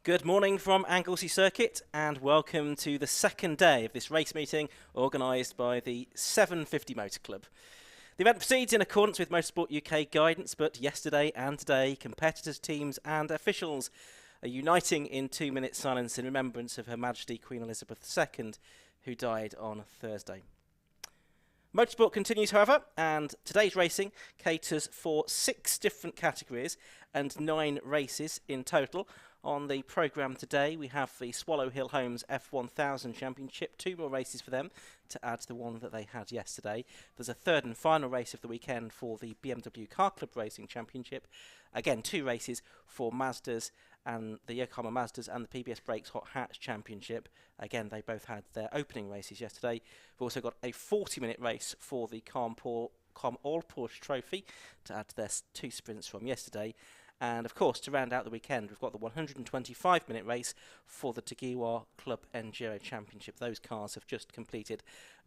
Good morning from Anglesey Circuit and welcome to the second day of this race meeting organised by the 750 Motor Club. The event proceeds in accordance with Motorsport UK guidance, but yesterday and today competitors, teams and officials are uniting in 2-minute silence in remembrance of Her Majesty Queen Elizabeth II, who died on Thursday. Motorsport continues, however, and today's racing caters for 6 different categories and 9 races in total. On the programme today, we have the Swallow Hill Homes F1000 Championship, 2 more races for them to add to the one that they had yesterday. There's a third and final race of the weekend for the BMW Car Club Racing Championship. Again, 2 races for Mazdas and the Yokohama Mazdas and the PBS Brakes Hot Hatch Championship. Again, they both had their opening races yesterday. We've also got a 40-minute race for the Com All Porsche Trophy to add to their 2 sprints from yesterday. And of course, to round out the weekend, we've got the 125-minute race for the Tagiwa Club Enduro Championship. Those cars have just completed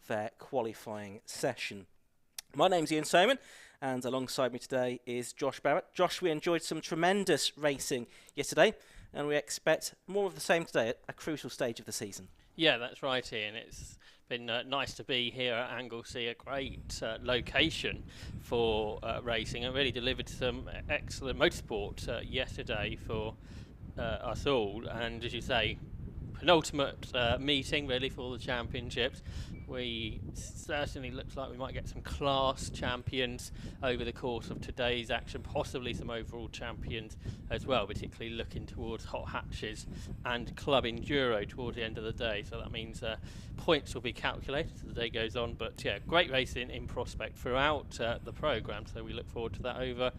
their qualifying session. My name's Ian Soman, and alongside me today is Josh Barrett. Josh, we enjoyed some tremendous racing yesterday, and we expect more of the same today at a crucial stage of the season. Yeah, that's right, Ian. It's been nice to be here at Anglesey, a great location for racing, and really delivered some excellent motorsport yesterday for us all. And as you say, penultimate meeting really for the championships. We certainly looks like we might get some class champions over the course of today's action, possibly some overall champions as well, particularly looking towards hot hatches and club enduro towards the end of the day. So that means points will be calculated as the day goes on. But yeah, great racing in prospect throughout the programme. So we look forward to that over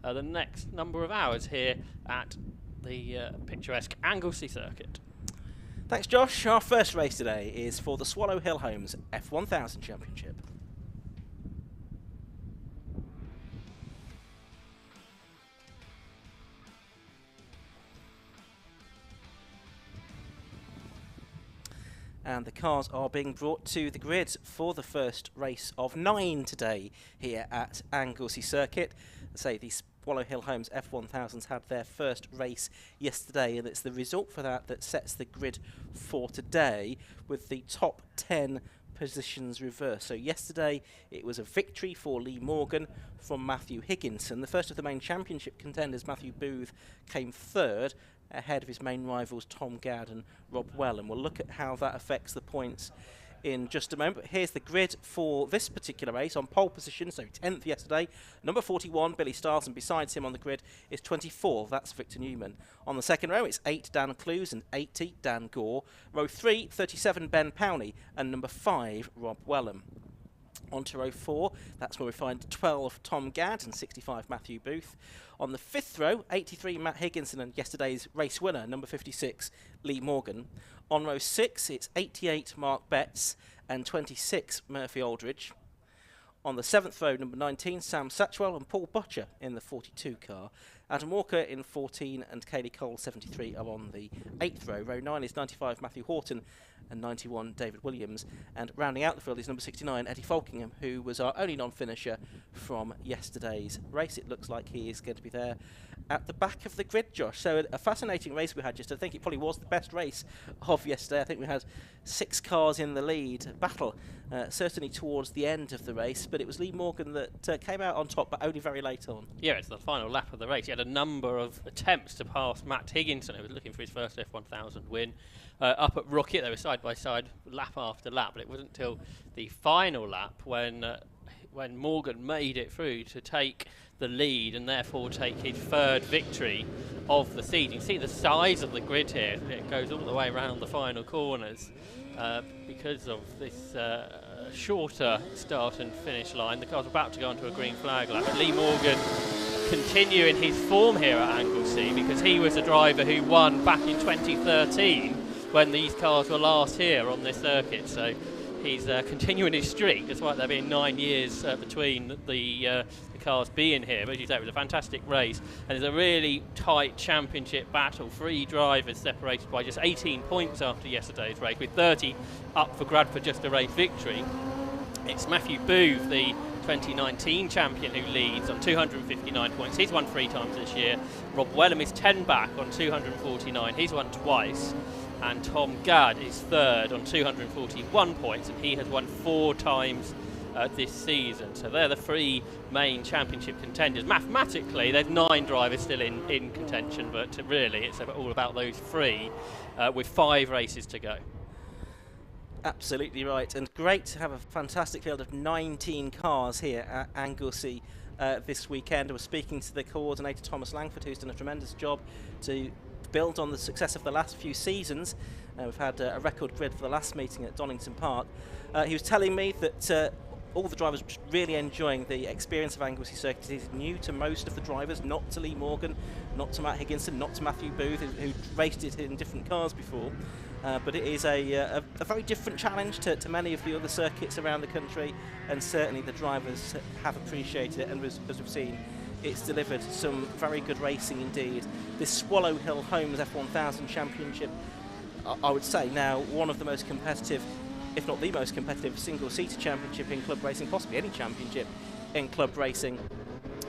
the next number of hours here at the picturesque Anglesey Circuit. Thanks, Josh. Our first race today is for the Swallow Hill Homes F1000 Championship. And the cars are being brought to the grid for the first race of 9 today here at Anglesey Circuit. I say these Swallow Hill Homes F1000s had their first race yesterday, and it's the result for that that sets the grid for today, with the top 10 positions reversed. So yesterday it was a victory for Lee Morgan from Matthew Higginson. The first of the main championship contenders, Matthew Booth, came third ahead of his main rivals Tom Gadd and Rob Well, and we'll look at how that affects the points in just a moment. But here's the grid for this particular race. On pole position, so 10th yesterday, number 41, Billy Stiles, and besides him on the grid is 24, that's Victor Newman. On the second row, it's 8, Dan Clues, and 80, Dan Gore. Row 3, 37, Ben Powney, and number 5, Rob Wellham. On to row 4, that's where we find 12, Tom Gadd, and 65, Matthew Booth. On the 5th row, 83, Matt Higginson, and yesterday's race winner, number 56, Lee Morgan. On row 6, it's 88, Mark Betts, and 26, Murphy Aldridge. On the 7th row, number 19, Sam Satchwell and Paul Butcher in the 42 car. Adam Walker in 14 and Kaylee Cole, 73, are on the 8th row. Row 9 is 95, Matthew Horton, and 91, David Williams. And rounding out the field is number 69, Eddie Falkingham, who was our only non-finisher from yesterday's race. It looks like he is going to be there at the back of the grid, Josh. So a fascinating race we had yesterday. I think it probably was the best race of yesterday. I think we had 6 cars in the lead battle, certainly towards the end of the race, but it was Lee Morgan that came out on top, but only very late on. Yeah, it's the final lap of the race. He had a number of attempts to pass Matt Higginson, who was looking for his first F1000 win. Up at Rocket, they were side by side, lap after lap, but it wasn't until the final lap when Morgan made it through to take the lead and therefore take his 3rd victory of the season. You can see the size of the grid here. It goes all the way around the final corners because of this shorter start and finish line. The car's about to go onto a green flag lap. Lee Morgan continuing his form here at Anglesey, because he was a driver who won back in 2013 when these cars were last here on this circuit. So he's continuing his streak, despite there being 9 years between the cars being here. But as you say, it was a fantastic race, and it's a really tight championship battle. 3 drivers separated by just 18 points after yesterday's race, with 30 up for grab for just a race victory. It's Matthew Booth, the 2019 champion who leads on 259 points. He's won 3 times this year. Rob Wellham is 10 back on 249. He's won twice. And Tom Gadd is 3rd on 241 points, and he has won 4 times this season. So they're the 3 main championship contenders. Mathematically, there's 9 drivers still in contention, but really it's all about those 3 with 5 races to go. Absolutely right, and great to have a fantastic field of 19 cars here at Anglesey this weekend. We're speaking to the coordinator, Thomas Langford, who's done a tremendous job to build on the success of the last few seasons. We've had a record grid for the last meeting at Donington Park. He was telling me that all the drivers were really enjoying the experience of Anglesey Circuit. It is new to most of the drivers, not to Lee Morgan, not to Matt Higginson, not to Matthew Booth, who raced it in different cars before. But it is a very different challenge to many of the other circuits around the country, and certainly the drivers have appreciated it, and as we've seen, it's delivered some very good racing indeed. This Swallow Hill Holmes F1000 Championship, I would say now one of the most competitive, if not the most competitive, single-seater championship in club racing, possibly any championship in club racing.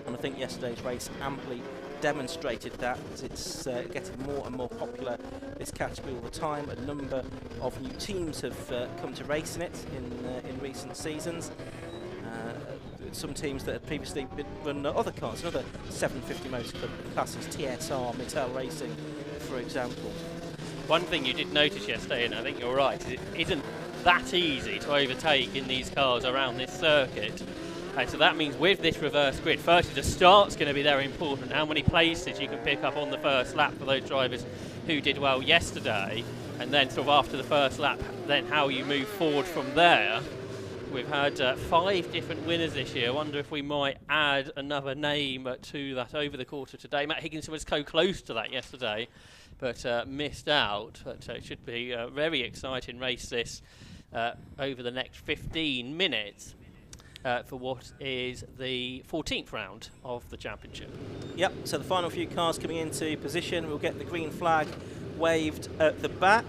And I think yesterday's race amply demonstrated that. It's getting more and more popular, this category, all the time. A number of new teams have come to race in it in recent seasons. Some teams that had previously run other cars, another 750 motor club classes, TSR, Mittal Racing, for example. One thing you did notice yesterday, and I think you're right, is it isn't that easy to overtake in these cars around this circuit. And so that means with this reverse grid, firstly the start's going to be very important, how many places you can pick up on the first lap for those drivers who did well yesterday, and then sort of after the first lap, then how you move forward from there. We've had 5 different winners this year. I wonder if we might add another name to that over the course of today. Matt Higginson was so close to that yesterday, but missed out. But it should be a very exciting race this over the next 15 minutes for what is the 14th round of the championship. Yep, so the final few cars coming into position. We'll get the green flag waved at the back.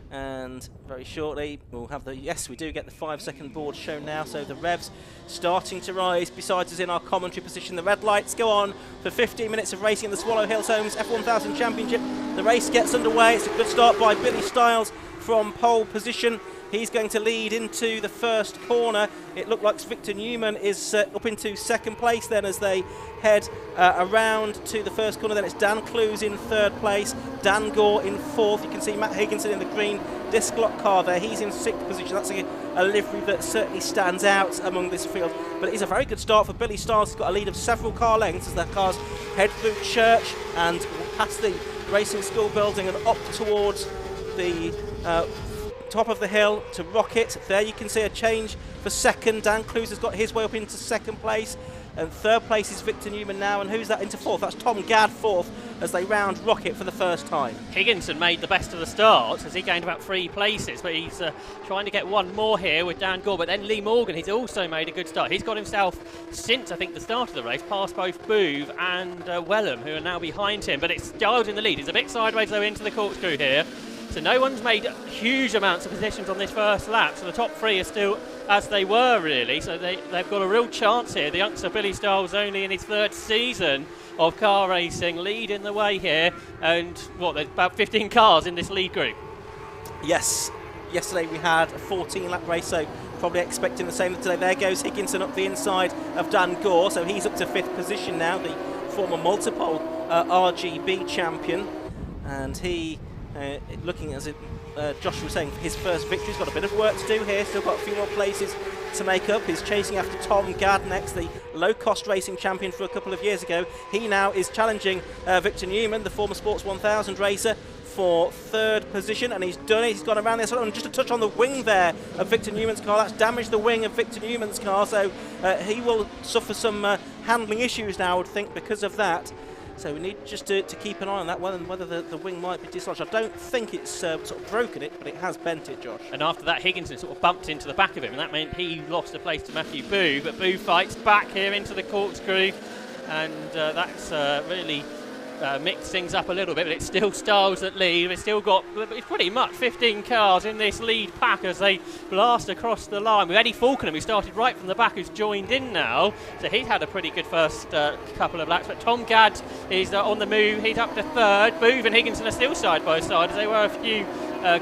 And very shortly we'll have yes, we do get the 5-second board shown now, so the revs starting to rise besides us in our commentary position. The red lights go on for 15 minutes of racing in the Swallow Hill Holmes F1000 Championship. The race gets underway. It's a good start by Billy Stiles from pole position. He's going to lead into the first corner. It looked like Victor Newman is up into second place then as they head around to the first corner. Then it's Dan Clues in third place, Dan Gore in fourth. You can see Matt Higginson in the green disc lock car there. He's in sixth position. That's a livery that certainly stands out among this field. But it is a very good start for Billy Stiles. He's got a lead of several car lengths as their cars head through Church and past the racing school building and up towards the top of the hill to Rocket. There you can see a change for second. Dan Clues has got his way up into second place, and third place is Victor Newman now, and who's that into fourth? That's Tom Gadd fourth as they round Rocket for the first time. Higginson made the best of the starts as he gained about 3 places, but he's trying to get one more here with Dan Gore. But then Lee Morgan, he's also made a good start. He's got himself, since I think the start of the race, past both Booth and Wellham, who are now behind him. But it's Giles in the lead. He's a bit sideways though into the corkscrew here. So no one's made huge amounts of positions on this first lap, so the top 3 are still as they were really, so they've got a real chance here. The youngster Billy Stiles, only in his 3rd season of car racing, leading the way here, and there's about 15 cars in this lead group. Yes, yesterday we had a 14-lap race, so probably expecting the same today. There goes Higginson up the inside of Dan Gore, so he's up to 5th position now, the former multiple RGB champion, and he looking as Josh was saying, his first victory. He's got a bit of work to do here, still got a few more places to make up. He's chasing after Tom Gadd next, the low-cost racing champion for a couple of years ago. He now is challenging Victor Newman, the former Sports 1000 racer, for 3rd position, and he's done it. He's gone around this one, and just a touch on the wing there of Victor Newman's car. That's damaged the wing of Victor Newman's car, so he will suffer some handling issues now, I would think, because of that. So we need just to keep an eye on that one and whether the wing might be dislodged. I don't think it's sort of broken it, but it has bent it, Josh. And after that, Higginson sort of bumped into the back of him, and that meant he lost the place to Matthew Boo. But Boo fights back here into the corkscrew, and that's really mix things up a little bit, but it's still Styles that lead. We've still got pretty much 15 cars in this lead pack as they blast across the line. With Eddie Falconer, who started right from the back, who's joined in now, so he's had a pretty good first couple of laps. But Tom Gadd is on the move. He's up to third. Booth and Higginson are still side by side as they were a few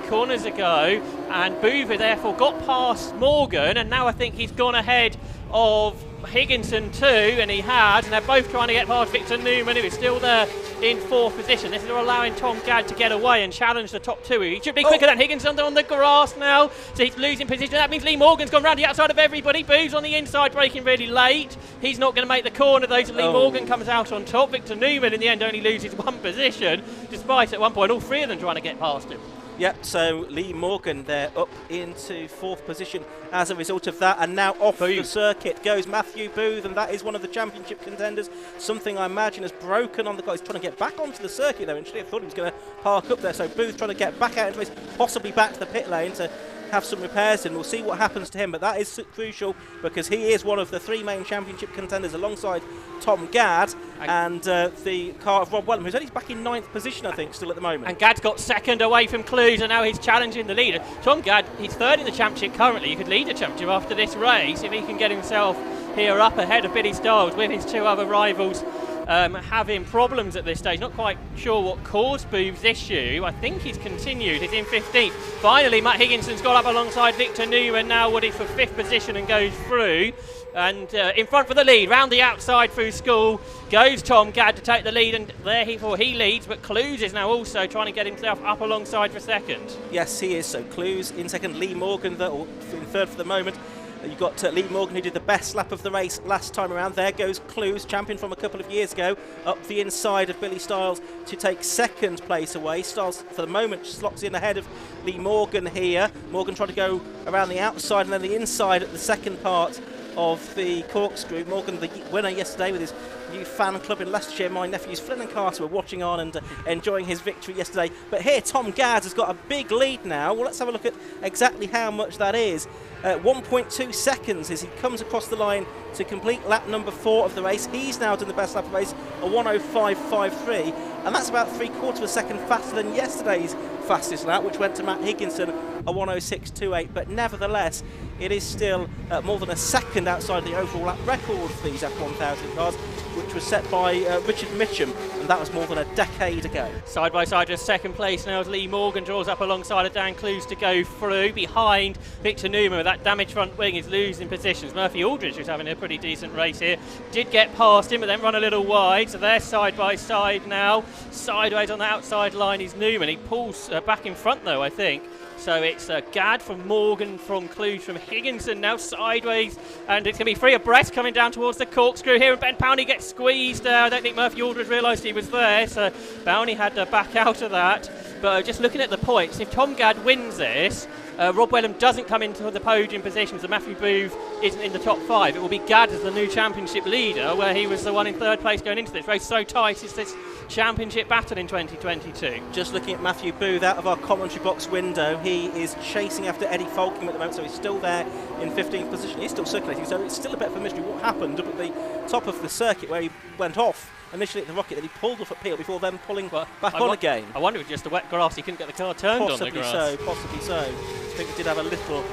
corners ago, and Booth therefore got past Morgan, and now I think he's gone ahead of Higginson too, and he has, and they're both trying to get past Victor Newman, who is still there in fourth position. This is allowing Tom Gadd to get away and challenge the top two. He should be quicker than Higginson on the grass now, so he's losing position. That means Lee Morgan's gone round the outside of everybody. Booth's on the inside, braking really late. He's not going to make the corner though, so Lee Morgan comes out on top. Victor Newman in the end only loses one position, despite at one point all three of them trying to get past him. Yep, so Lee Morgan there up into fourth position as a result of that, and now off the circuit goes Matthew Booth, and that is one of the championship contenders. Something I imagine has broken on the guy. He's trying to get back onto the circuit though, and I thought he was going to park up there, so Booth trying to get back out into race, possibly back to the pit lane to have some repairs in. We'll see what happens to him, but that is crucial because he is one of the three main championship contenders alongside Tom Gadd and the car of Rob Wellham, who's only back in ninth position, I think, still at the moment. And Gadd's got second away from Clues, and now he's challenging the leader. Tom Gadd, he's third in the championship currently. He could lead the championship after this race if he can get himself here up ahead of Billy Styles with his two other rivals having problems at this stage. Not quite sure what caused Booth's issue. I think he's continued. He's in 15th. Finally, Matt Higginson's got up alongside Victor Newman now, Woody, for fifth position and goes through. And in front for the lead, round the outside through School goes Tom Gadd to take the lead, and there he leads, but Clues is now also trying to get himself up alongside for second. Yes, he is. So Clues in second, Lee Morgan in third for the moment. You've got Lee Morgan, who did the best lap of the race last time around. There goes Clues, champion from a couple of years ago, up the inside of Billy Styles to take second place away. Styles, for the moment, slots in ahead of Lee Morgan here. Morgan trying to go around the outside and then the inside at the second part of the corkscrew. Morgan, the winner yesterday with his new fan club in Leicestershire. My nephews Flynn and Carter were watching on and enjoying his victory yesterday. But here, Tom Gadd has got a big lead now. Well, let's have a look at exactly how much that is. 1.2 seconds as he comes across the line to complete lap number 4 of the race. He's now done the best lap of the race, a 1:05.53, and that's about 3/4 of a second faster than yesterday's fastest lap, which went to Matt Higginson, a 1:06.28. But nevertheless, it is still more than a second outside the overall lap record for these F1000 cars, which was set by Richard Mitchum, and that was more than a decade ago. Side by side, just second place now as Lee Morgan draws up alongside of Dan Clues to go through. Behind Victor Newman with that damaged front wing is losing positions. Murphy Aldridge, who's having a pretty decent race here, did get past him but then run a little wide, so they're side by side now. Sideways on the outside line is Newman. He pulls back in front though, I think. So it's Gadd from Morgan, from Clues, from Higginson now sideways, and it's going to be free abreast coming down towards the corkscrew here, and Ben Powney gets squeezed there. I don't think Murphy Aldridge realised he was there, so Powney had to back out of that. But just looking at the points, if Tom Gadd wins this, Rob Wellham doesn't come into the podium position, so Matthew Booth isn't in the top 5. It will be Gadd as the new championship leader, where he was the one in third place going into this race. So tight is this championship battle in 2022. Just looking at Matthew Booth out of our commentary box window, he is chasing after Eddie Falcom at the moment, so he's still there in 15th position. He's still circulating, so it's still a bit of a mystery what happened up at the top of the circuit where he went off initially at the rocket, then he pulled off at Peel before then pulling back on again. I wonder if it was just the wet grass, he couldn't get the car turned on the grass. Possibly so. I think it did have a little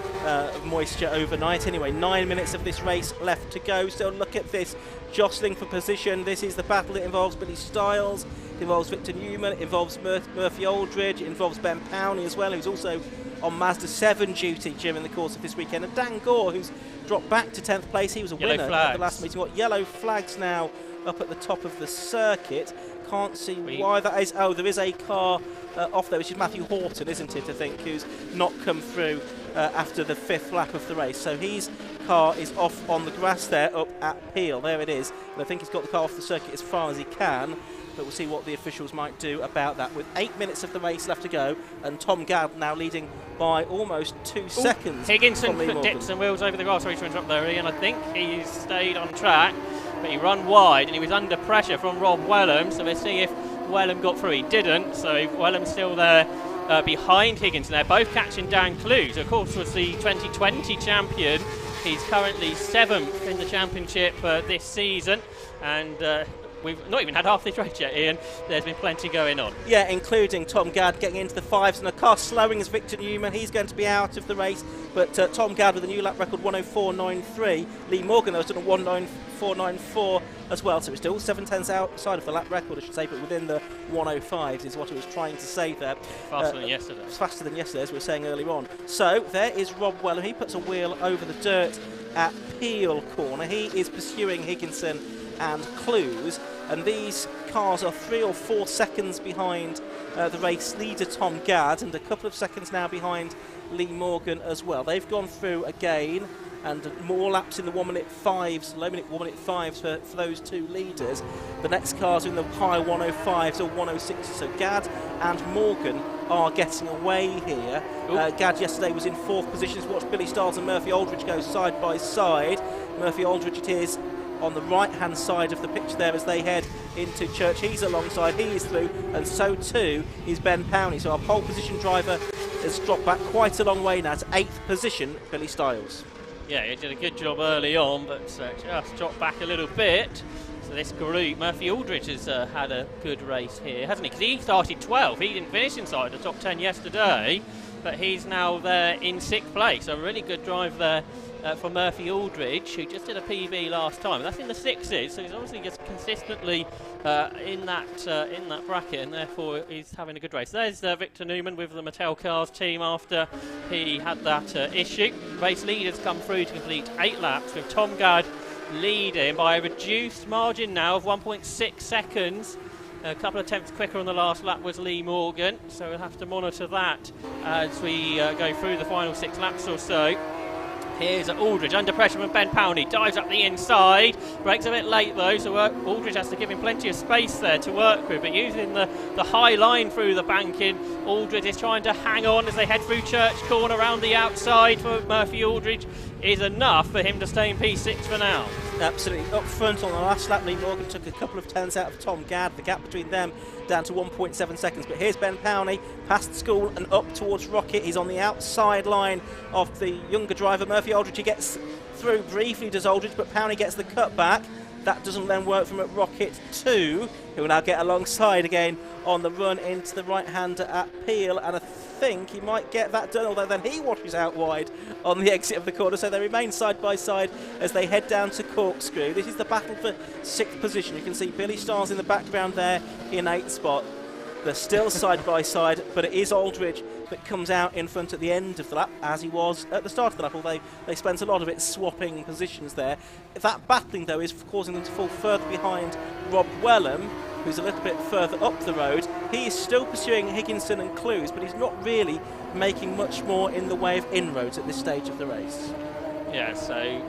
moisture overnight. Anyway, 9 minutes of this race left to go. So look at this jostling for position. This is the battle. It involves Billy Styles, it involves Victor Newman, it involves Murphy Aldridge, it involves Ben Powney as well, who's also on Mazda 7 duty during the course of this weekend. And Dan Gore, who's dropped back to 10th place. He was a winner at the last meeting. What yellow flags now up at the top of the circuit. Can't see why that is. Oh, there is a car off there, which is Matthew Horton, isn't it, I think, who's not come through after the 5th lap of the race. So his car is off on the grass there up at Peel. There it is. And I think he's got the car off the circuit as far as he can. But we'll see what the officials might do about that. With 8 minutes of the race left to go, and Tom Gadd now leading by almost 2 seconds. Higginson dips and wheels over the grass. Sorry to interrupt there, Ian. I think he's stayed on track, but he ran wide and he was under pressure from Rob Wellham. So we'll see if Wellham got through. He didn't, so Wellham's still there behind Higginson. They're both catching Dan Clues, of course, was the 2020 champion. He's currently 7th in the championship this season, and we've not even had half this race yet, Ian. There's been plenty going on. Yeah, including Tom Gadd getting into the fives, and a car slowing as Victor Newman. He's going to be out of the race, but Tom Gadd with a new lap record 104.93. Lee Morgan, though, has done a 194.94 as well, so it's still 7/10 outside of the lap record, I should say, but within the 105s is what I was trying to say there. Faster than yesterday. It's faster than yesterday, as we were saying earlier on. So there is Rob Wellham. He puts a wheel over the dirt at Peel Corner. He is pursuing Higginson and Clues, and these cars are 3 or 4 seconds behind the race leader Tom Gadd, and a couple of seconds now behind Lee Morgan as well. They've gone through again, and more laps in the 1 minute 5s, low minute 1 minute 5s for those two leaders. The next cars are in the high 105s or 106s, so Gadd and Morgan are getting away here. Gadd yesterday was in 4th position. Watch Billy Stiles and Murphy Aldridge go side by side. Murphy Aldridge it is on the right hand side of the picture there as they head into Church. He's alongside, he is through, and so too is Ben Powney. So our pole position driver has dropped back quite a long way now to 8th position, Billy Stiles. Yeah, he did a good job early on, but just dropped back a little bit. So this group, Murphy Aldridge has had a good race here, hasn't he? Because he started 12th. He didn't finish inside the top 10 yesterday, but he's now there in 6th place. So a really good drive there for Murphy Aldridge, who just did a PB last time. That's in the 6s, so he's obviously just consistently in that bracket, and therefore he's having a good race. There's Victor Newman with the Mattel Cars team after he had that issue. Race leaders come through to complete 8 laps, with Tom Gadd leading by a reduced margin now of 1.6 seconds. A couple of attempts quicker on the last lap was Lee Morgan, so we'll have to monitor that as we go through the final 6 laps or so. Here's Aldridge under pressure from Ben Powney, dives up the inside, brakes a bit late though, so Aldridge has to give him plenty of space there to work with, but using the high line through the banking, Aldridge is trying to hang on as they head through Church Corner around the outside for Murphy Aldridge is enough for him to stay in P6 for now. Absolutely. Up front on the last lap, Lee Morgan took a couple of tenths out of Tom Gadd. The gap between them down to 1.7 seconds. But here's Ben Powney, past School and up towards Rocket. He's on the outside line of the younger driver, Murphy Aldridge. He gets through briefly, does Aldridge, but Powney gets the cut back. That doesn't then work from at Rocket 2, who will now get alongside again on the run into the right-hander at Peel, and I think he might get that done, although then he washes out wide on the exit of the corner, so they remain side by side as they head down to Corkscrew. This is the battle for 6th position. You can see Billy Stiles in the background there in 8th spot. They're still side by side, but it is Aldridge that comes out in front at the end of the lap, as he was at the start of the lap, although they spent a lot of it swapping positions there. That battling, though, is causing them to fall further behind Rob Wellham, who's a little bit further up the road. He is still pursuing Higginson and Clues, but he's not really making much more in the way of inroads at this stage of the race. Yeah, so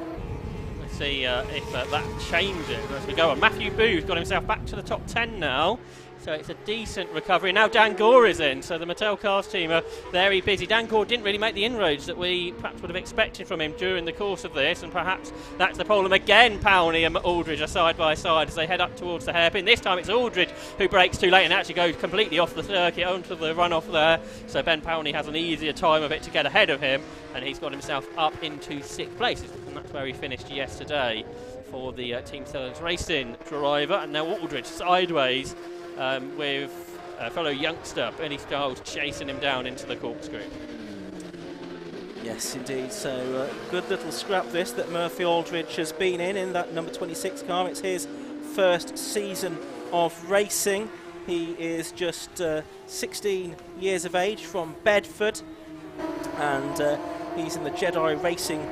let's see if that changes as we go on. Matthew Booth's got himself back to the top 10 now. So it's a decent recovery. Now Dan Gore is in, so the Mattel Cars team are very busy. Dan Gore didn't really make the inroads that we perhaps would have expected from him during the course of this, and perhaps that's the problem. Again, Powney and Aldridge are side by side as they head up towards the hairpin. This time it's Aldridge who breaks too late and actually goes completely off the circuit onto the runoff there. So Ben Powney has an easier time of it to get ahead of him, and he's got himself up into 6th place, and that's where he finished yesterday for the Team Sellers Racing driver. And now Aldridge sideways with a fellow youngster, Benny Stiles, chasing him down into the Corkscrew. Yes, indeed. So good little scrap this that Murphy Aldridge has been in that number 26 car. It's his first season of racing. He is just 16 years of age from Bedford, and he's in the Jedi Racing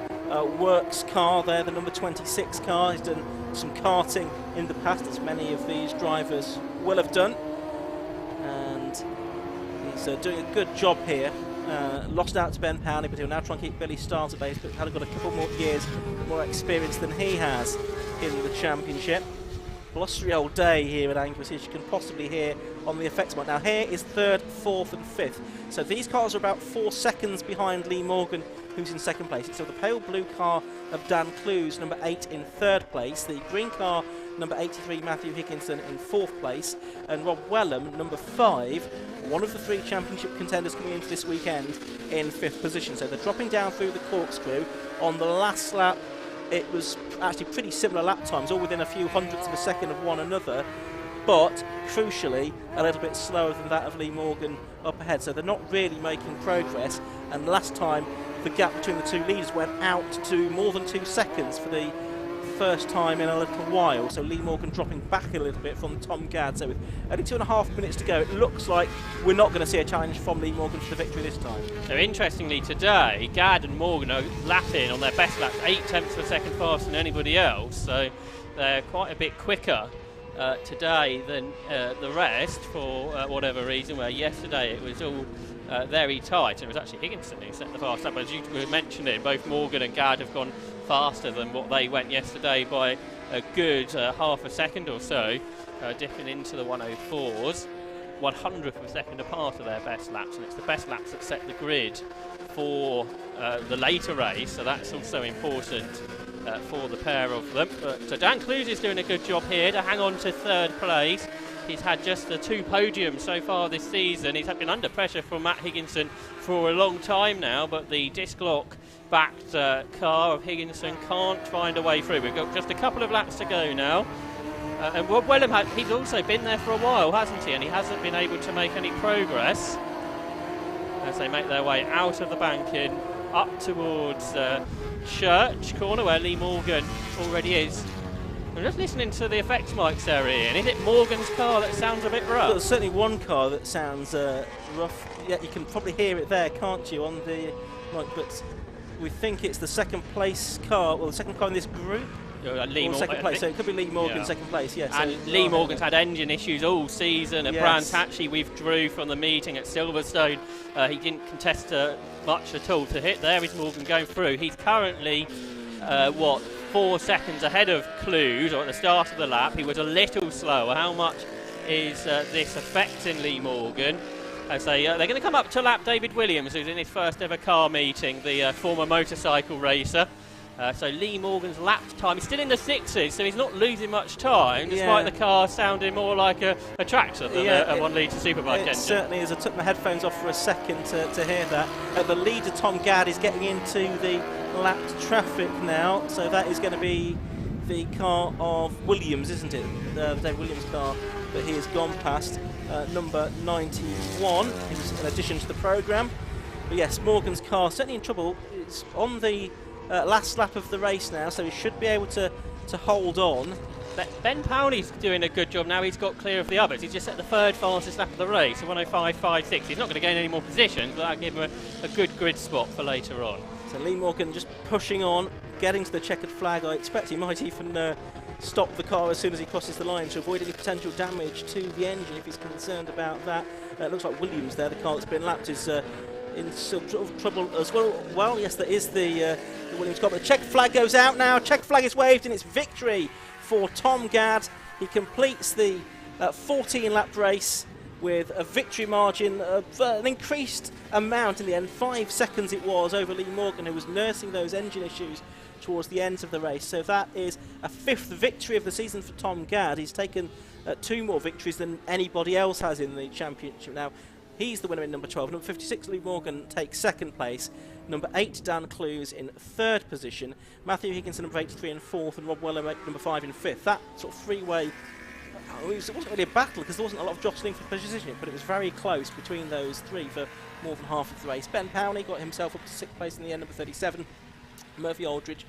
Works car there, the number 26 car. He's done some karting in the past, as many of these drivers will have done, and he's doing a good job here. Lost out to Ben Powney, but he'll now try and keep Billy Stiles at base, but had got a couple more years more experience than he has in the championship. Blustery old day here at Anglesey, as you can possibly hear on the effects mode. Now here is 3rd, 4th and 5th. So these cars are about 4 seconds behind Lee Morgan, who's in 2nd place. So the pale blue car of Dan Clues, number 8, in 3rd place. The green car, number 83, Matthew Higginson, in 4th place. And Rob Wellham, number 5, one of the 3 championship contenders coming into this weekend, in 5th position. So they're dropping down through the Corkscrew on the last lap it was actually pretty similar lap times, all within a few hundredths of a second of one another, but crucially a little bit slower than that of Lee Morgan up ahead. So they're not really making progress, and last time the gap between the two leaders went out to more than 2 seconds for the first time in a little while. So Lee Morgan dropping back a little bit from Tom Gadd. So with only 2.5 minutes to go, it looks like we're not going to see a challenge from Lee Morgan for the victory this time. So interestingly today, Gadd and Morgan are lapping on their best laps 8 tenths of a second faster than anybody else. So they're quite a bit quicker today than the rest for whatever reason, where yesterday it was all very tight, and it was actually Higginson who set the fast lap. As you were mentioning, both Morgan and Gadd have gone faster than what they went yesterday by a good half a second or so, dipping into the 104s, 100th of a second apart of their best laps, and it's the best laps that set the grid for the later race, so that's also important for the pair of them. But Dan Clues is doing a good job here to hang on to third place. He's had just the 2 podiums so far this season. He's been under pressure from Matt Higginson for a long time now, but the disc lock backed car of Higginson can't find a way through. We've got just a couple of laps to go now. And Rob Wellham, he's also been there for a while, hasn't he? And he hasn't been able to make any progress as they make their way out of the banking up towards Church Corner, where Lee Morgan already is. I'm just listening to the effects mics there, Ian. Is it Morgan's car that sounds a bit rough? Well, there's certainly one car that sounds rough. Yeah, you can probably hear it there, can't you, on the mic? But we think it's the second place car, well, the second car in this group. Second place, so it could be Lee Morgan second place, yes. And so Lee Morgan's had engine issues all season. Yes. Brands actually withdrew from the meeting at Silverstone. He didn't contest much at all to hit. There is Morgan going through. He's currently, 4 seconds ahead of Clues, or at the start of the lap. He was a little slower. How much is this affecting Lee Morgan? As they're going to come up to lap David Williams, who's in his first ever car meeting, the former motorcycle racer. So Lee Morgan's lap time, he's still in the 6s, so he's not losing much time, despite the car sounding more like a tractor than a 1 litre superbike engine. It certainly is. I took my headphones off for a second to hear that. The leader, Tom Gadd, is getting into the lapped traffic now, so that is going to be the car of Williams, isn't it? The Dave Williams car that he has gone past, number 91, in addition to the programme. But yes, Morgan's car certainly in trouble. It's on the last lap of the race now, so he should be able to hold on. Ben Powney's doing a good job now. He's got clear of the others. He's just at the 3rd fastest lap of the race, 105.56. He's not going to gain any more positions, but that'll give him a good grid spot for later on. So Lee Morgan just pushing on, getting to the checkered flag. I expect he might even stop the car as soon as he crosses the line to avoid any potential damage to the engine if he's concerned about that. It looks like Williams there, the car that's been lapped, is in sort of trouble as well. Well, yes, there is the Williams car, but the check flag goes out now. Check flag is waved, and it's victory for Tom Gadd. He completes the 14-lap race with a victory margin of an increased amount in the end. 5 seconds it was over Lee Morgan, who was nursing those engine issues towards the end of the race. So that is a 5th victory of the season for Tom Gadd. He's taken 2 more victories than anybody else has in the championship now. He's the winner in number 12. Number 56, Lee Morgan, takes 2nd place. Number 8, Dan Clues in 3rd position. Matthew Higginson, number 83 in 4th, and Rob Wellham, number 5 in 5th. That sort of 3-way, it wasn't really a battle because there wasn't a lot of jostling for position, but it was very close between those 3 for more than half of the race. Ben Powney got himself up to 6th place in the end, number 37. Murphy Aldridge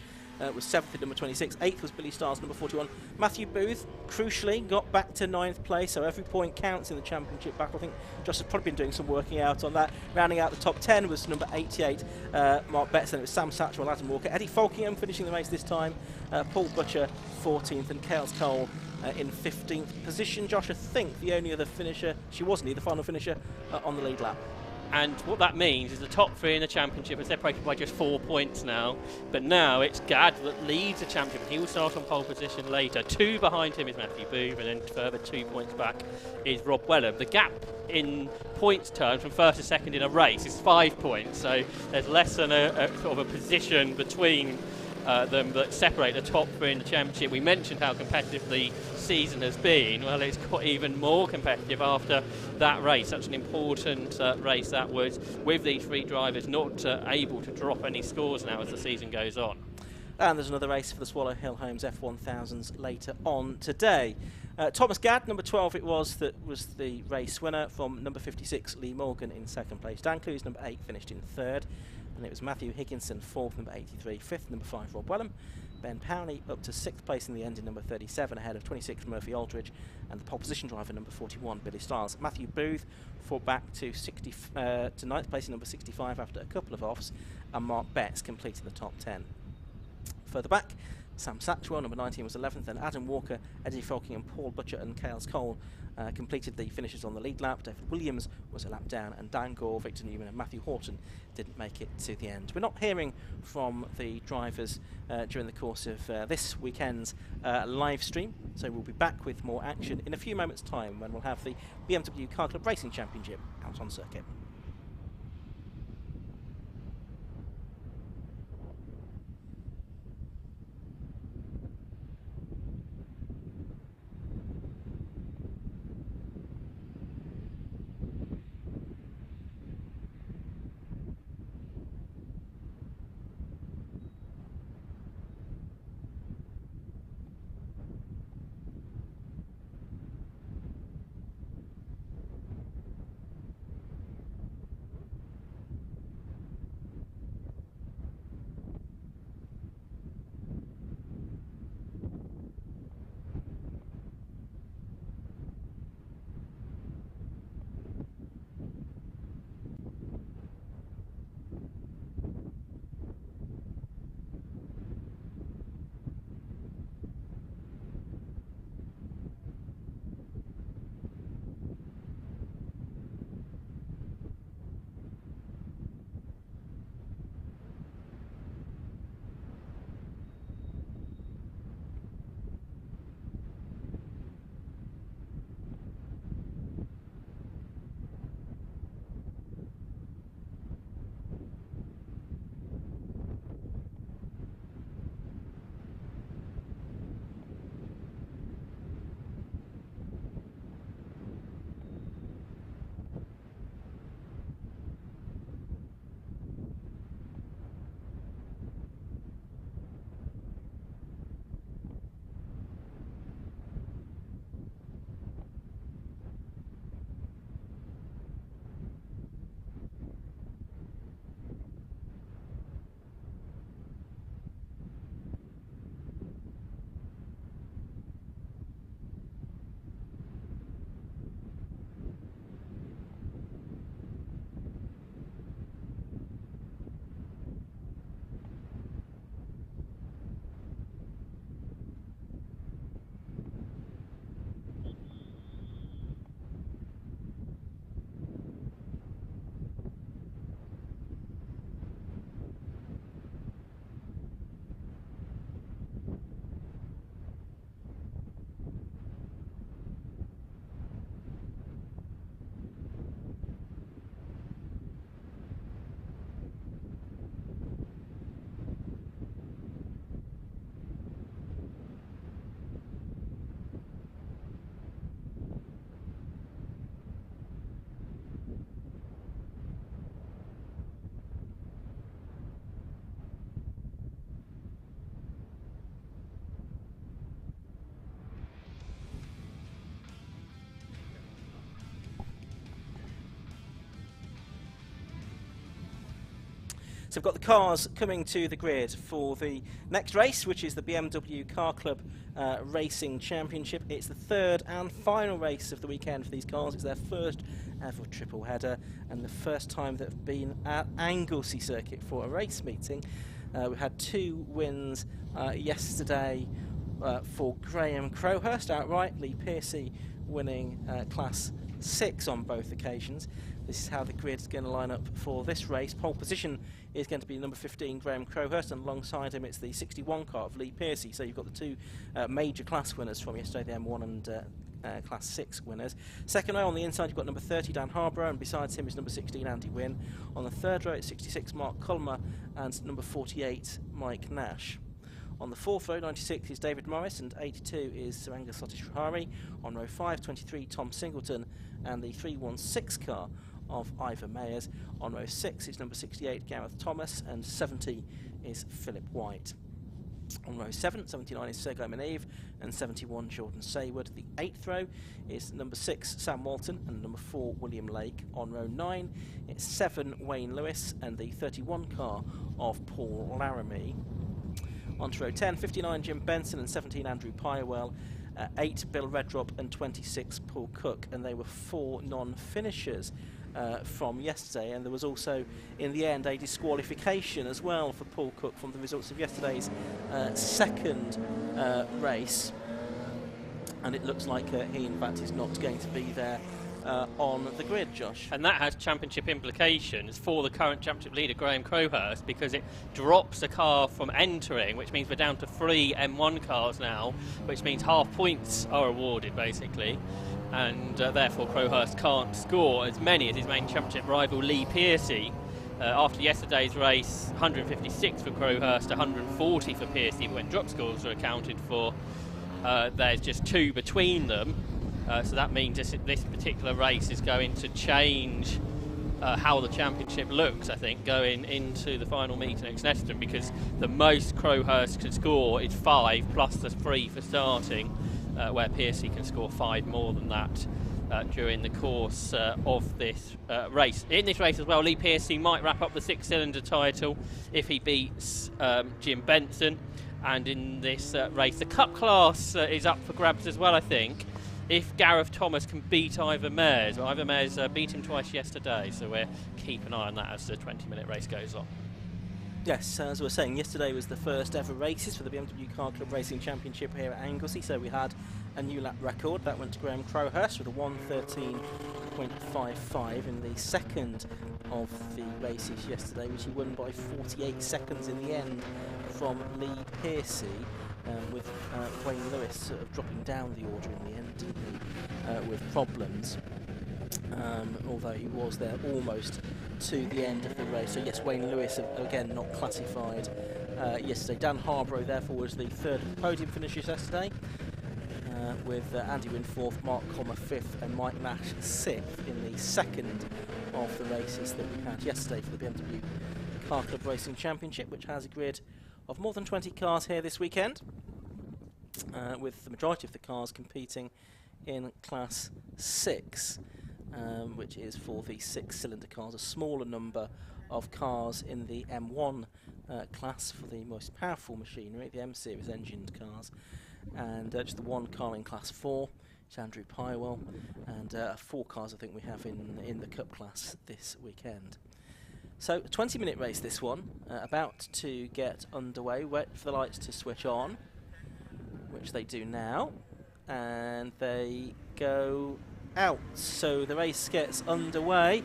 was 7th at number 26. 8th was Billy Stars, number 41. Matthew Booth, crucially, got back to 9th place, so every point counts in the championship battle. I think Josh has probably been doing some working out on that. Rounding out the top 10 was number 88, Mark Betts, and it was Sam Satchell, Adam Walker. Eddie Falkingham finishing the race this time. Paul Butcher, 14th, and Kales Cole in 15th position. Josh, I think the only other finisher, she wasn't he, the final finisher on the lead lap. And what that means is the top 3 in the championship are separated by just 4 points now. But now it's Gadd that leads the championship. He will start on pole position later. 2 behind him is Matthew Booth, and then further 2 points back is Rob Wellham. The gap in points terms from 1st to 2nd in a race is 5 points. So there's less than a sort of a position between them that separate the top 3 in the championship. We mentioned how competitive the season has been. Well, it's got even more competitive after that race. Such an important race that was, with these 3 drivers not able to drop any scores now as the season goes on. And there's another race for the Swallow Hill Homes F1000s later on today. Thomas Gadd, number 12 it was, that was the race winner, from number 56 Lee Morgan in second place. Dan Clues, number 8, finished in third. And it was Matthew Higginson, fourth, number 83, fifth, number 5 Rob Wellham. Ben Powney up to 6th place in the end in number 37, ahead of 26 Murphy Aldridge, and the pole position driver number 41 Billy Stiles. Matthew Booth fought back to 9th place in number 65 after a couple of offs, and Mark Betts completed the top 10. Further back, Sam Satchwell, number 19, was 11th, and Adam Walker, Eddie Falking and Paul Butcher and Cales Cole completed the finishes on the lead lap. David Williams was a lap down, and Dan Gore, Victor Newman and Matthew Horton didn't make it to the end. We're not hearing from the drivers during the course of this weekend's live stream, so we'll be back with more action in a few moments' time when we'll have the BMW Car Club Racing Championship out on circuit. So we've got the cars coming to the grid for the next race, which is the BMW Car Club Racing Championship. It's the third and final race of the weekend for these cars. It's their first ever triple header and the first time that have been at Anglesey circuit for a race meeting. We had 2 wins yesterday for Graham Crowhurst outright, Lee Piercy winning Class 6 on both occasions. This is how the grid is going to line up for this race. Pole position is going to be number 15, Graham Crowhurst, and alongside him it's the 61 car of Lee Piercy. So you've got the 2 major class winners from yesterday, the M1 and Class 6 winners. Second row on the inside you've got number 30, Dan Harborough, and besides him is number 16, Andy Wynn. On the third row it's 66, Mark Culmer, and number 48, Mike Nash. On the fourth row, 96 is David Morris, and 82 is Saranga Sotishvihari. On row 5, 23, Tom Singleton, and the 316 car of Ivor Mayers. On row 6 is number 68, Gareth Thomas, and 70 is Philip White. On row 7, 79 is Sergei Meneve and 71 Jordan Sayward. The 8th row is number 6 Sam Walton and number 4 William Lake. On row 9 it's 7 Wayne Lewis and the 31 car of Paul Laramie. On to row 10, 59 Jim Benson and 17 Andrew Pyrewell. 8 Bill Redrop and 26 Paul Cook, and they were 4 non-finishers from yesterday, and there was also in the end a disqualification as well for Paul Cook from the results of yesterday's second race, and it looks like he in fact is not going to be there on the grid, Josh. And that has championship implications for the current championship leader Graham Crowhurst, because it drops a car from entering, which means we're down to 3 M1 cars now, which means half points are awarded basically, and therefore Crowhurst can't score as many as his main championship rival Lee Piercy. After yesterday's race, 156 for Crowhurst, 140 for Piercy, but when drop scores are accounted for, there's just 2 between them. So that means this particular race is going to change how the championship looks, I think, going into the final meeting at Exeter, because the most Crowhurst can score is 5 plus the 3 for starting, where Piercy can score 5 more than that during the course of this race. In this race as well, Lee Piercy might wrap up the 6-cylinder title if he beats Jim Benson, and in this race the Cup class is up for grabs as well, I think, if Gareth Thomas can beat Ivor Mears. Well, Ivor Mears beat him twice yesterday, so we'll keep an eye on that as the 20-minute race goes on. Yes, as we were saying, yesterday was the first ever races for the BMW Car Club Racing Championship here at Anglesey, so we had a new lap record. That went to Graham Crowhurst with a 1:13.55 in the second of the races yesterday, which he won by 48 seconds in the end from Lee Piercy. With Wayne Lewis sort of dropping down the order in the end, didn't he, with problems, although he was there almost to the end of the race. So yes, Wayne Lewis again not classified yesterday. Dan Harborough therefore was the 3rd of the podium finishers yesterday, with Andy Wynne 4th, Mark Colmer 5th and Mike Nash 6th in the second of the races that we had yesterday for the BMW Car Club Racing Championship, which has a grid of more than 20 cars here this weekend, with the majority of the cars competing in Class 6, which is for the 6-cylinder cars, a smaller number of cars in the M1 class for the most powerful machinery, the M-Series engined cars, and just the 1 car in Class 4, it's Andrew Pyrewell, and 4 cars I think we have in the Cup class this weekend. So, a 20-minute race this one, about to get underway. Wait for the lights to switch on, which they do now, and they go out. So the race gets underway.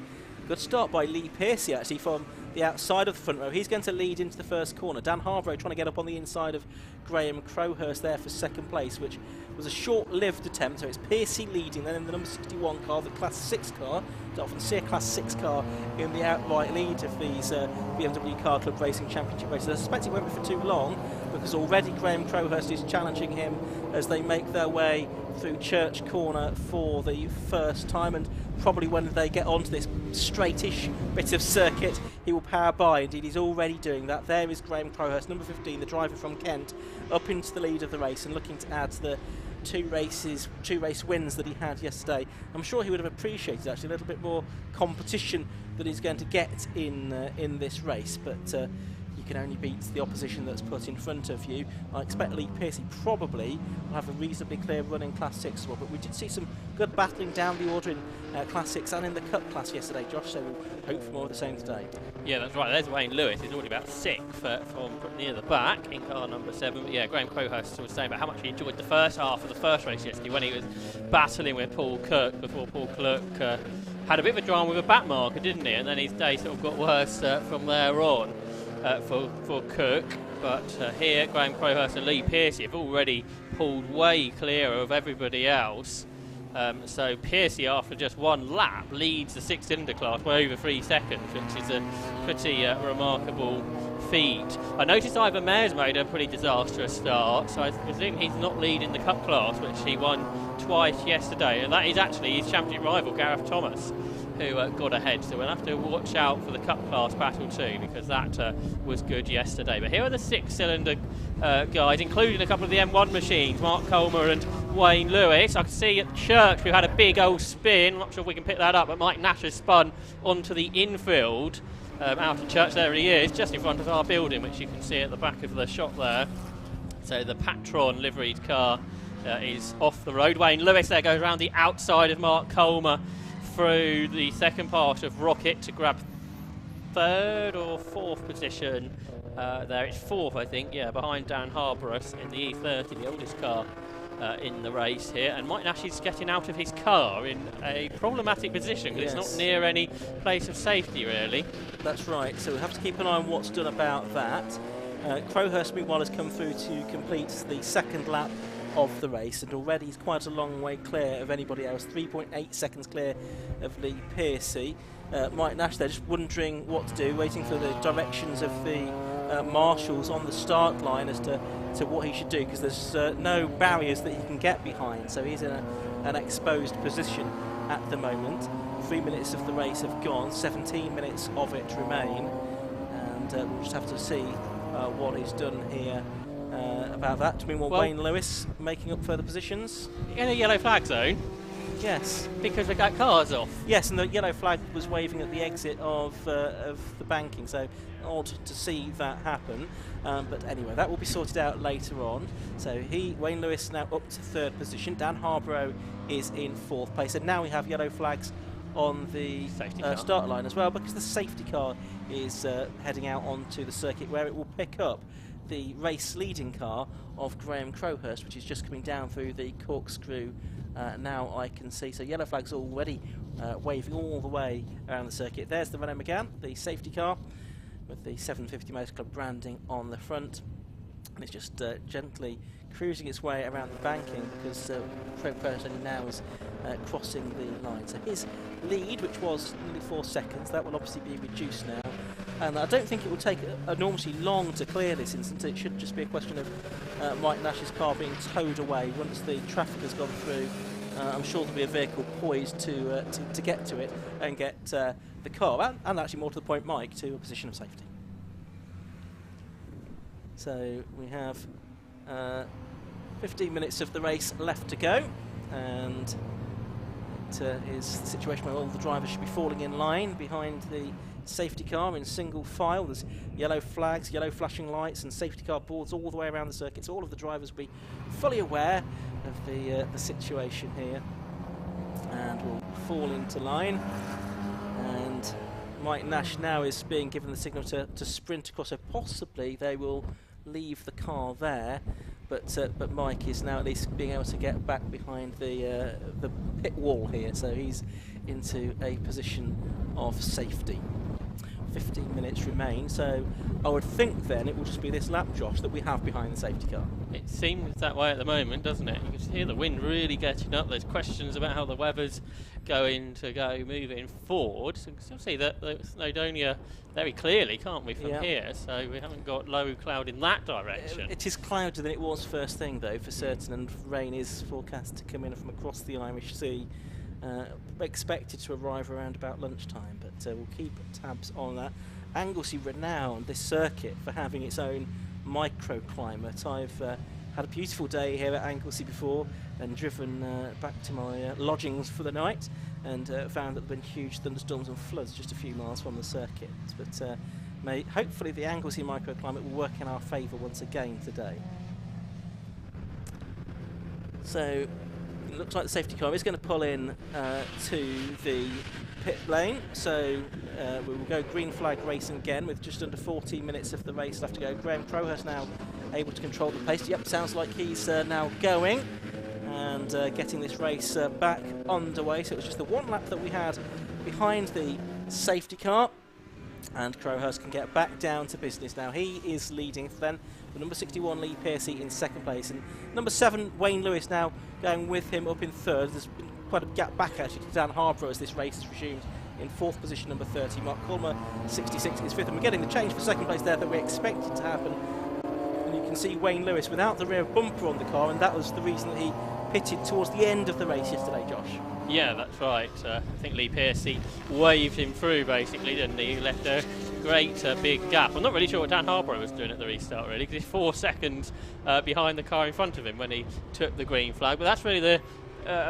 Good start by Lee Piercy actually from the outside of the front row. He's going to lead into the first corner. Dan Harborough trying to get up on the inside of Graham Crowhurst there for second place, which was a short-lived attempt. So it's Piercy leading, then in the number 61 car, the Class 6 car. You often see a Class 6 car in the outright lead of these BMW Car Club Racing Championship races. I suspect he won't be for too long, because already Graham Crowhurst is challenging him as they make their way through Church Corner for the first time, and probably when they get onto this straightish bit of circuit he will power by. Indeed, he's already doing that. There is Graham Crowhurst, number 15, the driver from Kent, up into the lead of the race and looking to add the 2 race wins that he had yesterday. I'm sure he would have appreciated actually a little bit more competition that he's going to get in this race, but you can only beat the opposition that's put in front of you. I expect Lee Piercy probably will have a reasonably clear run in Class 6 as well, but we did see some good battling down the order in Class 6 and in the Cup class yesterday, Josh, so we'll hope for more of the same today. Yeah, that's right. There's Wayne Lewis. He's already about 6th from near the back in car number 7. But yeah, Graham Crowhurst was saying about how much he enjoyed the first half of the first race yesterday when he was battling with Paul Cook before Paul Cook had a bit of a drama with a back marker, didn't he? And then his day sort of got worse from there on. For Cook, but here Graham Crowhurst and Lee Piercy have already pulled way clear of everybody else. So Piercy, after just 1 lap, leads the 6-cylinder class by over 3 seconds, which is a pretty remarkable feat. I noticed Ivor Mears made a pretty disastrous start, so I presume he's not leading the Cup class, which he won twice yesterday, and that is actually his championship rival Gareth Thomas, who got ahead. So we'll have to watch out for the Cup Class Battle too, because that was good yesterday. But here are the 6-cylinder guys, including a couple of the M1 machines, Mark Colmer and Wayne Lewis. I can see at Church we've had a big old spin. Not sure if we can pick that up, but Mike Nash has spun onto the infield. Out of Church, there he is, just in front of our building, which you can see at the back of the shot there. So the Patron liveried car is off the road. Wayne Lewis there goes around the outside of Mark Colmer through the second part of Rocket to grab 3rd or 4th position. There it's 4th, I think, yeah, behind Dan Harboros in the E30, the oldest car in the race here. And Mike Nash is getting out of his car in a problematic position because it's not near any place of safety, really. That's right, so we'll have to keep an eye on what's done about that. Crowhurst, meanwhile, has come through to complete the second lap of the race, and already he's quite a long way clear of anybody else, 3.8 seconds clear of Lee Pearcey. Mike Nash there just wondering what to do, waiting for the directions of the marshals on the start line as to what he should do, because there's no barriers that he can get behind, so he's in an exposed position at the moment. 3 minutes of the race have gone, 17 minutes of it remain, and we'll just have to see what he's done here about that. Meanwhile, Wayne Lewis making up further positions. In a yellow flag zone? Yes. Because we got cars off? Yes, and the yellow flag was waving at the exit of the banking, so odd to see that happen. But anyway, that will be sorted out later on. So Wayne Lewis now up to 3rd position. Dan Harborough is in 4th place, and now we have yellow flags on the start line as well, because the safety car is heading out onto the circuit, where it will pick up the race leading car of Graham Crowhurst, which is just coming down through the corkscrew. Now I can see, so yellow flags already waving all the way around the circuit. There's the Renault Megane, the safety car, with the 750 Motor Club branding on the front, and it's just gently cruising its way around the banking, because Crowhurst only now is crossing the line. So his lead, which was nearly 4 seconds, that will obviously be reduced now. And I don't think it will take enormously long to clear this instance. It should just be a question of Mike Nash's car being towed away once the traffic has gone through. I'm sure there'll be a vehicle poised to get to it and get the car, and actually more to the point, Mike, to a position of safety. So we have 15 minutes of the race left to go, and it is the situation where all the drivers should be falling in line behind the safety car in single file. There's yellow flags, yellow flashing lights, and safety car boards all the way around the circuit, so all of the drivers will be fully aware of the situation here, and will fall into line. And Mike Nash now is being given the signal to sprint across, so possibly they will leave the car there, but Mike is now at least being able to get back behind the pit wall here, so he's into a position of safety. 15 minutes remain, so I would think then it will just be this lap, Josh, that we have behind the safety car. It seems that way at the moment, doesn't it? You can hear the wind really getting up. There's questions about how the weather's going to go moving forward. So you can still see that the Snowdonia very clearly, can't we, from here? So we haven't got low cloud in that direction. It is cloudier than it was first thing, though, for certain, and rain is forecast to come in from across the Irish Sea. Expected to arrive around about lunchtime, but we'll keep tabs on that. Anglesey renowned, this circuit, for having its own microclimate. I've had a beautiful day here at Anglesey before and driven back to my lodgings for the night, and found that there have been huge thunderstorms and floods just a few miles from the circuit. But hopefully the Anglesey microclimate will work in our favour once again today. So it looks like the safety car is going to pull in to the pit lane, so we will go green flag racing again with just under 14 minutes of the race left to go. Graham Crowhurst now able to control the pace. Yep, sounds like he's now going and getting this race back underway. So it was just the one lap that we had behind the safety car, and Crowhurst can get back down to business now. He is leading then, with number 61 Lee Pearcey in 2nd place, and number 7 Wayne Lewis now going with him up in 3rd. There's been quite a gap back actually to Dan Harborough as this race is resumed. In 4th position, number 30 Mark Colmer, 66 is 5th, and we're getting the change for 2nd place there that we expected to happen. And you can see Wayne Lewis without the rear bumper on the car, and that was the reason that he pitted towards the end of the race yesterday, Josh. Yeah, that's right. I think Lee Pearcey waved him through, basically, didn't he? He left a great big gap. I'm not really sure what Dan Harborough was doing at the restart, really, because he's 4 seconds behind the car in front of him when he took the green flag. But that's really the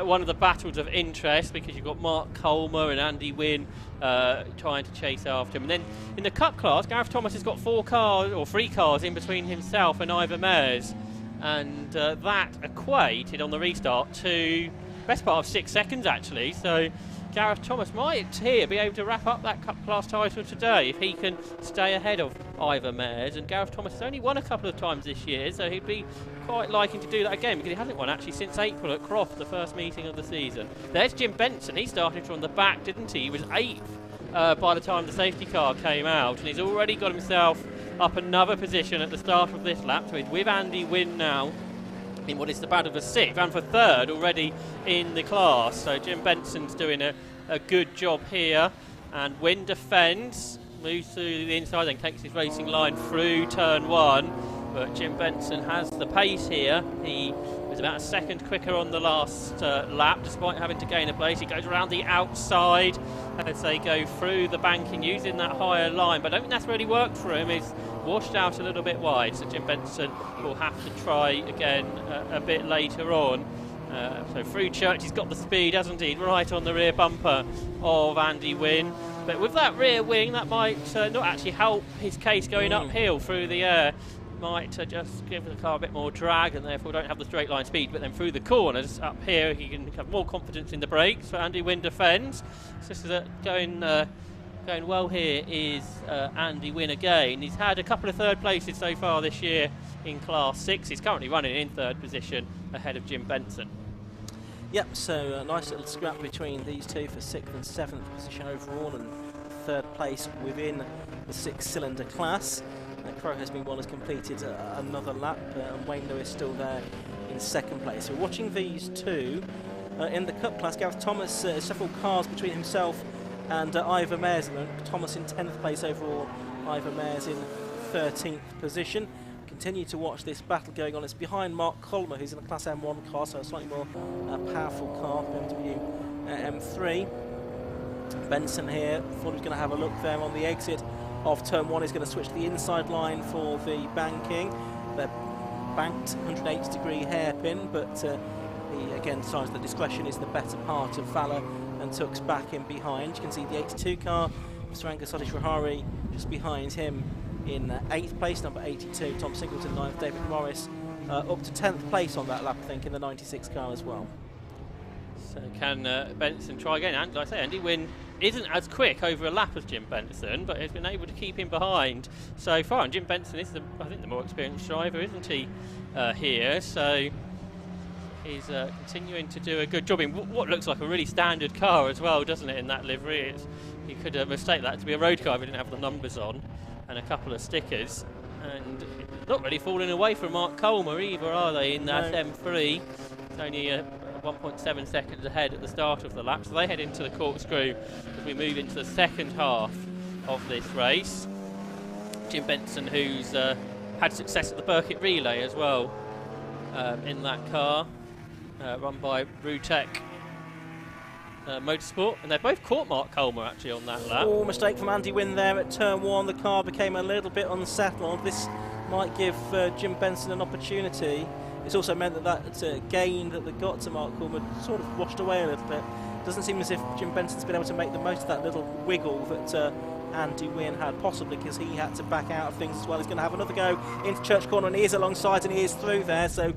one of the battles of interest, because you've got Mark Colmer and Andy Wynne trying to chase after him. And then in the Cup class, Gareth Thomas has got 3 cars in between himself and Ivor Mares. And that equated on the restart to best part of 6 seconds, actually. So Gareth Thomas might here be able to wrap up that Cup class title today if he can stay ahead of Ivor Mares. And Gareth Thomas has only won a couple of times this year, so he'd be quite liking to do that again, because he hasn't won actually since April at Croft, the first meeting of the season. There's Jim Benson. He started from the back, didn't he? He was 8th by the time the safety car came out, and he's already got himself up another position at the start of this lap. So he's with Andy Wynne now in what is the battle for 6th and for 3rd already in the class. So Jim Benson's doing a good job here, and Wynne defends, moves to the inside, then takes his racing line through turn 1. But Jim Benson has the pace here. He was about a second quicker on the last lap, despite having to gain a place. He goes around the outside as they go through the banking using that higher line, but I don't think that's really worked for him. He's washed out a little bit wide, so Jim Benson will have to try again a bit later on. So through Church, he's got the speed, hasn't he? Right on the rear bumper of Andy Wynne. But with that rear wing, that might not actually help his case going uphill through the air. Might just give the car a bit more drag, and therefore don't have the straight line speed. But then through the corners up here, he can have more confidence in the brakes. So Andy Wynne defends. So this is going well here is Andy Wynne again. He's had a couple of 3rd places so far this year in Class 6. He's currently running in 3rd position ahead of Jim Benson. Yep, so a nice little scrap between these two for 6th and 7th position overall, and 3rd place within the 6-cylinder class. Crowhurst meanwhile has completed another lap, and Wayne Lewis still there in 2nd place. So watching these two in the Cup class, Gareth Thomas several cars between himself and Ivor Mares. Thomas in 10th place overall, Ivor Mares in 13th position. Continue to watch this battle going on. It's behind Mark Colmer, who's in a Class M1 car, so a slightly more powerful car, BMW M3. Benson here, thought he was going to have a look there on the exit of turn 1. He's going to switch to the inside line for the banking. They're banked 180-degree hairpin, but he again decides that discretion is the better part of valour and tucks back in behind. You can see the 82 car, Mr. Satish Rahari just behind him in 8th place, number 82. Tom Singleton 9th, David Morris up to 10th place on that lap, I think, in the 96 car as well. So can Benson try again? And like I say, Andy Wynne isn't as quick over a lap as Jim Benson, but has been able to keep him behind so far. And Jim Benson is, I think, the more experienced driver, isn't he, here? So he's continuing to do a good job in what looks like a really standard car as well, doesn't it, in that livery? You could mistake that to be a road car if it didn't have the numbers on and a couple of stickers. And not really falling away from Mark Colmer either, are they, in that M3? It's only 1.7 seconds ahead at the start of the lap, so they head into the corkscrew as we move into the 2nd half of this race. Jim Benson, who's had success at the Burkitt Relay as well in that car, run by Rutec Motorsport, and they both caught Mark Colmer actually on that lap. Oh, mistake from Andy Wynne there at turn 1. The car became a little bit unsettled. This might give Jim Benson an opportunity. It's also meant that gain that they got to Mark Colmer sort of washed away a little bit. Doesn't seem as if Jim Benson's been able to make the most of that little wiggle that Andy Wynne had, possibly because he had to back out of things as well. He's going to have another go into Church Corner, and he is alongside and he is through there. So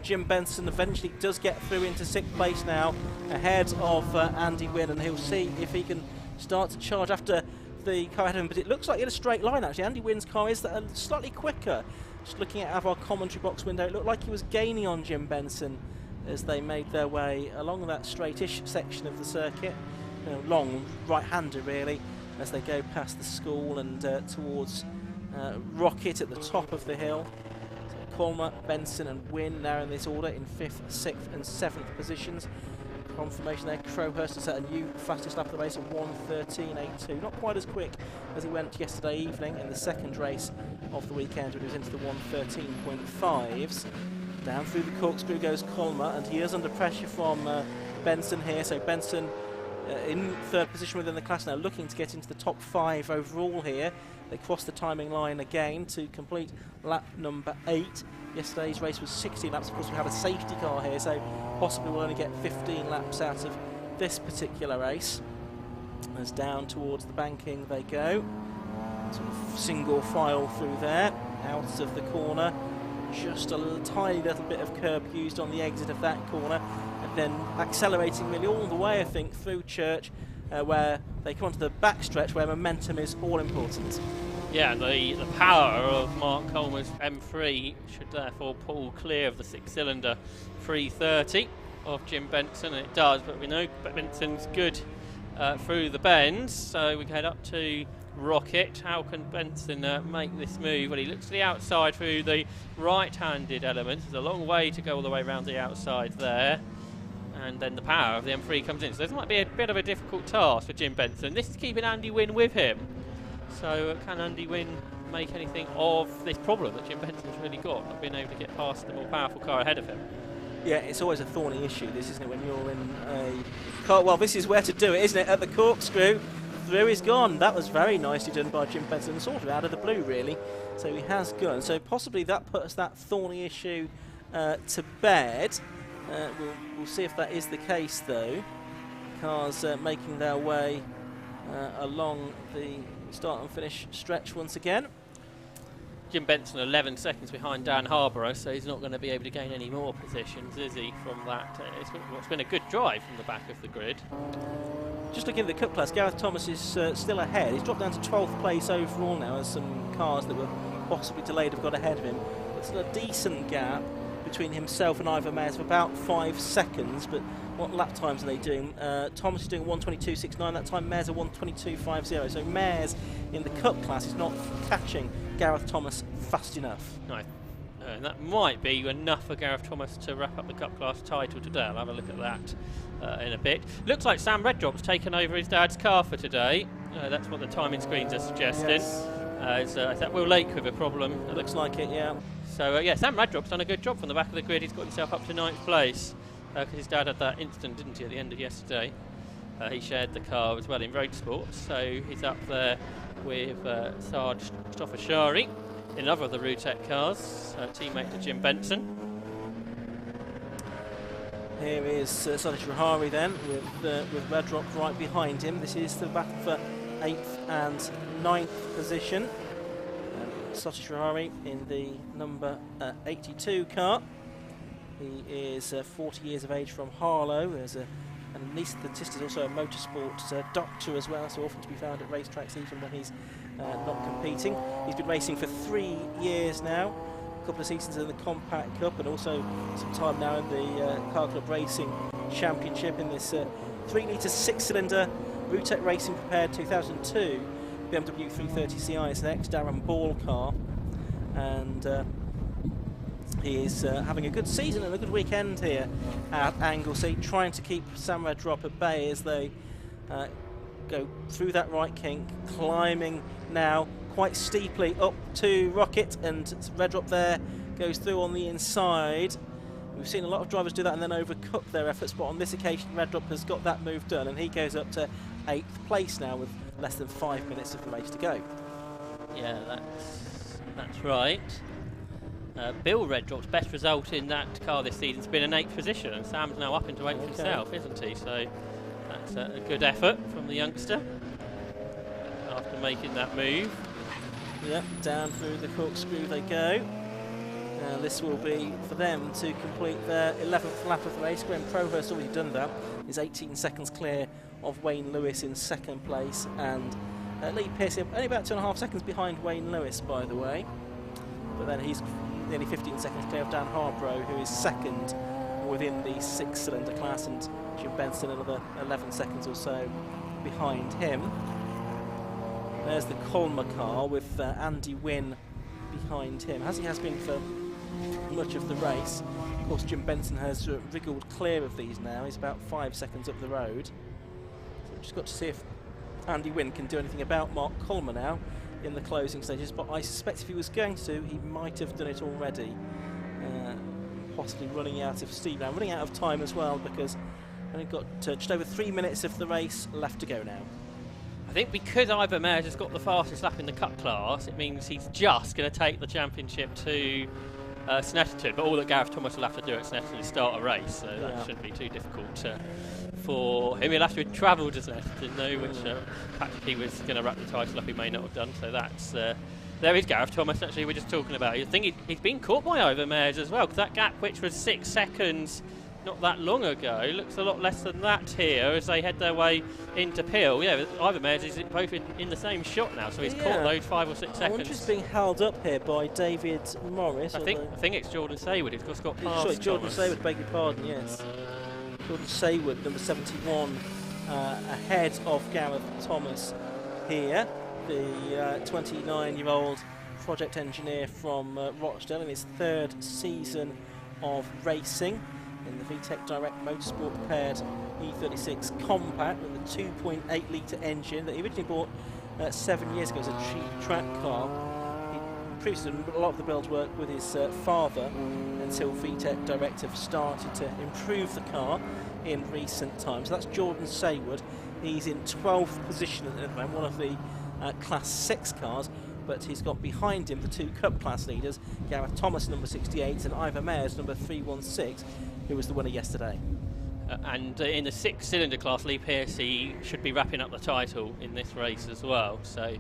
Jim Benson eventually does get through into 6th place now, ahead of Andy Wynne, and he'll see if he can start to charge after the car ahead of him. But it looks like in a straight line actually. Andy Wynne's car is slightly quicker. Just looking at our commentary box window, it looked like he was gaining on Jim Benson as they made their way along that straightish section of the circuit. Long right-hander really, as they go past the school and towards Rocket at the top of the hill. So Colmer, Benson and Wynne now in this order in 5th, 6th and 7th positions. Confirmation there, Crowhurst has set a new fastest lap of the race of 1:13.82. Not quite as quick as he went yesterday evening in the 2nd race of the weekend when he was into the 1:13.5s. Down through the corkscrew goes Colmer, and he is under pressure from Benson here. So Benson in third position within the class now, looking to get into the top 5 overall here. They cross the timing line again to complete lap number 8. Yesterday's race was 16 laps. Of course, we have a safety car here, so possibly we'll only get 15 laps out of this particular race. As down towards the banking they go. Sort of single file through there, out of the corner. Just a tiny little bit of curb used on the exit of that corner, and then accelerating really all the way, I think, through Church, where they come onto the backstretch where momentum is all important. Yeah, the power of Mark Colmer's M3 should therefore pull clear of the 6-cylinder 330 of Jim Benson, and it does, but we know Benson's good through the bends, so we head up to Rocket. How can Benson make this move? Well, he looks to the outside through the right-handed element. There's a long way to go all the way around the outside there, and then the power of the M3 comes in. So this might be a bit of a difficult task for Jim Benson. This is keeping Andy Wynne with him. So can Andy Wynne make anything of this problem that Jim Benson's really got, not being able to get past the more powerful car ahead of him? Yeah, it's always a thorny issue, this, isn't it, when you're in a car. Well, this is where to do it, isn't it? At the corkscrew. Through is gone. That was very nicely done by Jim Benson, sort of out of the blue, really. So he has gone. So possibly that puts that thorny issue to bed. We'll see if that is the case, though. Cars making their way along the start and finish stretch once again. Jim Benson 11 seconds behind Dan Harborough, so he's not going to be able to gain any more positions, is he, from that? It's been a good drive from the back of the grid. Just looking at the Cup class, Gareth Thomas is still ahead. He's dropped down to 12th place overall now, as some cars that were possibly delayed have got ahead of him. It's a decent gap between himself and Ivor Mayers of about 5 seconds, but what lap times are they doing? Thomas is doing 1:22.69, that time Mayers are 1:22.50, so Mayers in the Cup class is not catching Gareth Thomas fast enough. No. And that might be enough for Gareth Thomas to wrap up the Cup class title today. I'll have a look at that in a bit. Looks like Sam Reddrop's taken over his dad's car for today. That's what the timing screens are suggesting. Yes. Is that Will Lake with a problem? It looks like it, yeah. So yeah, Sam Reddrop's done a good job from the back of the grid. He's got himself up to 9th place because his dad had that incident, didn't he, at the end of yesterday? He shared the car as well in road sports, so he's up there with Sarge Stoffashari in another of the Rutec cars, teammate to Jim Benson. Here is Sadish Rahari then, with Reddrop right behind him. This is the battle for 8th and 9th position. Sadish Rahari in the number 82 car. He is 40 years of age from Harlow. There's an anaesthetist, is also a motorsport doctor as well, so often to be found at racetracks even when he's not competing. He's been racing for 3 years now, a couple of seasons in the Compact Cup, and also some time now in the Car Club Racing Championship in this 3-litre 6-cylinder Rutec Racing prepared 2002 BMW 330ci. It's an ex-Darren Ball car, and he is having a good season and a good weekend here at Anglesey, trying to keep Sam Reddrop at bay as they go through that right kink, climbing now quite steeply up to Rocket, and Reddrop there goes through on the inside. We've seen a lot of drivers do that and then overcook their efforts, but on this occasion Reddrop has got that move done, and he goes up to 8th place now with less than 5 minutes of the race to go. Yeah, that's right. Bill Reddrop's best result in that car this season has been an 8th position, and Sam's now up into 8th himself, isn't he? So that's a good effort from the youngster after making that move. Yep, down through the corkscrew they go. This will be for them to complete their 11th lap of the race. Graham Crowhurst already done that. He's 18 seconds clear of Wayne Lewis in 2nd place, and Lee Pearson only about 2.5 seconds behind Wayne Lewis, by the way. But then he's nearly 15 seconds clear of Dan Harborough, who is 2nd within the 6-cylinder class, and Jim Benson another 11 seconds or so behind him. There's the Colmer car with Andy Wynne behind him, as he has been for much of the race. Of course, Jim Benson has wriggled clear of these now. He's about 5 seconds up the road. So we've just got to see if Andy Wynne can do anything about Mark Colmer now in the closing stages, but I suspect if he was going to, he might have done it already. possibly running out of steam now, running out of time as well, because we've got just over 3 minutes of the race left to go now. I think because Ivor Mares has got the fastest lap in the Cup class, it means he's just going to take the championship to Snetterton, but all that Gareth Thomas will have to do at Snetterton is start a race, so that shouldn't be too difficult for him. He'll have to travel to Snetterton though, which Patrick he was going to wrap the title up, he may not have done, so that's there is Gareth Thomas actually we're just talking about. I think he's been caught by Ivor Mares as well, because that gap, which was 6 seconds not that long ago, looks a lot less than that here as they head their way into Peel. Yeah, Ivor Mares is both in the same shot now, so he's caught those 5 or 6 seconds. I wonder if it's being held up here by David Morris. I think it's Jordan Sayward who's just got past. Sorry, Jordan Sayward, beg your pardon, yes. Jordan Sayward, number 71, ahead of Gareth Thomas here, the 29-year-old project engineer from Rochdale in his 3rd season of racing in the VTEC Direct Motorsport paired E36 Compact with a 2.8 litre engine that he originally bought 7 years ago as a cheap track car. He previously done a lot of the build work with his father until VTEC Direct have started to improve the car in recent times. So that's Jordan Sayward. He's in 12th position at the moment, one of the Class 6 cars, but he's got behind him the 2 Cup class leaders, Gareth Thomas number 68 and Ivor Mares number 316, who was the winner yesterday. And in the 6-cylinder class, Lee Pearcey should be wrapping up the title in this race as well. So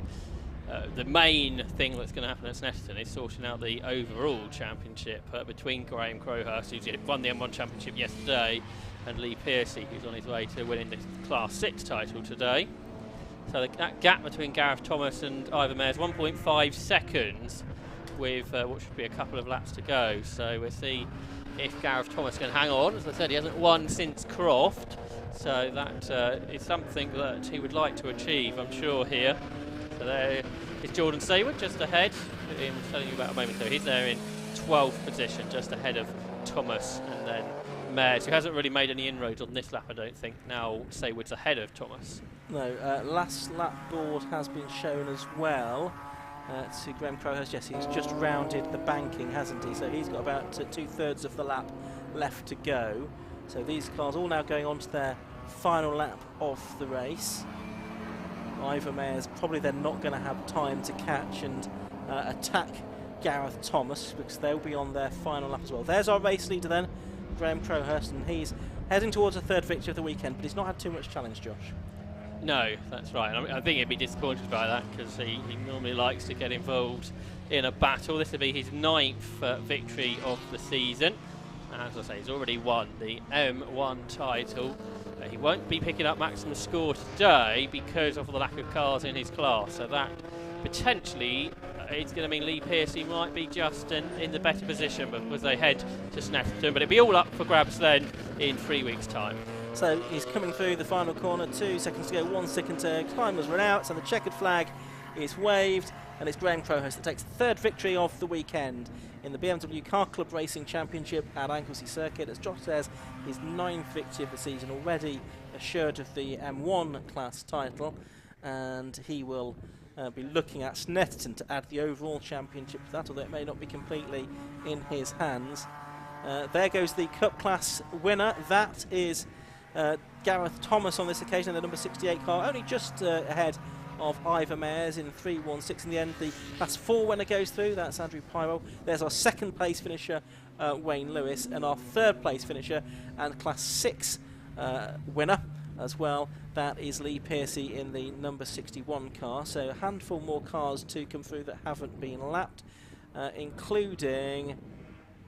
the main thing that's going to happen at Snetterton is sorting out the overall championship between Graham Crowhurst, who's won the M1 championship yesterday, and Lee Pearcey, who's on his way to winning the Class 6 title today. So that gap between Gareth Thomas and Ivor Mares, 1.5 seconds with what should be a couple of laps to go. So we'll see if Gareth Thomas can hang on. As I said, he hasn't won since Croft, so that is something that he would like to achieve, I'm sure, here. So there is Jordan Sayward just ahead. I was telling you about a moment ago. He's there in 12th position, just ahead of Thomas, and then Mares, who hasn't really made any inroads on this lap, I don't think. Now Sayward's ahead of Thomas. No, last lap board has been shown as well to Graham Crowhurst. Yes, he's just rounded the banking, hasn't he? So he's got about 2/3 of the lap left to go. So these cars all now going on to their final lap of the race. Ivor Mares probably they're not going to have time to catch and attack Gareth Thomas, because they'll be on their final lap as well. There's our race leader then, Graham Crowhurst, and he's heading towards a 3rd victory of the weekend, but he's not had too much challenge, Josh. No, that's right. I think he'd be disappointed by that, because he normally likes to get involved in a battle. This will be his 9th victory of the season. And as I say, he's already won the M1 title. He won't be picking up maximum score today because of the lack of cars in his class. So that potentially it's going to mean Lee Pearcey might be just in the better position as they head to Snetterton. But it'll be all up for grabs then in 3 weeks' time. So he's coming through the final corner, 2 seconds to go, 1 second to time was run out, so the checkered flag is waved, and it's Graham Crowhurst that takes the 3rd victory of the weekend in the BMW Car Club Racing Championship at Anglesey Circuit. As Josh says, his 9th victory of the season, already assured of the M1 class title, and he will be looking at Snetterton to add the overall championship to that, although it may not be completely in his hands. There goes the Cup class winner. That is Gareth Thomas on this occasion, the number 68 car, only just ahead of Ivor Mares in 3:16 in the end. The Class 4 winner goes through, that's Andrew Pyro. There's our 2nd place finisher, Wayne Lewis, and our 3rd place finisher and Class 6 winner as well, that is Lee Pearcey in the number 61 car. So a handful more cars to come through that haven't been lapped, including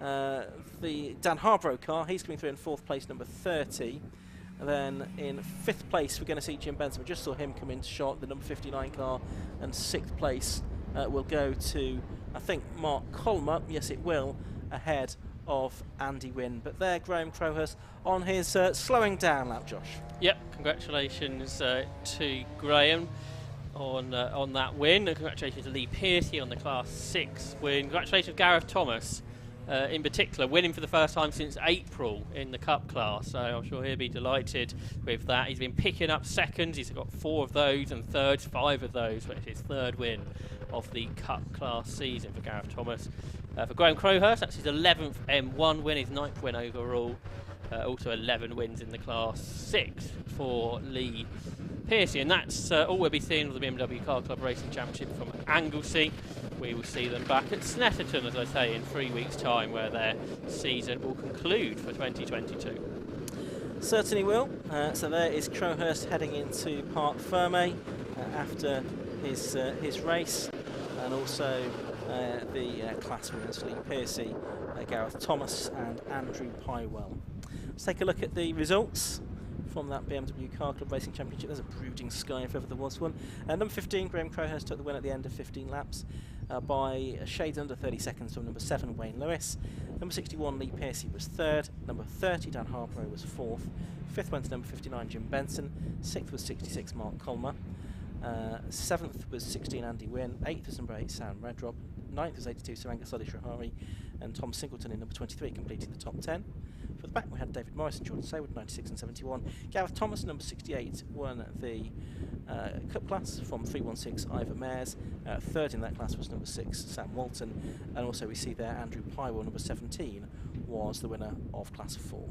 the Dan Harborough car. He's coming through in 4th place, number 30. And then in 5th place, we're going to see Jim Benson. We just saw him come into shot, the number 59 car. And 6th place will go to, I think, Mark Colmer. Yes, it will, ahead of Andy Wynn. But there, Graham Crowhurst on his slowing down lap, Josh. Yep, congratulations to Graham on that win. And congratulations to Lee Pearcey on the Class 6 win. Congratulations to Gareth Thomas. In particular, winning for the first time since April in the Cup class, so I'm sure he'll be delighted with that. He's been picking up seconds, he's got 4 of those, and thirds, 5 of those, which is his 3rd win of the Cup class season for Gareth Thomas. For Graham Crowhurst, that's his 11th M1 win, his 9th win overall. Also 11 wins in the Class 6 for Lee Piercy. And that's all we'll be seeing of the BMW Car Club Racing Championship from Anglesey. We will see them back at Snetterton, as I say, in 3 weeks' time, where their season will conclude for 2022. Certainly will. So there is Crowhurst heading into Parc Ferme after his race, and also the class winners, Lee Piercy, Gareth Thomas and Andrew Pywell. Let's take a look at the results from that BMW Car Club Racing Championship. There's a brooding sky if ever there was one. Number 15, Graham Crowhurst, took the win at the end of 15 laps by shades under 30 seconds from number 7, Wayne Lewis. Number 61, Lee Piercy, was 3rd. Number 30, Dan Harper, was 4th. 5th went to number 59, Jim Benson. 6th was 66, Mark Colmer. 7th was 16, Andy Wynne. 8th was number 8, Sam Redrop. 9th was 82, Saranga Sodhi, and Tom Singleton in number 23 completing the top 10. For the back we had David Morris and Jordan Saywood, 96 and 71. Gareth Thomas, number 68, won the Cup class from 316 Ivor Mares. 3rd in that class was number 6, Sam Walton. And also we see there Andrew Pywell, number 17, was the winner of class 4.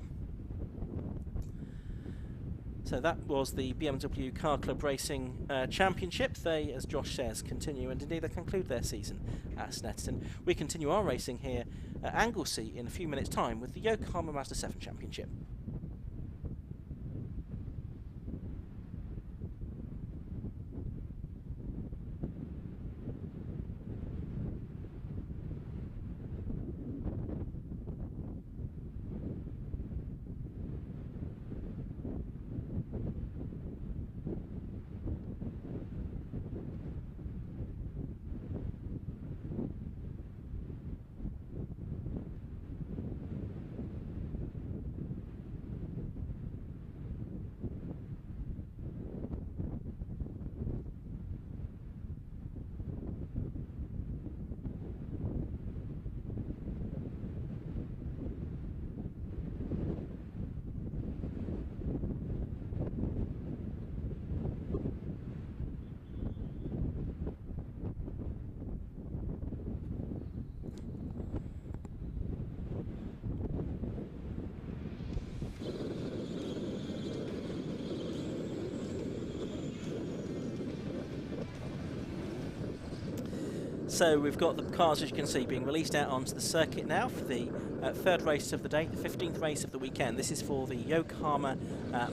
So that was the BMW Car Club Racing Championship. They, as Josh says, continue, and indeed they conclude their season at Snetterton. We continue our racing here at Anglesey in a few minutes' time with the Yokohama Mazda 7 Championship. So we've got the cars, as you can see, being released out onto the circuit now for the third race of the day, the 15th race of the weekend. This is for the Yokohama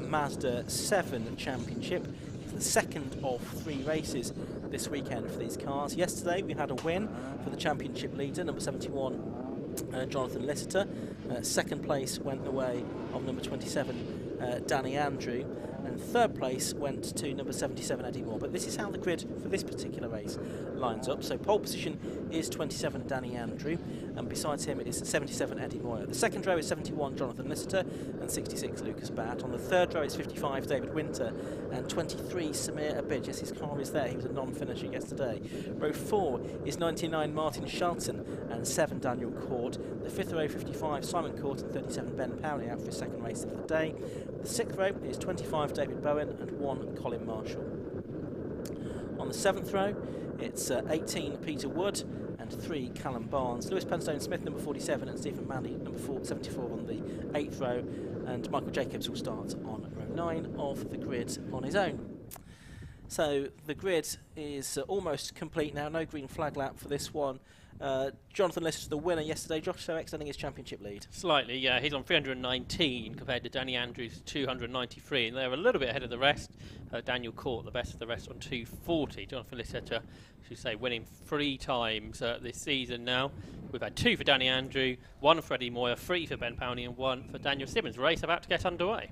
Mazda 7 Championship. It's the second of 3 races this weekend for these cars. Yesterday we had a win for the championship leader, number 71, Jonathan Lister. Second place went the way of number 27, Danny Andrew. And third place went to number 77, Eddie Moore. But this is how the grid for this particular race lines up. So pole position is 27, Danny Andrew, and besides him it is 77, Eddie Moore. The second row is 71, Jonathan Lister, and 66, Lucas Batt. On the third row is 55, David Winter, and 23, Samir Abid. Yes, his car is there. He was a non-finisher yesterday. Row 4 is 99, Martin Charlton, and 7, Daniel Court. The fifth row, 55, Simon Court, and 37, Ben Powney, out for his second race of the day. The sixth row is 25, David Bowen, and 1, Colin Marshall. On the seventh row, it's 18, Peter Wood, and 3, Callum Barnes. Lewis Penstone Smith, number 47, and Stephen Manley, number 74 on the 8th row, and Michael Jacobs will start on row 9 of the grid on his own. So the grid is almost complete now, no green flag lap for this one. Jonathan Lister, the winner yesterday. Josh, so extending his championship lead. Slightly, yeah. He's on 319 compared to Danny Andrews' 293, and they're a little bit ahead of the rest. Daniel Court, the best of the rest, on 240. Jonathan Lister, as you say, winning 3 times this season now. We've had 2 for Danny Andrew, 1 for Eddie Moyer, 3 for Ben Powney, and 1 for Daniel Simmons. Race about to get underway.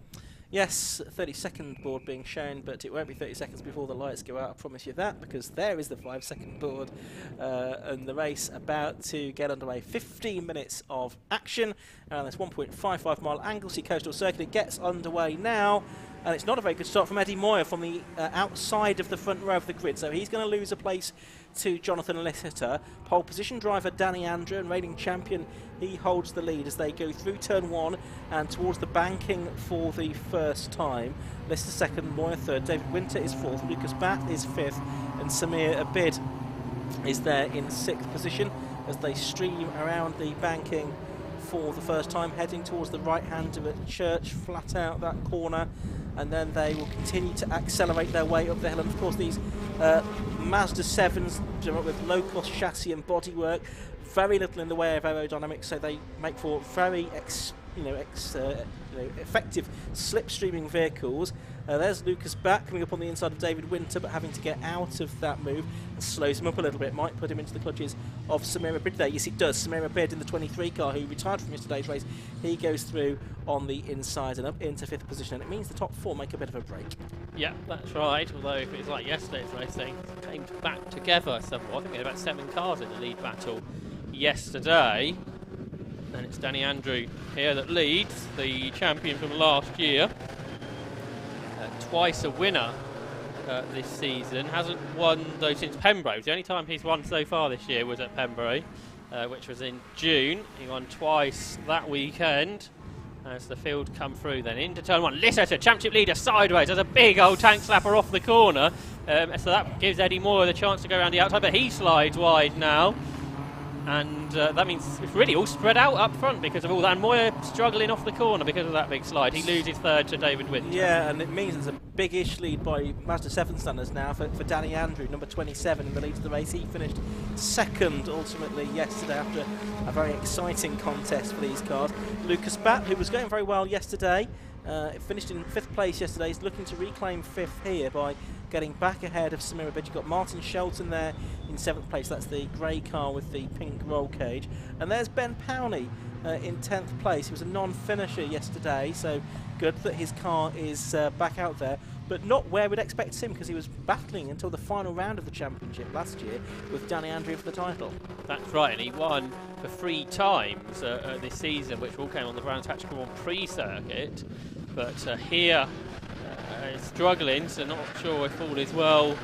Yes, 30-second board being shown, but it won't be 30 seconds before the lights go out, I promise you that, because there is the 5-second board, and the race about to get underway. 15 minutes of action, and this 1.55 mile Anglesey Coastal Circuit. It gets underway now, and it's not a very good start from Eddie Moyer from the outside of the front row of the grid, so he's going to lose a place to Jonathan Lister. Pole position driver Danny Andrew, and reigning champion, he holds the lead as they go through turn 1 and towards the banking for the first time. Lister second, Moyer third, David Winter is fourth, Lucas Batt is fifth, and Samir Abid is there in 6th position. as they stream around the banking for the first time, heading towards the right hand of a church, flat out that corner, and then they will continue to accelerate their way up the hill. And of course these Mazda 7s with low-cost chassis and bodywork, very little in the way of aerodynamics, so they make for very effective slipstreaming vehicles. There's Lucas back coming up on the inside of David Winter, but having to get out of that move slows him up a little bit. Might put him into the clutches of Samira Bid there. Yes, it does. Samira Bid in the 23 car, who retired from yesterday's race, he goes through on the inside and up into 5th position, and it means the top 4 make a bit of a break. Yeah, that's right. Although if it was like yesterday's race, they came back together somewhat. I think we had about 7 cars in the lead battle yesterday. And it's Danny Andrew here that leads, the champion from last year. Twice a winner this season. Hasn't won though since Pembroke. The only time he's won so far this year was at Pembroke, which was in June. He won twice that weekend. As the field come through then into turn 1. Lisseter, championship leader, sideways. There's a big old tank slapper off the corner. So that gives Eddie Moore the chance to go around the outside, but he slides wide now. And that means it's really all spread out up front because of all that. And Moyer struggling off the corner because of that big slide. He loses 3rd to David Winter. Yeah, and it means there's a big-ish lead by Mazda 7 standards now for Danny Andrew, number 27 in the lead of the race. He finished 2nd ultimately yesterday after a very exciting contest for these cars. Lucas Batt, who was going very well yesterday, finished in 5th place yesterday. He's looking to reclaim 5th here by getting back ahead of Samira Bid. You've got Martin Shelton there in 7th place. That's the grey car with the pink roll cage. And there's Ben Powney in 10th place. He was a non-finisher yesterday, so good that his car is back out there, but not where we'd expect him, because he was battling until the final round of the championship last year with Danny Andrew for the title. That's right, and he won for 3 times this season, which all came on the Brands Hatch Grand Prix circuit. But here, struggling, so not sure if all is well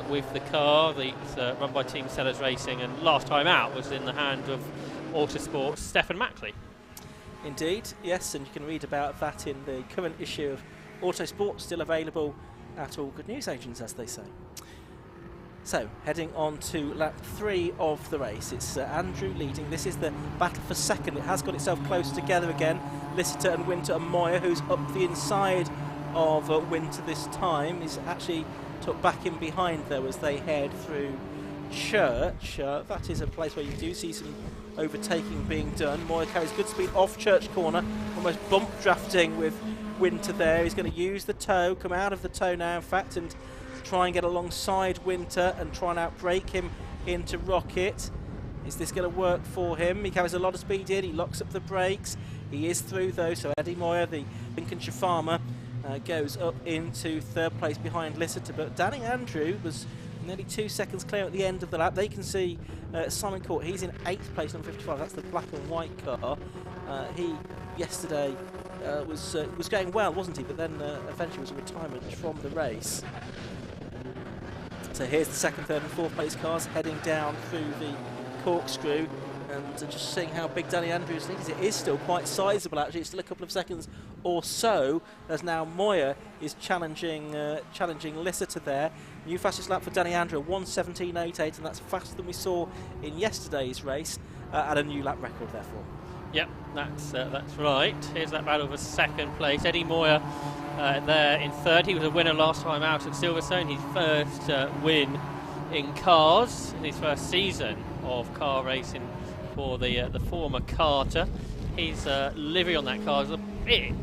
with the car. It's run by Team Sellers Racing, and last time out was in the hand of Autosport's Stefan Mackley. Indeed, yes, and you can read about that in the current issue of Autosport, still available at all good news agents, as they say. So, heading on to lap 3 of the race. It's Andrew leading. This is the battle for 2nd. It has got itself close together again. Lisseter and Winter and Moyer, who's up the inside of Winter this time. He's actually tucked back in behind though as they head through Church. That is a place where you do see some overtaking being done. Moyer carries good speed off Church corner, almost bump drafting with Winter there. He's going to use the toe, come out of the toe now in fact, and try and get alongside Winter and try and outbrake him into Rocket. Is this going to work for him? He carries a lot of speed in, he locks up the brakes. He is through though, so Eddie Moyer, the Lincolnshire farmer, goes up into 3rd place behind Lisseter. But Danny Andrew was nearly 2 seconds clear at the end of the lap. They can see Simon Court, he's in 8th place, number 55. That's the black and white car. He yesterday was going well, wasn't he? But then eventually was a retirement from the race. So here's the 2nd, 3rd and 4th place cars heading down through the corkscrew, and just seeing how big Danny Andrews is. It is still quite sizable actually. It's still a couple of seconds or so, as now Moyer is challenging Lisseter there. New fastest lap for Danny Andrew, 1:17.88, and that's faster than we saw in yesterday's race, at a new lap record therefore. Yep, that's right. Here's that battle for 2nd place. Eddie Moyer there in 3rd. He was a winner last time out at Silverstone. His first win in cars in his first season of car racing for the former Carter. His livery on that car is a bit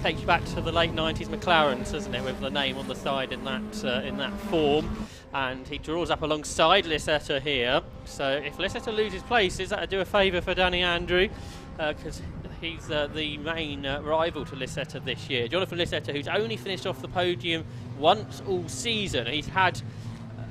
takes you back to the late 90s McLarens, doesn't it, with the name on the side in that form. And he draws up alongside Lisseter here. So if Lisseter loses places, that'll do a favour for Danny Andrew, because he's the main rival to Lisseter this year. Jonathan Lisseter, who's only finished off the podium once all season. He's had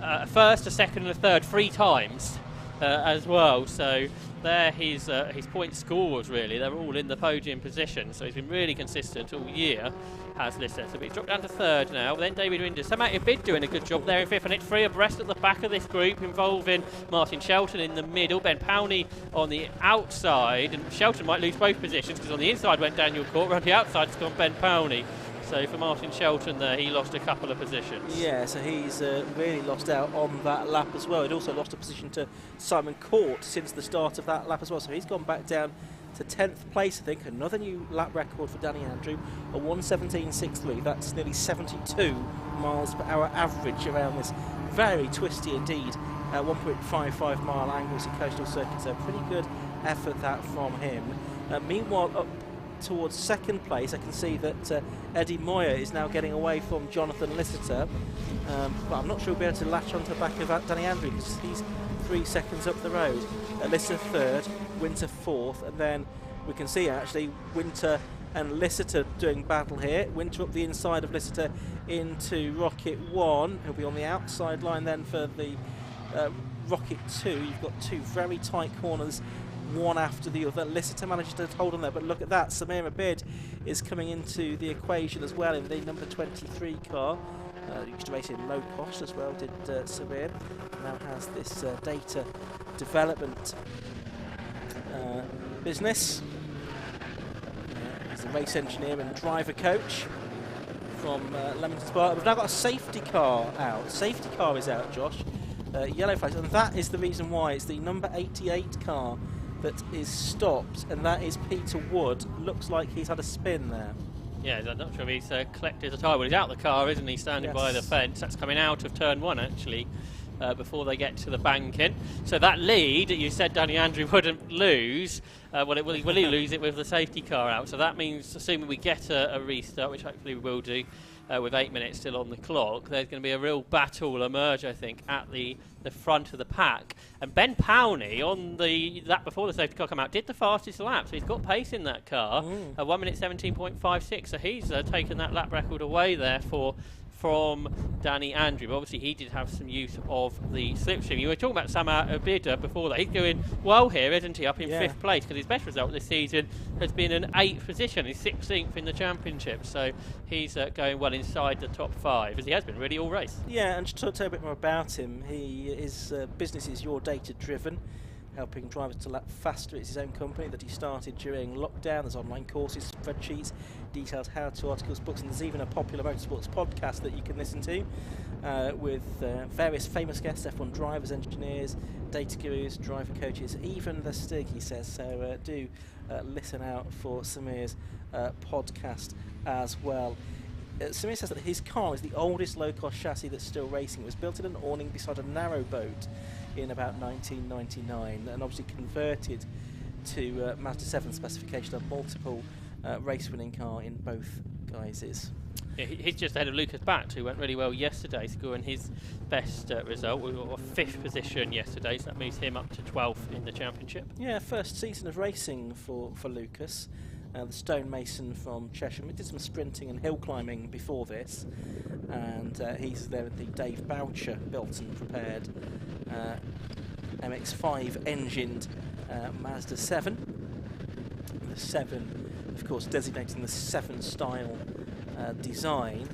a 1st, a 2nd and a 3rd 3 times as well. So there his point scores, really, they're all in the podium position. So he's been really consistent all year, has Lisseter. But he's dropped down to 3rd now. Then David Winter. Samantha Bid doing a good job there in 5th, and it's 3 abreast at the back of this group, involving Martin Shelton in the middle, Ben Powney on the outside, and Shelton might lose both positions because on the inside went Daniel Court, around the outside it's gone Ben Powney. So for Martin Shelton there, he lost a couple of positions. Yeah, so he's really lost out on that lap as well. He'd also lost a position to Simon Court since the start of that lap as well. So he's gone back down to 10th place, I think. Another new lap record for Danny Andrew, a 1:17.63. That's nearly 72 miles per hour average around this very twisty indeed 1.55 mile Anglesey coastal circuit. So pretty good effort that from him. Meanwhile, up towards second place, I can see that Eddie Moyer is now getting away from Jonathan Lister, but I'm not sure we'll be able to latch onto the back of Danny Andrew because he's 3 seconds up the road. Lister third, Winter fourth, and then we can see actually Winter and Lister doing battle here. Winter up the inside of Lister into Rocket 1. He'll be on the outside line then for the Rocket 2. You've got two very tight corners, one after the other. Lister manages to hold on there, but look at that. Samir Abid is coming into the equation as well in the number 23 car. Used to race in low cost as well, did Samir. Now has this data development business. He's a race engineer and driver coach from Leamington Spa. We've now got a safety car out. Safety car is out, Josh. Yellow flags, and that is the reason why. It's the number 88 car that is stopped, and that is Peter Wood. Looks like he's had a spin there. Yeah, I'm not sure if he's collected a tyre. Well, he's out the car, isn't he, standing by the fence. That's coming out of turn 1, actually, before they get to the banking. So that lead, you said Danny Andrew wouldn't lose. Will he lose it with the safety car out? So that means, assuming we get a restart, which hopefully we will do, with 8 minutes still on the clock, there's going to be a real battle emerge, I think, at the front of the pack. And Ben Powney, on that before the safety car came out, did the fastest lap, so he's got pace in that car, 1 minute 17.56, so he's taken that lap record away there from Danny Andrew. But obviously he did have some use of the slipstream. You were talking about Sam Abida before that. He's doing well here, isn't he, up in 5th place, because his best result this season has been an 8th position. He's 16th in the championship, so he's going well inside the top 5, as he has been really all race. Yeah, and to tell you a bit more about him, his business is Your Data Driven, helping drivers to lap faster. It's his own company that he started during lockdown. There's online courses, spreadsheets, detailed how-to articles, books, and there's even a popular motorsports podcast that you can listen to with various famous guests, F1 drivers, engineers, data gurus, driver coaches, even the Stig, he says. So do listen out for Samir's podcast as well. Samir says that his car is the oldest low-cost chassis that's still racing. It was built in an awning beside a narrow boat in about 1999 and obviously converted to Mazda 7 specification, a multiple race-winning car in both guises. Yeah, he's just ahead of Lucas Batt, who went really well yesterday, scoring his best result. We got a 5th position yesterday, so that moves him up to 12th in the championship. Yeah, first season of racing for Lucas. The stonemason from Cheshire. He did some sprinting and hill climbing before this, and he's there with the Dave Boucher built and prepared MX-5 engined Mazda 7. The 7, of course, designating the 7 style design.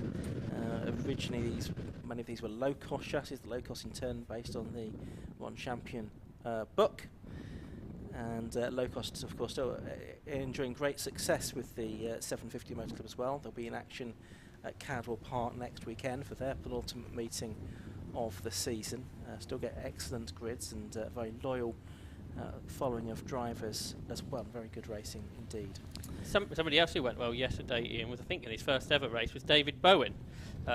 Originally, many of these were low-cost chassis, the low-cost in turn based on the One Champion book. And low cost, of course, still enjoying great success with the 750 Motor Club as well. They'll be in action at Cadwell Park next weekend for their penultimate meeting of the season. Still get excellent grids and very loyal following of drivers as well. Very good racing indeed. Somebody else who went well yesterday, Ian, was I think in his first ever race, was David Bowen.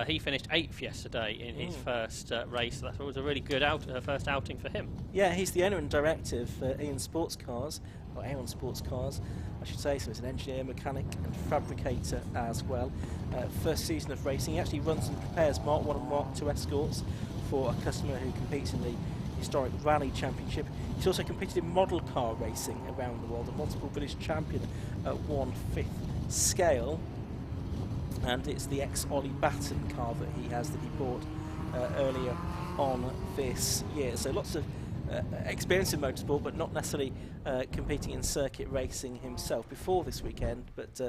He finished 8th yesterday in his first race. So that was a really good first outing for him. Yeah, he's the owner and director of Aeon Sports Cars, or Aeon Sports Cars, I should say. So he's an engineer, mechanic and fabricator as well. First season of racing. He actually runs and prepares Mark 1 and Mark 2 escorts for a customer who competes in the historic Rally Championship. He's also competed in model car racing around the world, a multiple British champion at 1/5 scale. And it's the ex-Ollie Batten car that he has that he bought earlier on this year. So lots of experience in motorsport, but not necessarily competing in circuit racing himself before this weekend. But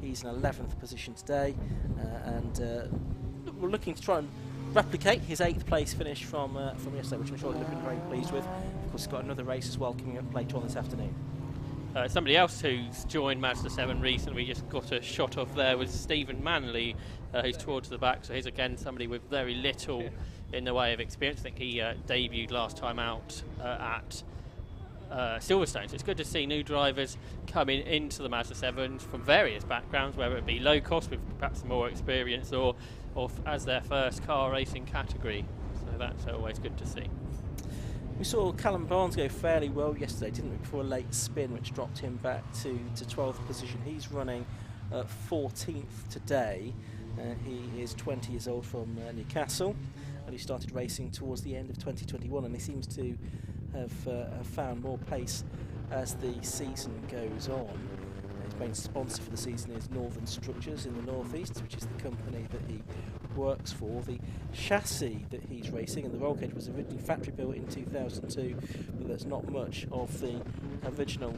he's in 11th position today, and we're looking to try and replicate his 8th place finish from yesterday, which I'm sure he'll have been very pleased with. Of course, he's got another race as well coming up later on this afternoon. Somebody else who's joined Mazda 7 recently, we just got a shot of there, was Stephen Manley, who's towards the back. So he's again somebody with very little in the way of experience. I think he debuted last time out at Silverstone. So it's good to see new drivers coming into the Mazda 7s from various backgrounds, whether it be low cost with perhaps more experience or as their first car racing category. So that's always good to see. We saw Callum Barnes go fairly well yesterday, didn't we, before a late spin which dropped him back to 12th position. He's running 14th today. He is 20 years old from Newcastle, and he started racing towards the end of 2021, and he seems to have found more pace as the season goes on. His main sponsor for the season is Northern Structures in the northeast, which is the company that he works for. The chassis that he's racing, and the roll cage, was originally factory built in 2002, but there's not much of the original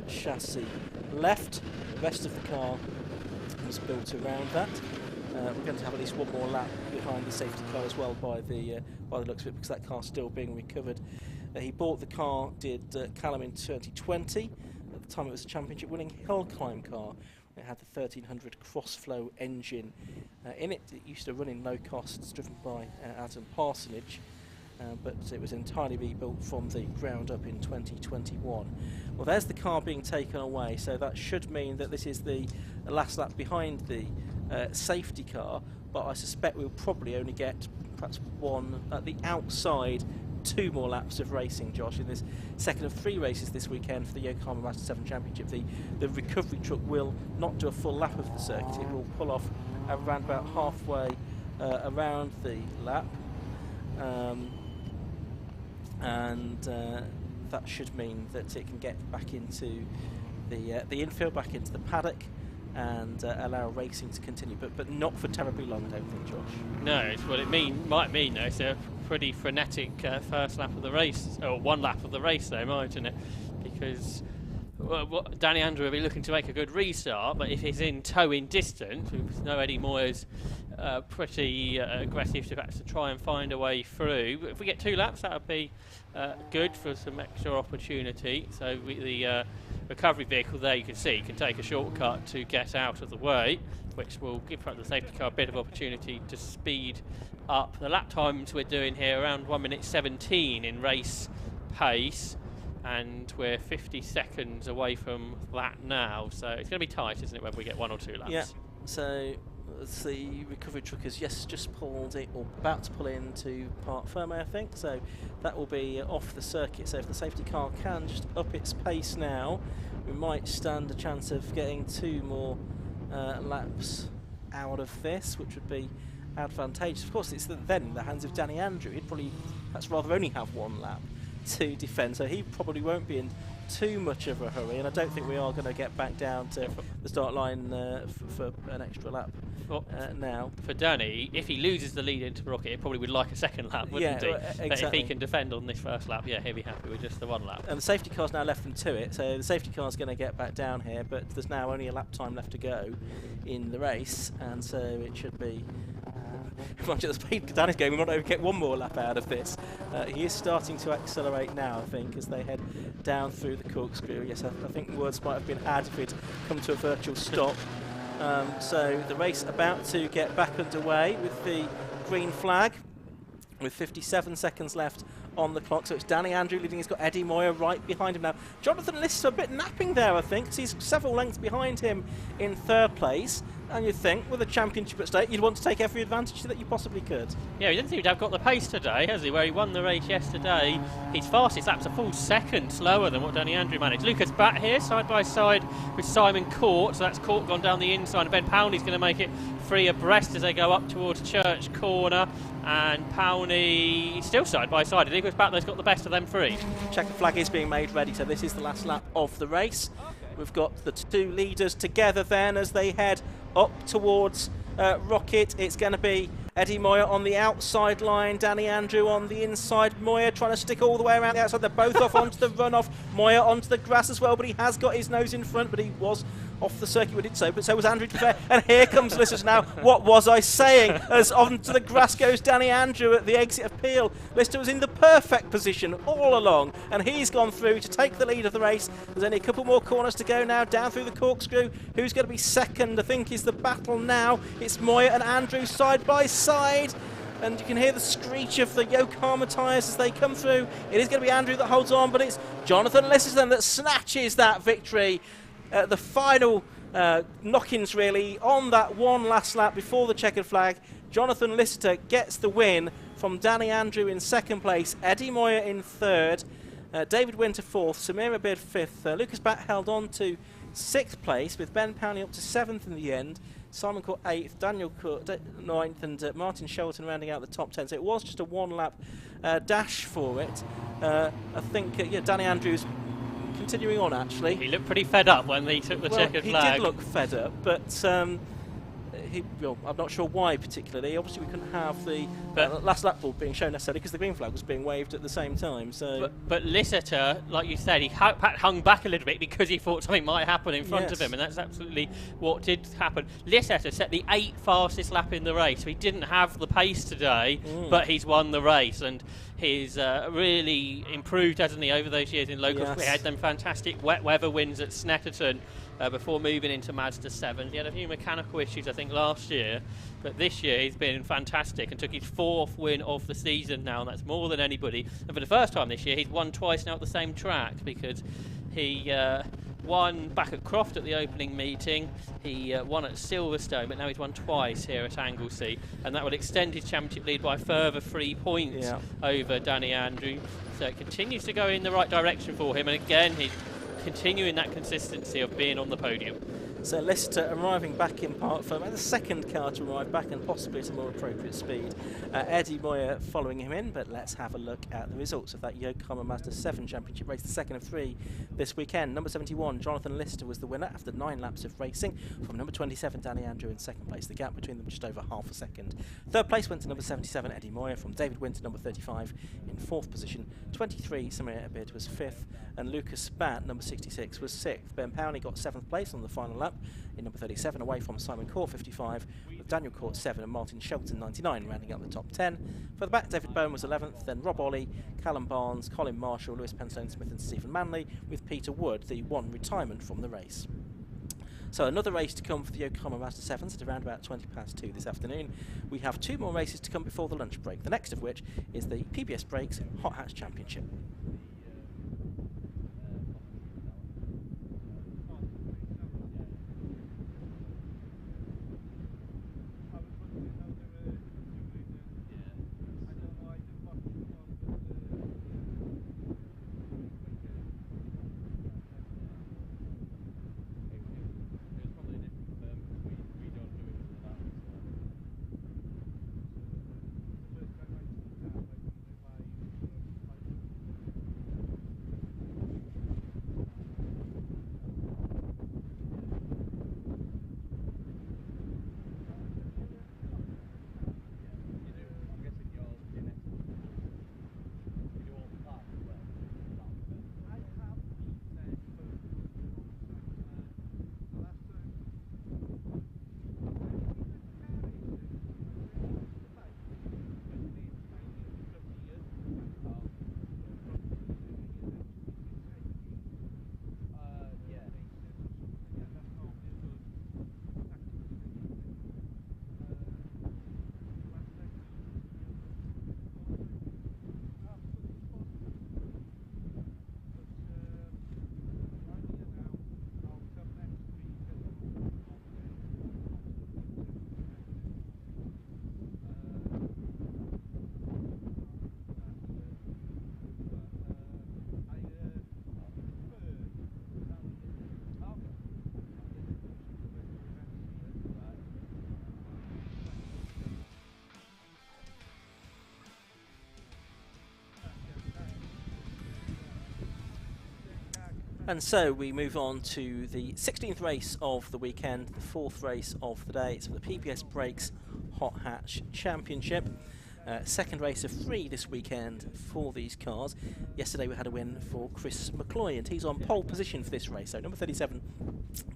chassis left. The rest of the car was built around that. We're going to have at least one more lap behind the safety car as well by the looks of it, because that car's still being recovered. He bought the car, did Callum, in 2020. At the time it was a championship winning hill climb car. It had the 1300 Crossflow engine in it. It used to run in low costs, driven by Adam Parsonage, but it was entirely rebuilt from the ground up in 2021. Well, there's the car being taken away, so that should mean that this is the last lap behind the safety car, but I suspect we'll probably only get perhaps one at the outside. 2 more laps of racing, Josh, in this second of 3 races this weekend for the Yokohama Mazda 7 Championship. The recovery truck will not do a full lap of the circuit. It will pull off around about halfway around the lap, and that should mean that it can get back into the infield, back into the paddock, and allow racing to continue, but not for terribly long, I don't think, Josh. No, it's what it might mean though. It's a pretty frenetic first lap of the race, or one lap of the race though, mightn't it? Because Danny Andrew will be looking to make a good restart, but if he's in towing distance, we know Eddie Moyer's pretty aggressive to try and find a way through. But if we get 2 laps, that would be good for some extra opportunity. So the recovery vehicle there, you can see, can take a shortcut to get out of the way, which will give the safety car a bit of opportunity to speed up. The lap times we're doing here around 1 minute 17 in race pace, and we're 50 seconds away from that now, so it's going to be tight, isn't it, when we get 1 or 2 laps? Yeah, so the recovery truck has just pulled it, or about to pull into Parc Ferme, I think, so that will be off the circuit. So if the safety car can just up its pace now, we might stand a chance of getting 2 more laps out of this, which would be advantageous. Of course, it's then in the hands of Danny Andrew. He'd probably perhaps rather only have 1 lap to defend, so he probably won't be in too much of a hurry, and I don't think we are going to get back down to the start line for an extra lap now. For Danny, if he loses the lead into Rocket, he probably would like a second lap, wouldn't he? Exactly. But if he can defend on this first lap, yeah, he'll be happy with just the 1 lap. And the safety car's now left them to it, so the safety car's going to get back down here, but there's now only a lap time left to go in the race, and so it should be much at the speed Danny's going, we might only get 1 more lap out of this. He is starting to accelerate now, I think, as they head down through the corkscrew. Yes, I think words might have been had if it come to a virtual stop. So the race about to get back underway with the green flag, with 57 seconds left on the clock. So it's Danny Andrew leading. He's got Eddie Moyer right behind him now. Jonathan Lister a bit napping there, I think, because he's several lengths behind him in 3rd place. And you'd think, with a championship at stake, you'd want to take every advantage that you possibly could. Yeah, he doesn't seem to have got the pace today, has he? Where he won the race yesterday, his fastest lap's a full second slower than what Danny Andrew managed. Lucas Batt here, side by side with Simon Court. So that's Court gone down the inside, and Ben Powney's going to make it 3 abreast as they go up towards Church Corner. And Powney still side by side. Lucas Batt, they've got the best of them 3. Checker flag is being made ready, so this is the last lap of the race. We've got the 2 leaders together then as they head up towards Rocket. It's going to be Eddie Moyer on the outside line, Danny Andrew on the inside. Moyer trying to stick all the way around the outside. They're both off onto the runoff. Moyer onto the grass as well, but he has got his nose in front, but he was off the circuit we did so, but so was Andrew Fair. And here comes Lister now. What was I saying? As onto the grass goes Danny Andrew at the exit of Peel. Lister was in the perfect position all along, and he's gone through to take the lead of the race. There's only a couple more corners to go now, down through the corkscrew. Who's going to be second, I think, is the battle now. It's Moyer and Andrew side by side. And you can hear the screech of the Yokohama tyres as they come through. It is going to be Andrew that holds on, but it's Jonathan Lister that snatches that victory. The final knock-ins, really, on that one last lap before the checkered flag. Jonathan Lister gets the win from Danny Andrew in second place, Eddie Moyer in third, David Winter fourth, Samira Beard fifth. Lucas Batt held on to sixth place, with Ben Powney up to seventh in the end. Simon Court 8th, Daniel Court 9th, and Martin Shelton rounding out the top 10. So it was just a one-lap dash for it. I think, yeah, Danny Andrews continuing on, actually. He looked pretty fed up when he took the checkered flag. He did look fed up, but I'm not sure why particularly. Obviously, we couldn't have the last lap ball being shown necessarily because the green flag was being waved at the same time. So, but Lister, like you said, he hung back a little bit because he thought something might happen in front of him, and that's absolutely what did happen. Lister set the 8th fastest lap in the race. So he didn't have the pace today, but he's won the race, and he's really improved, hasn't he, over those years in locals. Yes. We had them fantastic wet weather wins at Snetterton before moving into Mazda 7. He had a few mechanical issues, I think, last year, but this year he's been fantastic and took his 4th win of the season now, and that's more than anybody. And for the first time this year, he's won twice now at the same track, because he won back at Croft at the opening meeting, he won at Silverstone, but now he's won twice here at Anglesey, and that will extend his championship lead by a further 3 points over Danny Andrew. So it continues to go in the right direction for him, and again he's continuing that consistency of being on the podium. So Lister arriving back in park firm, and the second car to arrive back, and possibly at a more appropriate speed. Eddie Moyer following him in, but let's have a look at the results of that Yokohama Mazda 7 Championship race, the second of 3 this weekend. Number 71, Jonathan Lister, was the winner after 9 laps of racing, from number 27, Danny Andrew, in second place. The gap between them just over half a second. Third place went to number 77, Eddie Moyer, from David Winter, number 35, in fourth position. 23, Samir Abid was fifth, and Lucas Batt, number 66, was sixth. Ben Powney got 7th place on the final lap, in number 37, away from Simon Court 55, with Daniel Court 7 and Martin Shelton 99 rounding out the top 10. For the back, David Bowen was 11th, then Rob Ollie, Callum Barnes, Colin Marshall, Lewis Penstone Smith and Stephen Manley, with Peter Wood, the one retirement from the race. So another race to come for the Yokohama Mazda 7s at around about 2 this afternoon. We have 2 more races to come before the lunch break, the next of which is the PBS Brakes Hot Hatch Championship. And so we move on to the 16th race of the weekend, the 4th race of the day. It's for the PBS Brakes Hot Hatch Championship. Second race of 3 this weekend for these cars. Yesterday we had a win for Chris McCloy, and he's on pole position for this race. So number 37,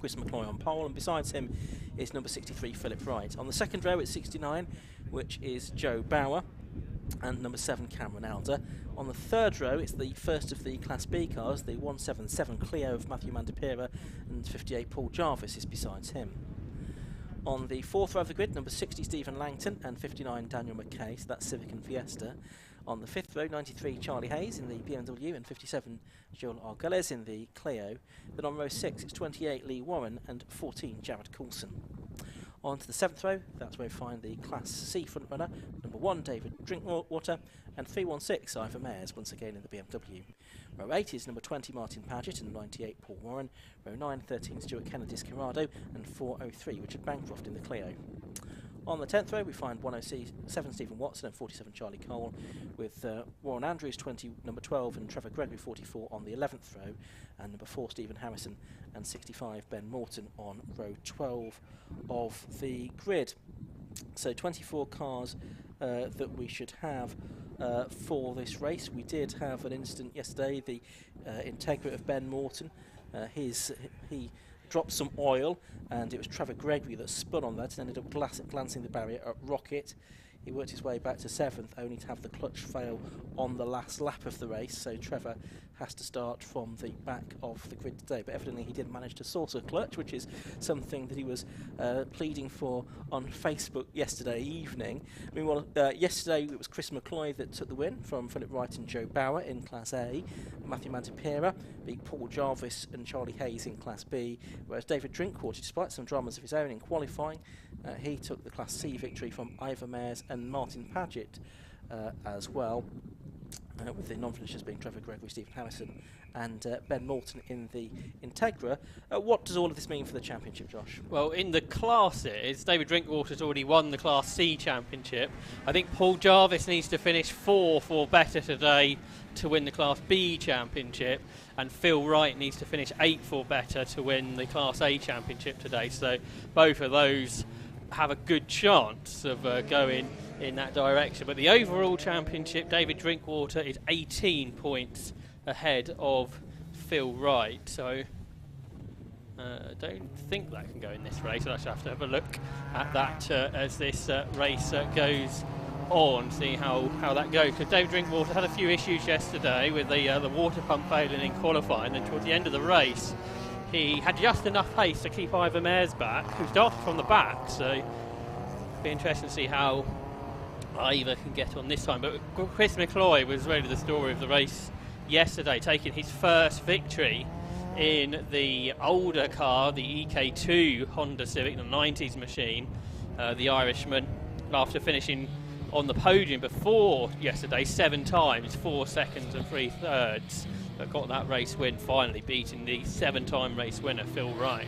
Chris McCloy on pole, and besides him is number 63 Philip Wright. On the second row it's 69, which is Joe Bower, and number 7 Cameron Elder. On the third row it's the first of the Class B cars, the 177 Clio of Matthew Mandipira, and 58 Paul Jarvis is besides him. On the fourth row of the grid, number 60 Stephen Langton and 59 Daniel McKay, so that's Civic and Fiesta. On the fifth row, 93 Charlie Hayes in the BMW and 57 Joel Argelles in the Clio. Then on row 6 it's 28 Lee Warren and 14 Jared Coulson. On to the seventh row, that's where we find the Class C frontrunner, number 1 David Drinkwater and 316 Ivor Mayers, once again in the BMW. Row 8 is number 20 Martin Paget and 98 Paul Warren. Row 9, 13 Stuart Kennedy's Corrado and 403 Richard Bancroft in the Clio. On the 10th row we find 107 Stephen Watson and 47 Charlie Cole, with Warren Andrews number 12 and Trevor Gregory 44 on the 11th row, and number 4 Stephen Harrison and 65 Ben Morton on row 12 of the grid. So 24 cars that we should have for this race. We did have an incident yesterday, the Integra of Ben Morton. He dropped some oil, and it was Trevor Gregory that spun on that and ended up glancing the barrier at Rocket. He worked his way back to 7th, only to have the clutch fail on the last lap of the race, so Trevor has to start from the back of the grid today. But evidently he did manage to source a clutch, which is something that he was pleading for on Facebook yesterday evening. Meanwhile, yesterday it was Chris McCloy that took the win from Philip Wright and Joe Bower in Class A. Matthew Mandipira beat Paul Jarvis and Charlie Hayes in Class B, whereas David Drinkwater, despite some dramas of his own in qualifying, he took the Class C victory from Ivor Mayers and Martin Paget as well, with the non-finishers being Trevor Gregory, Stephen Harrison and Ben Morton in the Integra. What does all of this mean for the championship, Josh? Well, in the classes, David Drinkwater's already won the Class C championship. I think Paul Jarvis needs to finish 4th or better today to win the Class B championship, and Phil Wright needs to finish 8th or better to win the Class A championship today. So both of those have a good chance of going in that direction. But the overall championship, David Drinkwater is 18 points ahead of Phil Wright. So I don't think that can go in this race. I'll actually have to have a look at that as this race goes on, see how that goes. Because David Drinkwater had a few issues yesterday with the water pump failing in qualifying, and towards the end of the race he had just enough pace to keep Ivor Mayers back, who started from the back, so it'll be interesting to see how Ivor can get on this time. But Chris McCloy was really the story of the race yesterday, taking his first victory in the older car, the EK2 Honda Civic, the 90s machine. The Irishman, after finishing on the podium before yesterday 7 times, 4 seconds and 3 thirds, but got that race win, finally beating the 7-time race winner Phil Wright.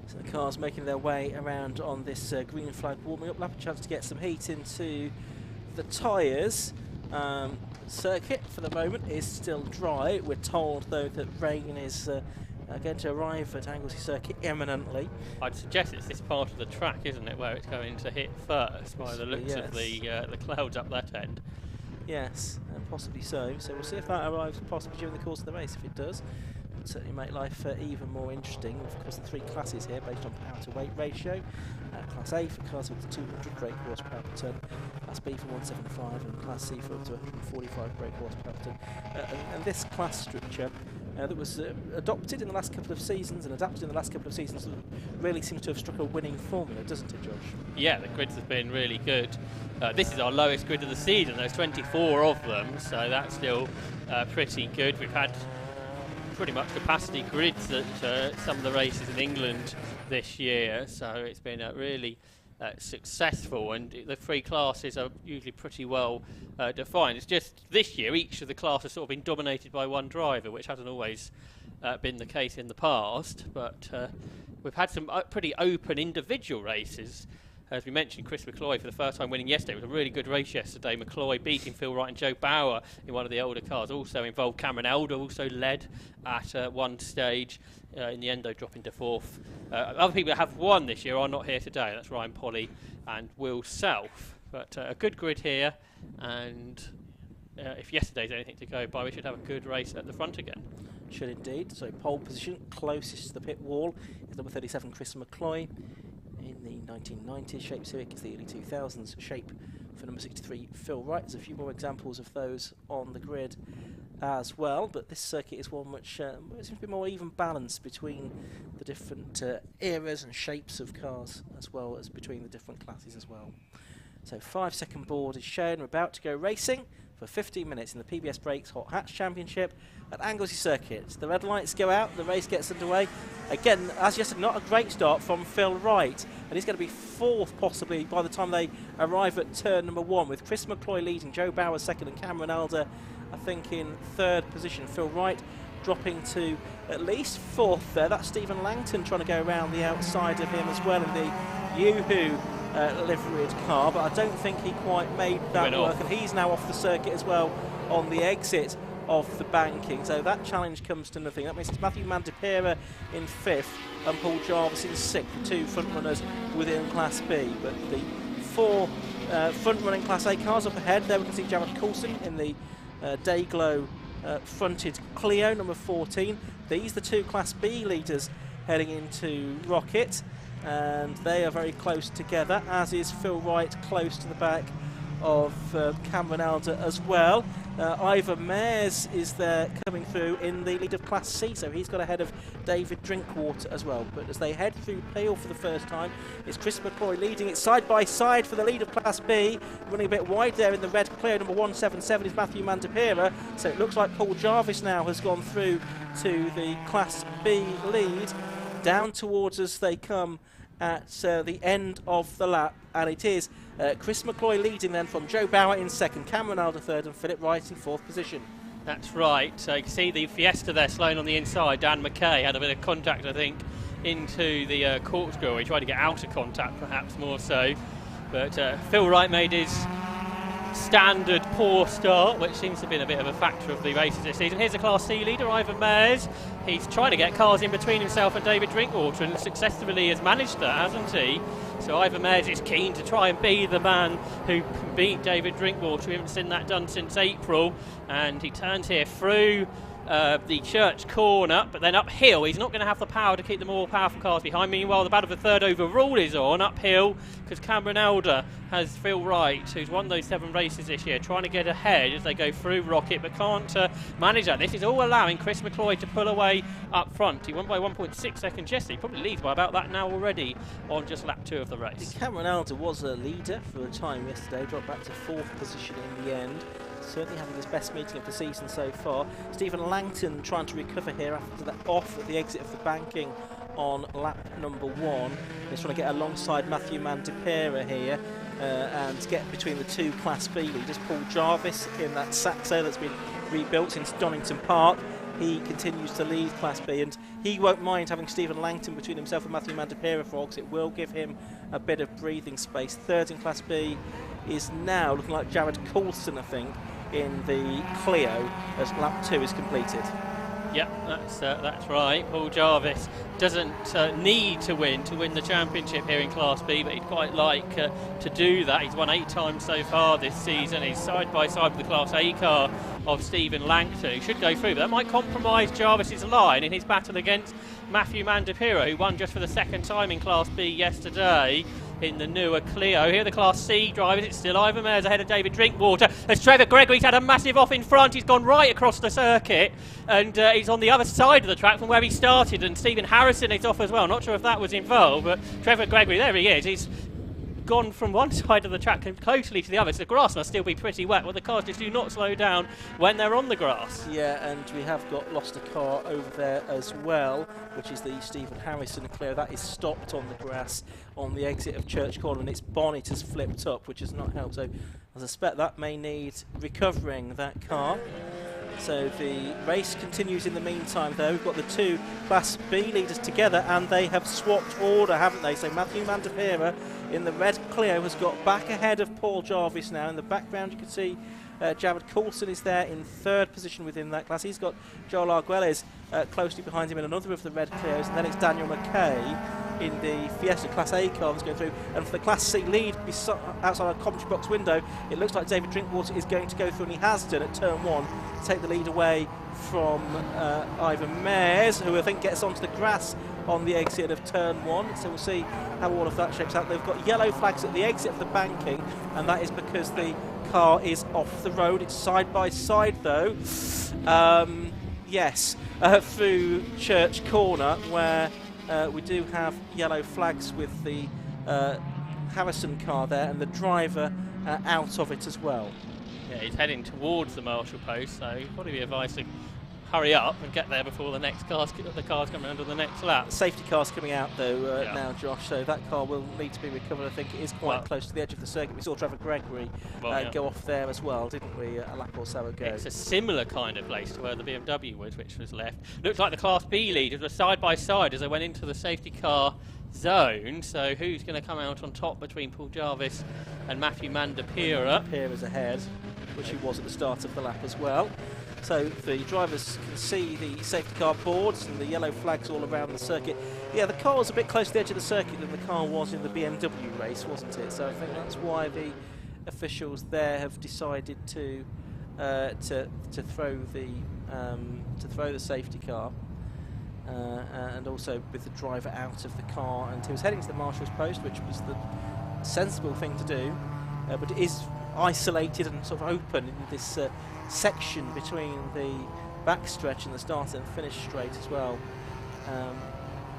So the cars making their way around on this green flag warming up lap, a chance to get some heat into the tyres. Circuit for the moment is still dry. We're told though that rain is going to arrive at Anglesey Circuit imminently. I'd suggest it's this part of the track, isn't it, where it's going to hit first, by the looks of the clouds up that end. Yes, possibly so. So we'll see if that arrives possibly during the course of the race. If it does, it would certainly make life even more interesting. Of course, the 3 classes here based on power to weight ratio. Class A for cars with 200 brake horsepower per tonne, Class B for 175, and Class C for up to 145 brake horsepower per tonne. And this class structure that was adopted in the last couple of seasons and adapted in the last couple of seasons really seems to have struck a winning formula, doesn't it, Josh? Yeah, the grids have been really good. This is our lowest grid of the season. There's 24 of them, so that's still pretty good. We've had pretty much capacity grids at some of the races in England this year, so it's been really successful, and the 3 classes are usually pretty well defined. It's just this year each of the classes has sort of been dominated by one driver, which hasn't always been the case in the past, but we've had some pretty open individual races. As we mentioned, Chris McCloy for the first time winning yesterday. It was a really good race yesterday. McCloy beating Phil Wright and Joe Bower in one of the older cars. Also involved Cameron Elder, also led at one stage. In the end, though, dropping to 4th. Other people that have won this year are not here today. That's Ryan Polly and Will Self. But a good grid here, and if yesterday's anything to go by, we should have a good race at the front again. should indeed. So pole position, closest to the pit wall, is number 37, Chris McCloy. In the 1990s shape Civic, it's the early 2000s shape for number 63, Phil Wright. There's a few more examples of those on the grid as well, but this circuit is one which seems to be more even balanced between the different eras and shapes of cars, as well as between the different classes as well. So 5-second board is shown. We're about to go racing for 15 minutes in the PBS Brakes Hot Hatch Championship at Anglesey Circuit. The red lights go out, the race gets underway. Again, as you said, not a great start from Phil Wright, and he's going to be fourth possibly by the time they arrive at turn number 1, with Chris McCloy leading, Joe Bauer second, and Cameron Elder, I think, in third position. Phil Wright dropping to at least fourth there. That's Stephen Langton trying to go around the outside of him as well in the Yoo-Hoo liveried car, but I don't think he quite made that work, and he's now off the circuit as well on the exit of the banking, so that challenge comes to nothing. That means it's Matthew Mandipera in 5th and Paul Jarvis in 6th, the two front runners within Class B. But the 4 front running Class A cars up ahead, there we can see Jared Coulson in the Dayglow fronted Clio number 14. These the two Class B leaders heading into Rocket, and they are very close together, as is Phil Wright close to the back of Cameron Elder as well. Ivor Mares is there coming through in the lead of Class C, so he's got ahead of David Drinkwater as well. But as they head through Peel for the first time, it's Chris McCloy leading it side by side for the lead of Class B. Running a bit wide there in the red clear, number 177 is Matthew Mandipera. So it looks like Paul Jarvis now has gone through to the Class B lead. Down towards us they come at the end of the lap, and it is Chris McCloy leading then from Joe Bauer in 2nd, Cameron Elder 3rd, and Philip Wright in 4th position. That's right. So you can see the Fiesta there slowing on the inside. Dan McKay had a bit of contact, I think, into the corkscrew. He tried to get out of contact, perhaps more so. But Phil Wright made his standard poor start, which seems to have been a bit of a factor of the races this season. Here's the Class C leader, Ivan Mares. He's trying to get cars in between himself and David Drinkwater, and successfully has managed that, hasn't he? So Ivan Mares is keen to try and be the man who can beat David Drinkwater. We haven't seen that done since April, and he turns here through the church corner, but then uphill he's not going to have the power to keep the more powerful cars behind. Meanwhile, the battle for 3rd overall is on uphill, because Cameron Elder has Phil Wright, who's won those 7 races this year, trying to get ahead as they go through Rocket, but can't manage that. This is all allowing Chris McCloy to pull away up front. He won by 1.6 seconds yesterday. He probably leads by about that now already on just lap 2 of the race. Cameron Elder was a leader for a time yesterday, dropped back to 4th position in the end. Certainly having his best meeting of the season so far. Stephen Langton trying to recover here after that off at the exit of the banking on lap number 1. He's trying to get alongside Matthew Mandipera here and get between the two Class B leaders. Paul Jarvis in that Saxo that's been rebuilt since Donington Park. He continues to lead Class B, and he won't mind having Stephen Langton between himself and Matthew Mandipera for, because it will give him a bit of breathing space. 3rd in Class B is now looking like Jared Coulson, I think, in the Clio as lap 2 is completed. Yep, that's right. Paul Jarvis doesn't need to win the championship here in Class B, but he'd quite like to do that. He's won 8 times so far this season. He's side by side with the Class A car of Stephen Langton, who should go through, but that might compromise Jarvis's line in his battle against Matthew Mandipera, who won just for the 2nd time in Class B yesterday in the newer Clio. Here are the Class C drivers. It's still Ivan Mares ahead of David Drinkwater, as Trevor Gregory's had a massive off in front. He's gone right across the circuit, and he's on the other side of the track from where he started, and Stephen Harrison is off as well. Not sure if that was involved, but Trevor Gregory, there he is. He's gone from one side of the track closely to the other. So the grass must still be pretty wet. Well, the cars just do not slow down when they're on the grass. Yeah, and we have lost a car over there as well, which is the Stephen Harrison Clio. That is stopped on the grass on the exit of Church Corner, and its bonnet has flipped up, which has not helped. So I suspect that may need recovering, that car. So the race continues in the meantime, though. We've got the two Class B leaders together, and they have swapped order, haven't they? So Matthew Mandipera in the red Clio has got back ahead of Paul Jarvis now. In the background you can see Jared Coulson is there in 3rd position within that class. He's got Joel Arguelles closely behind him in another of the red Clios, and then it's Daniel McKay in the Fiesta Class A car that's going through. And for the Class C lead outside our commentary box window, it looks like David Drinkwater is going to go through, and he has done at turn 1 to take the lead away from Ivan Mares, who I think gets onto the grass on the exit of turn 1. So we'll see how all of that shapes out. They've got yellow flags at the exit of the banking, and that is because the car is off the road. It's side by side though. Yes, through Church Corner, where we do have yellow flags with the Harrison car there, and the driver out of it as well. Yeah, he's heading towards the marshal post, so he'd probably be advised to hurry up and get there before the car's coming under the next lap. Safety car's coming out though now, Josh, so that car will need to be recovered. I think it is quite close to the edge of the circuit. We saw Trevor Gregory go off there as well, didn't we, a lap or so ago. It's a similar kind of place to where the BMW was, which was left. Looks like the Class B leaders were side by side as they went into the safety car zone, so who's going to come out on top between Paul Jarvis and Matthew Mandapira? Mandapira's ahead, which he was at the start of the lap as well. So the drivers can see the safety car boards and the yellow flags all around the circuit. Yeah, the car was a bit close to the edge of the circuit than the car was in the BMW race, wasn't it? So I think that's why the officials there have decided to throw the safety car, and also with the driver out of the car. And he was heading to the marshal's post, which was the sensible thing to do, but it is isolated and sort of open in this section between the backstretch and the start and finish straight as well.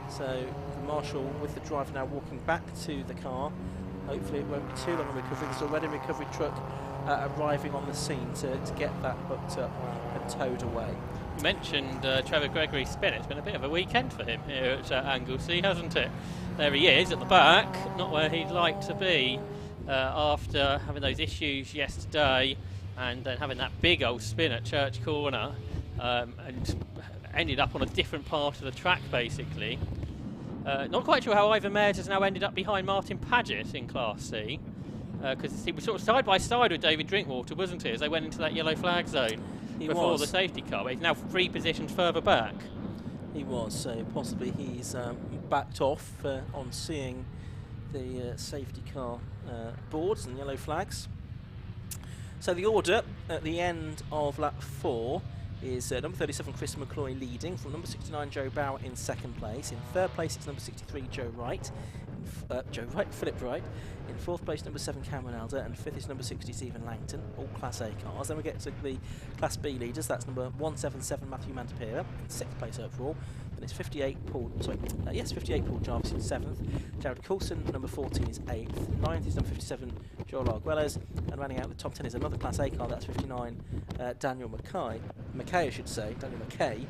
So the marshal with the driver now walking back to the car. Hopefully it won't be too long a recovery. There's already a recovery truck arriving on the scene to get that hooked up and towed away. You mentioned Trevor Gregory's spin. It's been a bit of a weekend for him here at Anglesey, hasn't it? There he is at the back, not where he'd like to be after having those issues yesterday and then having that big old spin at Church Corner, and ended up on a different part of the track basically. Not quite sure how Ivan Mares has now ended up behind Martin Paget in Class C, because he was sort of side by side with David Drinkwater, wasn't he, as they went into that yellow flag zone before the safety car, but he's now 3 positions further back. He was, so possibly he's backed off on seeing the safety car boards and yellow flags. So the order at the end of lap 4 is number 37 Chris McCloy leading, from number 69 Joe Bauer in second place. In third place it's number 63 Philip Wright. In fourth place number 7 Cameron Elder, and fifth is number 60 Stephen Langton, all Class A cars. Then we get to the Class B leaders. That's number 177 Matthew Mandapira in sixth place overall. Then it's 58 Paul Jarvis in seventh. Jared Coulson, number 14, is eighth. Ninth is number 57 Joel Arguelles, and running out the top 10 is another Class A car. That's 59 Daniel Mackay, I should say, Daniel Mackay.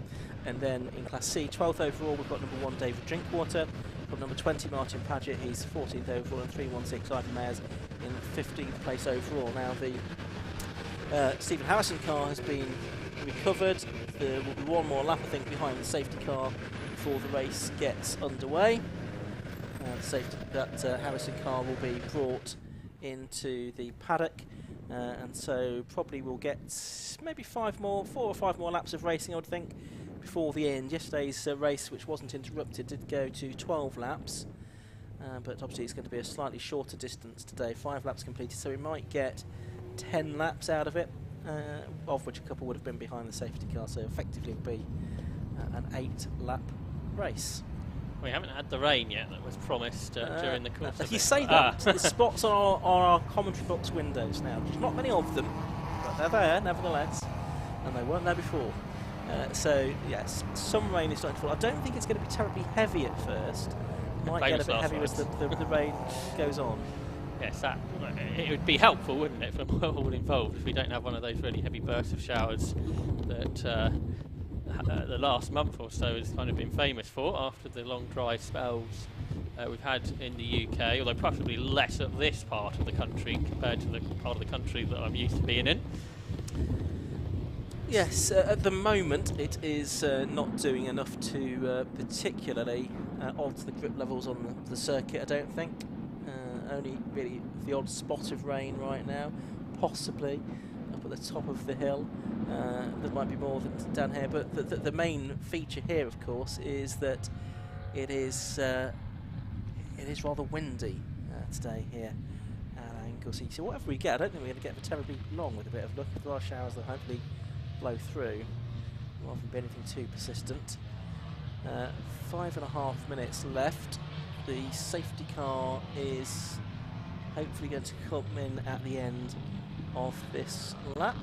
And then in Class C, 12th overall, we've got number 1 David Drinkwater. From number 20 Martin Paget, he's 14th overall, and 316 Ivan Mares in 15th place overall. Now the Stephen Harrison car has been recovered. There will be one more lap, I think, behind the safety car before the race gets underway. That Harrison car will be brought into the paddock, and so probably we'll get maybe 4 or 5 more laps of racing, I would think, before the end. Yesterday's race, which wasn't interrupted, did go to 12 laps, but obviously it's going to be a slightly shorter distance today, 5 laps completed, so we might get 10 laps out of it, of which a couple would have been behind the safety car, so effectively it will be an 8-lap race. We haven't had the rain yet that was promised during the course of You say that, the spots on our commentary box windows now. There's not many of them, but they're there nevertheless, and they weren't there before. So yes, some rain is starting to fall. I don't think it's going to be terribly heavy at first. It might get a bit heavy as the rain goes on. Yes, it would be helpful, wouldn't it, for all involved, if we don't have one of those really heavy bursts of showers that the last month or so has kind of been famous for, after the long dry spells we've had in the UK, although possibly less at this part of the country compared to the part of the country that I'm used to being in. Yes, at the moment it is not doing enough to particularly alter the grip levels on the circuit, I don't think. Only really the odd spot of rain right now, possibly up at the top of the hill. There might be more than down here, but the main feature here, of course, is that it is rather windy today here at Anglesey. So whatever we get, I don't think we're going to get terribly long with a bit of luck. If there are showers, they'll hopefully blow through. rather than be anything too persistent. 5.5 minutes left. The safety car is hopefully going to come in at the end of this lap.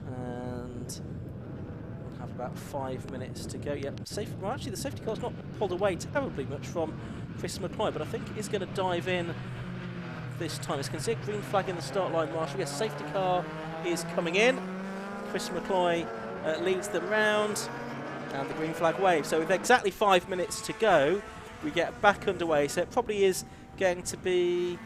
And we'll have about 5 minutes to go. Yep, well, actually the safety car's not pulled away terribly much from Chris McCloy, but I think it is going to dive in this time. As you can see, a green flag in the start line, Marshall. Yes, safety car is coming in. Chris McCloy leads them round, and the green flag waves. So with exactly 5 minutes to go, we get back underway. So it probably is going to be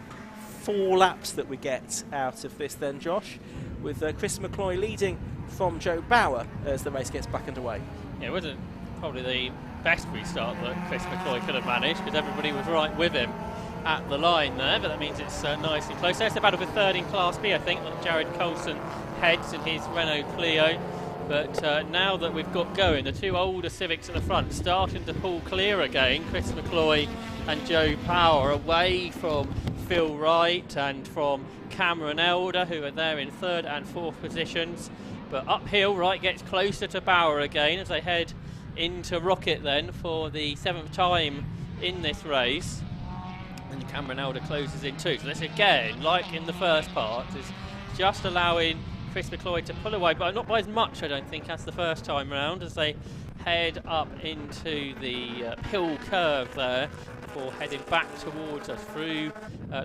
4 laps that we get out of this then, Josh, with Chris McCloy leading from Joe Bauer as the race gets back underway. Yeah, it wasn't probably the best restart that Chris McCloy could have managed, because everybody was right with him at the line there, but that means it's nice and close. There's the battle for third in Class B, I think, that Jared Coulson heads in his Renault Clio. But now that we've got going, the 2 older Civics at the front starting to pull clear again. Chris McCloy and Joe Power away from Phil Wright and from Cameron Elder, who are there in 3rd and 4th positions. But uphill, Wright gets closer to Bauer again as they head into Rocket then for the 7th time in this race. And Cameron Elder closes in too. So this again, like in the first part, is just allowing Chris McCloy to pull away, but not by as much, I don't think, as the first time round, as they head up into the hill curve there before heading back towards us through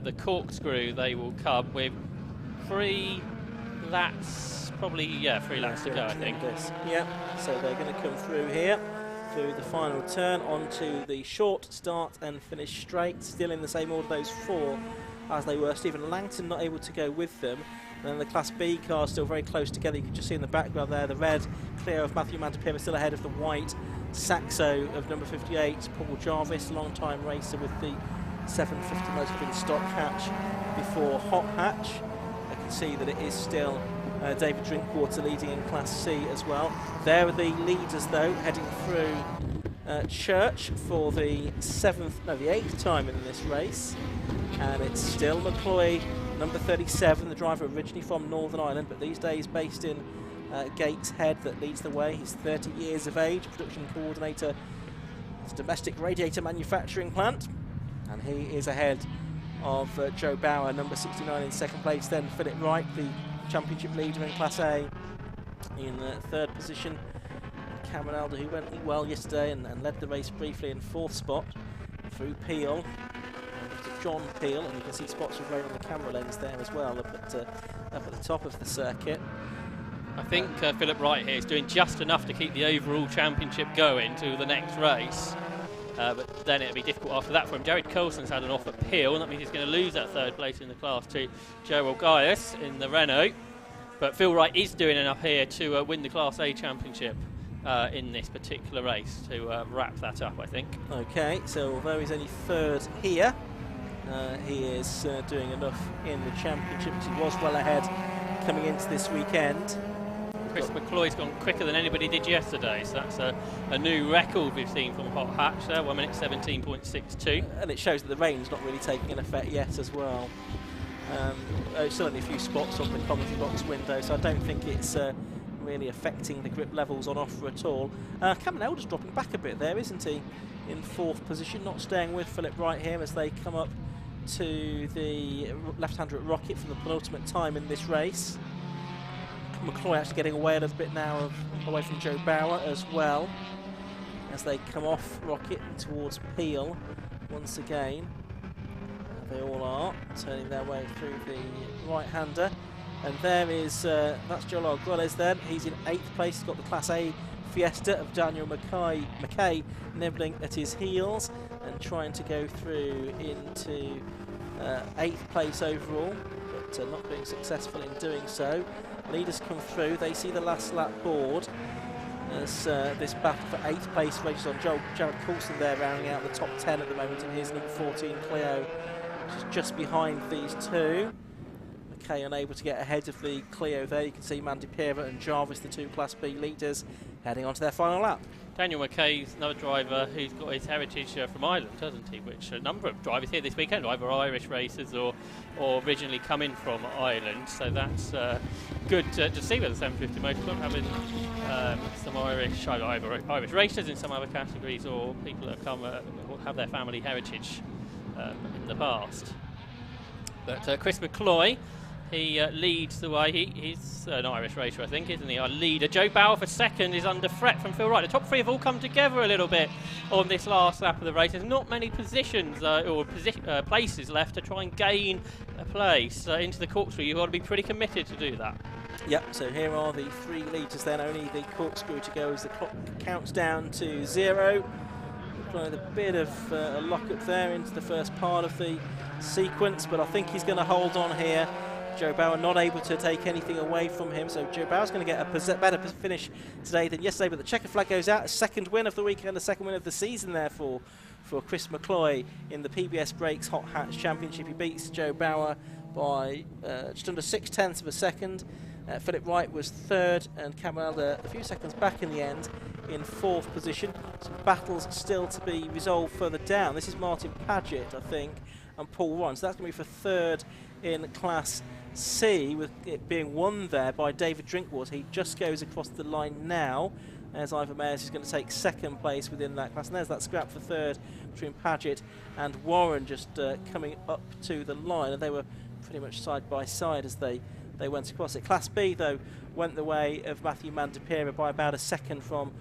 the corkscrew. They will come with 3 laps, probably, 3 laps to go, I think. Yeah, so they're going to come through here, through the final turn, onto the short start and finish straight, still in the same order, those 4 as they were. Stephen Langton not able to go with them. And then the Class B car still very close together. You can just see in the background there the red Clio of Matthew Mantipira still ahead of the white Saxo of number 58, Paul Jarvis, long-time racer with the 750 motor in stock hatch before hot hatch. I can see that it is still David Drinkwater leading in Class C as well. There are the leaders though, heading through Church for the 8th time in this race. And it's still McCloy, number 37, the driver originally from Northern Ireland, but these days based in Gateshead, that leads the way. He's 30 years of age, production coordinator at a domestic radiator manufacturing plant, and he is ahead of Joe Bauer, number 69 in 2nd place. Then Philip Wright, the championship leader in Class A, in 3rd position. Cameron Elder, who went well yesterday and led the race briefly in 4th spot, through Peel. John Peel, and you can see spots of rain on the camera lens there as well, up at the top of the circuit. I think Philip Wright here is doing just enough to keep the overall championship going to the next race, but then it'll be difficult after that for him. Jared Coulson's had an off at Peel, and that means he's going to lose that 3rd place in the Class 2. Joe Gaius in the Renault, but Phil Wright is doing enough here to win the Class A championship in this particular race to wrap that up, I think. Okay, so although he's only 3rd here, he is doing enough in the championship, because he was well ahead coming into this weekend. Chris McCloy's gone quicker than anybody did yesterday, so that's a new record we've seen from Hot Hatch there, 1 minute 17.62. And it shows that the rain's not really taking an effect yet as well. Still only a few spots on the commentary box window, so I don't think it's really affecting the grip levels on offer at all. Cameron Elder's dropping back a bit there, isn't he? In 4th position, not staying with Philip Wright here as they come up to the left-hander at Rocket for the penultimate time in this race. McCloy actually getting away a little bit now, away from Joe Bauer as well, as they come off Rocket towards Peel once again. They all are turning their way through the right-hander. And there is, that's Joel Arguelles then. He's in 8th place. He's got the Class A Fiesta of Daniel McKay nibbling at his heels and trying to go through into 8th place overall, but not being successful in doing so. Leaders come through. They see the last lap board as this battle for 8th place races on. Jared Coulson there rounding out the top 10 at the moment in his number 14 Clio, which is just behind these 2. McKay unable to get ahead of the Clio there. You can see Mantipira and Jarvis, the 2 Class B leaders, heading on to their final lap. Daniel McKay's another driver who's got his heritage from Ireland, hasn't he? Which a number of drivers here this weekend, either Irish racers or originally coming from Ireland. So that's good to see with the 750 Motor Club having some either Irish racers in some other categories or people that come have their family heritage in the past. But Chris McCloy, he leads the way. He's an Irish racer, I think, isn't he? Our leader. Joe Bauer for second is under threat from Phil Wright. The top three have all come together a little bit on this last lap of the race. There's not many positions or places left to try and gain a place into the corkscrew. You've got to be pretty committed to do that. Yep, so here are the 3 leaders then. Only the corkscrew to go as the clock counts down to 0. With a bit of a lock-up there into the first part of the sequence, but I think he's going to hold on here. Joe Bauer not able to take anything away from him, so Joe Bauer's going to get a better finish today than yesterday, but the checker flag goes out. A second win of the weekend, a second win of the season therefore for Chris McCloy in the PBS Brakes Hot Hats Championship. He beats Joe Bauer by just under 0.6 of a second. Philip Wright was third and Cameron Elder a few seconds back in the end in 4th position. Some battles still to be resolved further down. This is Martin Paget, I think, and Paul Warren. So that's going to be for third in Class C, with it being won there by David Drinkwater. He just goes across the line now as Ivor Mayers is going to take second place within that class. And there's that scrap for third between Paget and Warren just coming up to the line. And they were pretty much side by side as they went across it. Class B, though, went the way of Matthew Mandipera by about a second from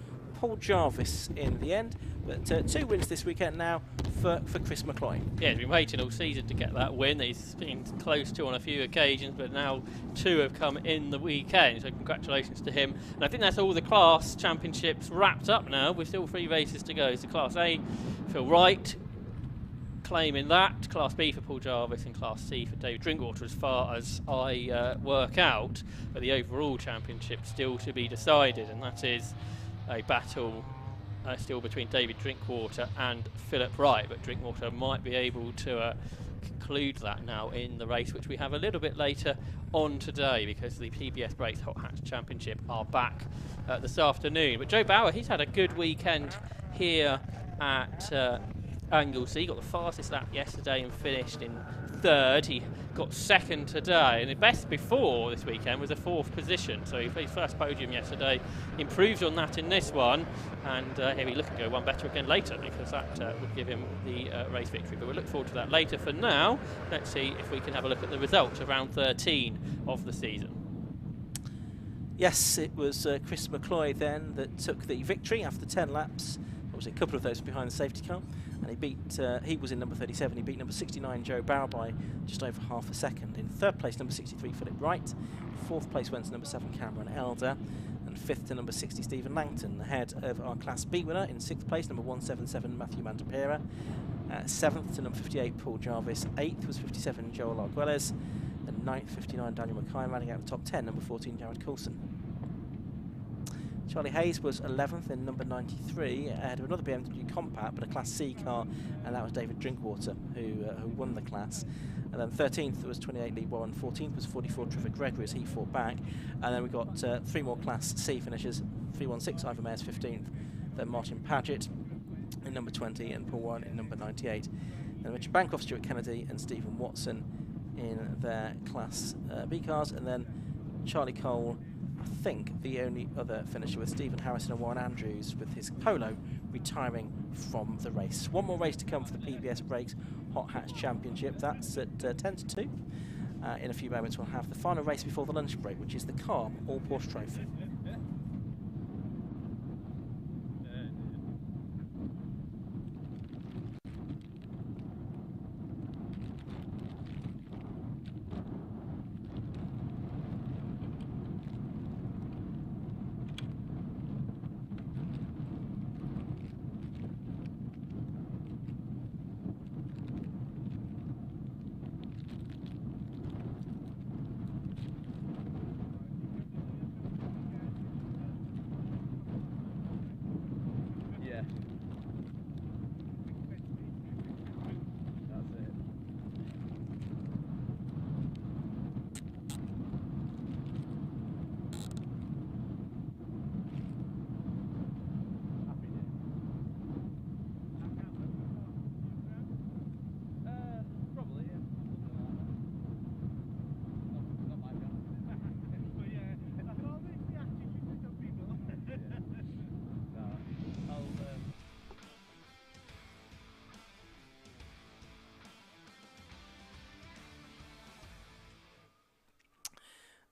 Paul Jarvis in the end. But 2 wins this weekend now for Chris McCloy. Yeah, he's been waiting all season to get that win. He's been close to on a few occasions, but now 2 have come in the weekend, so congratulations to him. And I think that's all the class championships wrapped up now, with still 3 races to go. It's the Class A, Phil Wright claiming that, Class B for Paul Jarvis and Class C for David Drinkwater as far as I work out, but the overall championship still to be decided, and that is a battle still between David Drinkwater and Philip Wright, but Drinkwater might be able to conclude that now in the race, which we have a little bit later on today, because the PBS Brakes Hot Hats Championship are back this afternoon. But Joe Bauer, he's had a good weekend here at Anglesey. He got the fastest lap yesterday and finished in 3rd. He got 2nd today, and the best before this weekend was a 4th position. So he his first podium yesterday, improved on that in this one, and he'll be looking to go one better again later, because that would give him the race victory. But we'll look forward to that later. For now, let's see if we can have a look at the results of round 13 of the season. Yes, it was Chris McCloy then that took the victory after 10 laps. Obviously a couple of those behind the safety car, and he beat, he was in number 37, he beat number 69 Joe Bauer by just over half a second. In 3rd place, number 63 Philip Wright, 4th place went to number 7 Cameron Elder, and 5th to number 60 Stephen Langton, ahead of our Class B winner. In 6th place, number 177 Matthew Mandipera, 7th to number 58 Paul Jarvis, 8th was 57 Joel Arguelles, and 9th 59 Daniel McKay, rounding out the top 10, number 14 Jared Coulson. Charlie Hayes was 11th in number 93, ahead of another BMW Compact, but a Class C car, and that was David Drinkwater, who won the class. And then 13th was 28 Lee Warren, 14th was 44 Trevor Gregory as he fought back. And then we got 3 more Class C finishers, 316 Ivor Mayers 15th, then Martin Paget in number 20, and Paul Warren in number 98. And Richard Bancroft, Stuart Kennedy, and Stephen Watson in their Class B cars, and then Charlie Cole, I think the only other finisher, with Stephen Harrison and Warren Andrews with his Polo retiring from the race. One more race to come for the PBS Brakes Hot Hats Championship. That's at 10 to 2. In a few moments we'll have the final race before the lunch break, which is the Calm All Porsche Trophy.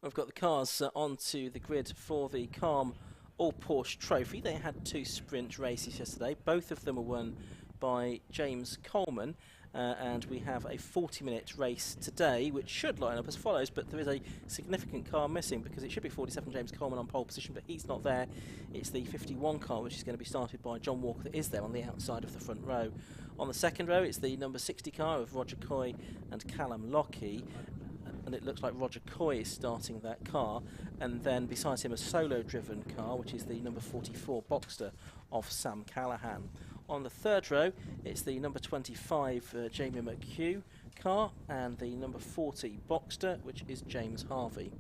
We've got the cars onto the grid for the Calm All Porsche Trophy. They had 2 sprint races yesterday. Both of them were won by James Coleman. And we have a 40-minute race today, which should line up as follows, but there is a significant car missing because it should be 47 James Coleman on pole position, but he's not there. It's the 51 car, which is going to be started by John Walker, that is there on the outside of the front row. On the second row, it's the number 60 car of Roger Coy and Callum Lockie. And it looks like Roger Coy is starting that car, and then besides him a solo-driven car, which is the number 44 Boxster of Sam Callahan. On the third row, it's the number 25 Jamie McHugh car, and the number 40 Boxster, which is James Harvey.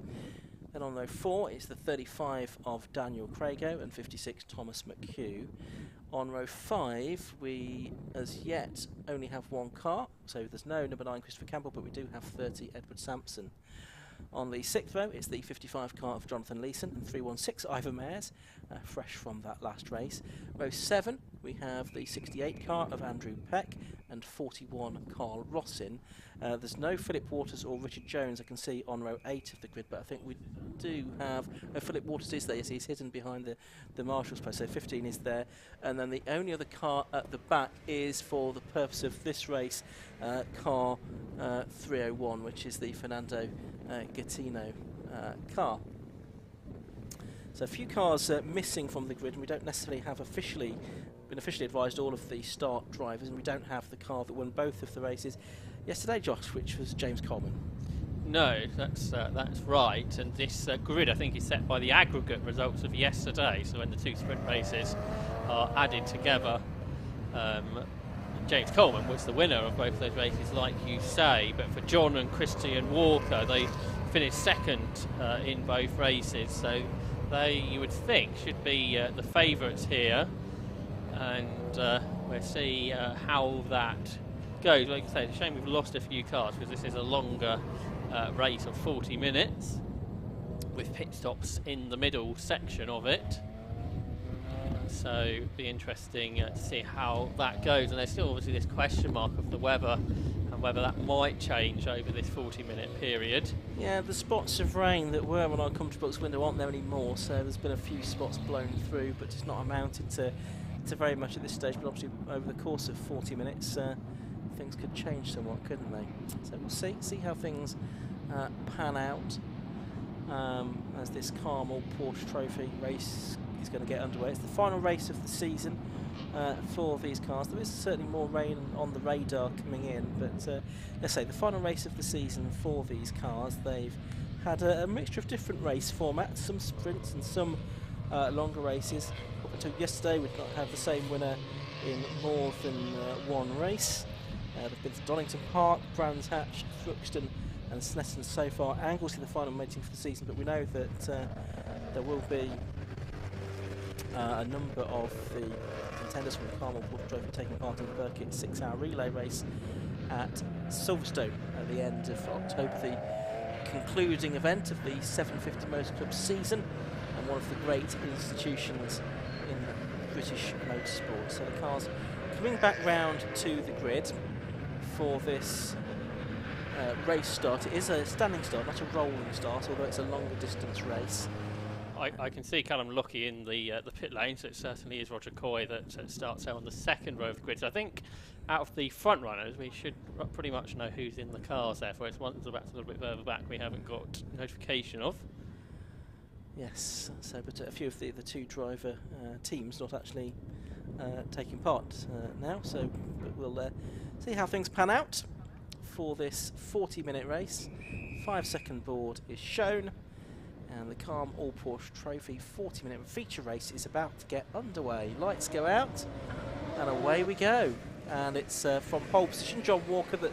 Then on row 4, it's the 35 of Daniel Crago and 56 Thomas McHugh. On row 5, we as yet only have 1 car, so there's no number 9 Christopher Campbell, but we do have 30 Edward Sampson. On the 6th row, it's the 55 car of Jonathan Leeson and 316 Ivor Mayers, fresh from that last race. Row 7, we have the 68 car of Andrew Peck and 41 Carl Rossin. There's no Philip Waters or Richard Jones I can see on row 8 of the grid, but I think we do have... Philip Waters is there, yes, he's hidden behind the marshal's post, so 15 is there. And then the only other car at the back is, for the purpose of this race, car 301, which is the Fernando Gattino car. So a few cars missing from the grid, and we don't necessarily have been officially advised all of the start drivers, and we don't have the car that won both of the races yesterday, Josh, which was James Coleman. No, that's right, and this grid I think is set by the aggregate results of yesterday, so when the 2 sprint races are added together, James Coleman was the winner of both those races, like you say, but for John and Christian Walker, they finished second in both races, so they, you would think, should be the favourites here, and we'll see how that goes. Like I say, it's a shame we've lost a few cars because this is a longer race of 40 minutes with pit stops in the middle section of it. So it'll be interesting to see how that goes, and there's still obviously this question mark of the weather and whether that might change over this 40-minute period. Yeah, the spots of rain that were on our commentary box window aren't there anymore, so there's been a few spots blown through, but it's not amounted to very much at this stage. But obviously over the course of 40 minutes things could change somewhat, couldn't they? So we'll see how things pan out as this Calm All Porsche Trophy race is going to get underway. It's the final race of the season for these cars. There is certainly more rain on the radar coming in, but let's say the final race of the season for these cars. They've had a mixture of different race formats, some sprints and some longer races. Up until yesterday, we did not have the same winner in more than one race. They've been to Donington Park, Brands Hatch, Thruxton and Snetton so far. Anglesey the final meeting for the season, but we know that there will be a number of the contenders from the Calm All Porsche Trophy taking part in the Burkitt 6-hour relay race at Silverstone at the end of October, the concluding event of the 750 Motor Club season and one of the great institutions in British motorsport. So the cars coming back round to the grid for this race start. It is a standing start, not a rolling start, although it's a longer distance race. I can see Callum Lockie in the pit lane, so it certainly is Roger Coy that starts out on the second row of the grid. So I think out of the front runners, we should pretty much know who's in the cars there. For it's one that's a little bit further back we haven't got notification of. Yes, so but a few of the 2 driver teams not actually taking part now, so but we'll see how things pan out for this 40-minute race. 5-second board is shown, and the Calm All Porsche Trophy 40-minute feature race is about to get underway. Lights go out, and away we go. And it's from pole position, John Walker that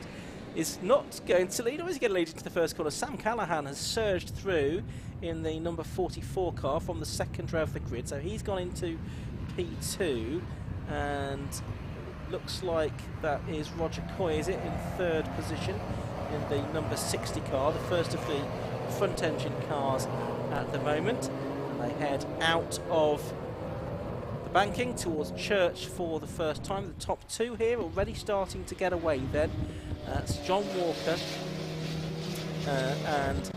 is not going to lead, or is he going to lead into the first corner? Sam Callahan has surged through in the number 44 car from the second row of the grid, so he's gone into P2, and looks like that is Roger Coy, is it, in third position in the number 60 car, the first of the front engine cars at the moment. And they head out of the banking towards Church for the first time. The top 2 here already starting to get away then. That's John Walker and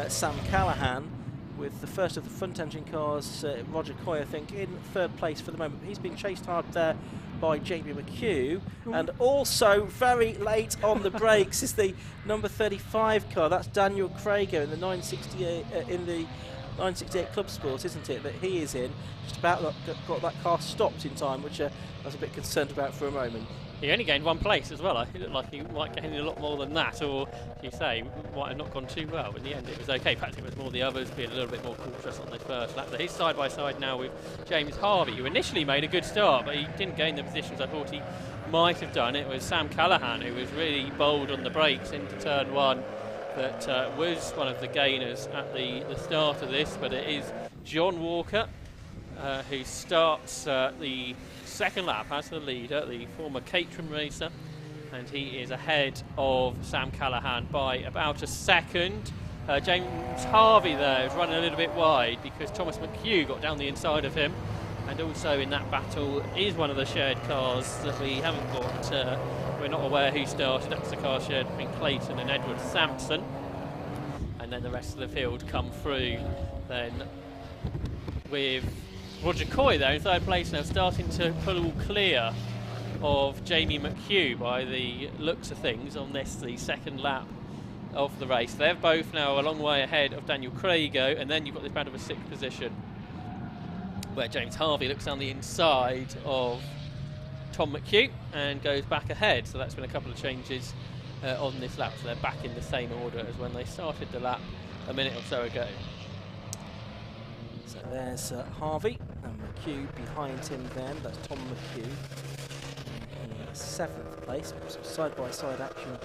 Sam Callahan, with the first of the front engine cars, Roger Coy, I think, in third place for the moment. He's been chased hard there by Jamie McHugh, and also very late on the brakes is the number 35 car. That's Daniel Crago in the 968 Club Sport, isn't it, that he is in. Just about got that car stopped in time, which I was a bit concerned about for a moment. He only gained 1 place as well. It looked like he might gain a lot more than that, or, as you say, might have not gone too well. In the end, it was okay. Perhaps it was more the others being a little bit more cautious on the first lap. But he's side by side now with James Harvey, who initially made a good start, but he didn't gain the positions I thought he might have done. It was Sam Callahan who was really bold on the brakes into turn 1. That was one of the gainers at the start of this, but it is John Walker who starts the second lap as the leader, the former Caterham racer, and he is ahead of Sam Callahan by about a second. James Harvey there is running a little bit wide because Thomas McHugh got down the inside of him, and also in that battle is one of the shared cars that we haven't got. We're not aware who started. That's the car shared between Clayton and Edward Sampson, and then the rest of the field come through then with Roger Coy there in third place now, starting to pull all clear of Jamie McHugh by the looks of things on this, the second lap of the race. They're both now a long way ahead of Daniel Crago, and then you've got this battle of a sixth position where James Harvey looks down the inside of Tom McHugh and goes back ahead. So that's been a couple of changes on this lap, so they're back in the same order as when they started the lap a minute or so ago. So there's Harvey and McHugh behind him then. That's Tom McHugh in seventh place. Some side-by-side action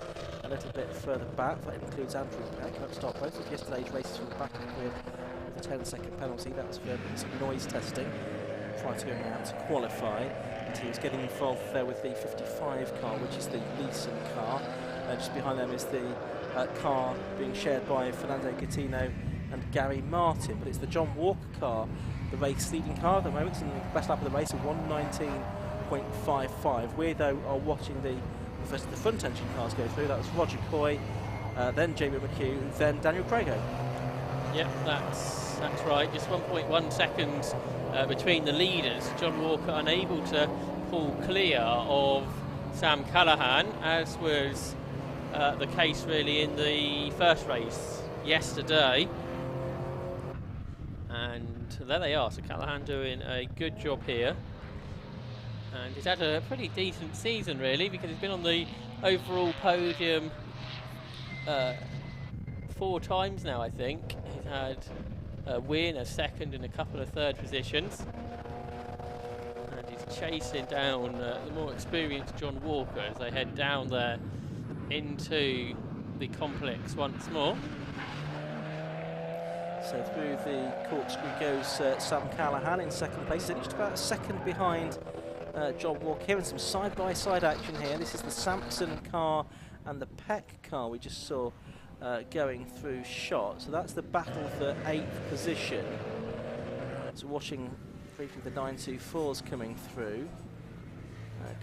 a little bit further back. That includes Andrew Peck. That stopped both of yesterday's races from the back of the grid with a 10-second penalty. That was for some noise testing prior to going out to qualify. And he was getting involved there with the 55 car, which is the Leeson car. Just behind them is the car being shared by Fernando Gattino and Gary Martin, but it's the John Walker car, the race leading car at the moment, in the best lap of the race of 1:19.55. We though are watching the first of the front engine cars go through. That was Roger Coy, then Jamie McHugh, then Daniel Crago. Yep, that's right. Just 1.1 seconds between the leaders. John Walker unable to pull clear of Sam Callahan, as was the case really in the first race yesterday. And there they are, so Callahan doing a good job here, and he's had a pretty decent season really, because he's been on the overall podium 4 times now, I think. He's had a win, a second and a couple of third positions, and he's chasing down the more experienced John Walker as they head down there into the complex once more. So through the corkscrew goes Sam Callahan in second place. He's just about a second behind John Walker here, and some side-by-side action here. This is the Sampson car and the Peck car we just saw going through shot. So that's the battle for 8th position. So watching briefly the 924s coming through.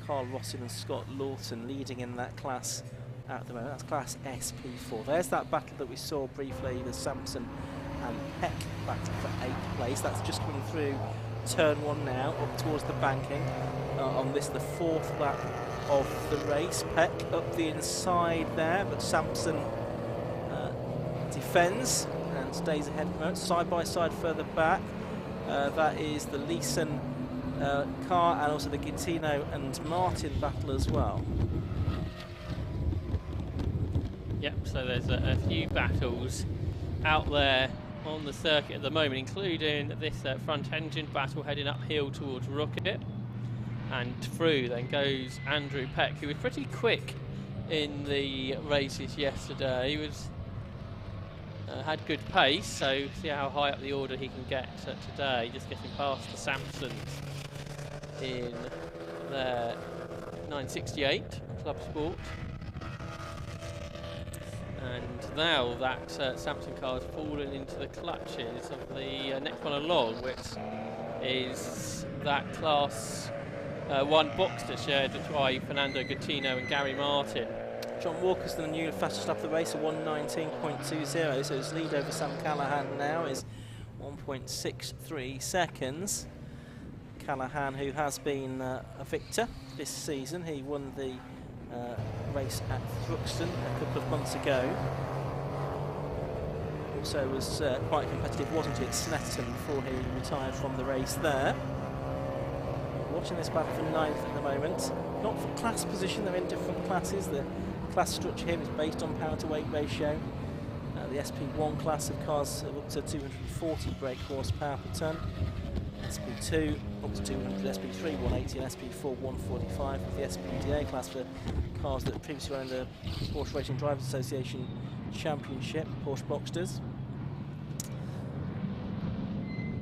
Carl Rossin and Scott Lawton leading in that class at the moment. That's class SP4. There's that battle that we saw briefly, the Sampson and Peck battle for 8th place. That's just coming through turn 1 now, up towards the banking. On this, the 4th lap of the race. Peck up the inside there, but Sampson defends and stays ahead of him. Side by side further back, that is the Leeson car and also the Gattino and Martin battle as well. Yep, so there's a few battles out there on the circuit at the moment, including this front engine battle heading uphill towards Rocket, and through then goes Andrew Peck, who was pretty quick in the races yesterday. He was had good pace, so see how high up the order he can get today, just getting past the Sampsons in their 968 Club Sport. And now that Sampson car has fallen into the clutches of the next one along, which is that Class 1 Boxster shared by Fernando Gattino and Gary Martin. John Walker's the new fastest lap of the race, a 1:19.20, so his lead over Sam Callahan now is 1.63 seconds. Callahan, who has been a victor this season, he won the race at Thruxton a couple of months ago. Also was quite competitive, wasn't he, at Snetterton before he retired from the race there. Watching this battle for 9th at the moment. Not for class position, they're in different classes. The class structure here is based on power to weight ratio. The SP1 class of cars are up to 240 brake horsepower per tonne. SP2 up to 200, SP3 180 and SP4 145, with the SPDA class for cars that previously ran the Porsche Racing Drivers Association Championship, Porsche Boxsters.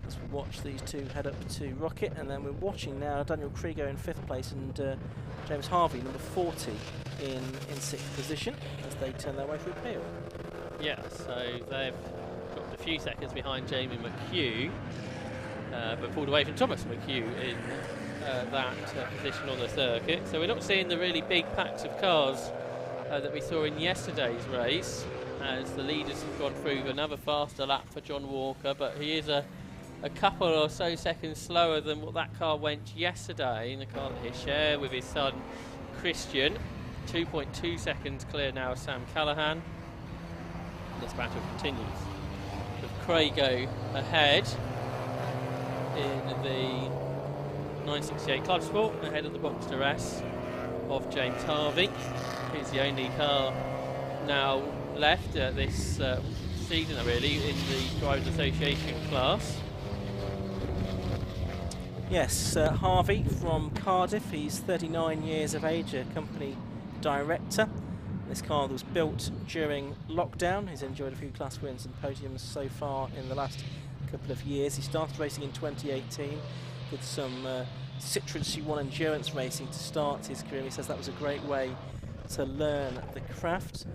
As we watch these two head up to Rocket, and then we're watching now Daniel Krieger in 5th place and James Harvey, number 40, in 6th position as they turn their way through Peel. Yeah, so they've dropped a few seconds behind Jamie McHugh, but pulled away from Thomas McHugh in that position on the circuit. So we're not seeing the really big packs of cars that we saw in yesterday's race, as the leaders have gone through another faster lap for John Walker, but he is a couple or so seconds slower than what that car went yesterday, in the car that he shared with his son Christian. 2.2 seconds clear now of Sam Callahan. This battle continues with Craigo ahead in the 968 Club Sport, ahead of the Boxster S of James Harvey. He's the only car now left this season, really, in the Drivers Association class. Yes, Harvey from Cardiff, he's 39 years of age, a company director. This car was built during lockdown. He's enjoyed a few class wins and podiums so far in the last couple of years. He started racing in 2018, did some Citroen C1 endurance racing to start his career. He says that was a great way to learn the craft.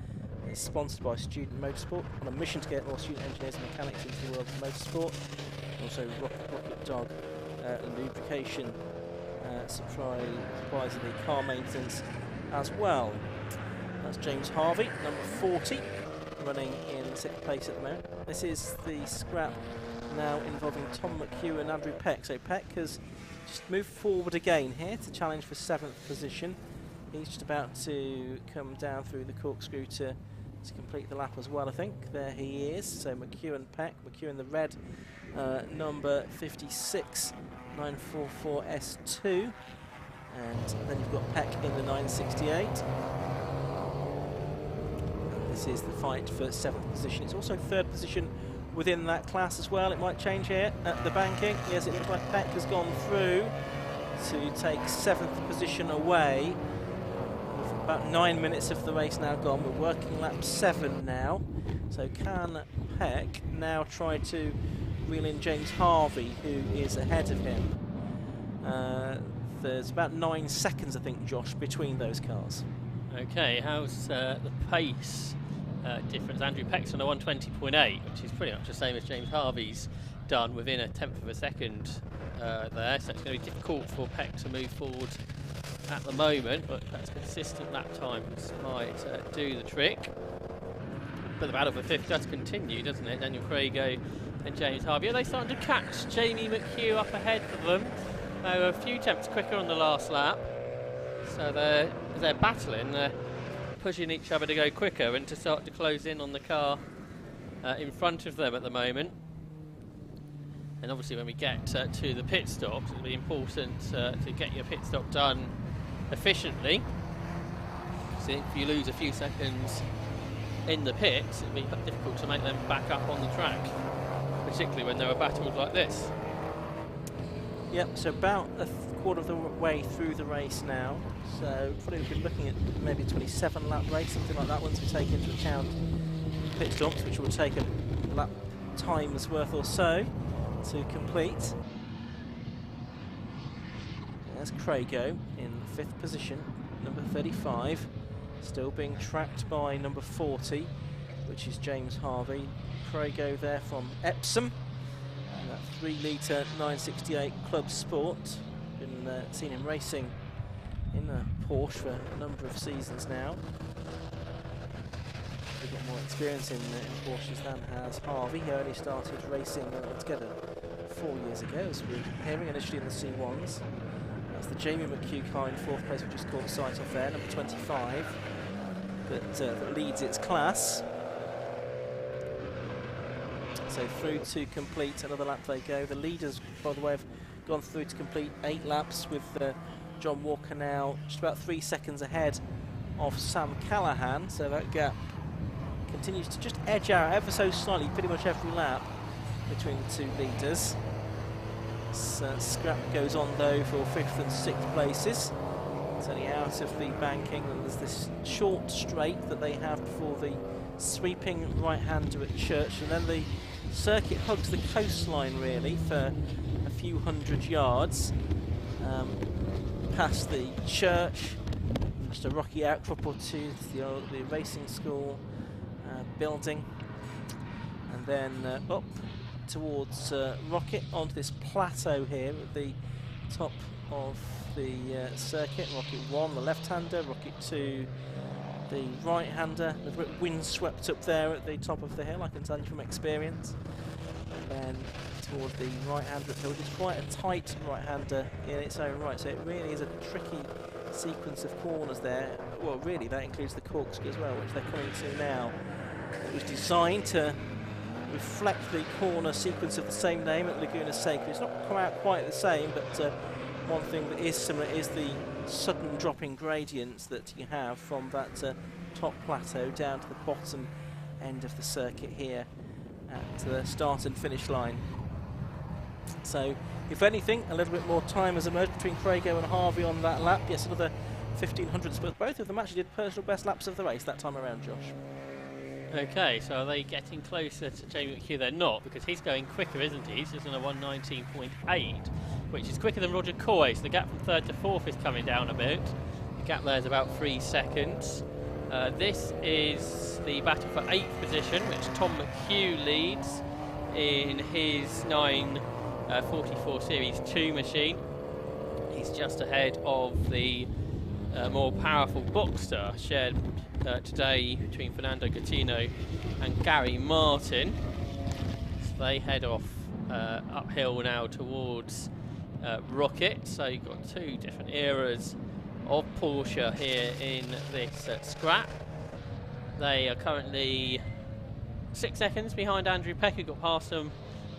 It's sponsored by Student Motorsport, on a mission to get more student engineers and mechanics into the world of motorsport. Also Rocket Dog lubrication supplies the car maintenance as well. That's James Harvey, number 40, running in 6th place at the moment. This is the scrap now involving Tom McHugh and Andrew Peck. So Peck has just moved forward again here to challenge for 7th position. He's just about to come down through the corkscrew to complete the lap as well, I think. There he is. So McHugh and Peck. McHugh in the red, number 56, 944 S2. And then you've got Peck in the 968. This is the fight for 7th position. It's also 3rd position within that class as well. It might change here at the banking. Yes, it looks like Peck has gone through to take 7th position away. With about 9 minutes of the race now gone. We're working lap 7 now. So can Peck now try to reel in James Harvey, who is ahead of him? There's about 9 seconds, I think, Josh, between those cars. Okay, how's the pace difference? Andrew Peck's on a 120.8, which is pretty much the same as James Harvey's done, within a 10th of a second there. So it's going to be difficult for Peck to move forward at the moment, but that's consistent lap times might do the trick. But the battle for 5th does continue, doesn't it? Daniel Craigo and James Harvey. Are they starting to catch Jamie McHugh up ahead of them? They were a few attempts quicker on the last lap. So they're battling, they're pushing each other to go quicker and to start to close in on the car in front of them at the moment. And obviously when we get to the pit stops, it'll be important to get your pit stop done efficiently. So if you lose a few seconds in the pits, it'll be difficult to make them back up on the track, particularly when there are battles like this. Yep, so about a quarter of the way through the race now. So probably we're looking at maybe a 27 lap race, something like that, once we take into account pit stops, which will take a lap time's worth or so to complete. There's Craigo in 5th position, number 35, still being tracked by number 40, which is James Harvey. Craigo there from Epsom. That 3-litre 968 Club Sport. Been seen him racing in a Porsche for a number of seasons now. probably got more experience in Porsches than has Harvey. He only started racing altogether 4 years ago, as we were hearing initially in the C1s. That's the Jamie McHugh car in 4th place, we just caught sight of there, number 25, that leads its class. So through to complete another lap they go. The leaders, by the way, have gone through to complete 8 laps, with John Walker now just about 3 seconds ahead of Sam Callahan. So that gap continues to just edge out ever so slightly pretty much every lap between the two leaders. Scrap goes on though for 5th and 6th places. It's only out of the banking, and there's this short straight that they have before the sweeping right-hander at Church, and then the circuit hugs the coastline really for a few hundred yards past the church, just a rocky outcrop or two, the racing school building, and then up towards Rocket onto this plateau here at the top of the circuit. Rocket 1, the left-hander, Rocket 2, the right-hander. A little bit windswept up there at the top of the hill, I can tell you from experience. And then towards the right-hander at the hill, which is quite a tight right-hander in its own right, so it really is a tricky sequence of corners there. Well, really, that includes the corkscrew as well, which they're coming to now. It was designed to reflect the corner sequence of the same name at Laguna Seca. It's not come out quite the same, but one thing that is similar is the sudden dropping gradients that you have from that top plateau down to the bottom end of the circuit here at the start and finish line. So, if anything, a little bit more time has emerged between Crago and Harvey on that lap. Yes, another 1,500, but both of them actually did personal best laps of the race that time around, Josh. Okay, so are they getting closer to Jamie McHugh? They're not, because he's going quicker, isn't he? He's just on a 1:19.8, which is quicker than Roger Coy, so the gap from 3rd to 4th is coming down a bit. The gap there is about 3 seconds. This is the battle for 8th position, which Tom McHugh leads in his 944 Series 2 machine. He's just ahead of the more powerful Boxster, shared today between Fernando Gattino and Gary Martin. So they head off uphill now towards Rocket. So you've got 2 different eras of Porsche here in this scrap. They are currently 6 seconds behind Andrew Peck, who got past them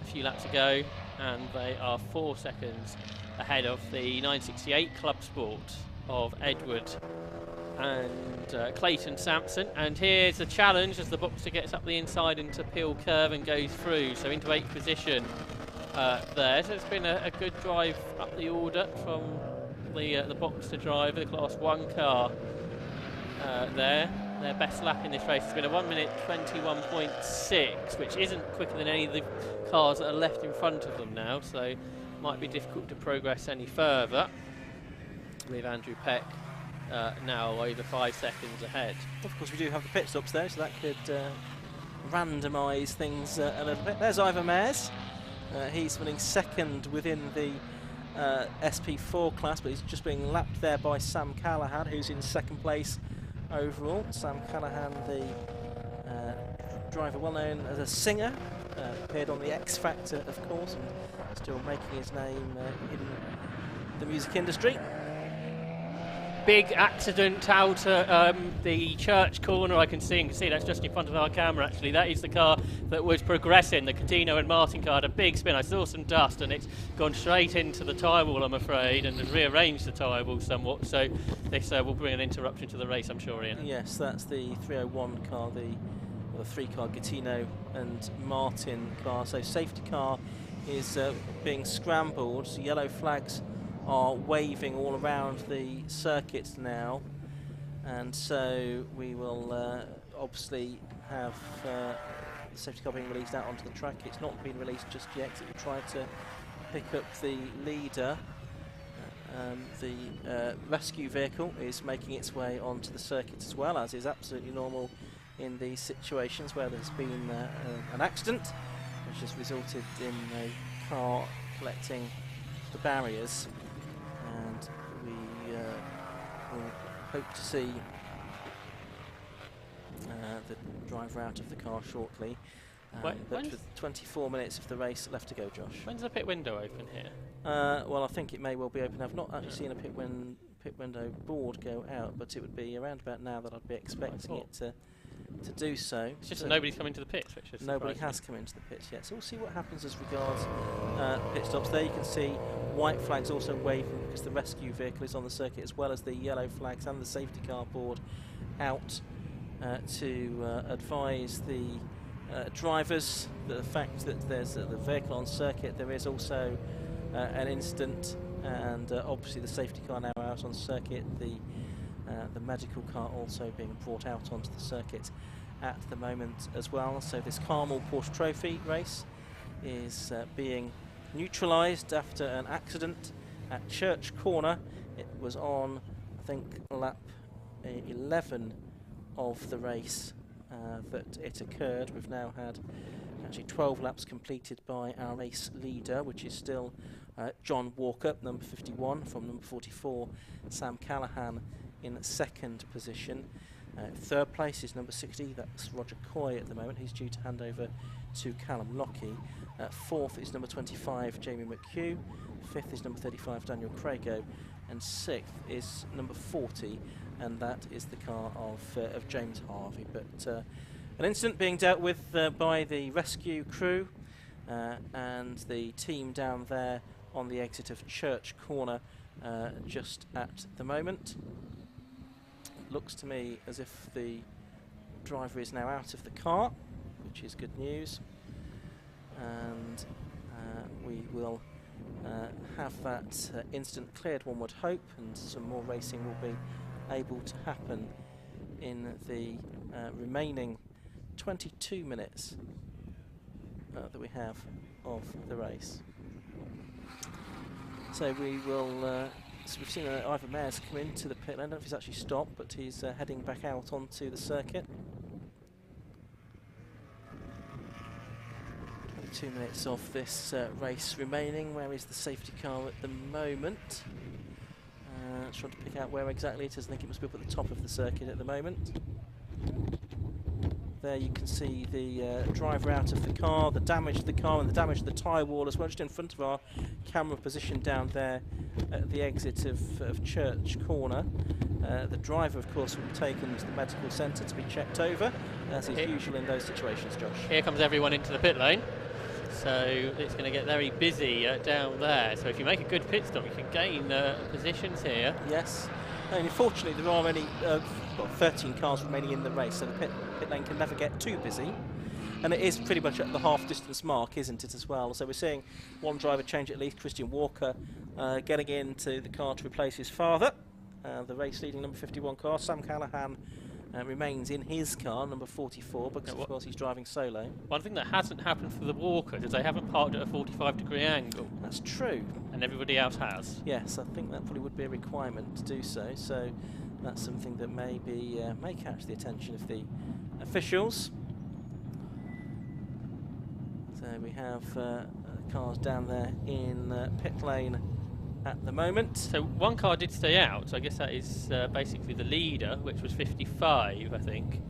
a few laps ago, and they are 4 seconds ahead of the 968 Club Sport of Edward and Clayton Sampson. And here's a challenge as the Boxster gets up the inside into Peel Curve and goes through, so into 8th position there. So it's been a good drive up the order from the Boxster driver, the Class 1 car there. Their best lap in this race has been a 1:21.6, which isn't quicker than any of the cars that are left in front of them now, so might be difficult to progress any further, with Andrew Peck now over 5 seconds ahead. Of course, we do have the pit stops there, so that could randomise things a little bit. There's Ivor Mayers. He's running 2nd within the SP4 class, but he's just being lapped there by Sam Callahan, who's in 2nd place overall. Sam Callahan, the driver well known as a singer, appeared on the X Factor, of course, and still making his name in the music industry. Big accident out at the church corner. I can see that's just in front of our camera actually. That is the car that was progressing. The Coutinho and Martin car had a big spin. I saw some dust and it's gone straight into the tyre wall, I'm afraid, and rearranged the tyre wall somewhat. So this will bring an interruption to the race, I'm sure, Ian. Yes, that's the 301 car, the 3-car Coutinho and Martin car. So safety car is being scrambled. So yellow flags are waving all around the circuit now, and so we will obviously have the safety car being released out onto the track. It's not been released just yet, so we tried to pick up the leader. The rescue vehicle is making its way onto the circuit as well, as is absolutely normal in these situations where there's been an accident which has resulted in a car collecting the barriers. And we will hope to see the driver out of the car shortly. Wait, But with 24 minutes of the race left to go, Josh. When's the pit window open here? Well, I think it may well be open. I've not actually seen a pit window board go out, but it would be around about now that I'd be expecting it to do so. It's just that nobody's come into the pits, which is nobody surprising. has come into the pits yet. So we'll see what happens as regards pit stops. There you can see white flags also waving because the rescue vehicle is on the circuit, as well as the yellow flags and the safety car board out to advise the drivers the fact that there's the vehicle on circuit. There is also an incident, and obviously the safety car now out on circuit. The medical car also being brought out onto the circuit at the moment as well. So this Carmel Porsche Trophy race is being neutralised after an accident at Church Corner. It was on, I think, lap 11 of the race that it occurred. We've now had actually 12 laps completed by our race leader, which is still John Walker, number 51, from number 44, Sam Callahan in second position. Third place is number 60, that's Roger Coy at the moment. He's due to hand over to Callum Lockie. Fourth is number 25, Jamie McHugh. Fifth is number 35, Daniel Crago. And sixth is number 40, and that is the car of James Harvey. But an incident being dealt with by the rescue crew and the team down there on the exit of Church Corner just at the moment. Looks to me as if the driver is now out of the car, which is good news, and we will have that incident cleared, one would hope, and some more racing will be able to happen in the remaining 22 minutes that we have of the race. So we will so we've seen Ivor Mayers come into the pit. I don't know if he's actually stopped, but he's heading back out onto the circuit. 22 minutes of this race remaining. Where is the safety car at the moment? Trying to pick out where exactly it is. I think it must be up at the top of the circuit at the moment. There you can see the driver out of the car, the damage to the car and the damage to the tyre wall as well, just in front of our camera position down there at the exit of Church Corner. The driver, of course, will be taken to the medical centre to be checked over, as is usual in those situations, Josh. Here comes everyone into the pit lane, so it's going to get very busy down there. So if you make a good pit stop, you can gain positions here. Yes. And unfortunately, there are only 13 cars remaining in the race, so the pit lane can never get too busy. And it is pretty much at the half-distance mark, isn't it, as well? So we're seeing one driver change at least, Christian Walker, getting into the car to replace his father. The race-leading number 51 car, Sam Callahan, remains in his car, number 44, because of course he's driving solo. One thing that hasn't happened for the Walkers is they haven't parked at a 45-degree angle. That's true. And everybody else has. Yes, I think that probably would be a requirement to do so. So that's something that may catch the attention of the officials. So we have cars down there in pit lane at the moment. So one car did stay out, so I guess that is basically the leader, which was 55, I think.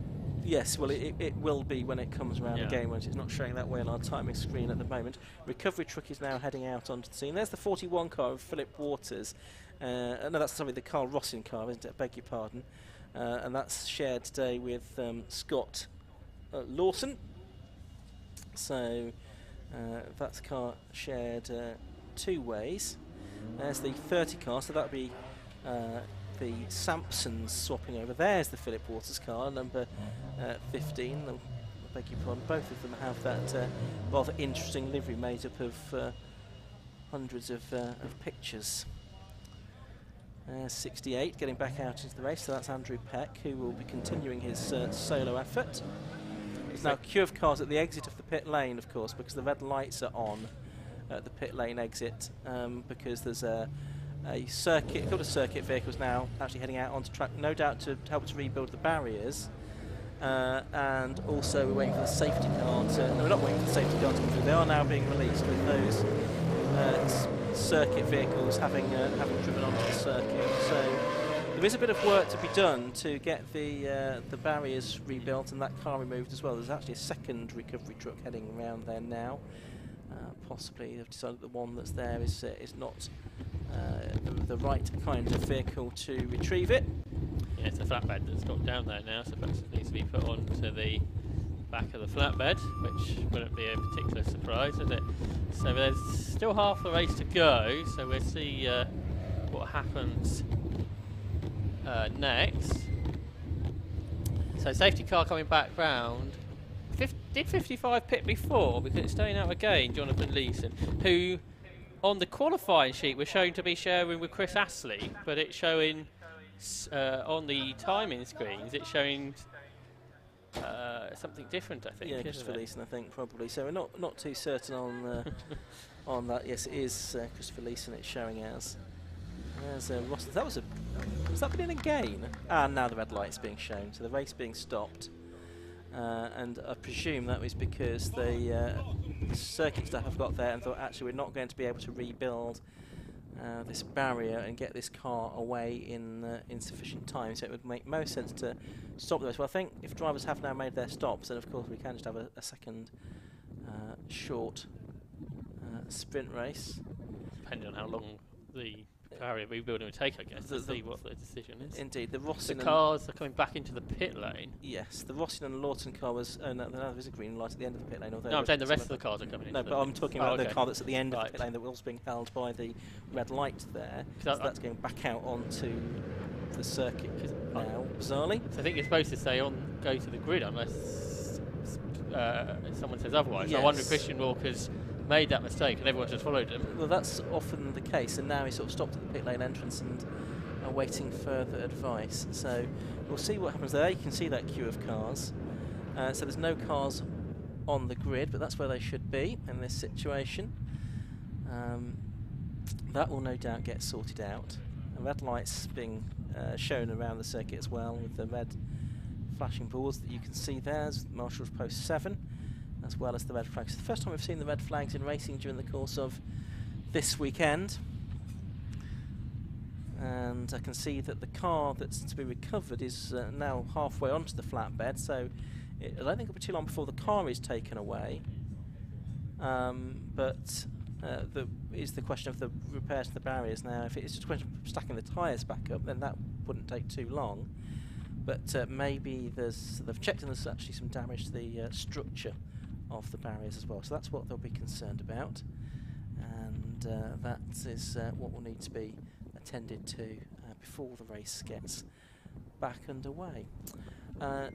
Yes, well, it will be when it comes around again, when it's not showing that way on our timing screen at the moment. Recovery truck is now heading out onto the scene. There's the 41 car of Philip Waters. No, that's sorry, the Carl Rossin car, isn't it? I beg your pardon. And that's shared today with Scott Lawson. So that's car shared two ways. There's the 30 car, so that would be the Sampsons swapping over. There's the Philip Waters car, number 15. I beg your pardon. Both of them have that rather interesting livery made up of hundreds of pictures. 68 getting back out into the race, so that's Andrew Peck, who will be continuing his solo effort. There's now a queue of cars at the exit of the pit lane, of course, because the red lights are on at the pit lane exit, because there's a couple of circuit vehicles now actually heading out onto track, no doubt to help to rebuild the barriers, and also we're waiting for the safety car to, no, we're not waiting for the safety car to come through, they are now being released with those circuit vehicles having driven onto the circuit. So There is a bit of work to be done to get the barriers rebuilt and that car removed as well. There's actually a second recovery truck heading around there now. Possibly they've decided the one that's there is not the right kind of vehicle to retrieve it. Yeah, it's a flatbed that's got down there now, so perhaps it needs to be put onto the back of the flatbed, which wouldn't be a particular surprise, would it? So there's still half the race to go, so we'll see what happens next. So safety car coming back round. Did 55 pit before? Because it's staying out again, Jonathan Leeson, who on the qualifying sheet was shown to be sharing with Chris Astley, but it's showing on the timing screens, it's showing something different, I think. Yeah, Christopher Leeson, I think, probably. So we're not too certain on on that. Yes, it is Christopher Leeson it's showing as. There's Ross. Was that been in again? And now the red light's being shown, so the race being stopped. And I presume that was because the circuit staff have got there and thought, actually, we're not going to be able to rebuild this barrier and get this car away in sufficient time. So it would make most sense to stop the race. Well, I think if drivers have now made their stops, then of course we can just have a second short sprint race. Depending on how long the barrier rebuilding would take, I guess, to see what the decision is. Indeed, the Rossin. The cars are coming back into the pit lane. Yes, the Rossin and Lawton car was. No, there is a green light at the end of the pit lane. No, I'm saying the rest of the cars are coming in. No, but I'm talking about the car that's at the end of the pit lane that was being held by the red light there. So that's going back out onto the circuit now, bizarrely. So I think you're supposed to say go to the grid unless someone says otherwise. Yes. So I wonder if Christian Walker's made that mistake and everyone's just followed him. Well, that's often the case, and now he's sort of stopped at the pit lane entrance and awaiting further advice. So we'll see what happens there. You can see that queue of cars. So there's no cars on the grid, but that's where they should be in this situation. That will no doubt get sorted out. The red lights being shown around the circuit as well, with the red flashing boards that you can see there as Marshall's Post 7. As well as the red flags. It's the first time we've seen the red flags in racing during the course of this weekend. And I can see that the car that's to be recovered is now halfway onto the flatbed, so I don't think it'll be too long before the car is taken away. But is the question of the repairs to the barriers now. If it's just a question of stacking the tyres back up, then that wouldn't take too long. But maybe they've checked and there's actually some damage to the structure of the barriers as well, so that's what they'll be concerned about, and that is what will need to be attended to before the race gets back underway.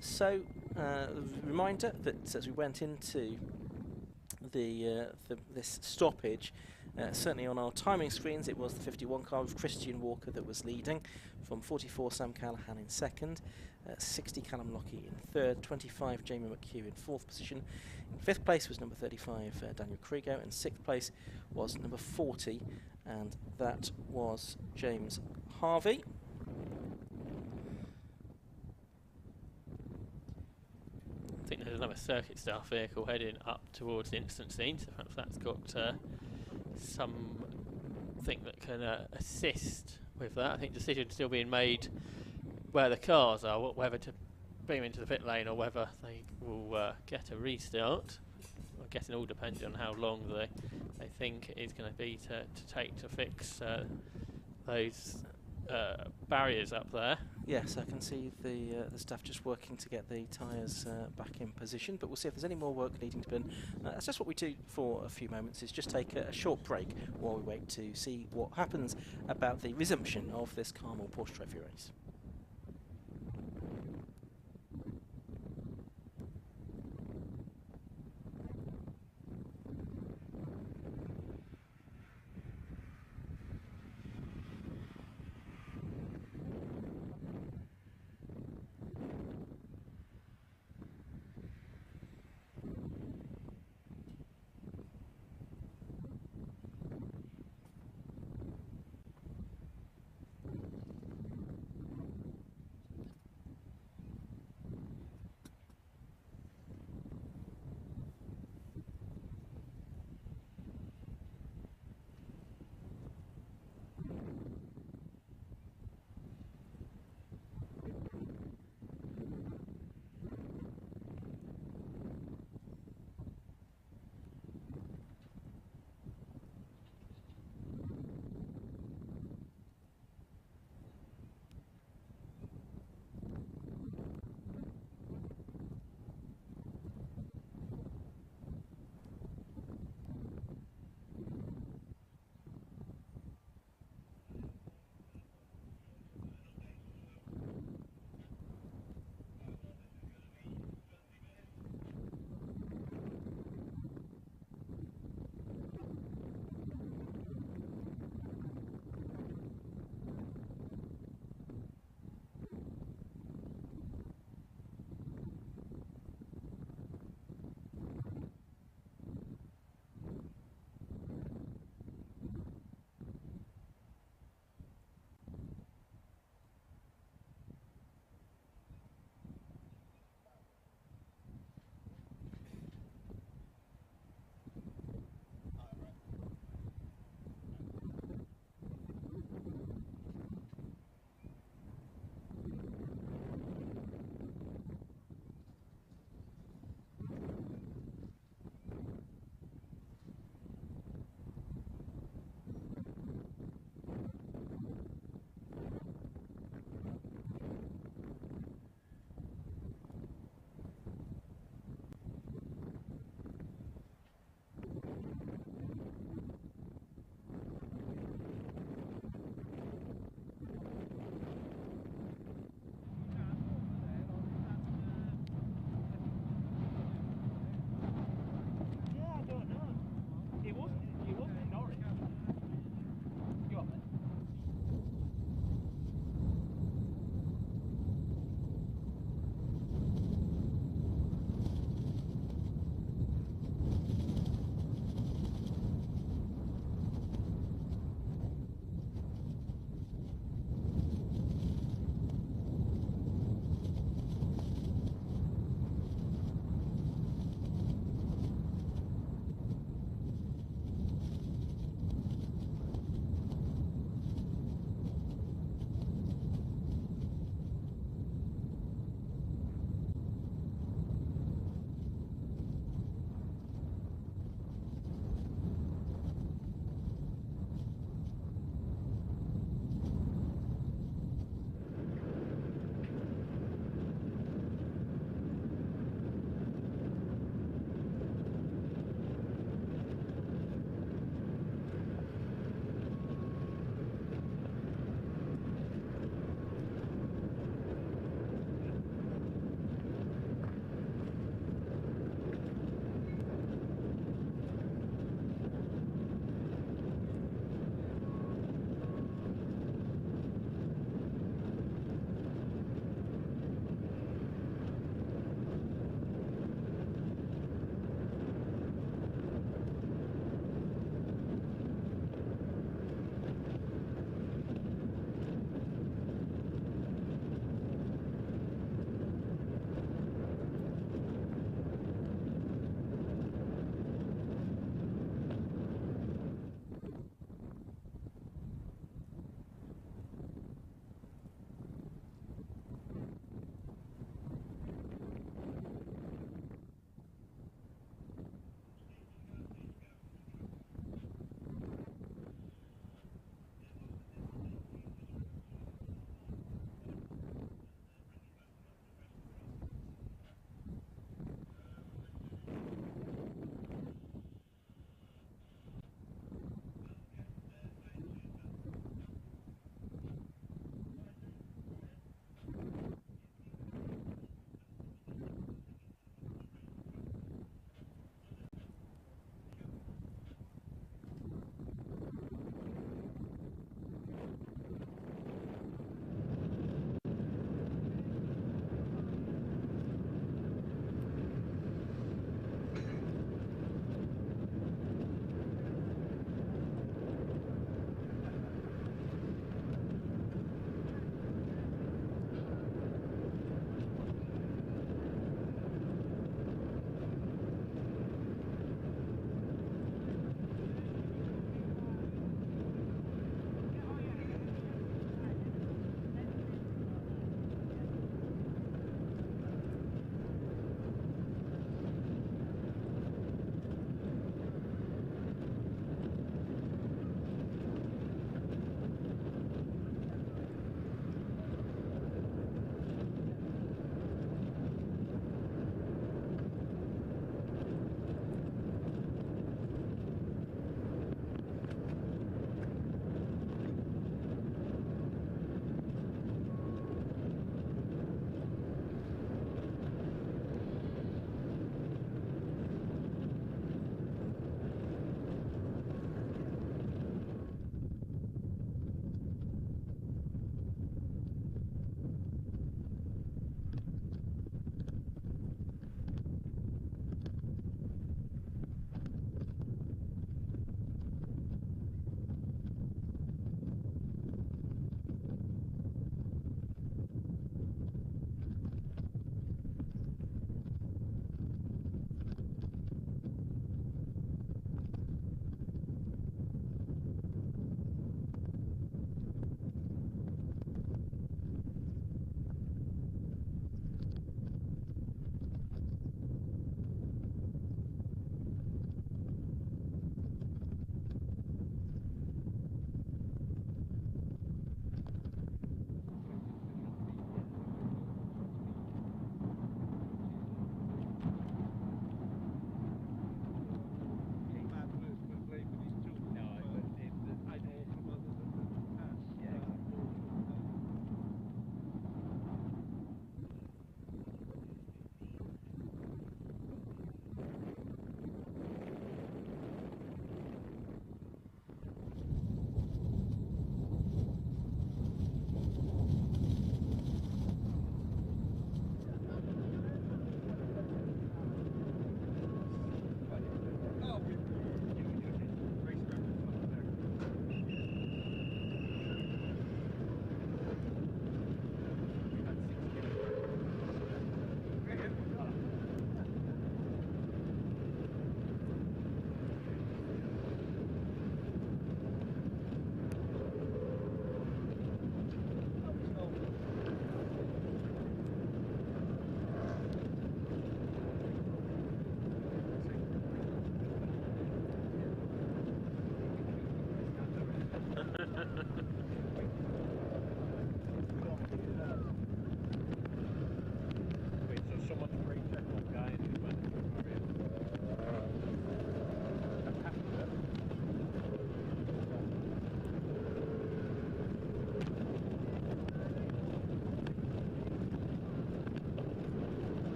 So reminder that as we went into this stoppage, certainly on our timing screens it was the 51 car of Christian Walker that was leading, from 44 Sam Callahan in second, 60 Callum Lockie in third, 25 Jamie McHugh in fourth position. In fifth place was number 35 Daniel Krigo, and sixth place was number 40, and that was James Harvey. I think there's another circuit staff vehicle heading up towards the incident scene, so perhaps that's got something that can assist with that. I think decisions still being made where the cars are, whether to bring them into the pit lane or whether they will get a restart. I'm guessing all depends on how long they think it is going to be to take to fix those barriers up there. Yes, I can see the staff just working to get the tyres back in position, but we'll see if there's any more work needing to be done. That's just what we do for a few moments, is just take a short break while we wait to see what happens about the resumption of this Carmel Porsche Trophy race.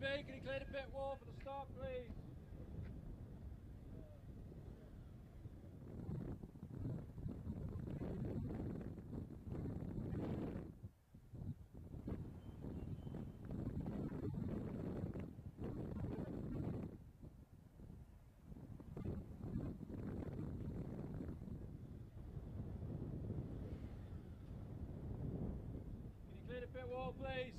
B, can you clear the pit wall for the start, please? Can you clear the pit wall, please?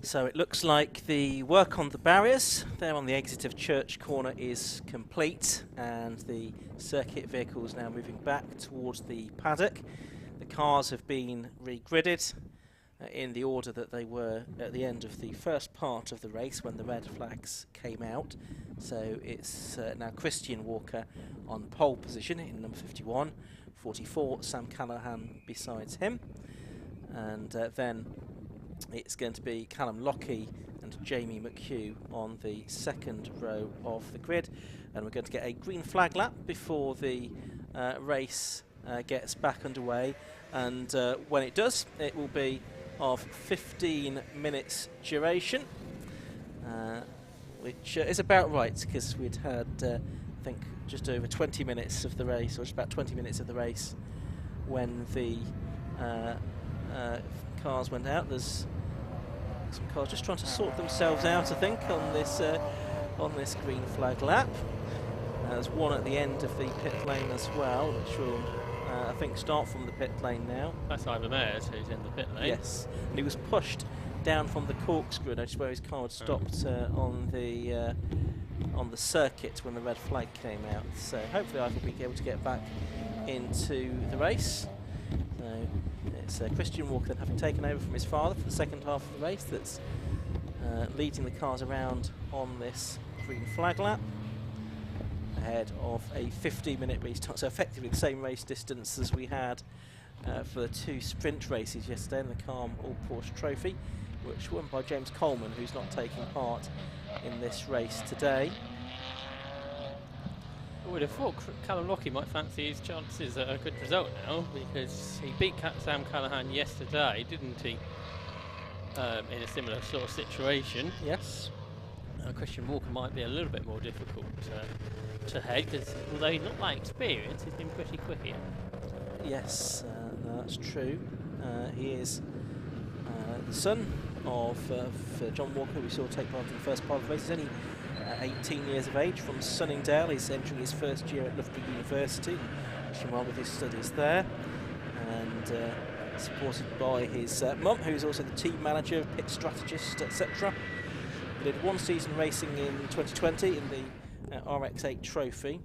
So it looks like the work on the barriers there on the exit of Church Corner is complete, and the circuit vehicles now moving back towards the paddock. The cars have been regridded in the order that they were at the end of the first part of the race when the red flags came out. So it's now Christian Walker on pole position in number 51, 44 Sam Callahan besides him, and then it's going to be Callum Lockie and Jamie McHugh on the second row of the grid, and we're going to get a green flag lap before the race gets back underway, and when it does, it will be of 15 minutes duration, which is about right, because we'd had I think just over 20 minutes of the race, or just about 20 minutes of the race when the cars went out. There's some cars just trying to sort themselves out, I think, on this green flag lap. There's one at the end of the pit lane as well, which will I think start from the pit lane now. That's Ivan Ayres who's in the pit lane. Yes, and he was pushed down from the corkscrew, just where his car had stopped on the circuit when the red flag came out. So hopefully Ivan will be able to get back into the race. So it's Christian Walker then, having taken over from his father for the second half of the race, that's leading the cars around on this green flag lap, ahead of a 15-minute race time, so effectively the same race distance as we had for the two sprint races yesterday in the Calm All Porsche Trophy, which won by James Coleman, who's not taking part in this race today. would have thought Callum Lockie might fancy his chances at a good result now, because he beat Sam Callahan yesterday, didn't he? In a similar sort of situation. Yes. Christian Walker might be a little bit more difficult to head, because although he's not that experienced, he's been pretty quick here. Yes, that's true. He is the son of John Walker, we saw take part in the first part of the race. He's only 18 years of age, from Sunningdale. He's entering his first year at Loughborough University, wishing well with his studies there, and supported by his mum, who's also the team manager, pit strategist, etc. He did one season racing in 2020 in the RX8 Trophy.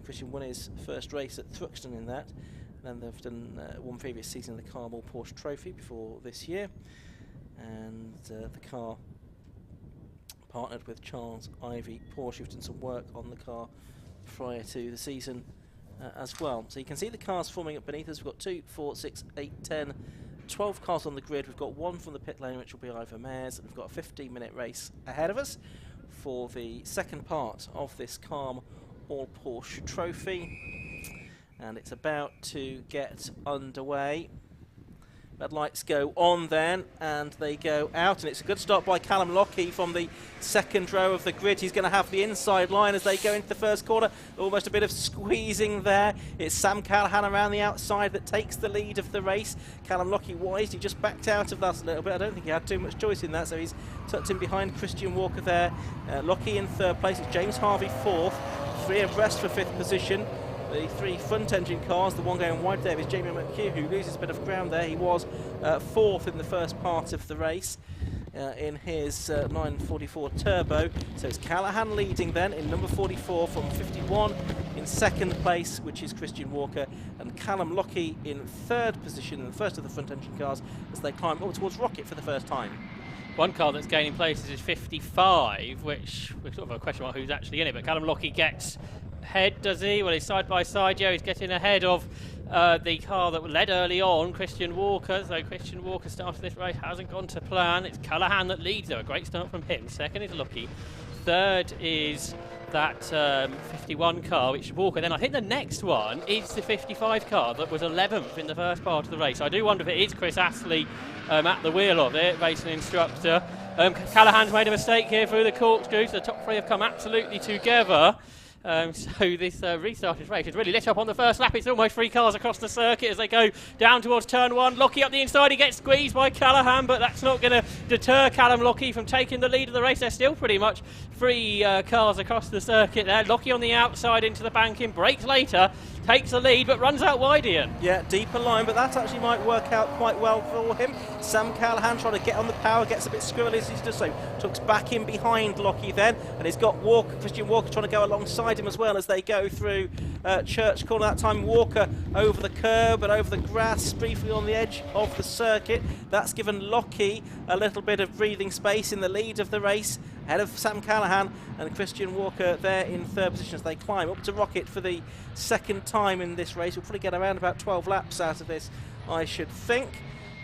Christian won his first race at Thruxton in that. Then they've done one previous season in the Carmel Porsche Trophy before this year, and the car partnered with Charles Ivy Porsche, who've done some work on the car prior to the season as well. So you can see the cars forming up beneath us. We've got 2, 4, 6, 8, 10, 12 cars on the grid. We've got one from the pit lane, which will be Ivor Mares, and we've got a 15-minute race ahead of us for the second part of this Calm All Porsche Trophy, and it's about to get underway. Red lights go on then, and they go out, and it's a good start by Callum Lockie from the second row of the grid. He's going to have the inside line as they go into the first corner. Almost a bit of squeezing there. It's Sam Callahan around the outside that takes the lead of the race. Callum Lockie wise, he just backed out of that a little bit. I don't think he had too much choice in that, so he's tucked in behind Christian Walker there. Lockie in third place. It's James Harvey fourth, 3 abreast for fifth position. The 3 front-engine cars, the one going wide there is Jamie McHugh, who loses a bit of ground there. He was fourth in the first part of the race in his 944 Turbo. So it's Callahan leading then in number 44 from 51. In second place, which is Christian Walker, and Callum Lockie in third position, in the first of the front-engine cars, as they climb up towards Rocket for the first time. One car that's gaining places is 55, which we're sort of a question about who's actually in it, but Callum Lockie gets ahead, does he? Well, he's side by side. Yeah, he's getting ahead of the car that led early on, Christian Walker. So Christian Walker started this race, hasn't gone to plan. It's Callahan that leads, though. A great start from him. Second is Lockie. Third is that 51 car, which is Walker. Then I think the next one is the 55 car that was 11th in the first part of the race. I do wonder if it is Chris Astley at the wheel of it, racing instructor. Callahan's made a mistake here through the corkscrew, so the top 3 have come absolutely together. So this restarted race is really lit up on the first lap. It's almost 3 cars across the circuit as they go down towards turn 1. Lockie up the inside, he gets squeezed by Callahan, but that's not going to deter Callum Lockie from taking the lead of the race. There's still pretty much 3 cars across the circuit there. Lockie on the outside into the banking, brakes later, takes the lead but runs out wide, Ian. Yeah, deeper line, but that actually might work out quite well for him. Sam Callahan trying to get on the power, gets a bit squirrely as he does so. Tucks back in behind Lockie then, and he's got Christian Walker trying to go alongside him as well as they go through Church Corner. That time Walker over the curb and over the grass, briefly on the edge of the circuit. That's given Lockie a little bit of breathing space in the lead of the race, ahead of Sam Callahan, and Christian Walker there in third position as they climb up to Rocket for the second time in this race. We'll probably get around about 12 laps out of this, I should think.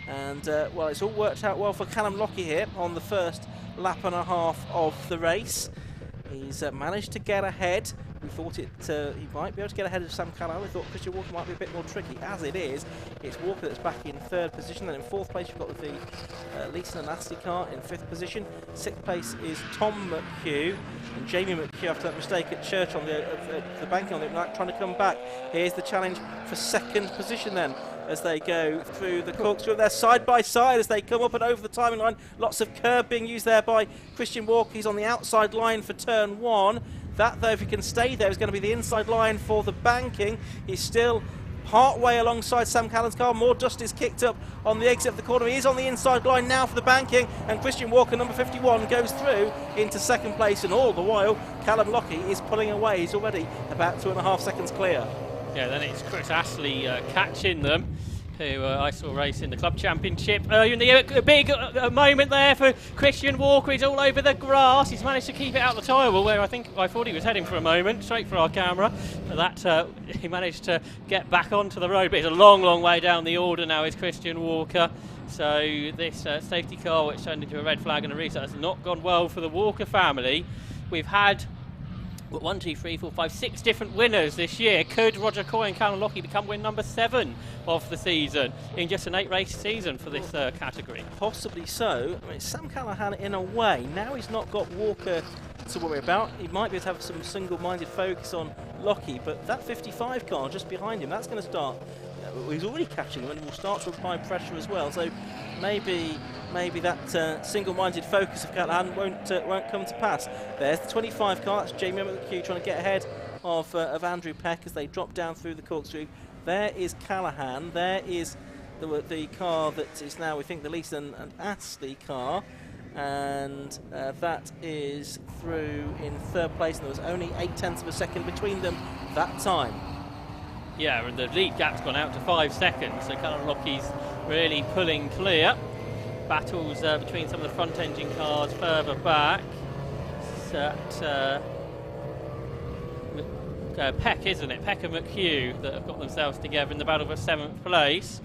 And well, it's all worked out well for Callum Lockie here on the first lap and a half of the race. He's managed to get ahead. We thought he might be able to get ahead of Sam Callahan. We thought Christian Walker might be a bit more tricky. As it is, it's Walker that's back in third position. Then in fourth place, you've got the Leeson and Nasty car in fifth position. Sixth place is Tom McHugh. And Jamie McHugh, after that mistake at Church on the banking on the night, trying to come back. Here's the challenge for second position then, as they go through the corkscrew. They're side by side as they come up and over the timing line. Lots of curb being used there by Christian Walker. He's on the outside line for turn 1. That, though, if he can stay there, is going to be the inside line for the banking. He's still part way alongside Sam Callahan's car. More dust is kicked up on the exit of the corner. He is on the inside line now for the banking, and Christian Walker, number 51, goes through into second place, and all the while Callum Lockie is pulling away. He's already about 2.5 seconds clear. Yeah, then it's Chris Astley catching them, who I saw race in the club championship. A big moment there for Christian Walker. He's all over the grass. He's managed to keep it out the tyre wall, where I thought he was heading for a moment, straight for our camera. But that he managed to get back onto the road. But it's a long, long way down the order now is Christian Walker. So this safety car, which turned into a red flag and a restart, has not gone well for the Walker family. We've had Got 1, 2, 3, 4, 5, 6 different winners this year. Could Roger Coy and Callum Lockie become win number 7 of the season in just an 8-race season for this category? Possibly so. I mean, Sam Callahan, in a way, now he's not got Walker to worry about. He might be able to have some single-minded focus on Lockie, but that 55 car just behind him, that's going to start. He's already catching him and will start to apply pressure as well. So maybe that single-minded focus of Callahan won't come to pass. There's the 25 car. That's Jamie McHugh trying to get ahead of Andrew Peck as they drop down through the corkscrew. There is Callahan. There is the car that is now, we think, the Leeson and Astley car. And that is through in 3rd place. And there was only 0.8 of a second between them that time. Yeah, and the lead gap's gone out to 5 seconds, so Callum Lockie's really pulling clear. Battles between some of the front engine cars further back. Peck, isn't it? Peck and McHugh that have got themselves together in the battle for 7th place.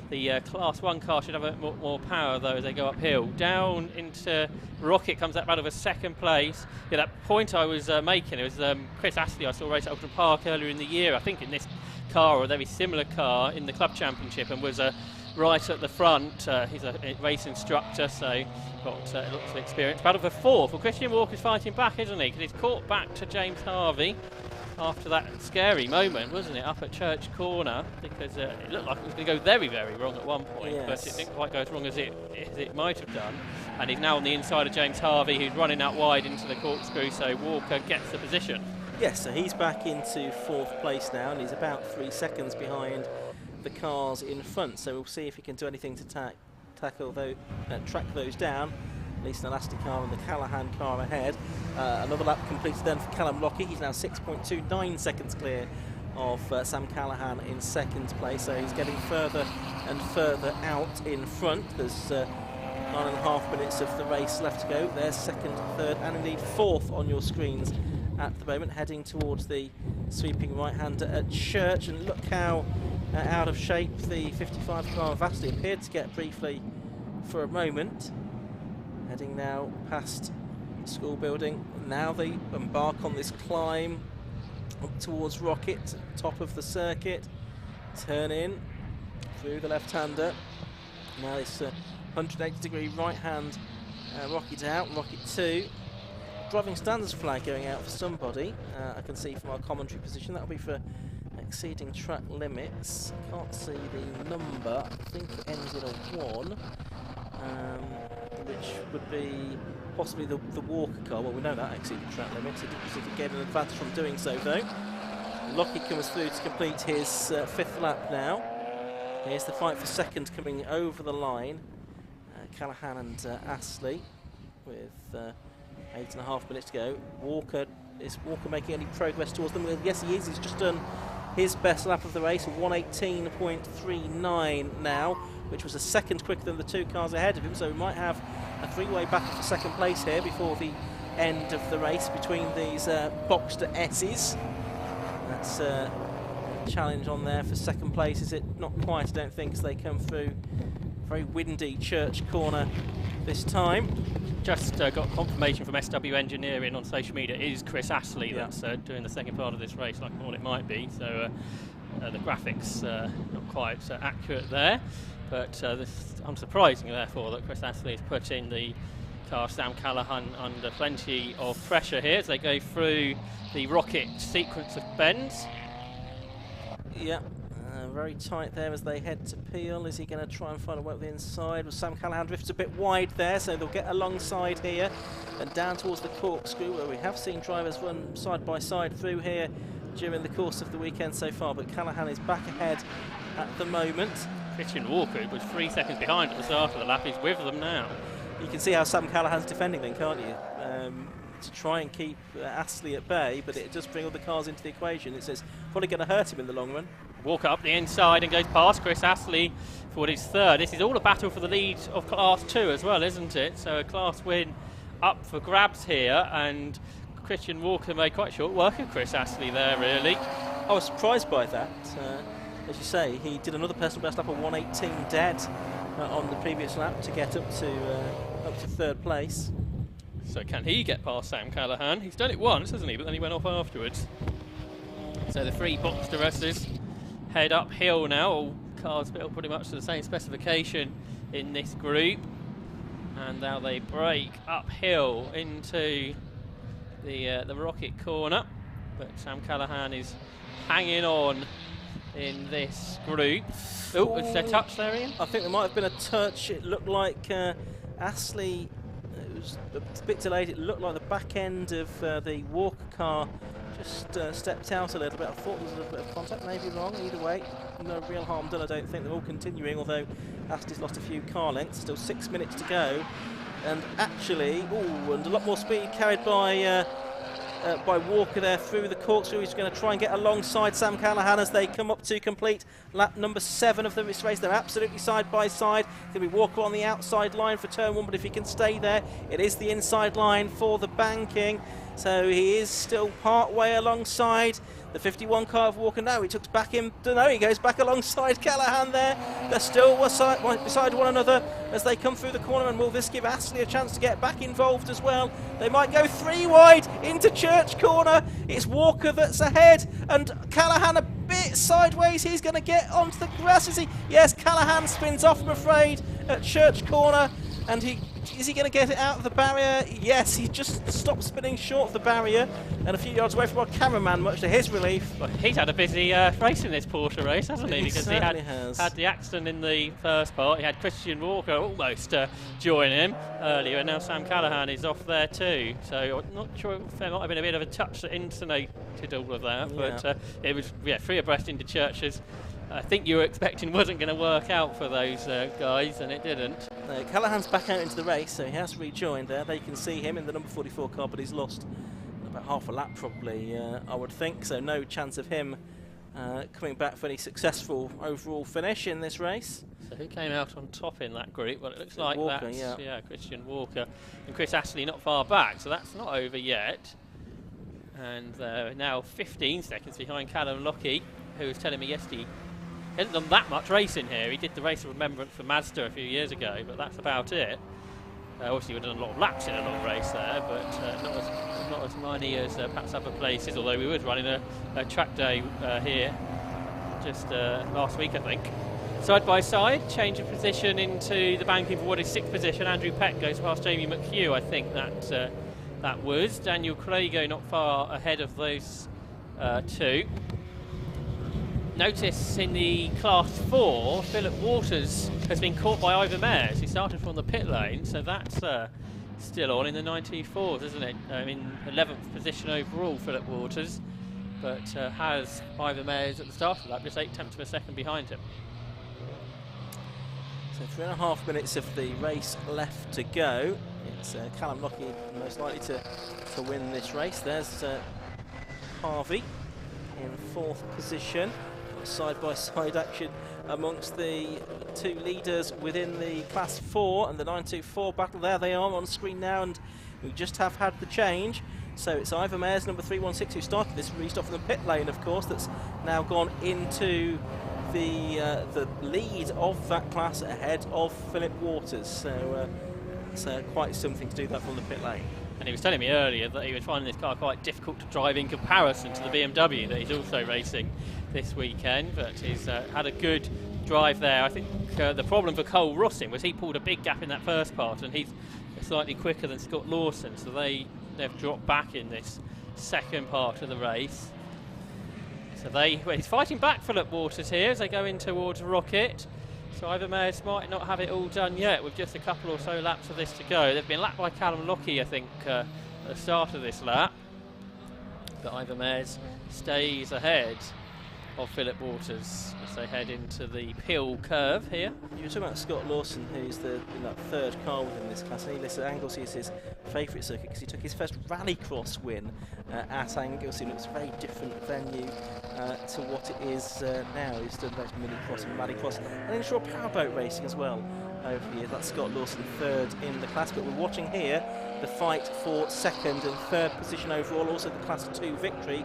The Class 1 car should have a bit more power though as they go uphill. Down into Rocket comes that battle for 2nd place. Yeah, that point I was making, it was Chris Astley I saw race at Upton Park earlier in the year, I think in this car or a very similar car in the club championship, and was right at the front. He's a race instructor, so got lots of experience. Battle for 4th. Well, Christian Walker's fighting back, isn't he? Because he's caught back to James Harvey after that scary moment, wasn't it, up at Church Corner, because it looked like it was going to go very, very wrong at one point, yes. But it didn't quite go as wrong as it might have done. And he's now on the inside of James Harvey, who's running out wide into the corkscrew, so Walker gets the position. Yes, so he's back into 4th place now, and he's about 3 seconds behind the cars in front. So we'll see if he can do anything to track those down. At least an Astley car and the Callahan car ahead. Another lap completed then for Callum Lockie. He's now 6.29 seconds clear of Sam Callahan in 2nd place. So he's getting further and further out in front. There's 9.5 minutes of the race left to go. There's 2nd, 3rd, and indeed 4th on your screens at the moment, heading towards the sweeping right-hander at Church. And look how out of shape the 55 car of Astley appeared to get briefly for a moment. Heading now past the school building. Now they embark on this climb up towards Rocket, top of the circuit. Turn in through the left-hander. Now this 180-degree right-hand Rocket out, Rocket 2. Driving standards flag going out for somebody. I can see from our commentary position that'll be for exceeding track limits. Can't see the number. I think it ends in a 1. Which would be possibly the Walker car. Well, we know that exceeded track limits. It could get an advantage from doing so, though. Lockie comes through to complete his 5th lap now. Here's the fight for 2nd coming over the line. Callahan and Astley with 8.5 minutes to go. Is Walker making any progress towards them? Well, yes, he is. He's just done his best lap of the race, 1:18.39 now, which was a second quicker than the 2 cars ahead of him, so we might have a 3-way battle for 2nd place here before the end of the race between these Boxster S's. That's a challenge on there for 2nd place. Is it not quite? I don't think, as they come through very windy Church Corner this time. Just got confirmation from SW Engineering on social media. It is Chris Astley that's doing the 2nd part of this race, like I thought it might be. So the graphics not quite accurate there. But unsurprising, therefore, that Chris Astley has put in the car Sam Callahan under plenty of pressure here as they go through the Rocket sequence of bends. Yeah, very tight there as they head to Peel. Is he going to try and find a way up the inside? Well, Sam Callahan drifts a bit wide there, so they'll get alongside here and down towards the corkscrew, where we have seen drivers run side by side through here during the course of the weekend so far. But Callahan is back ahead at the moment. Christian Walker, who was 3 seconds behind at the start of the lap, is with them now. You can see how Sam Callahan's defending then, can't you? To try and keep Astley at bay, but it does bring all the cars into the equation. It's probably going to hurt him in the long run. Walker up the inside and goes past Chris Astley for his 3rd. This is all a battle for the lead of Class 2 as well, isn't it? So a Class win up for grabs here, and Christian Walker made quite short work of Chris Astley there, really. I was surprised by that. As you say, he did another personal best lap of 1:18 dead on the previous lap to get up to 3rd place. So can he get past Sam Callahan? He's done it once, hasn't he? But then he went off afterwards. So the 3 box races head uphill now. All cars built pretty much to the same specification in this group. And now they brake uphill into the rocket corner. But Sam Callahan is hanging on in this group. Oh, was there a touch there, Ian? I think there might have been a touch. It looked like Astley, it was a bit delayed. It looked like the back end of the Walker car just stepped out a little bit. I thought there was a little bit of contact, maybe wrong. Either way, no real harm done, I don't think. They're all continuing, although Astley's lost a few car lengths. Still 6 minutes to go. And actually, and a lot more speed carried by Walker there through the corkscrew. He's going to try and get alongside Sam Callahan as they come up to complete lap number 7 of this race. They're absolutely side by side. There'll be Walker on the outside line for turn 1, but if he can stay there, it is the inside line for the banking. So he is still part way alongside the 51 car of Walker. Now he took back him. No, he goes back alongside Callahan there. They're still beside one another as they come through the corner. And will this give Astley a chance to get back involved as well? They might go 3 wide into Church Corner. It's Walker that's ahead, and Callahan a bit sideways. He's going to get onto the grass. Is he? Yes, Callahan spins off, I'm afraid, at Church Corner. And is he going to get it out of the barrier? Yes, he just stopped spinning short of the barrier and a few yards away from our cameraman, much to his relief. Well, he's had a busy race in this Porsche race, hasn't he? Because he had the accident in the first part. He had Christian Walker almost join him earlier, and now Sam Callahan is off there too. So I'm not sure if there might have been a bit of a touch that intonated all of that, but it was 3 abreast into Churches. I think you were expecting wasn't going to work out for those guys, and it didn't. No, Callahan's back out into the race, so he has rejoined there. They can see him in the number 44 car, but he's lost about half a lap probably, I would think. So no chance of him coming back for any successful overall finish in this race. So who came out on top in that group? Well, it looks like Walker, that's Christian Walker and Chris Astley not far back, so that's not over yet. And now 15 seconds behind Callum Lockie, who was telling me yesterday he hasn't done that much racing here. He did the race of remembrance for Mazda a few years ago, but that's about it. Obviously, we've done a lot of laps in a long race there, but not as many as perhaps other places. Although we were running a track day here just last week, I think. Side by side, change of position into the banking for what is 6th position. Andrew Peck goes past Jamie McHugh. I think that was Daniel Crago not far ahead of those 2. Notice in the Class 4, Philip Waters has been caught by Ivor Mayers. He started from the pit lane, so that's still on in the 94s, isn't it? In 11th position overall, Philip Waters, but has Ivor Mayers at the start of the lap, just 8 tenths of a second behind him. So 3.5 minutes of the race left to go. It's Callum Lockie most likely to win this race. There's Harvey in 4th position. Side-by-side action amongst the 2 leaders within the Class 4 and the 924 battle. There they are on screen now, and we just have had the change. So it's Ivor Mayers, number 316, who started this restart from the pit lane, of course, that's now gone into the lead of that class ahead of Philip Waters. So it's quite something to do that from the pit lane. And he was telling me earlier that he was finding this car quite difficult to drive in comparison to the BMW that he's also racing this weekend, but he's had a good drive there. I think the problem for Cole Rossin was he pulled a big gap in that first part, and he's slightly quicker than Scott Lawson, so they've dropped back in this second part of the race. So he's fighting back, Philip Waters, here as they go in towards Rocket. So Ivor Mayers might not have it all done yet with just a couple or so laps of this to go. They've been lapped by Callum Lockie, I think, at the start of this lap. But Ivor Mayers stays ahead of Philip Waters as they head into the Pill curve here. You were talking about Scott Lawson, who's in that 3rd car within this class, and he listed Anglesey as his favourite circuit because he took his first rallycross win at Anglesey. It's a very different venue to what it is now. He's done both mini-cross and rallycross and inshore powerboat racing as well over the years. That's Scott Lawson, 3rd in the class, but we're watching here the fight for 2nd and 3rd position overall, also the Class 2 victory.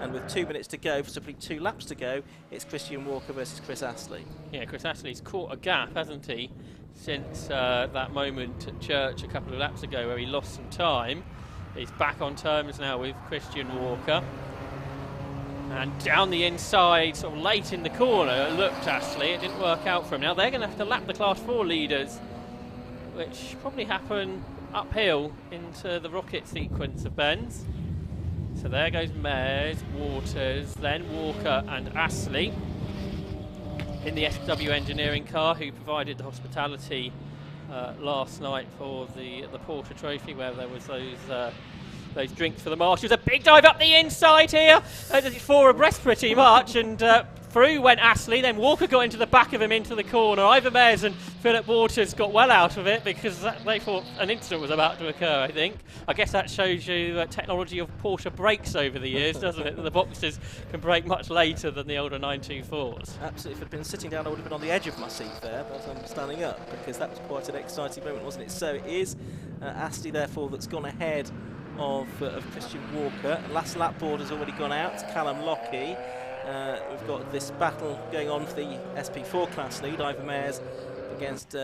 And with 2 minutes to go, for simply 2 laps to go, it's Christian Walker versus Chris Astley. Yeah, Chris Astley's caught a gap, hasn't he? since that moment at Church a couple of laps ago where he lost some time. He's back on terms now with Christian Walker. And down the inside, sort of late in the corner, it looked Astley. It didn't work out for him. Now they're going to have to lap the Class 4 leaders, which probably happen uphill into the rocket sequence of bends. So there goes Mares, Waters, then Walker and Astley in the SW Engineering car, who provided the hospitality last night for the Porsche Trophy, where there was those drinks for the marshals. A big dive up the inside here. It's four abreast pretty much, and through went Astley. Then Walker got into the back of him into the corner. Ivor Mares and Philip Waters got well out of it because they thought an incident was about to occur, I think. I guess that shows you technology of Porsche brakes over the years, doesn't it? That the Boxsters can brake much later than the older 924s. Absolutely. If I'd been sitting down, I would have been on the edge of my seat there, but I'm standing up because that was quite an exciting moment, wasn't it? So it is Astley, therefore, that's gone ahead of Christian Walker. Last lap board has already gone out to Callum Lockie. We've got this battle going on for the SP4 class lead. Ivor Mares against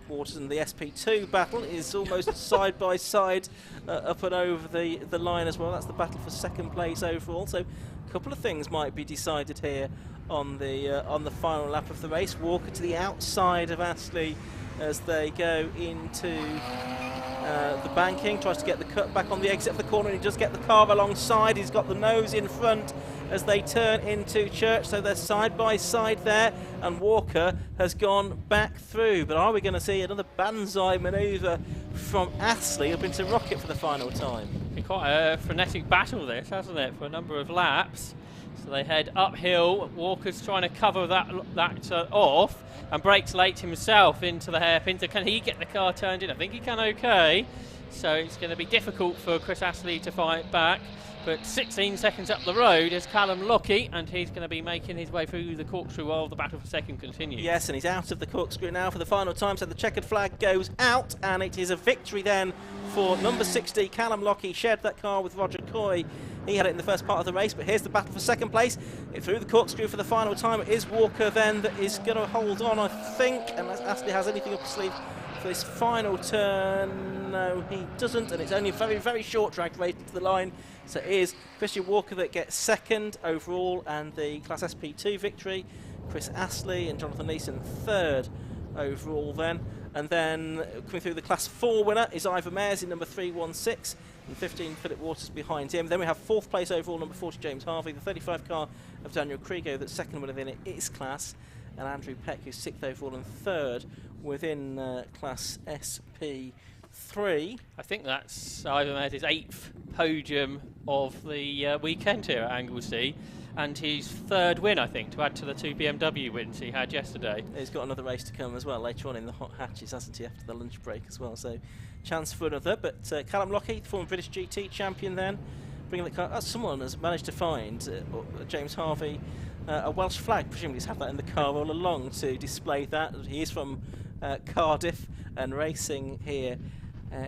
Waters, and the SP2 battle is almost side by side up and over the line as well. That's the battle for second place overall. So a couple of things might be decided here on the final lap of the race. Walker to the outside of Astley as they go into the banking, tries to get the cut back on the exit of the corner, and he does get the car alongside. He's got the nose in front as they turn into Church, so they're side by side there, and Walker has gone back through. But are we going to see another banzai manoeuvre from Astley up into Rocket for the final time? Been quite a frenetic battle this, hasn't it, for a number of laps. So they head uphill. Walker's trying to cover that off and breaks late himself into the hairpin. Can he get the car turned in? I think he can, okay. So it's going to be difficult for Chris Astley to fight back. But 16 seconds up the road is Callum Lockie, and he's going to be making his way through the corkscrew while the battle for second continues. Yes, and he's out of the corkscrew now for the final time, so the checkered flag goes out, and it is a victory then for number 60, Callum Lockie. Shared that car with Roger Coy. He had it in the first part of the race, but here's the battle for second place. It through the corkscrew for the final time. It is Walker then that is going to hold on, I think, unless Astley has anything up his sleeve for this final turn. No, he doesn't, and it's only a very, very short drag race to the line. So it is Christian Walker that gets second overall and the Class SP2 victory. Chris Astley and Jonathan Leeson third overall then. And then coming through the Class 4 winner is Ivor Mares in number 316 and 15 Philip Waters behind him. Then we have fourth place overall, number 40 James Harvey, the 35 car of Daniel Krigo, that's second winner within its class, and Andrew Peck, who's sixth overall and third within Class SP3. I think that's Ivor Mares' 8th podium of the weekend here at Anglesey, and his third win, I think, to add to the 2 BMW wins he had yesterday. He's got another race to come as well later on in the hot hatches, hasn't he, after the lunch break as well, so chance for another. But Callum Lockie, the former British GT champion then, bringing the car. Someone has managed to find, James Harvey, a Welsh flag. Presumably he's had that in the car all along to display that. He is from Cardiff and racing here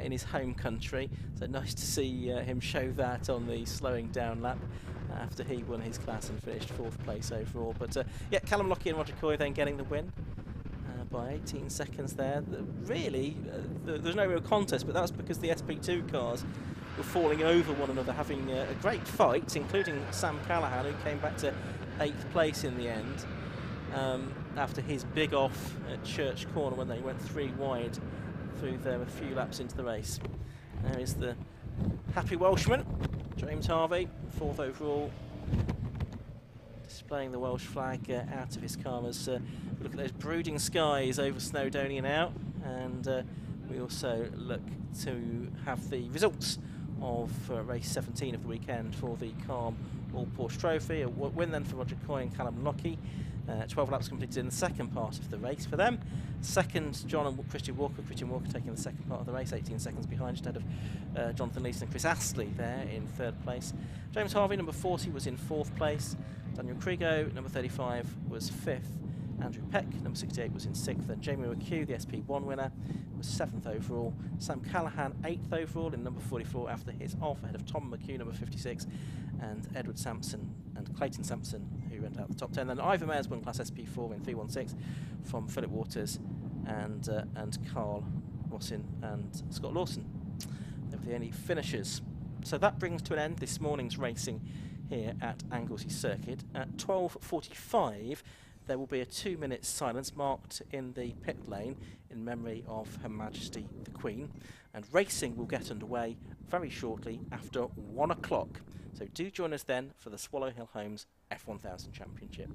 in his home country, so nice to see him show that on the slowing down lap after he won his class and finished fourth place overall. But yeah, Callum Lockie and Roger Coy then getting the win by 18 seconds there. Really, there's no real contest, but that was because the SP2 cars were falling over one another, having a great fight, including Sam Callahan, who came back to 8th place in the end after his big off at Church Corner when they went 3 wide through there a few laps into the race. There is the happy Welshman, James Harvey, 4th overall, displaying the Welsh flag out of his car as we look at those brooding skies over Snowdonia now, and we also look to have the results of race 17 of the weekend for the Calm All Porsche Trophy. A win then for Roger Coy and Callum Lockie. 12 laps completed in the second part of the race for them. Second, John and Christian Walker. Christian Walker taking the second part of the race, 18 seconds behind, instead of Jonathan Leeson and Chris Astley there in third place. James Harvey, number 40, was in fourth place. Daniel Krigo, number 35, was fifth. Andrew Peck, number 68, was in sixth. Then Jamie McHugh, the SP1 winner, was 7th overall. Sam Callahan, 8th overall in number 44 after his off, ahead of Tom McHugh, number 56, and Edward Sampson and Clayton Sampson, who went out the top 10. Then Ivor Mares won Class SP4 in 316 from Philip Waters and Carl Mossin and Scott Lawson. They were the only finishers. So that brings to an end this morning's racing here at Anglesey Circuit. At 12:45 there will be a 2-minute silence marked in the pit lane in memory of Her Majesty the Queen, and racing will get underway very shortly after 1 o'clock. So do join us then for the Swallow Hill Homes F1000 Championship.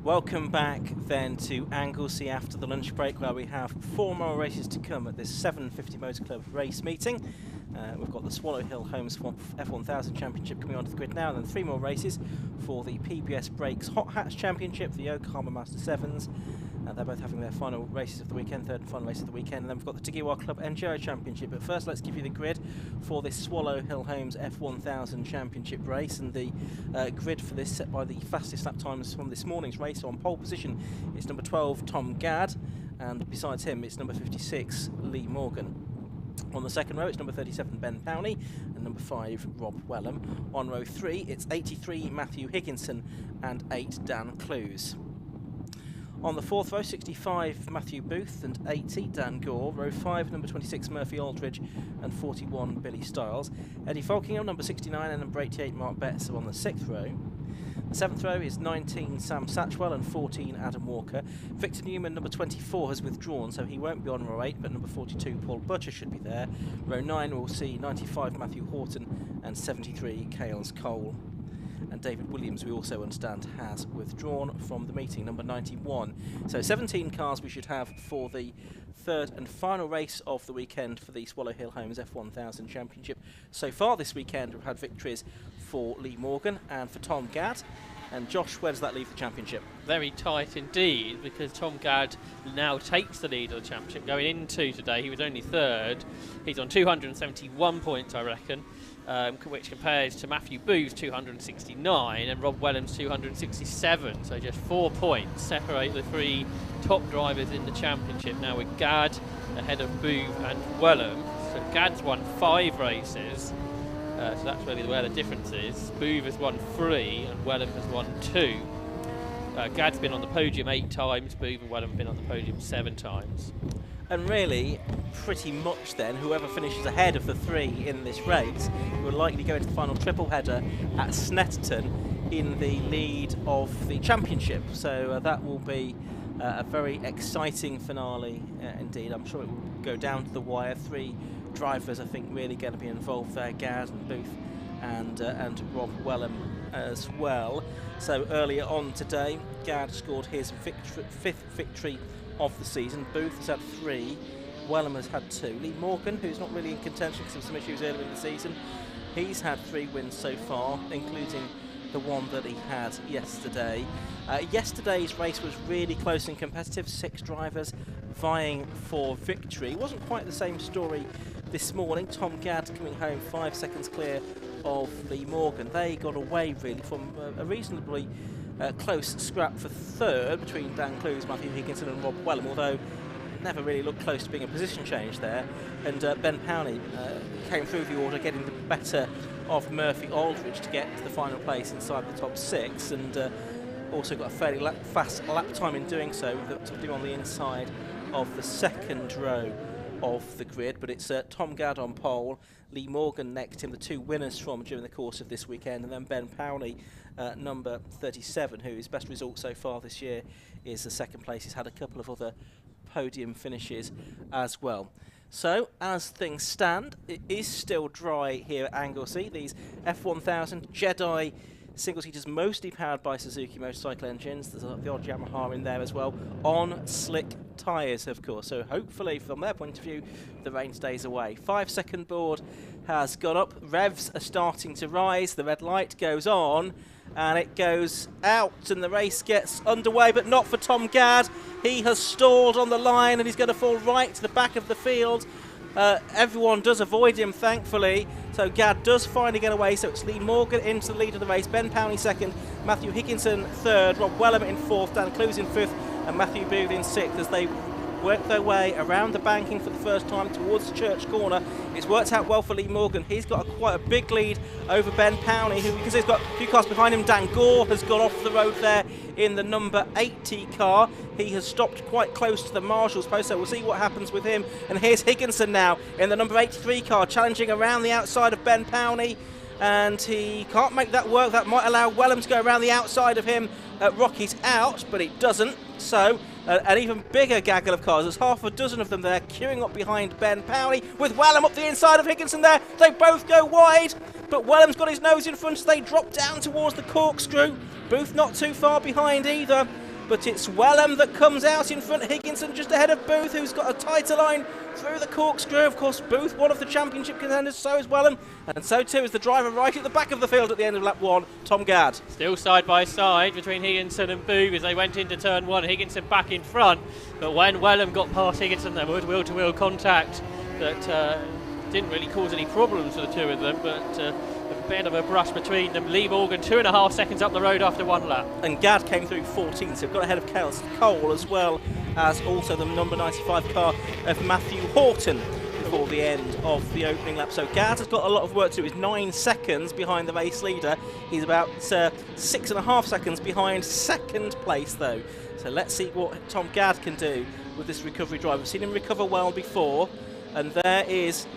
Welcome back then to Anglesey after the lunch break, where we have 4 more races to come at this 750 Motor Club race meeting. We've got the Swallow Hill Homes F1000 Championship coming onto the grid now, and then 3 more races for the PBS Brakes Hot Hats Championship, the Yokohama Master 7s. They're both having their final races of the weekend, third and final race of the weekend. And then we've got the Tigiwa Club NGO Championship. But first, let's give you the grid for this Swallow Hill Homes F1000 Championship race. And the grid for this, set by the fastest lap times from this morning's race. So on pole position, it's number 12, Tom Gadd. And besides him, it's number 56, Lee Morgan. On the second row, it's number 37, Ben Powney, and number 5, Rob Wellham. On row 3, it's 83, Matthew Higginson, and 8, Dan Clues. On the fourth row, 65, Matthew Booth, and 80, Dan Gore. Row 5, number 26, Murphy Aldridge, and 41, Billy Stiles. Eddie Falkingham, number 69, and number 88, Mark Betts, are on the 6th row. The 7th row is 19, Sam Satchwell, and 14, Adam Walker. Victor Newman, number 24, has withdrawn, so he won't be on row 8, but number 42, Paul Butcher, should be there. Row 9 will see 95, Matthew Horton, and 73, Cales Cole. And David Williams, we also understand, has withdrawn from the meeting, number 91. So 17 cars we should have for the third and final race of the weekend for the Swallow Hill Homes F1000 Championship. So far this weekend we've had victories for Lee Morgan and for Tom Gadd. And Josh, where does that leave the championship? Very tight indeed, because Tom Gadd now takes the lead of the championship. Going into today, he was only 3rd. He's on 271 points, I reckon. Which compares to Matthew Booth's 269 and Rob Wellham's 267. So just 4 points separate the 3 top drivers in the championship. Now with Gadd ahead of Booth and Wellham. So Gadd's won 5 races. So that's really where the difference is. Booth has won 3 and Wellham has won 2. Gadd's been on the podium 8 times. Booth and Wellham have been on the podium 7 times. And really, pretty much then, whoever finishes ahead of the 3 in this race will likely go into the final triple header at Snetterton in the lead of the championship. So that will be a very exciting finale indeed. I'm sure it will go down to the wire. 3 drivers, I think, really going to be involved there. Gadd and Booth and Rob Wellham as well. So earlier on today, Gadd scored his 5th victory of the season. Booth has had 3, Wellham has had 2. Lee Morgan, who's not really in contention because of some issues earlier in the season, he's had 3 wins so far, including the one that he had yesterday. Yesterday's race was really close and competitive, 6 drivers vying for victory. It wasn't quite the same story this morning. Tom Gadd coming home 5 seconds clear of Lee Morgan. They got away really from a reasonably close scrap for 3rd between Dan Clues, Matthew Higginson and Rob Wellham, although never really looked close to being a position change there. And Ben Powney came through the order, getting the better of Murphy Aldridge to get to the final place inside the top 6, and also got a fairly fast lap time in doing so, with on the inside of the 2nd row of the grid. But it's Tom Gadd on pole, Lee Morgan next him, the 2 winners from during the course of this weekend, and then Ben Powney, number 37, whose best result so far this year is the 2nd place. He's had a couple of other podium finishes as well. So as things stand, it is still dry here at Anglesey. These F1000 Jedi single-seaters, mostly powered by Suzuki motorcycle engines. There's the odd Yamaha in there as well, on slick tyres, of course. So hopefully, from their point of view, the rain stays away. 5-second board has gone up. Revs are starting to rise. The red light goes on, and it goes out, and the race gets underway, but not for Tom Gadd. He has stalled on the line, and he's going to fall right to the back of the field. Everyone does avoid him, thankfully, so Gadd does finally get away. So it's Lee Morgan into the lead of the race, Ben Powney 2nd, Matthew Higginson 3rd, Rob Wellham in 4th, Dan Clues in 5th, and Matthew Booth in 6th as they work their way around the banking for the first time towards the church corner. It's worked out well for Lee Morgan. He's got quite a big lead over Ben Powney, who, because he's got a few cars behind him, Dan Gore has got off the road there in the number 80 car. He has stopped quite close to the marshal's post, so we'll see what happens with him. And here's Higginson now in the number 83 car, challenging around the outside of Ben Powney, and he can't make that work. That might allow Wellham to go around the outside of him at Rocky's out, but it doesn't. So an even bigger gaggle of cars. There's half a dozen of them there queuing up behind Ben Powney, with Wellham up the inside of Higginson there. They both go wide, but Wellham's got his nose in front, so they drop down towards the corkscrew. Booth not too far behind either. but it's Wellham that comes out in front. Higginson just ahead of Booth, who's got a tighter line through the corkscrew. Of course, Booth, one of the championship contenders, so is Wellham, and so too is the driver right at the back of the field at the end of lap 1, Tom Gadd. Still side by side between Higginson and Booth as they went into turn 1. Higginson back in front, but when Wellham got past Higginson, there was wheel-to-wheel contact that didn't really cause any problems for the two of them, but a bit of a brush between them. Lee Morgan 2.5 seconds up the road after 1 lap. And Gadd came through 14th, so got ahead of Cole, as well as also the number 95 car of Matthew Horton before the end of the opening lap. So Gadd has got a lot of work to do. He's 9 seconds behind the race leader. He's about 6.5 seconds behind second place, though. So let's see what Tom Gadd can do with this recovery drive. We've seen him recover well before, and there is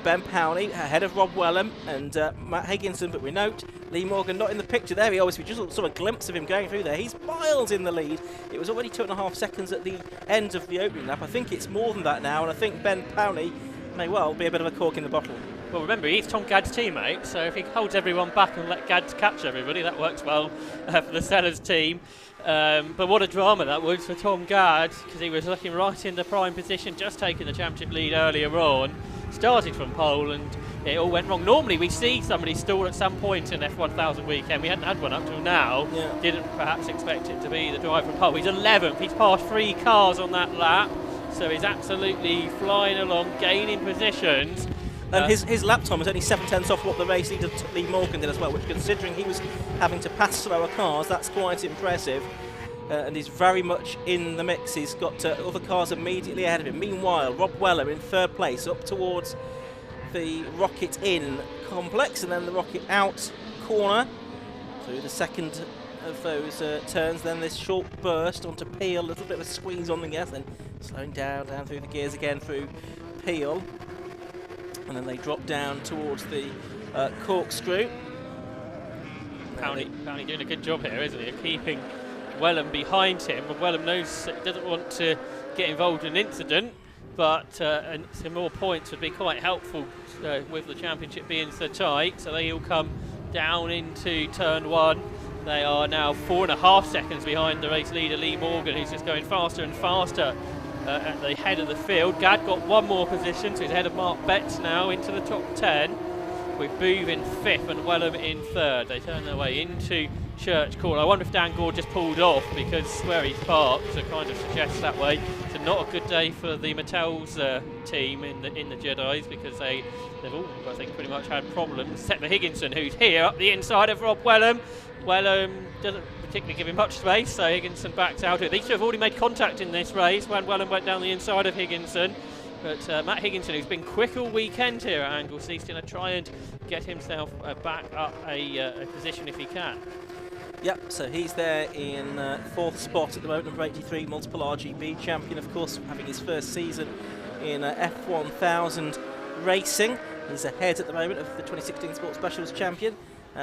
Ben Powney ahead of Rob Wellham and Matt Higginson, but we note Lee Morgan not in the picture there. We just saw a glimpse of him going through there. He's miles in the lead. It was already 2.5 seconds at the end of the opening lap. I think it's more than that now, and I think Ben Powney may well be a bit of a cork in the bottle. Well, remember, he's Tom Gadd's teammate, so if he holds everyone back and let Gadd catch everybody, that works well for the Sellers team. But what a drama that was for Tom Gadd, because he was looking right in the prime position, just taking the championship lead earlier on. Started from pole and it all went wrong. Normally we see somebody stall at some point in F1000 weekend. We hadn't had one up till now. Yeah. Didn't perhaps expect it to be the drive from pole. He's 11th. He's passed 3 cars on that lap. So he's absolutely flying along, gaining positions. And his lap time was only 7/10 off what the race leader Lee Morgan did as well, which, considering he was having to pass slower cars, that's quite impressive. And he's very much in the mix. He's got other cars immediately ahead of him. Meanwhile, Rob Wellham in 3rd place, up towards the Rocket Inn complex, and then the Rocket Out corner through the second of those turns. Then this short burst onto Peel, a little bit of a squeeze on the gas, then slowing down through the gears again through Peel, and then they drop down towards the corkscrew. Powney doing a good job here, isn't he, keeping Wellham behind him, and Wellham knows he doesn't want to get involved in an incident, but some more points would be quite helpful with the championship being so tight. So they all come down into turn 1. They are now 4.5 seconds behind the race leader Lee Morgan, who's just going faster and faster at the head of the field. Gadd got 1 more position, so he's ahead of Mark Betts now into the top 10, with Booth in 5th and Wellham in 3rd. They turn their way into Church Court. I wonder if Dan Gore just pulled off, because where he's parked, so kind of suggests that way. So not a good day for the Mattel's team in the Jedis, because they've all, I think, pretty much had problems, except for Higginson, who's here up the inside of Rob Wellham. Wellham doesn't particularly give him much space, so Higginson backs out. These two have already made contact in this race when Wellham went down the inside of Higginson. But Matt Higginson, who's been quick all weekend here at Anglesey, is going to try and get himself back up a position if he can. Yep, so he's there in 4th spot at the moment, number 83, multiple RGB champion, of course, having his first season in F1000 racing. He's ahead at the moment of the 2016 Sports Specials champion,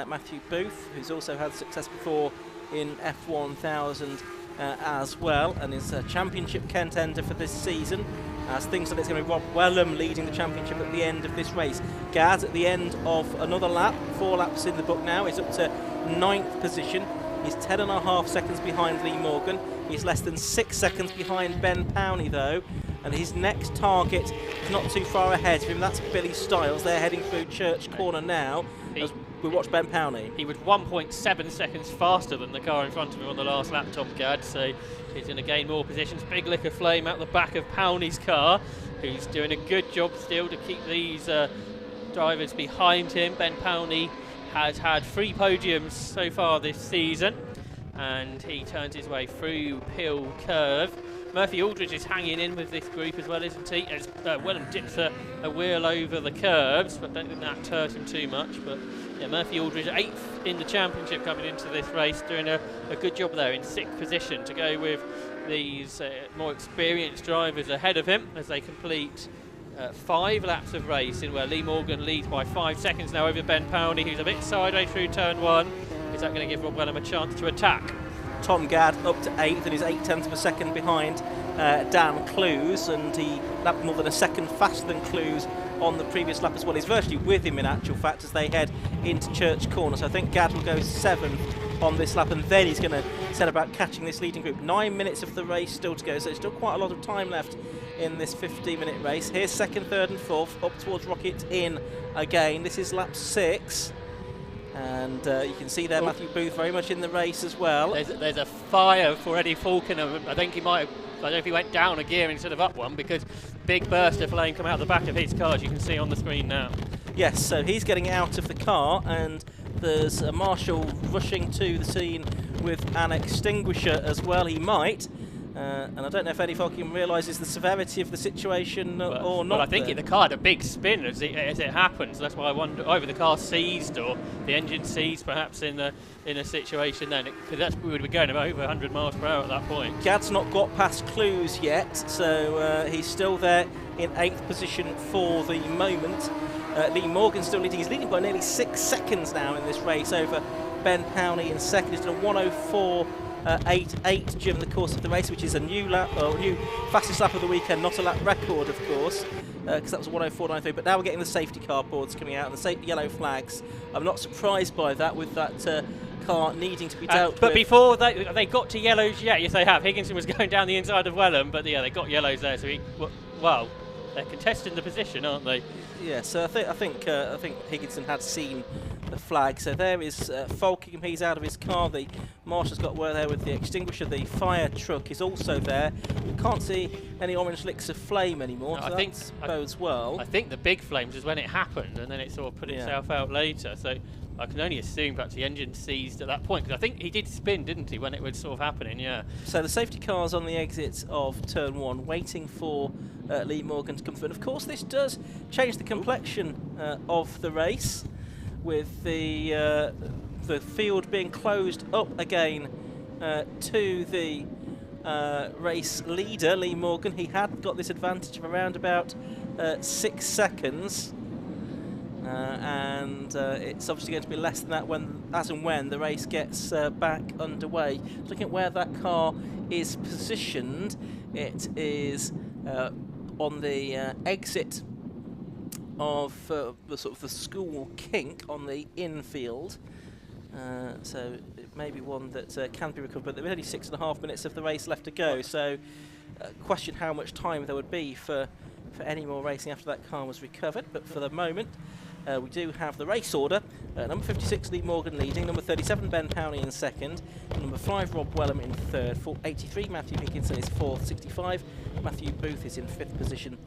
Matthew Booth, who's also had success before in F1000 as well, and is a championship contender for this season. As things like it's going to be Rob Wellham leading the championship at the end of this race. Gadd at the end of another lap, 4 laps in the book now, is up to 9th position. He's 10.5 seconds behind Lee Morgan. He's less than 6 seconds behind Ben Powney though, and his next target is not too far ahead of him. That's Billy Stiles. They're heading through Church Corner now as we watch Ben Powney. He was 1.7 seconds faster than the car in front of him on the last lap, Tom Gadd, so he's going to gain more positions. Big lick of flame out the back of Powney's car, who's doing a good job still to keep these drivers behind him. Ben Powney has had 3 podiums so far this season, and he turns his way through Pill Curve. Murphy Aldridge is hanging in with this group as well, isn't he? As Wellham dips a wheel over the curbs, but don't think that hurt him too much. But yeah, Murphy Aldridge 8th in the championship coming into this race, doing a good job there in 6th position to go with these more experienced drivers ahead of him as they complete 5 laps of racing, where Lee Morgan leads by 5 seconds now over Ben Powney, who's a bit sideways through turn 1. Is that going to give Rob Wellham a chance to attack? Tom Gadd up to 8th and is 0.8 of a second behind Dan Clues, and he lapped more than a second faster than Clues on the previous lap as well. He's virtually with him in actual fact as they head into Church Corner. So I think Gadd will go 7th on this lap, and then he's going to set about catching this leading group. 9 minutes of the race still to go, so there's still quite a lot of time left in this 15-minute race. Here's 2nd, 3rd and 4th, up towards Rocket in again. This is lap 6. And you can see there Matthew Booth very much in the race as well. There's a fire for Eddie Falconer. I think he might have, I don't know if he went down a gear instead of up one, because big burst of flame come out the back of his car, as you can see on the screen now. Yes, so he's getting out of the car, and there's a marshal rushing to the scene with an extinguisher as well. He might. And I don't know if Eddie Falcon realises the severity of the situation or not. Well, I think the car had a big spin as it happened, so that's why I wonder either the car seized or the engine seized perhaps in a situation then, because we would be going about over 100 miles per hour at that point. Gadd's not got past Clues yet, so he's still there in 8th position for the moment. Lee Morgan still leading. He's leading by nearly 6 seconds now in this race over Ben Powney in 2nd. He's done a 1:04.88 during the course of the race, which is a new lap, new fastest lap of the weekend, not a lap record, of course, because that was a 1:04.93. But now we're getting the safety car boards coming out and the yellow flags. I'm not surprised by that, with that car needing to be dealt with. But before they got to yellows, yes, they have. Higginson was going down the inside of Wellham, but yeah, they got yellows there. So they're contesting the position, aren't they? Yeah, so I think Higginson had seen the flag. So there is Falkingham. He's out of his car. The marshal's got where there with the extinguisher. The fire truck is also there. We can't see any orange licks of flame anymore. No, so I think bodes well. I think the big flames is when it happened, and then it sort of put itself out later. So I can only assume perhaps the engine seized at that point, because I think he did spin, didn't he, when it was sort of happening? Yeah. So the safety car's on the exit of turn 1, waiting for Lee Morgan to come through. And of course, this does change the complexion of the race, with the field being closed up again to the race leader, Lee Morgan. He had got this advantage of around about 6 seconds. And it's obviously going to be less than that as and when the race gets back underway. Looking at where that car is positioned, it is on the exit of the sort of the school kink on the infield. So it may be one that can be recovered, but there are only 6.5 minutes of the race left to go. So question how much time there would be for any more racing after that car was recovered. But for the moment, we do have the race order. Number 56, Lee Morgan leading. Number 37, Ben Powney in 2nd. Number 5, Rob Wellham in 3rd. 83, Matthew Higginson is 4th. 65, Matthew Booth is in 5th position.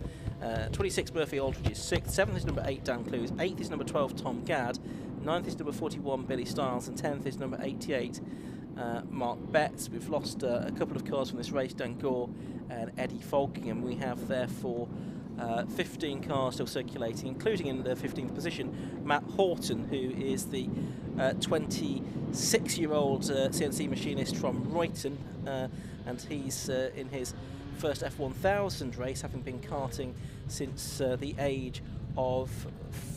26, Murphy Aldridge is 6th. 7th is number 8, Dan Clues. 8th is number 12, Tom Gadd. 9th is number 41, Billy Stiles. And 10th is number 88, Mark Betts. We've lost a couple of cars from this race, Dan Gore and Eddie Falkingham. We have therefore 15 cars still circulating, including in the 15th position Matt Horton, who is the 26-year-old CNC machinist from Royton, and he's in his first F1000 race, having been karting since the age of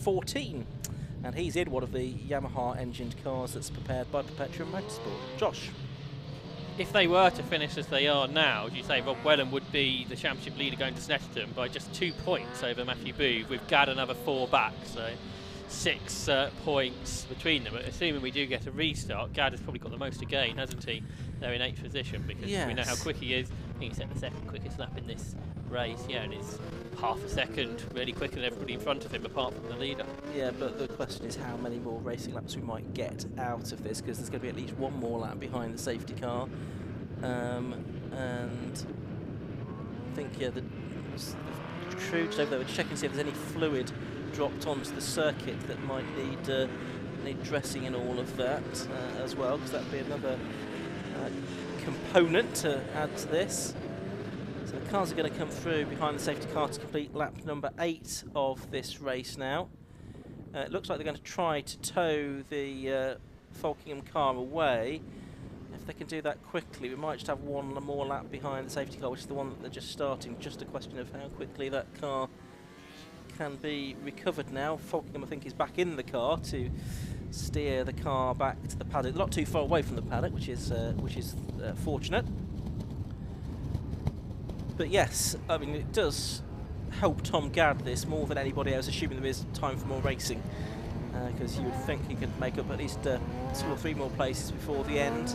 14. And he's in one of the Yamaha engined cars that's prepared by Perpetuum Motorsport. Josh? If they were to finish as they are now, as you say, Rob Wellham would be the championship leader going to Snetterton by just 2 points over Matthew Booth, with Gadd another 4 back, so 6 points between them. But assuming we do get a restart, Gadd has probably got the most to gain, hasn't he? They're in 8th position, because we know how quick he is. I think he set the 2nd quickest lap in this race, and it's half a second really quicker than everybody in front of him, apart from the leader. Yeah, but the question is how many more racing laps we might get out of this, because there's going to be at least 1 more lap behind the safety car. And I think the Trudes over there would check and see if there's any fluid dropped onto the circuit that might need dressing and all of that as well, because that would be another component to add to this. So the cars are going to come through behind the safety car to complete lap number 8 of this race now. It looks like they're going to try to tow the Falkingham car away. If they can do that quickly, we might just have 1 more lap behind the safety car, which is the one that they're just starting. Just a question of how quickly that car can be recovered now. Falkingham, I think, is back in the car to steer the car back to the paddock. Not too far away from the paddock, which is fortunate. But yes, I mean, it does help Tom Gadd this more than anybody else, assuming there is time for more racing. Because you would think he could make up at least 2 or 3 more places before the end.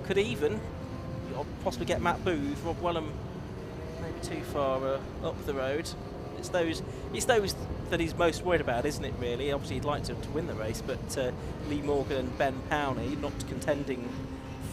Could even possibly get Matt Booth, Rob Wellham maybe too far up the road. It's those that he's most worried about, isn't it, really? Obviously he'd like to win the race, but Lee Morgan and Ben Powney not contending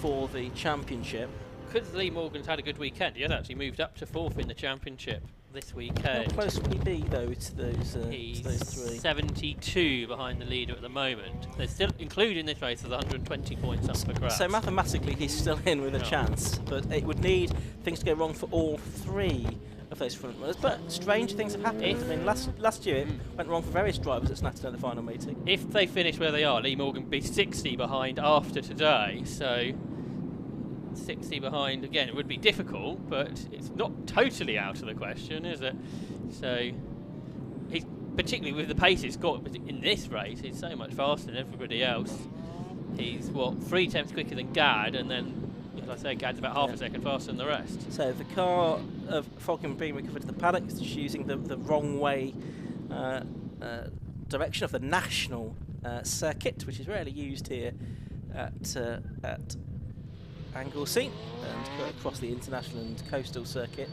for the championship. Because Lee Morgan's had a good weekend, he had actually moved up to 4th in the championship this weekend. How close would he be, though, to those He's 3? 72 behind the leader at the moment. There's still, including this race, there's 120 points up for grabs. So mathematically he's still in with a chance, but it would need things to go wrong for all 3 of those front runners. But strange things have happened. I mean, last year it went wrong for various drivers at Snatton at the final meeting. If they finish where they are, Lee Morgan will be 60 behind after today, so 60 behind again. It would be difficult, but it's not totally out of the question, is it? So he's, particularly with the pace he's got in this race, he's so much faster than everybody else. He's 3 tenths quicker than Gadd, and then, as I say, Gadd's about half a second faster than the rest. So the car of Falcon being recovered to the paddock is just using the wrong way direction of the national circuit, which is rarely used here at Anglesey and across the international and coastal circuit.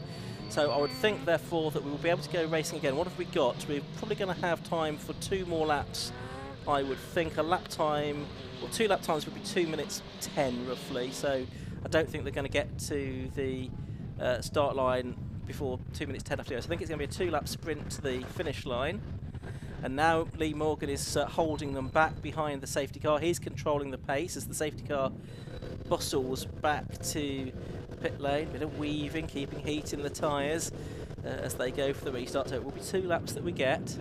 So I would think, therefore, that we will be able to go racing again. What have we got? We're probably going to have time for 2 more laps. I would think a lap time, or 2 lap times would be 2 minutes 10 roughly. So I don't think they're going to get to the start line before 2 minutes 10 after. So I think it's going to be a 2 lap sprint to the finish line. And now Lee Morgan is holding them back behind the safety car. He's controlling the pace as the safety car bustles back to the pit lane. Bit of weaving, keeping heat in the tyres as they go for the restart. So it will be 2 laps that we get.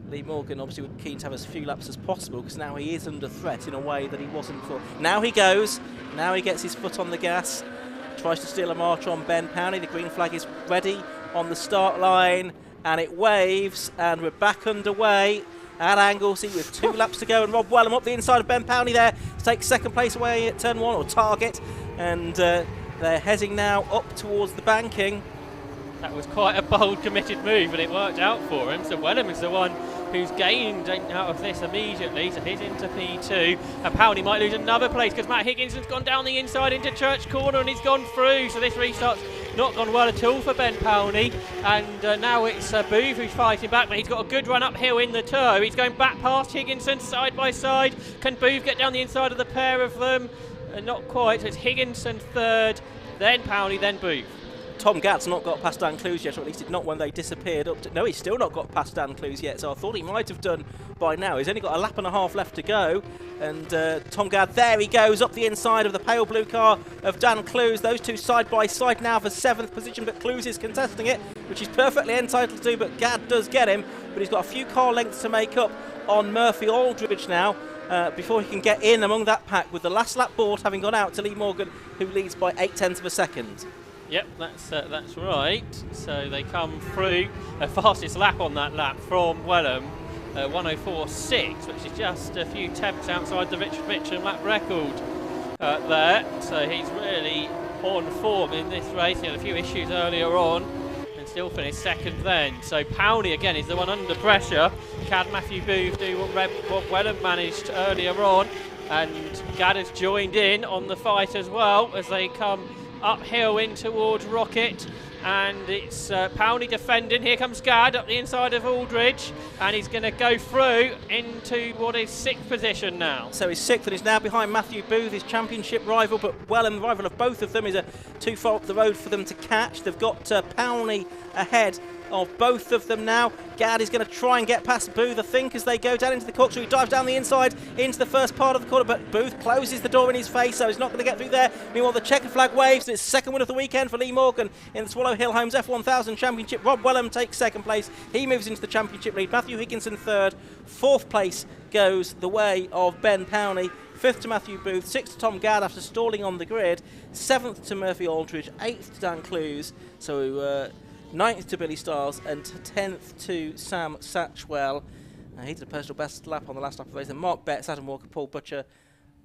Lee Morgan obviously would be keen to have as few laps as possible because now he is under threat in a way that he wasn't before. Now he goes. Now he gets his foot on the gas. Tries to steal a march on Ben Powney. The green flag is ready on the start line. And it waves, and we're back underway at Anglesey with 2 laps to go. And Rob Wellham up the inside of Ben Powney there to take 2nd place away at turn 1, or target. And they're heading now up towards the banking. That was quite a bold, committed move, but it worked out for him. So Wellham is the one who's gained out of this immediately, so he's into P2. And Powney might lose another place because Matt Higginson's gone down the inside into Church Corner and he's gone through. So this restart's not gone well at all for Ben Powney. And now it's Booth who's fighting back, but he's got a good run uphill in the tow. He's going back past Higginson side by side. Can Booth get down the inside of the pair of them? Not quite. So it's Higginson 3rd, then Powney, then Booth. Tom Gadd's not got past Dan Clues yet, or at least did not when they disappeared up to... No, he's still not got past Dan Clues yet, so I thought he might have done by now. He's only got a lap and a half left to go, and Tom Gadd, there he goes, up the inside of the pale blue car of Dan Clues. Those 2 side by side now for 7th position, but Clues is contesting it, which he's perfectly entitled to, but Gadd does get him, but he's got a few car lengths to make up on Murphy Aldridge now, before he can get in among that pack, with the last lap board having gone out to Lee Morgan, who leads by 0.8 of a second. Yep, that's right. So they come through. Fastest lap on that lap from Wellham, 104.6, which is just a few tenths outside the Richard Mitchum lap record there. So he's really on form in this race. He had a few issues earlier on and still finished 2nd then. So Powney again is the one under pressure. Can Matthew Booth do what Wellham managed earlier on? And Gadd has joined in on the fight as well as they come uphill in towards Rocket, and it's Powney defending. Here comes Gadd up the inside of Aldridge, and he's going to go through into what is 6th position now. So he's 6th and he's now behind Matthew Booth, his championship rival, but Wellham, the rival of both of them, is too far up the road for them to catch. They've got Powney ahead of both of them now. Gadd is going to try and get past Booth, I think, as they go down into the corkscrew. He dives down the inside into the first part of the corner, but Booth closes the door in his face, so he's not going to get through there. Meanwhile, the checker flag waves. It's 2nd win of the weekend for Lee Morgan in the Swallow Hill Homes F1000 Championship. Rob Wellham takes 2nd place. He moves into the championship lead. Matthew Higginson 3rd. 4th place goes the way of Ben Powney. 5th to Matthew Booth. 6th to Tom Gadd after stalling on the grid. 7th to Murphy Aldridge. 8th to Dan Clues. So 9th to Billy Stiles, and 10th to Sam Satchwell. He did a personal best lap on the last lap of the race. And Mark Betts, Adam Walker, Paul Butcher,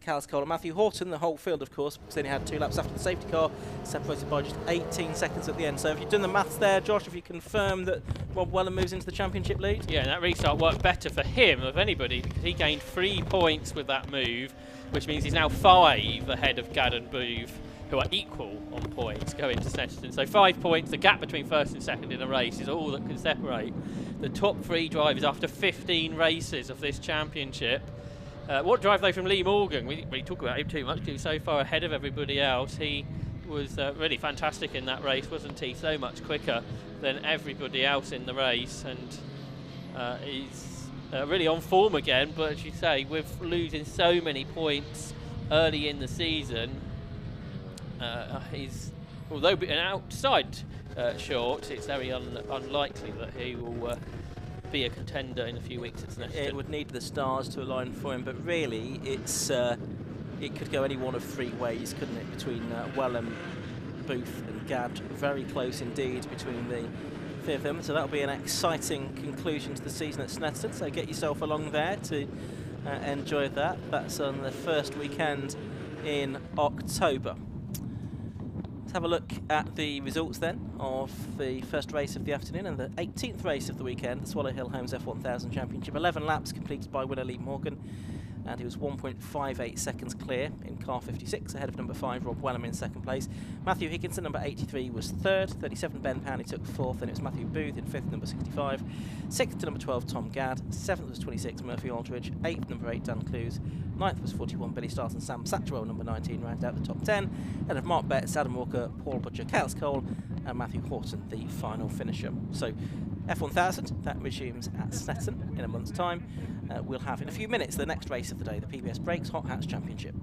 Cole and Matthew Horton, the whole field, of course, because they only had 2 laps after the safety car, separated by just 18 seconds at the end. So if you've done the maths there, Josh, if you confirm that Rob Wellham moves into the championship lead? Yeah, and that restart worked better for him of anybody because he gained 3 points with that move, which means he's now 5 ahead of Gadd and Booth, who are equal on points going to Snetterton. So 5 points, the gap between first and second in a race is all that can separate the top 3 drivers after 15 races of this championship. What drive though from Lee Morgan? We didn't really talk about him too much because he was so far ahead of everybody else. He was really fantastic in that race, wasn't he? So much quicker than everybody else in the race, and he's really on form again. But as you say, with losing so many points early in the season, he's, although an outside short, it's very unlikely that he will be a contender in a few weeks at Snetterton. It would need the stars to align for him, but really it's it could go any one of 3 ways, couldn't it, between Wellham, Booth and Gadd. Very close indeed between the 3 of them, so that'll be an exciting conclusion to the season at Snetterton, so get yourself along there to enjoy that. That's on the first weekend in October. Let's have a look at the results then of the first race of the afternoon and the 18th race of the weekend, the Swallow Hill Homes F1000 Championship. 11 laps completed by winner Lee Morgan, and he was 1.58 seconds clear in car 56, ahead of number 5 Rob Wellham in second place. Matthew Higginson, number 83, was third. 37 Ben Powney took fourth, and it was Matthew Booth in fifth, number 65. Sixth to number 12 Tom Gadd. Seventh was 26 Murphy Aldridge. Eighth, number 8 Dan Clues. Ninth was 41 Billy Start, and Sam Satchwell, number 19, rounded out the top 10. Ahead of Mark Betts, Adam Walker, Paul Butcher, Cales Cole, and Matthew Horton, the final finisher. So F1000, that resumes at Snetterton in a month's time. We'll have in a few minutes the next race of the day, the PBS Brakes Hot Hats Championship.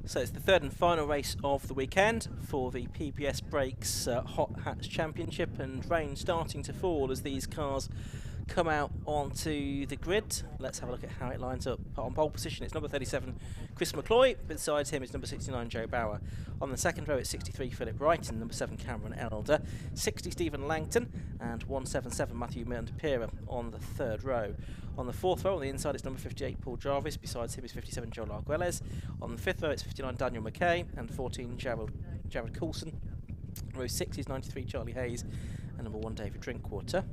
So it's the third and final race of the weekend for the PBS Brakes Hot Hatch Championship, and rain starting to fall as these cars come out onto the grid. Let's have a look at how it lines up. On pole position, it's number 37, Chris McCloy. Beside him is number 69, Joe Bauer. On the second row, it's 63, Philip Wright, and number 7, Cameron Elder. 60, Stephen Langton, and 177, Matthew Mandapira on the third row. On the fourth row, on the inside, it's number 58, Paul Jarvis. Beside him is 57, Joel Arguelles. On the fifth row, it's 59, Daniel McKay, and 14, Jared Coulson. Row 6 is 93, Charlie Hayes, and number 1, David Drinkwater.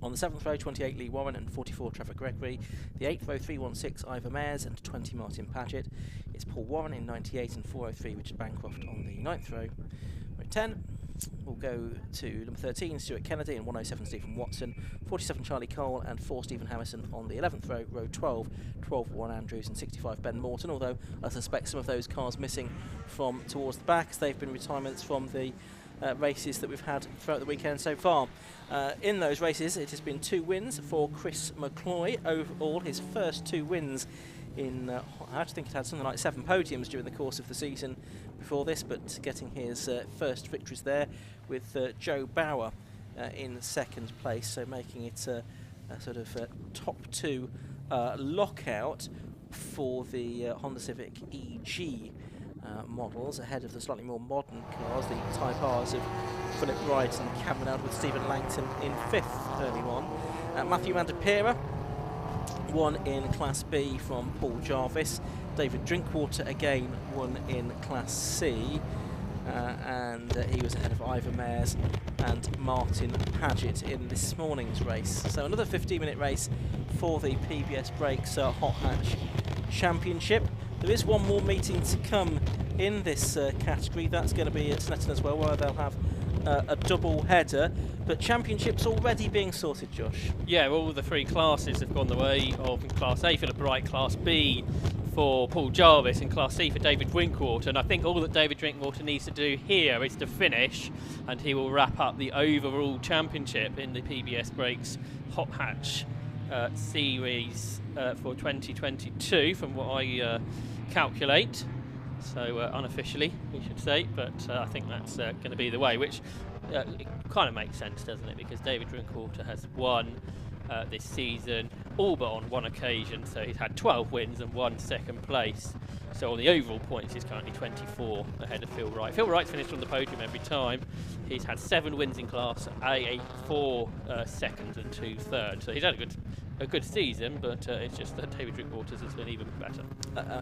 On the 7th row, 28, Lee Warren, and 44, Trevor Gregory. The 8th row, 316, Ivor Mayers, and 20, Martin Paget. It's Paul Warren in 98 and 403, Richard Bancroft on the 9th row. Row 10, we'll go to number 13, Stuart Kennedy, and 107, Stephen Watson. 47, Charlie Cole, and 4, Stephen Harrison on the 11th row. Row 12, Warren Andrews, and 65, Ben Morton, although I suspect some of those cars missing from towards the back, as they've been retirements from the races that we've had throughout the weekend so far. In those races, it has been 2 wins for Chris McCloy. Overall, his first 2 wins in, I think it had something like 7 podiums during the course of the season before this, but getting his first victories there with Joe Bauer in second place, so making it a sort of top 2 lockout for the Honda Civic EG models, ahead of the slightly more modern cars, the Type Rs of Philip Wright and Cameron Elder, with Stephen Langton in 5th early on. Matthew Mandapira won in Class B from Paul Jarvis. David Drinkwater again won in Class C, and he was ahead of Ivor Mayers and Martin Paget in this morning's race. So another 15-minute race for the PBS Brakes Hot Hatch Championship. There is one more meeting to come in this category. That's going to be at Snetton as well, where they'll have a double header. But championships already being sorted, Josh. Yeah, all the 3 classes have gone the way of Class A, Philip Wright, Class B for Paul Jarvis, and Class C for David Drinkwater. And I think all that David Drinkwater needs to do here is to finish, and he will wrap up the overall championship in the PBS Brakes Hot Hatch series for 2022, from what I calculate. So unofficially, we should say, but I think that's going to be the way, which it kind of makes sense, doesn't it? Because David Drinkwater has won this season, all but on one occasion, so he's had 12 wins and 1 second place. So on the overall points, he's currently 24 ahead of Phil Wright. Phil Wright's finished on the podium every time. He's had 7 wins in Class A, 4 seconds and 2 thirds. So he's had a good season, but it's just that David Drinkwater's has been even better.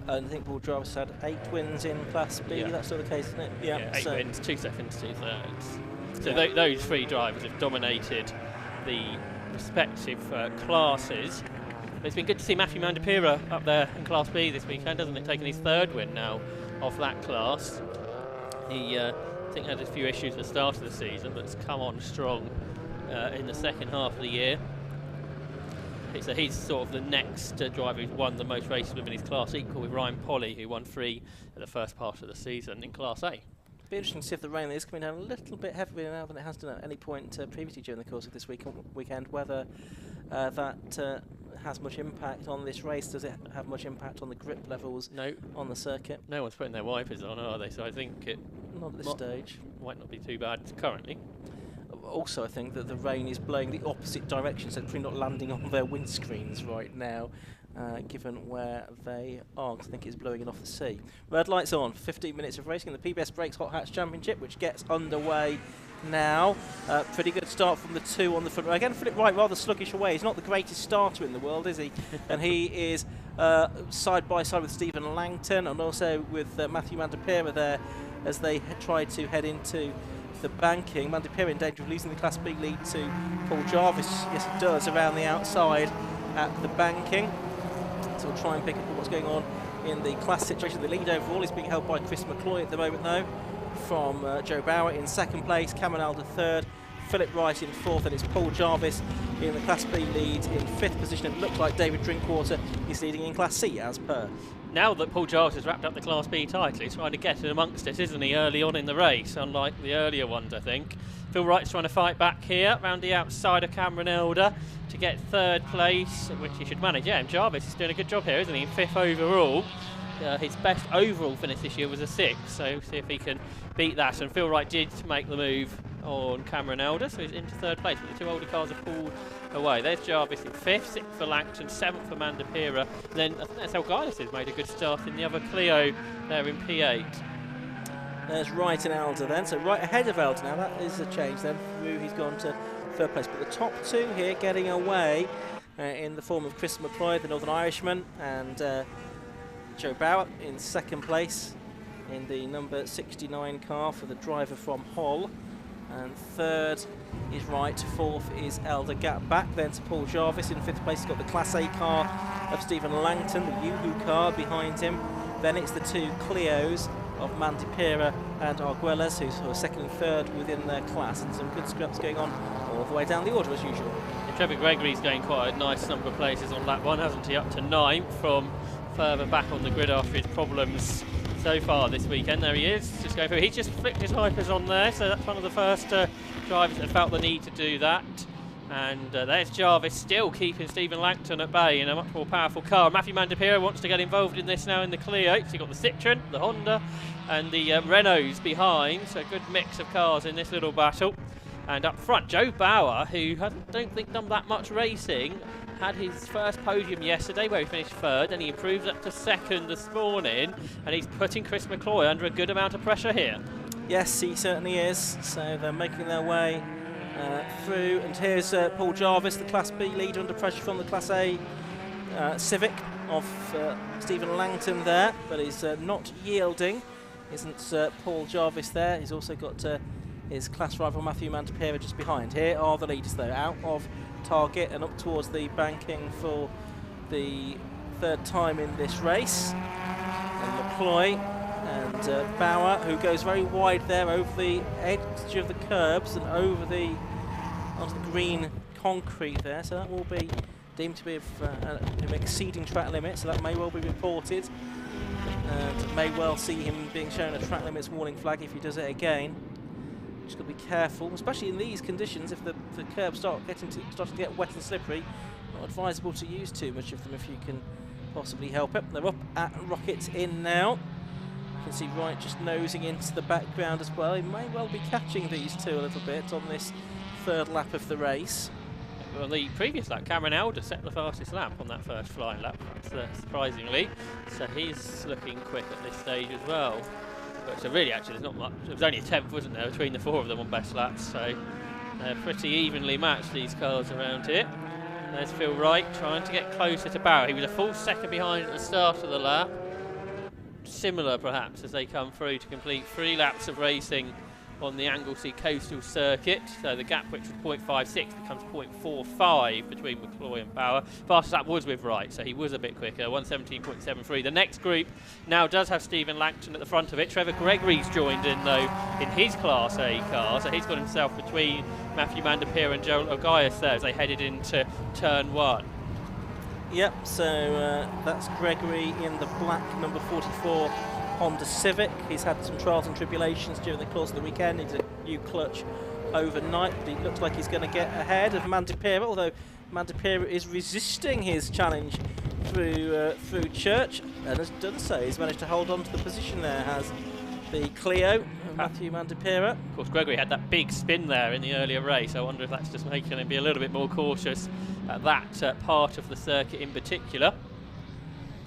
I think Paul Jarvis had 8 wins in Class B. Yeah. That's still the case, isn't it? Yeah, 8 wins, 2 seconds, 2 thirds. So those 3 drivers have dominated the respective classes. It's been good to see Matthew Mandapira up there in Class B this weekend, hasn't it? Taking his 3rd win now of that class. He, I think, had a few issues at the start of the season, but has come on strong in the second half of the year. So he's sort of the next driver who's won the most races within his class, equal with Ryan Polly, who won 3 at the first part of the season in Class A. Be interesting to see if the rain is coming down a little bit heavier now than it has done at any point previously during the course of this weekend. Whether that has much impact on this race. Does it have much impact on the grip levels on the circuit? No one's putting their wipers on, are they? So I think it not at this stage. Might not be too bad currently. Also, I think that the rain is blowing the opposite direction, so it's probably not landing on their windscreens right now, given where they are. I think it's blowing it off the sea. Red lights on. 15 minutes of racing in the PBS Brakes Hot Hatch Championship, which gets underway now. Pretty good start from the 2 on the front row. Again, Philip Wright rather sluggish away. He's not the greatest starter in the world, is he? And he is side by side with Stephen Langton, and also with Matthew Mandapira there as they try to head into the banking. Mandapira in danger of losing the Class B lead to Paul Jarvis. Yes, it does, around the outside at the banking. So we'll try and pick up what's going on in the class situation. The lead overall is being held by Chris McCloy at the moment, though, from Joe Bauer in 2nd place, Cameron Elder 3rd, Philip Wright in 4th, and it's Paul Jarvis in the Class B lead in 5th position. It looked like David Drinkwater is leading in Class C as per. Now that Paul Jarvis has wrapped up the Class B title, he's trying to get in amongst it, isn't he, early on in the race, unlike the earlier ones, I think. Phil Wright's trying to fight back here, round the outside of Cameron Elder to get 3rd place, which he should manage. Yeah, and Jarvis is doing a good job here, isn't he, in 5th overall. his best overall finish this year was a 6, so see if he can beat that. And Phil Wright did make the move on Cameron Elder, so he's into 3rd place, but the 2 older cars have pulled away. There's Jarvis in 5th, 6th for Langton, 7th for Mandapira. Then I think that's Elgias has made a good start in the other Clio there in P8. There's Wright and Elder then, so right ahead of Elder now. That is a change then. Through he's gone to 3rd place, but the top 2 here getting away in the form of Chris McCloy, the Northern Irishman, and Joe Bower in 2nd place in the number 69 car for the driver from Hull. And 3rd is Wright, 4th is Elder. Gap back then to Paul Jarvis in 5th place. He's got the Class A car of Stephen Langton, the Yoo-Hoo car behind him. Then it's the 2 Clios of Mandy Pira and Arguelles, who are 2nd and 3rd within their class, and some good scraps going on all the way down the order as usual. And Trevor Gregory's going quite a nice number of places on lap 1, hasn't he? Up to 9th from further back on the grid after his problems so far this weekend. There he is, just going through. He's just flicked his wipers on there, so that's one of the first drivers that felt the need to do that. And there's Jarvis still keeping Stephen Langton at bay in a much more powerful car. Matthew Mandapira wants to get involved in this now in the Clio. So you've got the Citroen, the Honda and the Renaults behind, so a good mix of cars in this little battle. And up front, Joe Bower, who I don't think done that much racing, had his first podium yesterday where he finished 3rd, and he improved up to 2nd this morning, and he's putting Chris McCloy under a good amount of pressure here. Yes, he certainly is, so they're making their way through, and here's Paul Jarvis, the Class B leader, under pressure from the Class A Civic of Stephen Langton there, but he's not yielding. Isn't Paul Jarvis there? He's also got his class rival Matthew Mandapira just behind. Here are the leaders though, out of target and up towards the banking for the 3rd time in this race. And McCloy and Bower, who goes very wide there over the edge of the curbs and over the onto the green concrete there, so that will be deemed to be exceeding track limits, so that may well be reported, and may well see him being shown a track limits warning flag if he does it again. Just got to be careful, especially in these conditions. If the curbs start to get wet and slippery, not advisable to use too much of them if you can possibly help it. They're up at Rocket Inn now. You can see Wright just nosing into the background as well. He may well be catching these 2 a little bit on this 3rd lap of the race. Well, the previous lap, Cameron Elder set the fastest lap on that first flying lap, surprisingly. So he's looking quick at this stage as well. But so really, actually, there's not much. It was only a 10th, wasn't there, between the 4 of them on best laps. So they're pretty evenly matched, these cars around here. There's Phil Wright trying to get closer to Bower. He was a full 2nd behind at the start of the lap. Similar, perhaps, as they come through to complete 3 laps of racing on the Anglesey Coastal Circuit. So the gap, which was 0.56, becomes 0.45 between McCloy and Bower. Fastest lap was with Wright, so he was a bit quicker, 1:17.73. The next group now does have Stephen Langton at the front of it. Trevor Gregory's joined in, though, in his Class A car, so he's got himself between Matthew Mandapira and Joel Elgias there as they headed into turn 1. Yep, so that's Gregory in the black number 44 Honda Civic. He's had some trials and tribulations during the course of the weekend. He's a new clutch overnight, but he looks like he's going to get ahead of Mandapira, although Mandapira is resisting his challenge through Church, and has done so. He's managed to hold on to the position there, has the Clio, Matthew Mandapira. Of course, Gregory had that big spin there in the earlier race. I wonder if that's just making him be a little bit more cautious at that part of the circuit in particular.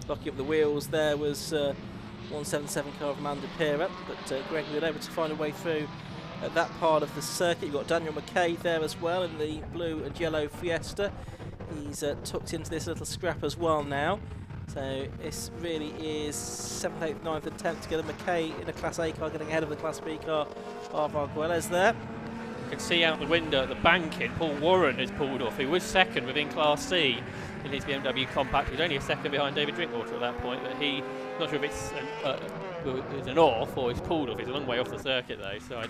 Locking up the wheels there was 177 car of Mandapira, but Gregory was able to find a way through at that part of the circuit. You've got Daniel McKay there as well in the blue and yellow Fiesta. He's tucked into this little scrap as well now. So this really is 7th, 8th, 9th and 10th together. McKay in a Class A car getting ahead of the Class B car of Arguelles there. You can see out the window at the banking, Paul Warren has pulled off. He was 2nd within Class C in his BMW Compact. He's only a 2nd behind David Drinkwater at that point, but he, not sure if it's an off or he's pulled off. He's a long way off the circuit though, so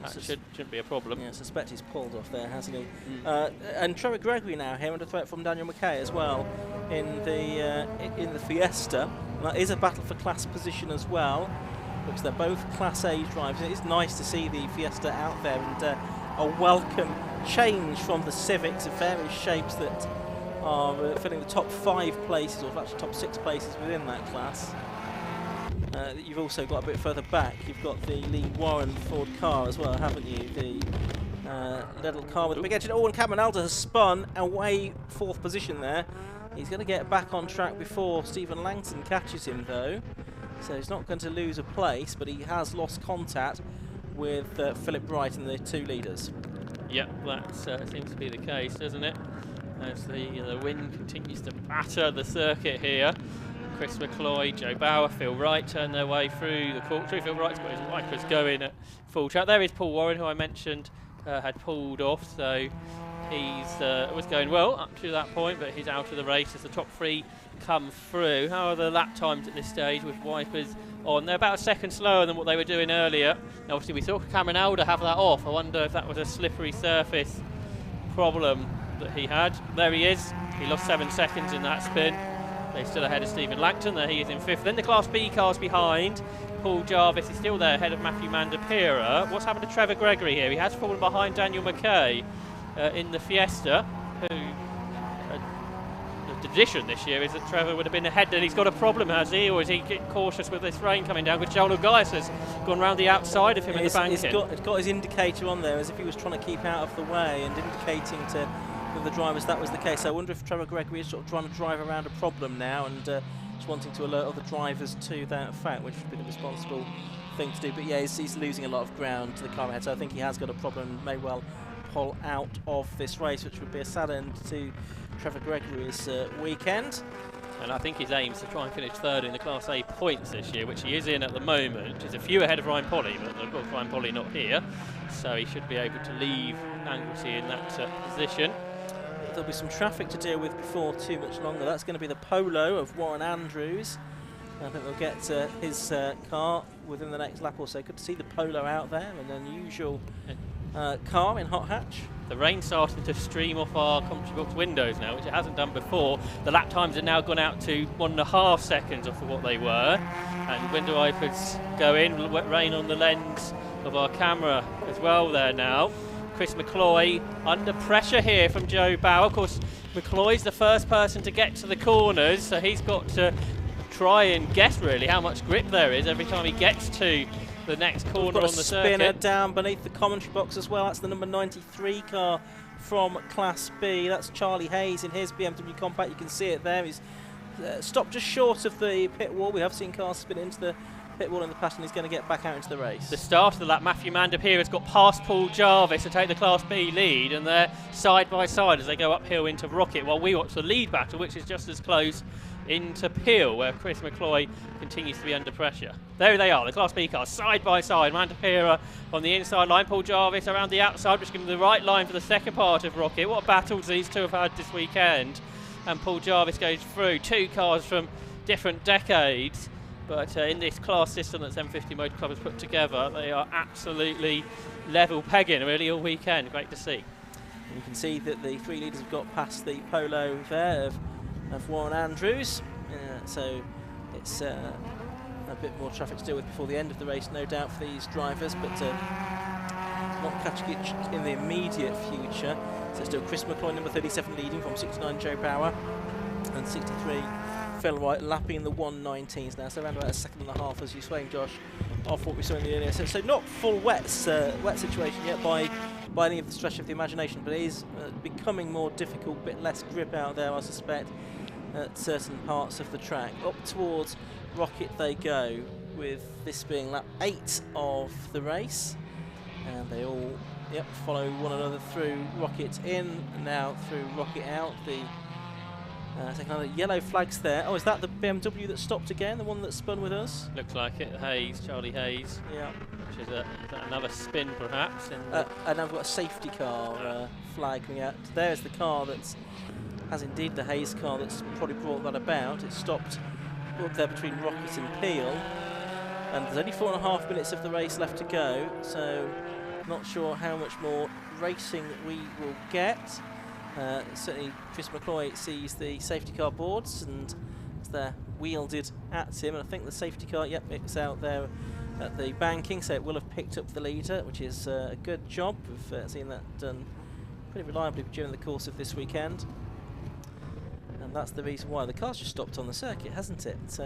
that shouldn't be a problem. Yeah, I suspect he's pulled off there, hasn't he? And Trevor Gregory now here under threat from Daniel McKay as well in the Fiesta. And that is a battle for class position as well, because they're both Class A drivers. It is nice to see the Fiesta out there, and a welcome change from the Civics of various shapes that are filling the top 5 places, or actually top 6 places within that class. You've also got a bit further back, you've got the Lee Warren Ford car as well, haven't you? The little car with the big engine. Oh, and Cameron Alder has spun away 4th position there. He's going to get back on track before Stephen Langton catches him, though. So he's not going to lose a place, but he has lost contact with Philip Bright and the 2 leaders. Yep, that seems to be the case, doesn't it? As the wind continues to batter the circuit here. Chris McCloy, Joe Bauer, Phil Wright turn their way through the corkscrew. Phil Wright's got his wipers going at full track. There is Paul Warren, who I mentioned had pulled off, so he's was going well up to that point, but he's out of the race as the top 3 come through. How are the lap times at this stage with wipers on? They're about a second slower than what they were doing earlier. Now, obviously, we saw Cameron Alder have that off. I wonder if that was a slippery surface problem that he had. There he is. He lost 7 seconds in that spin. They're still ahead of Stephen Langton. There he is in 5th. Then the Class B cars behind. Paul Jarvis is still there ahead of Matthew Mandapira. What's happened to Trevor Gregory here? He has fallen behind Daniel McKay in the Fiesta, who the tradition this year is that Trevor would have been ahead, and he's got a problem, has he? Or is he getting cautious with this rain coming down? Because Joel Gaius has gone round the outside of him in the banking. It's got his indicator on there as if he was trying to keep out of the way and indicating to the drivers that was the case. I wonder if Trevor Gregory is sort of trying to drive around a problem now and just wanting to alert other drivers to that fact, which would be the responsible thing to do. But yeah, he's losing a lot of ground to the car ahead, so I think he has got a problem and may well pull out of this race, which would be a sad end to Trevor Gregory's weekend. And I think his aim is to try and finish 3rd in the Class A points this year, which he is in at the moment. He's a few ahead of Ryan Polly, but of course Ryan Polly not here, so he should be able to leave Anglesey in that position. There'll be some traffic to deal with before too much longer. That's going to be the Polo of Warren Andrews. I think they'll get his car within the next lap or so. Good to see the Polo out there, an unusual car in hot hatch. The rain's starting to stream off our commentary box windows now, which it hasn't done before. The lap times have now gone out to 1.5 seconds off of what they were. And window wipers go in, rain on the lens of our camera as well there now. Chris McCloy under pressure here from Joe Bauer. Of course, McCloy's the first person to get to the corners, so he's got to try and guess really how much grip there is every time he gets to the next corner on the circuit. Spinner down beneath the commentary box as well. That's the number 93 car from Class B. That's Charlie Hayes in his BMW Compact. You can see it there. He's stopped just short of the pit wall. We have seen cars spin into the pit wall in the past, and he's going to get back out into the race. The start of the lap, Matthew Mandapira has got past Paul Jarvis to take the Class B lead, and they're side by side as they go uphill into Rocket, while we watch the lead battle, which is just as close into Peel, where Chris McCloy continues to be under pressure. There they are, the Class B cars, side by side. Mandapira on the inside line, Paul Jarvis around the outside, which gives them the right line for the second part of Rocket. What battles these two have had this weekend. And Paul Jarvis goes through. 2 cars from different decades. But in this class system that M50 Motor Club has put together, they are absolutely level pegging really all weekend. Great to see. And you can see that the 3 leaders have got past the Polo there of Warren Andrews. So it's a bit more traffic to deal with before the end of the race, no doubt, for these drivers, but not catching it in the immediate future. So still Chris McCloy, number 37, leading from 69 Joe Bauer, and 63 Phil Wright, lapping in the 119s now, so around about 1.5 seconds as you swaying, Josh, off what we saw in the earlier. So not full wet situation yet by any of the stretch of the imagination, but it is becoming more difficult, a bit less grip out there, I suspect, at certain parts of the track. Up towards Rocket they go, with this being lap 8 of the race, and they all follow one another through Rocket in, and now through Rocket out. The second other yellow flags there. Oh, is that the BMW that stopped again, the one that spun with us? Looks like it. Hayes, Charlie Hayes. Yeah. Which is another spin perhaps. And I've got a safety car flag coming out. There's the car that has indeed the Hayes car that's probably brought that about. It stopped up there between Rocket and Peel. And there's only 4.5 minutes of the race left to go, so not sure how much more racing we will get. Certainly Chris McCloy sees the safety car boards, and they're wielded at him, and I think the safety car, it's out there at the banking, so it will have picked up the leader, which is a good job. We've seen that done pretty reliably during the course of this weekend, and that's the reason why the car's just stopped on the circuit, hasn't it? Looks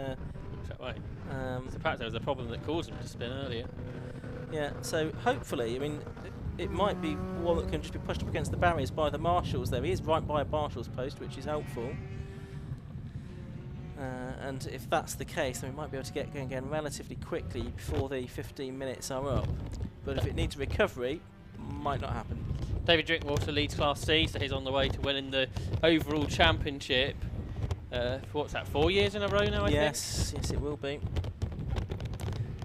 that way. So perhaps there was a problem that caused him to spin earlier. Yeah, so hopefully, I mean, it might be one that can just be pushed up against the barriers by the marshals there. He is right by a marshal's post, which is helpful. And if that's the case, then we might be able to get going again relatively quickly before the 15 minutes are up. But if it needs recovery, might not happen. David Drinkwater leads Class C, so he's on the way to winning the overall championship. For what's that, 4 years in a row now, I think? Yes, it will be.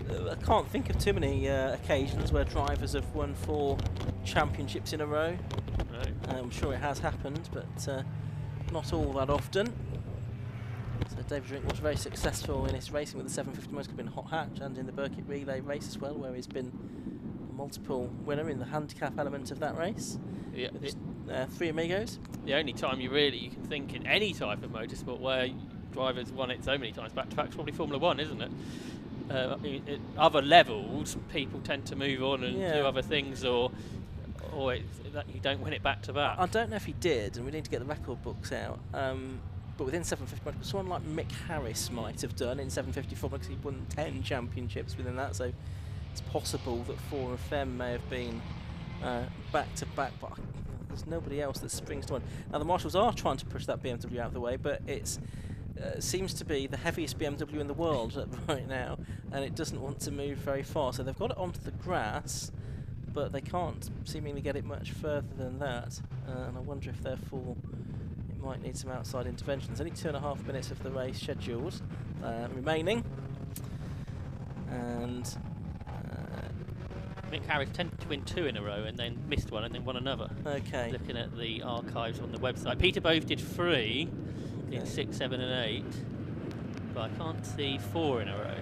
I can't think of too many occasions where drivers have won 4 championships in a row. No. I'm sure it has happened, but not all that often. So David Drinkwater very successful in his racing with the 750 motor club in Hot Hatch and in the Burkitt Relay race as well, where he's been a multiple winner in the handicap element of that race. Yeah, 3 Amigos. the only time you can think in any type of motorsport where drivers won it so many times back to back is probably Formula 1, isn't it? At other levels, people tend to move on and do other things, or that you don't win it back to back. I don't know if he did, and we need to get the record books out. But within 750, someone like Mick Harris might have done in 750 Formula, because he won 10 championships within that, so it's possible that 4 of them may have been back to back, but there's nobody else that springs to one. Now the marshals are trying to push that BMW out of the way, but it's seems to be the heaviest BMW in the world right now, and it doesn't want to move very far, so they've got it onto the grass, but they can't seemingly get it much further than that, and I wonder if therefore it might need some outside intervention. There's only 2.5 minutes of the race scheduled remaining, and Mick Harris tended to win 2 in a row and then missed one and then won another. okay. Looking at the archives on the website, Peter Bove did 3 in 6, 7 and 8, but I can't see 4 in a row.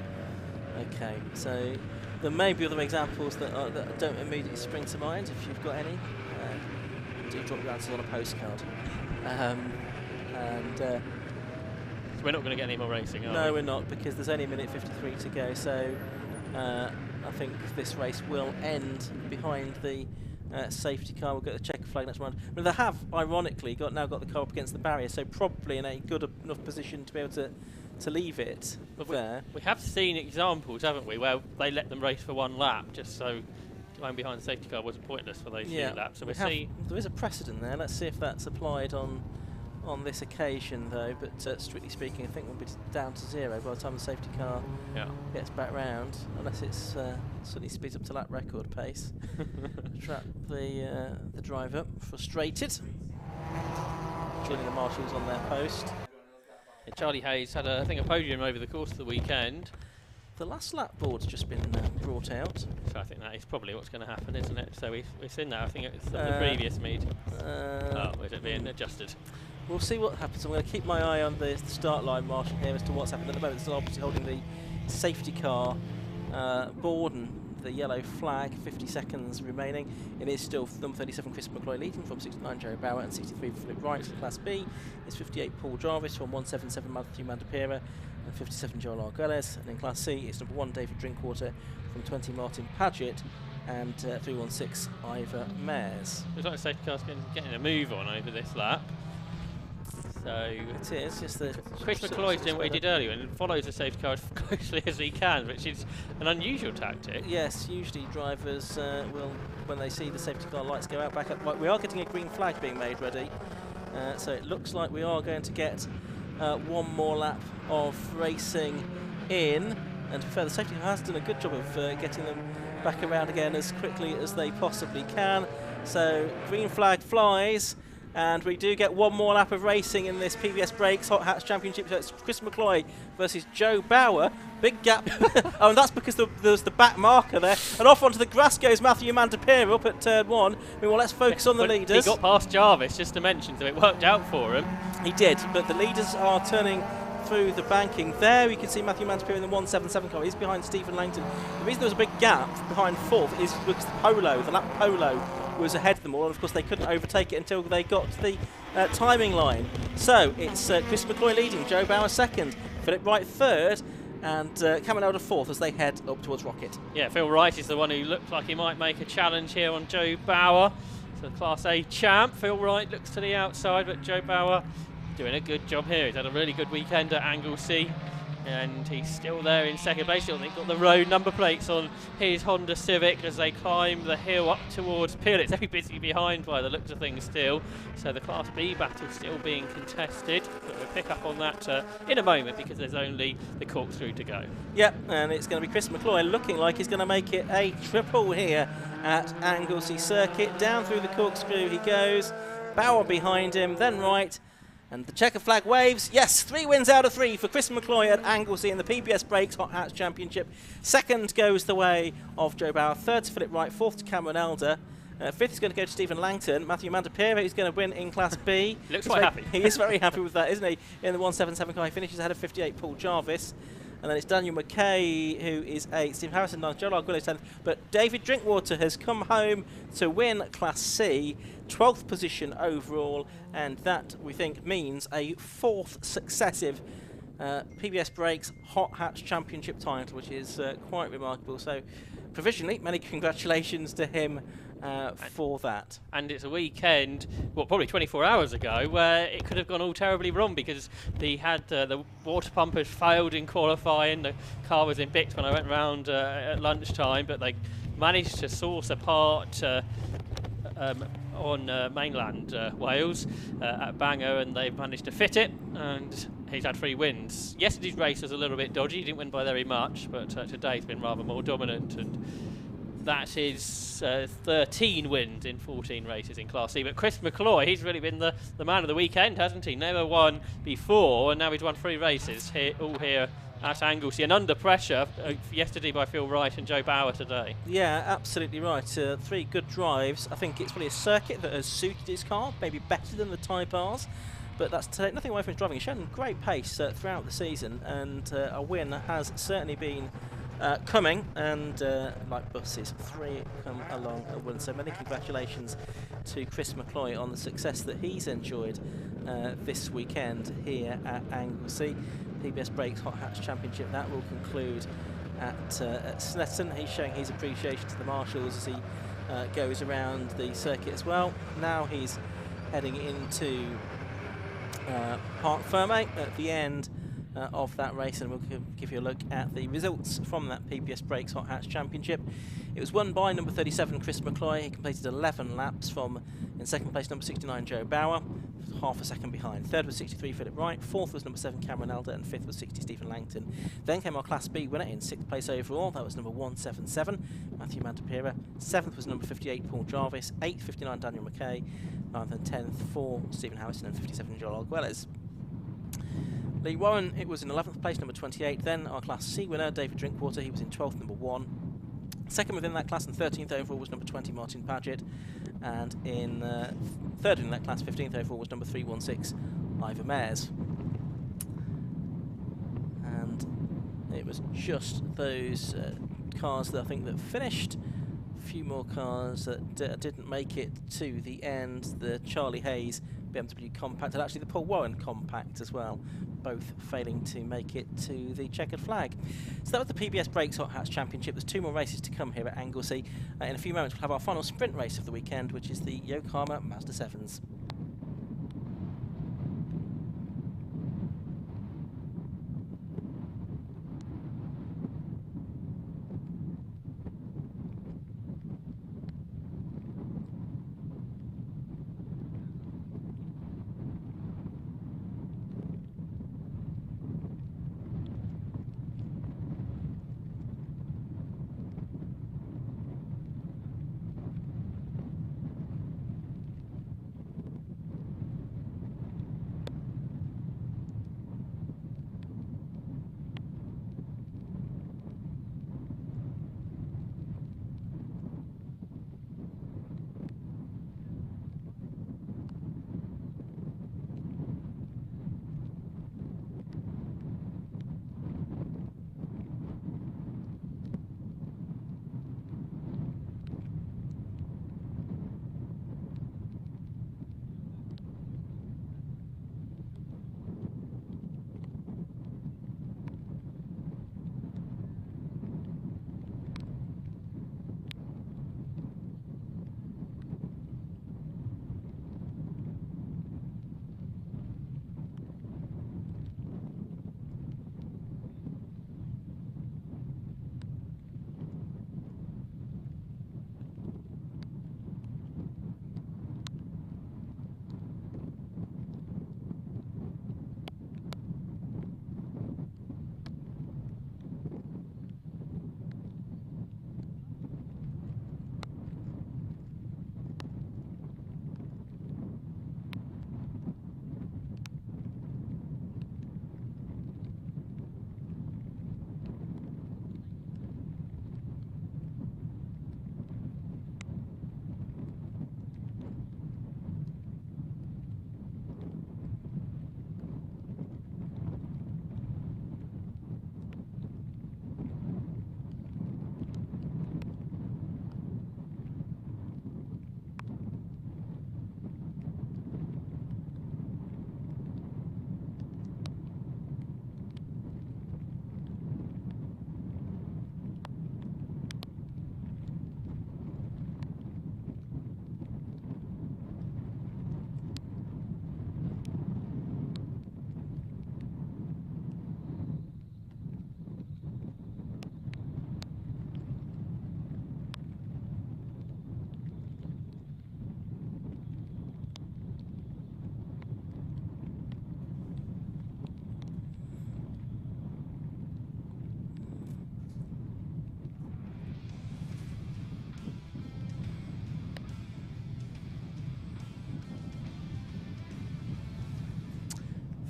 Okay, so there may be other examples that don't immediately spring to mind. If you've got any, do drop your answers on a postcard. So we're not going to get any more racing, are we? No, we're not, because there's only a minute 53 to go. So I think this race will end behind the safety car. We'll get the checker flag next round. But they have, ironically, now got the car up against the barrier, so probably in a good enough position to be able to leave it there. We have seen examples, haven't we, where they let them race for 1 lap just so going behind the safety car wasn't pointless for those few laps. So there is a precedent there. Let's see if that's applied on this occasion, though. But strictly speaking, I think we'll be down to 0 by the time the safety car gets back round, unless it's suddenly speeds up to lap record pace. Trap the driver frustrated. Joining the marshals on their post. Yeah, Charlie Hayes had I think a podium over the course of the weekend. The last lap board's just been brought out. So I think that is probably what's going to happen, isn't it? So we've seen that. I think it's the previous meet. Is it being adjusted? We'll see what happens. I'm going to keep my eye on the start line, Marshall, here as to what's happened at the moment. Still obviously holding the safety car board and the yellow flag. 50 seconds remaining. It is still number 37 Chris McCloy leading from 69 Joe Bower and 63 Philip Wright. Class B is 58 Paul Jarvis from 177 Matthew Mandapira and 57 Joel Arguelles. And in Class C it's number 1 David Drinkwater from 20 Martin Paget and 316 Ivor Mares. Looks like the safety car's getting a move on over this lap. So it is just the Chris McCloy's doing what he did earlier and follows the safety car as closely as he can, which is an unusual tactic. Yes, usually drivers will, when they see the safety car lights go out, back up. Right, we are getting a green flag being made ready, so it looks like we are going to get 1 more lap of racing in. And to be fair, the safety car has done a good job of getting them back around again as quickly as they possibly can. So green flag flies. And we do get 1 more lap of racing in this PBS Brakes Hot Hatch Championship. So it's Chris McCloy versus Joe Bower. Big gap. Oh, and that's because there's the back marker there. And off onto the grass goes Matthew Mandapira up at turn 1. Well, let's focus on the leaders. He got past Jarvis, just to mention, so it worked out for him. He did, but the leaders are turning through the banking. There we can see Matthew Mandapira in the 177 car. He's behind Stephen Langton. The reason there was a big gap behind 4th is because the lap Polo, was ahead of them all, and of course they couldn't overtake it until they got to the timing line. So it's Chris McCloy leading, Joe Bower 2nd, Philip Wright 3rd, and Cameron Elder 4th as they head up towards Rocket. Yeah, Phil Wright is the one who looks like he might make a challenge here on Joe Bower. So the Class A champ, Phil Wright looks to the outside, but Joe Bower doing a good job here. He's had a really good weekend at Anglesey and he's still there in second place. He's got the road number plates on his Honda Civic as they climb the hill up towards Peel. It's very busy behind by the looks of things still, so the Class B battle still being contested, but we'll pick up on that in a moment because there's only the corkscrew to go. Yep, and it's going to be Chris McCloy looking like he's going to make it a triple here at Anglesey Circuit. Down through the corkscrew he goes, Bowen behind him, then right, and the checker flag waves. Yes, 3 wins out of 3 for Chris McCloy at Anglesey in the PBS Brakes Hot Hats Championship. Second goes the way of Joe Bower, third to Philip Wright, fourth to Cameron Elder. Fifth is going to go to Stephen Langton. Matthew Mandapira is going to win in Class B. Looks quite happy. He is very happy with that, isn't he? In the 177 car, he finishes ahead of 58 Paul Jarvis. And then it's Daniel McKay, who is 8th, Steve Harrison 9th, Joe Larguillo 10th. But David Drinkwater has come home to win Class C, 12th position overall, and that, we think, means a 4th successive PBS Brakes Hot Hats Championship title, which is quite remarkable. So, provisionally, many congratulations to him for that. And it's a weekend, well, probably 24 hours ago, where it could have gone all terribly wrong because the water pump had failed in qualifying. The car was in bits when I went round at lunchtime, but they managed to source a part on mainland Wales at Bangor, and they've managed to fit it, and he's had 3 wins. Yesterday's race was a little bit dodgy, he didn't win by very much, but today's been rather more dominant, and that is 13 wins in 14 races in Class C. But Chris McCloy, he's really been the man of the weekend, hasn't he? Never won before, and now he's won 3 races, all here at Anglesey, and under pressure yesterday by Phil Wright and Joe Bower today. Yeah, absolutely right. 3 good drives. I think it's probably a circuit that has suited his car, maybe better than the Type R's. But that's to take nothing away from his driving. He's shown great pace throughout the season, and a win has certainly been coming, and like buses, 3 come along and win. So many congratulations to Chris McCloy on the success that he's enjoyed this weekend here at Anglesey. PBS Brakes Hot Hats Championship, that will conclude at Snetton. He's showing his appreciation to the marshals as he goes around the circuit as well. Now he's heading into Parc Ferme at the end of that race, and we'll give you a look at the results from that PBS Brakes Hot Hats Championship. It was won by number 37 Chris McCloy. He completed 11 laps from, in second place, number 69 Joe Bower, half a second behind. Third was 63 Philip Wright, fourth was number 7 Cameron Elder, and fifth was 60 Stephen Langton. Then came our Class B winner in 6th place overall, that was number 177 Matthew Mandapira. 7th was number 58 Paul Jarvis, 8th 59 Daniel McKay, 9th and 10th for Stephen Harrison, and 57 Joel Arguelles. Lee Warren, it was in 11th place, number 28. Then our Class C winner, David Drinkwater, he was in 12th, number 1. Second within that class and 13th overall was number 20, Martin Paget. And in third in that class, 15th overall, was number 316, Ivor Mayers. And it was just those cars that I think that finished. A few more cars that didn't make it to the end. The Charlie Hayes BMW Compact, and actually the Paul Warren Compact as well, both failing to make it to the checkered flag. So that was the PBS Brakes Hot Hats Championship. There's 2 more races to come here at Anglesey. In a few moments we'll have our final sprint race of the weekend, which is the Yokohama Mazda 7s.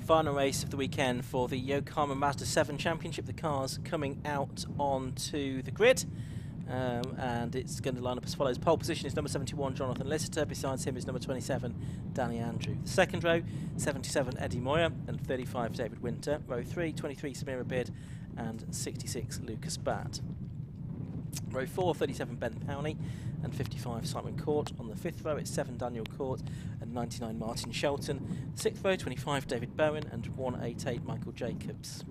Final race of the weekend for the Yokohama Mazda 7 Championship. The cars coming out onto the grid. And it's going to line up as follows. Pole position is number 71, Jonathan Lister. Besides him is number 27, Danny Andrew. The second row, 77, Eddie Moyer, and 35, David Winter. Row 3, 23, Samira Bid, and 66, Lucas Batt. Row 4, 37, Ben Powney, and 55, Simon Court. On the fifth row, it's 7, Daniel Court, and 99, Martin Shelton. Sixth row, 25, David Bowen, and 188, Michael Jacobs.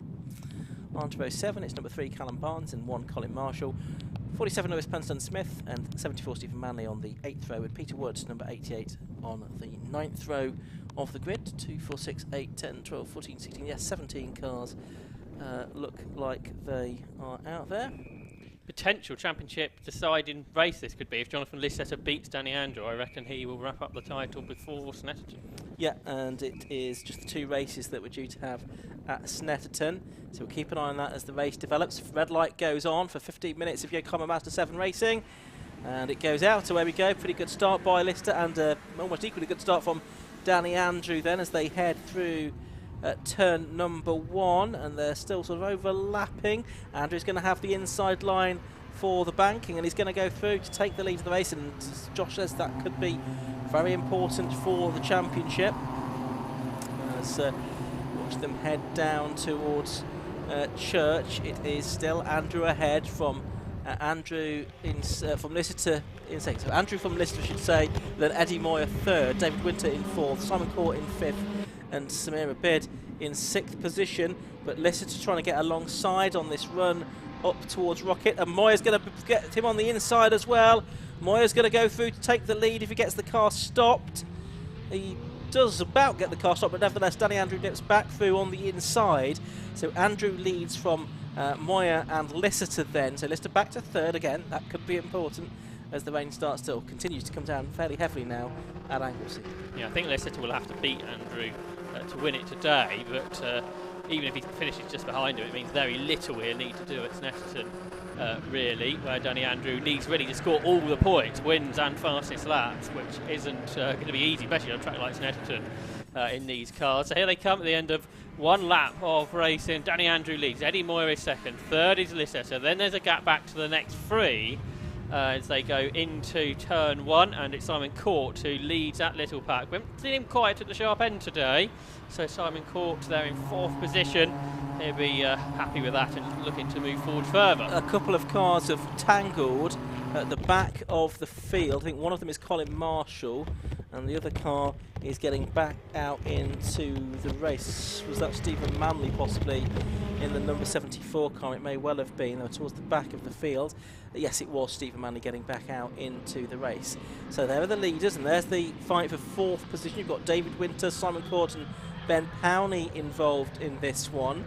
On to row 7, it's number 3, Callum Barnes, and 1, Colin Marshall. 47, Lewis Penston Smith, and 74, Stephen Manley on the 8th row, with Peter Woods, number 88, on the 9th row of the grid. 2, 4, 6, 8, 10, 12, 14, 16, yes, 17 cars look like they are out there. Potential championship deciding race this could be. If Jonathan Lister beats Danny Andrew, I reckon he will wrap up the title before Snetterton. Yeah, and it is just the 2 races that we're due to have at Snetterton, so we'll keep an eye on that as the race develops. Red light goes on for 15 minutes of Yokohama Mazda 7 racing, and it goes out, so where we go. Pretty good start by Lister, and almost equally good start from Danny Andrew then as they head through turn number 1, and they're still sort of overlapping. Andrew's going to have the inside line for the banking, and he's going to go through to take the lead of the race, and as Josh says, that could be very important for the championship. As watch them head down towards Church, it is still Andrew ahead from from Lister in second. So Andrew from Lister, I should say, then Eddie Moyer third, David Winter in fourth, Simon Court in fifth, and Samira Bid in 6th position. But Lister trying to get alongside on this run up towards Rocket, and Moyer's going to get him on the inside as well. Moyer's going to go through to take the lead if he gets the car stopped. He does about get the car stopped, but nevertheless Danny Andrew nips back through on the inside. So Andrew leads from Moyer and Lister then. So Lister back to third again. That could be important as the rain continues to come down fairly heavily now at Anglesey. Yeah, I think Lister will have to beat Andrew to win it today, but even if he finishes just behind him, it means very little he'll need to do at Snetterton, really, where Danny Andrew needs really to score all the points, wins and fastest laps, which isn't going to be easy, especially on a track like Snetterton in these cars. So here they come at the end of 1 lap of racing. Danny Andrew leads, Eddie Moyer is second, third is Lister. So then there's a gap back to the next 3 as they go into turn 1, and it's Simon Court who leads that little pack. We haven't seen him quite at the sharp end today, so Simon Court there in 4th position. He'll be happy with that and looking to move forward further. A couple of cars have tangled at the back of the field. I think one of them is Colin Marshall, and the other car is getting back out into the race. Was that Stephen Manley possibly in the number 74 car? It may well have been. They were towards the back of the field. Yes, it was Stephen Manley getting back out into the race. So there are the leaders, and there's the fight for 4th position. You've got David Winter, Simon Court, and Ben Powney involved in this one.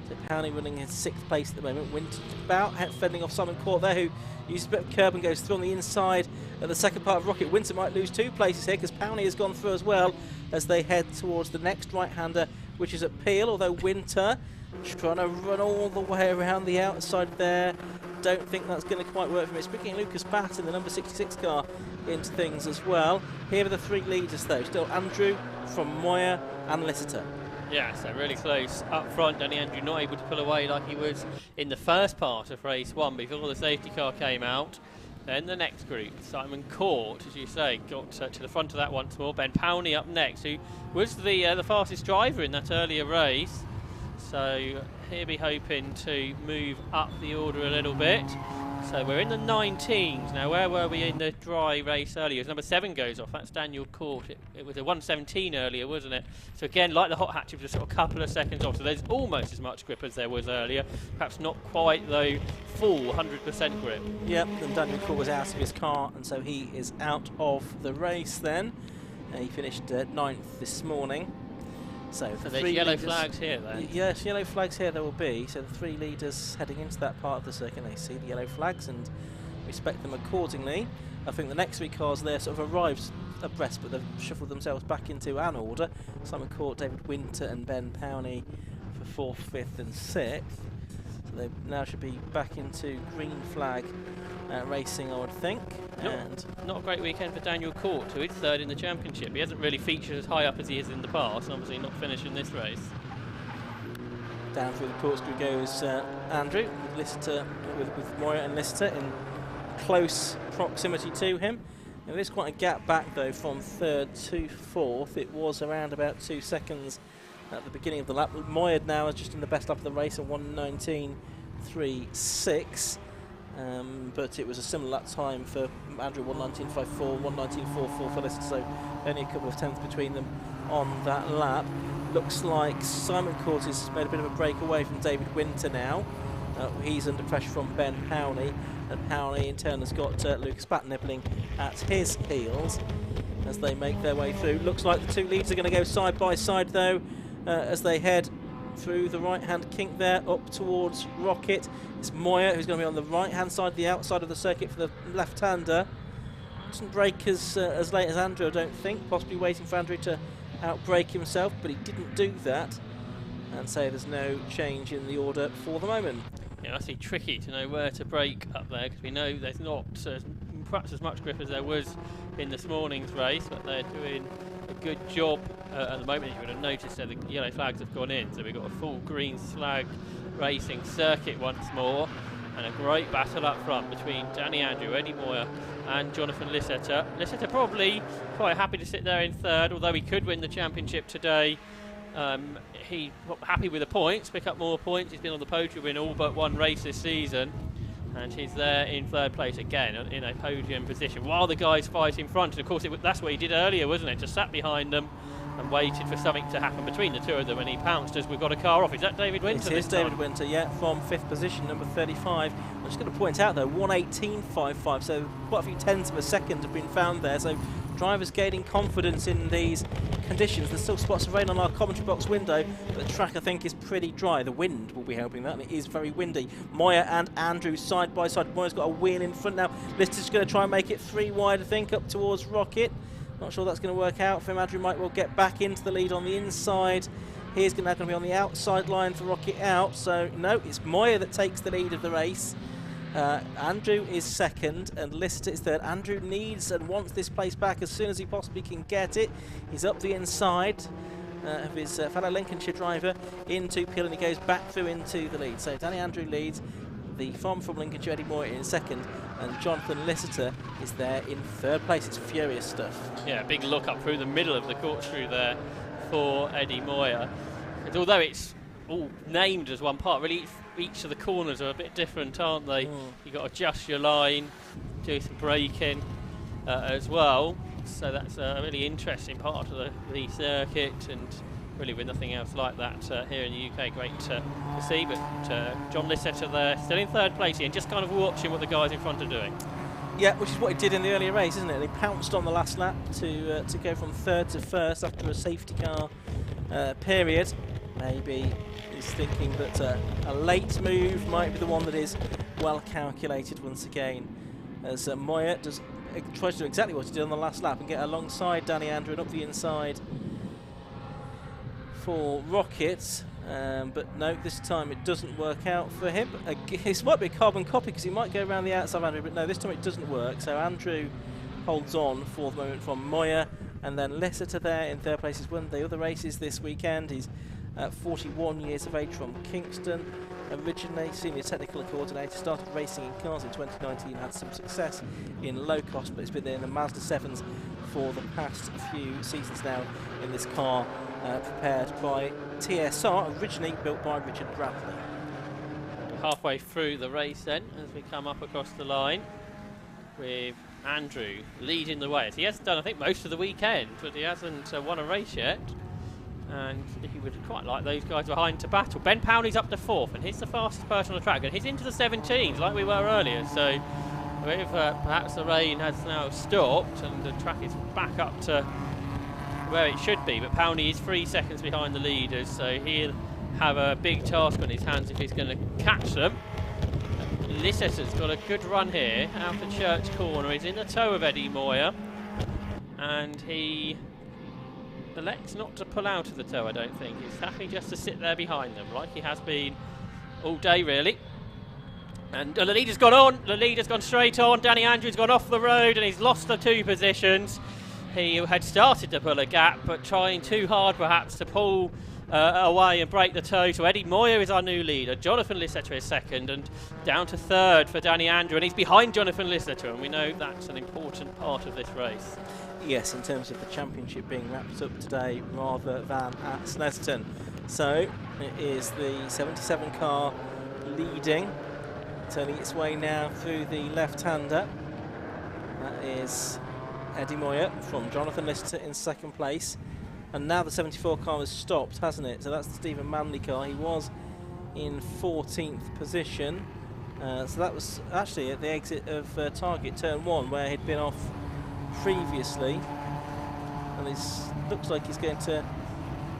So Powney running in 6th place at the moment. Winter about fending off Simon Court there, who uses a bit of curb and goes through on the inside at the second part of Rocket. Winter might lose 2 places here because Powney has gone through as well as they head towards the next right-hander, which is at Peel, although Winter trying to run all the way around the outside there. Don't think that's going to quite work for him. It's bringing Lucas Batt in the number 66 car into things as well. Here are the 3 leaders though. Still Andrew from Moyer and Lister. Yeah, so really close up front. Danny Andrew not able to pull away like he was in the first part of race 1 before the safety car came out. Then the next group, Simon Court, as you say, got to the front of that once more. Ben Powney up next, who was the fastest driver in that earlier race. So he'll be hoping to move up the order a little bit. So we're in the 19s now. Where were we in the dry race earlier? As number 7 goes off, that's Daniel Court. It was a 1:17 earlier, wasn't it? So again, like the hot hatch, it was just a couple of seconds off. So there's almost as much grip as there was earlier. Perhaps not quite, though, full 100% grip. Yep, and Daniel Court was out of his car, and so he is out of the race then. He finished 9th this morning. So there's yellow flags here then? Yes, yellow flags here there will be. So the 3 leaders heading into that part of the circuit, they see the yellow flags and respect them accordingly. I think the next 3 cars there sort of arrived abreast, but they've shuffled themselves back into an order. Simon Court, David Winter and Ben Powney for 4th, 5th and 6th. So they now should be back into green flag racing, I would think. Not a great weekend for Daniel Court, who is third in the championship. He hasn't really featured as high up as he is in the past, and obviously not finishing this race. Down through the corkscrew goes Andrew, with Moya and Lister in close proximity to him. Now, there's quite a gap back though from third to fourth. It was around about 2 seconds at the beginning of the lap. Moya now is just in the best lap of the race at 1:19.36. But it was a similar lap time for Andrew, 1:19.54, 1:19.44 for Lister, so only a couple of tenths between them on that lap. Looks like Simon Court has made a bit of a break away from David Winter now. He's under pressure from Ben Powney, and Powney in turn has got Lucas Batt nibbling at his heels as they make their way through. Looks like the two leads are going to go side by side though as they head through the right-hand kink there up towards Rocket. It's Moya who's going to be on the right-hand side, the outside of the circuit for the left-hander. Doesn't break as late as Andrew, I don't think. Possibly waiting for Andrew to outbrake himself, but he didn't do that. And so there's no change in the order for the moment. Yeah, that's tricky to know where to brake up there, because we know there's not perhaps as much grip as there was in this morning's race, but they're doing a good job at the moment. You would have noticed that the yellow flags have gone in, so we've got a full green flag racing circuit once more, and a great battle up front between Danny Andrew, Eddie Moya and Jonathan Lisseter. Lisseter probably quite happy to sit there in third, although he could win the championship today. He's happy with the points, pick up more points. He's been on the podium in all but one race this season, and he's there in third place again in a podium position while the guys fight in front. And of course that's what he did earlier, wasn't it? Just sat behind them and waited for something to happen between the two of them, and he pounced as we've got a car off. Is that David Winter? It is David Winter, yeah, from 5th position, number 35. I'm just going to point out though, 1:18.55, so quite a few tenths of a second have been found there, so drivers gaining confidence in these conditions. There's still spots of rain on our commentary box window, but the track I think is pretty dry. The wind will be helping that, and it is very windy. Moya and Andrew side by side. Moya's got a wheel in front now. Lister's going to try and make it 3 wide, I think, up towards Rocket. Not sure that's going to work out for him. Andrew might well get back into the lead on the inside. He's now going to be on the outside line for Rocket out. So, no, it's Moya that takes the lead of the race. Andrew is second and Lister is third. Andrew needs and wants this place back as soon as he possibly can get it. He's up the inside of his fellow Lincolnshire driver into Peel, and he goes back through into the lead. So Danny Andrew leads, the farm from Lincolnshire, Eddie Moya in second, and Jonathan Lister is there in third place. It's furious stuff. Yeah, big look up through the middle of the corkscrew there for Eddie Moya. And although it's all named as one part, really each of the corners are a bit different, aren't they? You've got to adjust your line, do some braking as well. So that's a really interesting part of the circuit, and really with nothing else like that here in the UK. Great to see, but John Lisseter there, still in third place here, and just kind of watching what the guys in front are doing. Yeah, which is what he did in the earlier race, isn't it? He pounced on the last lap to go from third to first after a safety car period. Maybe he's thinking that a late move might be the one that is well calculated once again, as Moya tries to do exactly what he did on the last lap and get alongside Danny Andrew and up the inside for Rocket. But no, this time it doesn't work out for him. This might be a carbon copy because he might go around the outside of Andrew, but no, this time it doesn't work. So Andrew holds on for the moment from Moya, and then Lisseter there in third place. He's won the other races this weekend. He's 41 years of age from Kingston, originally senior technical coordinator, started racing in cars in 2019, had some success in low cost, but he's been there in the Mazda 7s for the past few seasons now in this car prepared by TSR, originally built by Richard Bradley. Halfway through the race then, as we come up across the line, with Andrew leading the way. He has done, I think, most of the weekend, but he hasn't won a race yet. And he would quite like those guys behind to battle. Ben Powney's up to fourth, and he's the fastest person on the track, and he's into the 17s like we were earlier. So if perhaps the rain has now stopped and the track is back up to where it should be, but Powney is 3 seconds behind the leaders, so he'll have a big task on his hands if he's going to catch them. Lisseter's got a good run here out of Church Corner. He's in the toe of Eddie Moya, and he elects not to pull out of the toe, I don't think. He's happy just to sit there behind them, like he has been all day, really. And the leader's gone on. The leader's gone straight on. Danny Andrews gone off the road, and he's lost the 2 positions. He had started to pull a gap, but trying too hard perhaps to pull away and break the toe. So Eddie Moyer is our new leader. Jonathan Lisseter is second, and down to third for Danny Andrew, and he's behind Jonathan Lisseter, and we know that's an important part of this race. Yes, in terms of the championship being wrapped up today rather than at Snetterton. So it is the 77 car leading, turning its way now through the left-hander. That is Eddie Moyer from Jonathan Lisseter in second place. And now the 74 car has stopped, hasn't it? So that's the Stephen Manley car. He was in 14th position. So that was actually at the exit of Target Turn 1, where he'd been off previously. And it looks like he's going to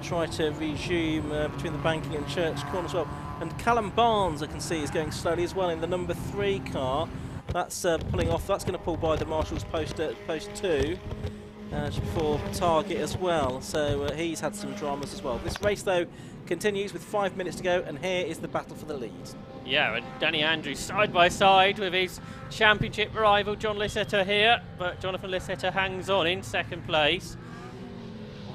try to resume between the banking and church corner as well. And Callum Barnes, I can see, is going slowly as well in the number 3 car. That's pulling off. That's going to pull by the Marshall's post 2. Just before Target as well, so he's had some dramas as well. This race though continues with 5 minutes to go, and here is the battle for the lead. Yeah, and Danny Andrews side by side with his championship rival John Lisseter here, but Jonathan Lisseter hangs on in second place,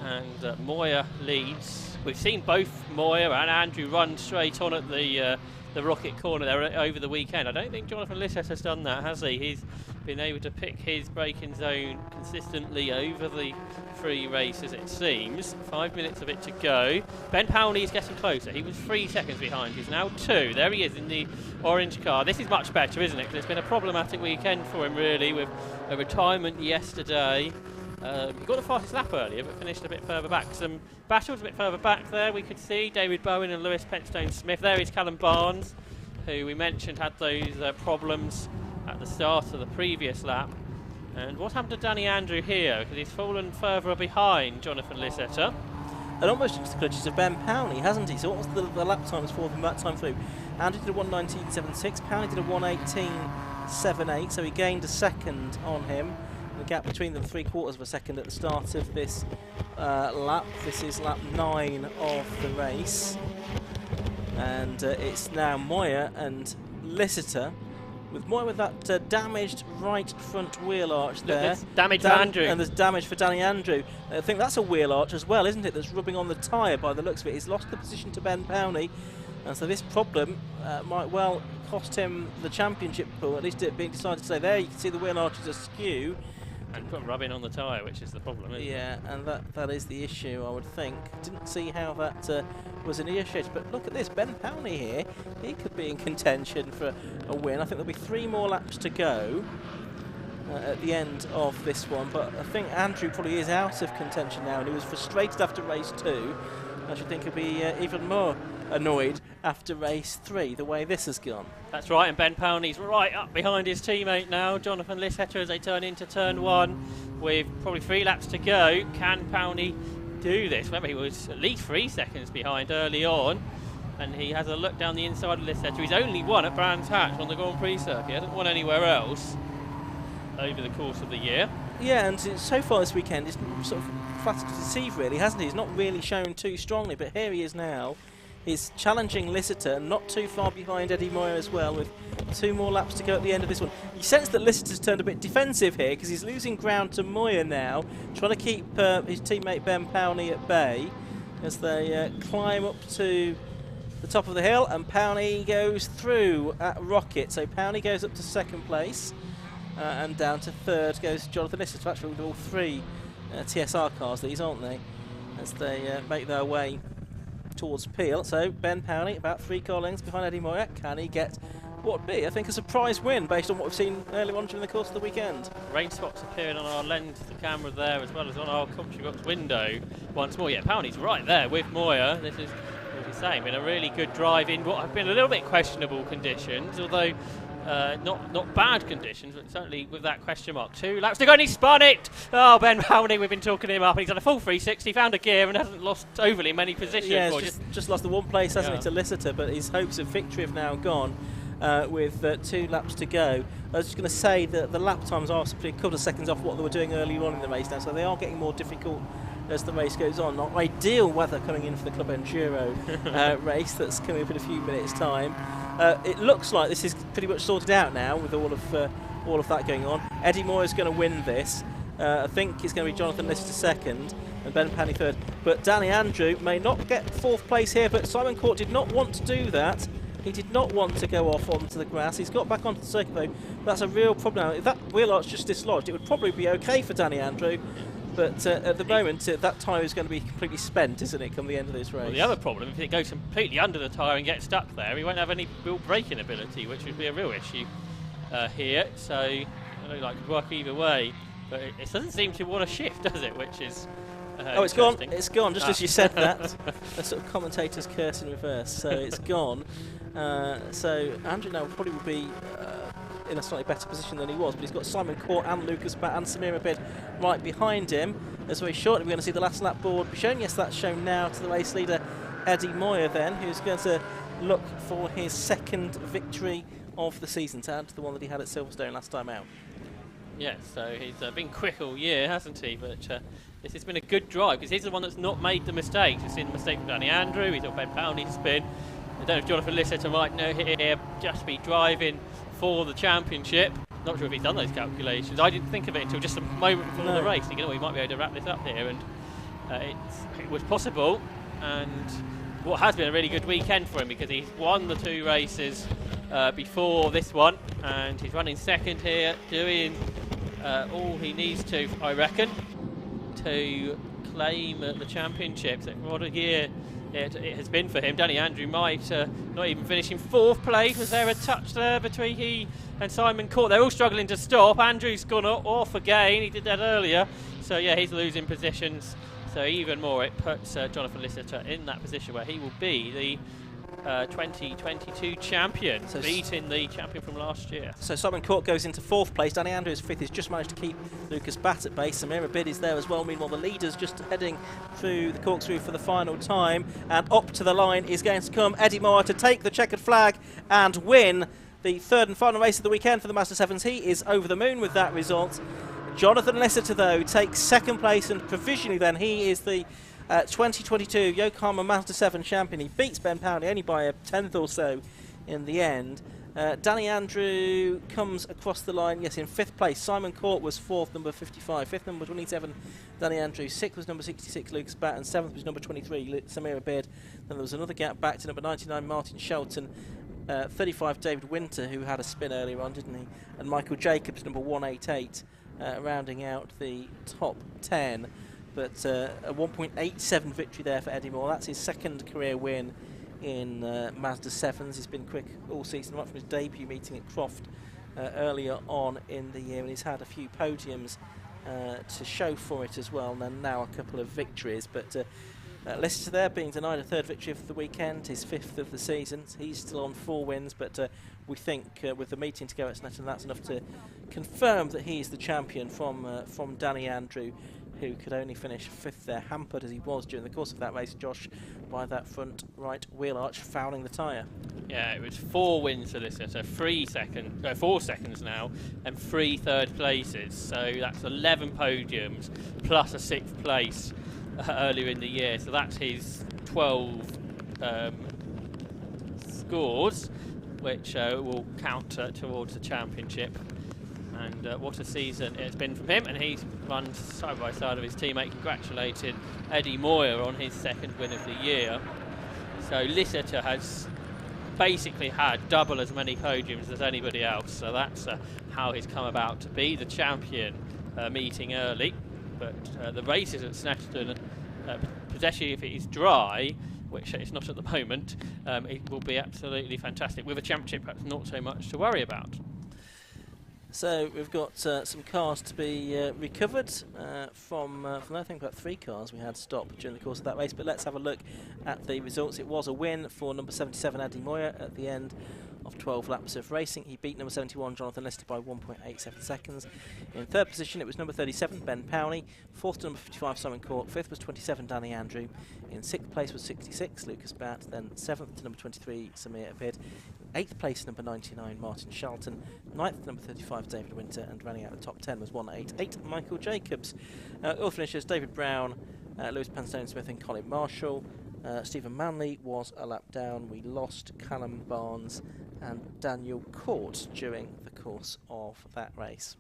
and Moyer leads. We've seen both Moyer and Andrew run straight on at the Rocket corner there over the weekend. I don't think Jonathan Lisseter has done that, has he? He's been able to pick his braking zone consistently over the 3 races, it seems. 5 minutes of it to go. Ben Powney is getting closer. He was 3 seconds behind. He's now 2. There he is in the orange car. This is much better, isn't it? Because it's been a problematic weekend for him, really, with a retirement yesterday. He got the fastest lap earlier, but finished a bit further back. Some battles a bit further back there. We could see David Bowen and Lewis Penstone-Smith. There is Callum Barnes, who we mentioned had those problems at the start of the previous lap. And what happened to Danny Andrew here? Because he's fallen further behind Jonathan Lisseter. And almost into the clutches of Ben Powney, hasn't he? So what was the lap times for him that time through? Andrew did a 1:19.76, Powney did a 1:18.78, so he gained a second on him. The gap between them 3/4 of a second at the start of this lap. This is lap 9 of the race, and it's now Moyer and Lisseter, with Moyer with that damaged right front wheel arch there. There's damage for Andrew. And there's damage for Danny Andrew. I think that's a wheel arch as well, isn't it? That's rubbing on the tyre by the looks of it. He's lost the position to Ben Powney, and so this problem might well cost him the championship pool. At least it being decided to say there. You can see the wheel arch is askew. And put rubbing on the tyre, which is the problem, isn't it? Yeah, and that is the issue, I would think. Didn't see how that was initiated, but look at this, Ben Powney here. He could be in contention for a win. I think there'll be 3 more laps to go at the end of this one, but I think Andrew probably is out of contention now, and he was frustrated after race 2. I should think he'll be even more annoyed after race 3, the way this has gone. That's right, and Ben Powney's right up behind his teammate now, Jonathan Lisseter, as they turn into turn 1 with probably 3 laps to go. Can Powney do this? Remember, he was at least 3 seconds behind early on, and he has a look down the inside of Lisseter. He's only won at Brands Hatch on the Grand Prix circuit. He hasn't won anywhere else over the course of the year. Yeah, and so far this weekend, he's sort of flattered to deceive, really, hasn't he? He's not really shown too strongly, but here he is now. He's challenging Lisseter, not too far behind Eddie Moyer as well, with 2 more laps to go at the end of this one. You sense that Lisseter's turned a bit defensive here, because he's losing ground to Moyer now, trying to keep his teammate Ben Powney at bay as they climb up to the top of the hill, and Powney goes through at Rocket. So Powney goes up to second place, and down to third goes Jonathan Lisseter. Actually, with all 3 TSR cars, these, aren't they, as they make their way towards Peel. So Ben Powney about 3 car lengths behind Eddie Moyer. Can he get what would be, I think, a surprise win based on what we've seen earlier on during the course of the weekend? Rain spots appearing on our lens, the camera there, as well as on our commentary box window once more. Yeah, Powney's right there with Moyer. This is, as you're saying, been a really good drive in what have been a little bit questionable conditions, although not bad conditions, but certainly with that question mark. 2 laps to go, and he spun it! Oh, Ben Powney, we've been talking him up, and he's done a full 360, found a gear, and hasn't lost overly many positions. Yeah, just lost the one place, hasn't he, to Lisseter, but his hopes of victory have now gone with 2 laps to go. I was just going to say that the lap times are simply a couple of seconds off what they were doing earlier on in the race now, so they are getting more difficult as the race goes on. Not ideal weather coming in for the Club Enduro race that's coming up in a few minutes' time. It looks like this is pretty much sorted out now with all of that going on. Eddie Moore is going to win this. I think it's going to be Jonathan Lister second and Ben Panny third. But Danny Andrew may not get fourth place here, but Simon Court did not want to do that. He did not want to go off onto the grass. He's got back onto the circuit though. That's a real problem now. If that wheel arch just dislodged, it would probably be okay for Danny Andrew. But at the moment, that tyre is going to be completely spent, isn't it, come the end of this race? Well, the other problem, if it goes completely under the tyre and gets stuck there, he won't have any real braking ability, which would be a real issue here. So, I don't know, could work either way. But it doesn't seem to want to shift, does it? Which is oh, it's gone. It's gone. Just as you said that, a sort of commentator's curse in reverse. So it's gone. So Andrew now probably would be in a slightly better position than he was, but he's got Simon Court and Lucas Batt and Samir Abid right behind him. As very shortly we're going to see the last lap board be shown. Yes, that's shown now to the race leader Eddie Moyer then, who's going to look for his second victory of the season to add to the one that he had at Silverstone last time out. Yeah, so he's been quick all year, hasn't he? But this has been a good drive because he's the one that's not made the mistakes. We've seen the mistake from Danny Andrew, he's got Ben Powney to spin. I don't know if Jonathan Lister might know here, just be driving for the championship. Not sure if he's done those calculations. I didn't think of it until just a moment before the race. Thinking, we might be able to wrap this up here, and it was possible. And what has been a really good weekend for him because he's won the 2 races before this one, and he's running second here, doing all he needs to, I reckon, to claim the championship. So what a year it has been for him. Danny Andrew might not even finish in 4th place. Was there a touch there between he and Simon Court? They're all struggling to stop. Andrew's gone off again. He did that earlier. So yeah, he's losing positions. So even more, it puts Jonathan Lister in that position where he will be the 2022 champion, so beating the champion from last year. So Simon Court goes into 4th place. Danny Andrews 5th. He's just managed to keep Lucas Batt at base. Samir Abid is there as well. Meanwhile, the leaders just heading through the corkscrew for the final time. And up to the line is going to come Eddie Moore to take the checkered flag and win the 3rd and final race of the weekend for the Master 7s. He is over the moon with that result. Jonathan Lister, though, takes 2nd place, and provisionally then he is the 2022 Yokohama Mazda 7 champion. He beats Ben Powney only by a 10th or so in the end. Danny Andrew comes across the line, yes, in 5th place. Simon Court was 4th, number 55. 5th, number 27, Danny Andrew. 6th was number 66, Lucas Batt. And 7th was number 23, Samir Abid. Then there was another gap back to number 99, Martin Shelton. 35, David Winter, who had a spin earlier on, didn't he? And Michael Jacobs, number 188, rounding out the top 10. But a 1.87 victory there for Eddie Moore. That's his 2nd career win in Mazda 7s. He's been quick all season, right from his debut meeting at Croft earlier on in the year, and he's had a few podiums to show for it as well, and now a couple of victories. But Lister there being denied a 3rd victory of the weekend, his 5th of the season. He's still on 4 wins, but we think with the meeting to go at Snetton, that's enough to confirm that he's the champion from Danny Andrew, who could only finish 5th there, hampered as he was during the course of that race, Josh, by that front right wheel arch fouling the tyre. Yeah, it was 4 wins for Lister, so 4 seconds now, and 3 third places. So that's 11 podiums plus a 6th place earlier in the year. So that's his 12 scores, which will count towards the championship. And what a season it's been from him, and he's run side by side of his teammate, congratulated Eddie Moyer on his 2nd win of the year. So Lister has basically had double as many podiums as anybody else, so that's how he's come about to be the champion, meeting early. But the races at Snetterton, especially if it is dry, which it's not at the moment, it will be absolutely fantastic. With a championship, perhaps not so much to worry about. So we've got some cars to be recovered from I think about 3 cars we had stopped during the course of that race. But let's have a look at the results. It was a win for number 77 Eddie Moyer at the end of 12 laps of racing. He beat number 71 Jonathan Lister by 1.87 seconds. In 3rd position it was number 37 Ben Powney, 4th to number 55 Simon Court, 5th was 27 Danny Andrew, in 6th place was 66 Lucas Batt, then 7th to number 23 Samir Abid, 8th place number 99 Martin Shelton, 9th to number 35 David Winter, and running out the top 10 was 188 Michael Jacobs. All finishers David Brown, Lewis Panstone-Smith and Colin Marshall. Stephen Manley was a lap down. We lost Callum Barnes and Daniel Court during the course of that race.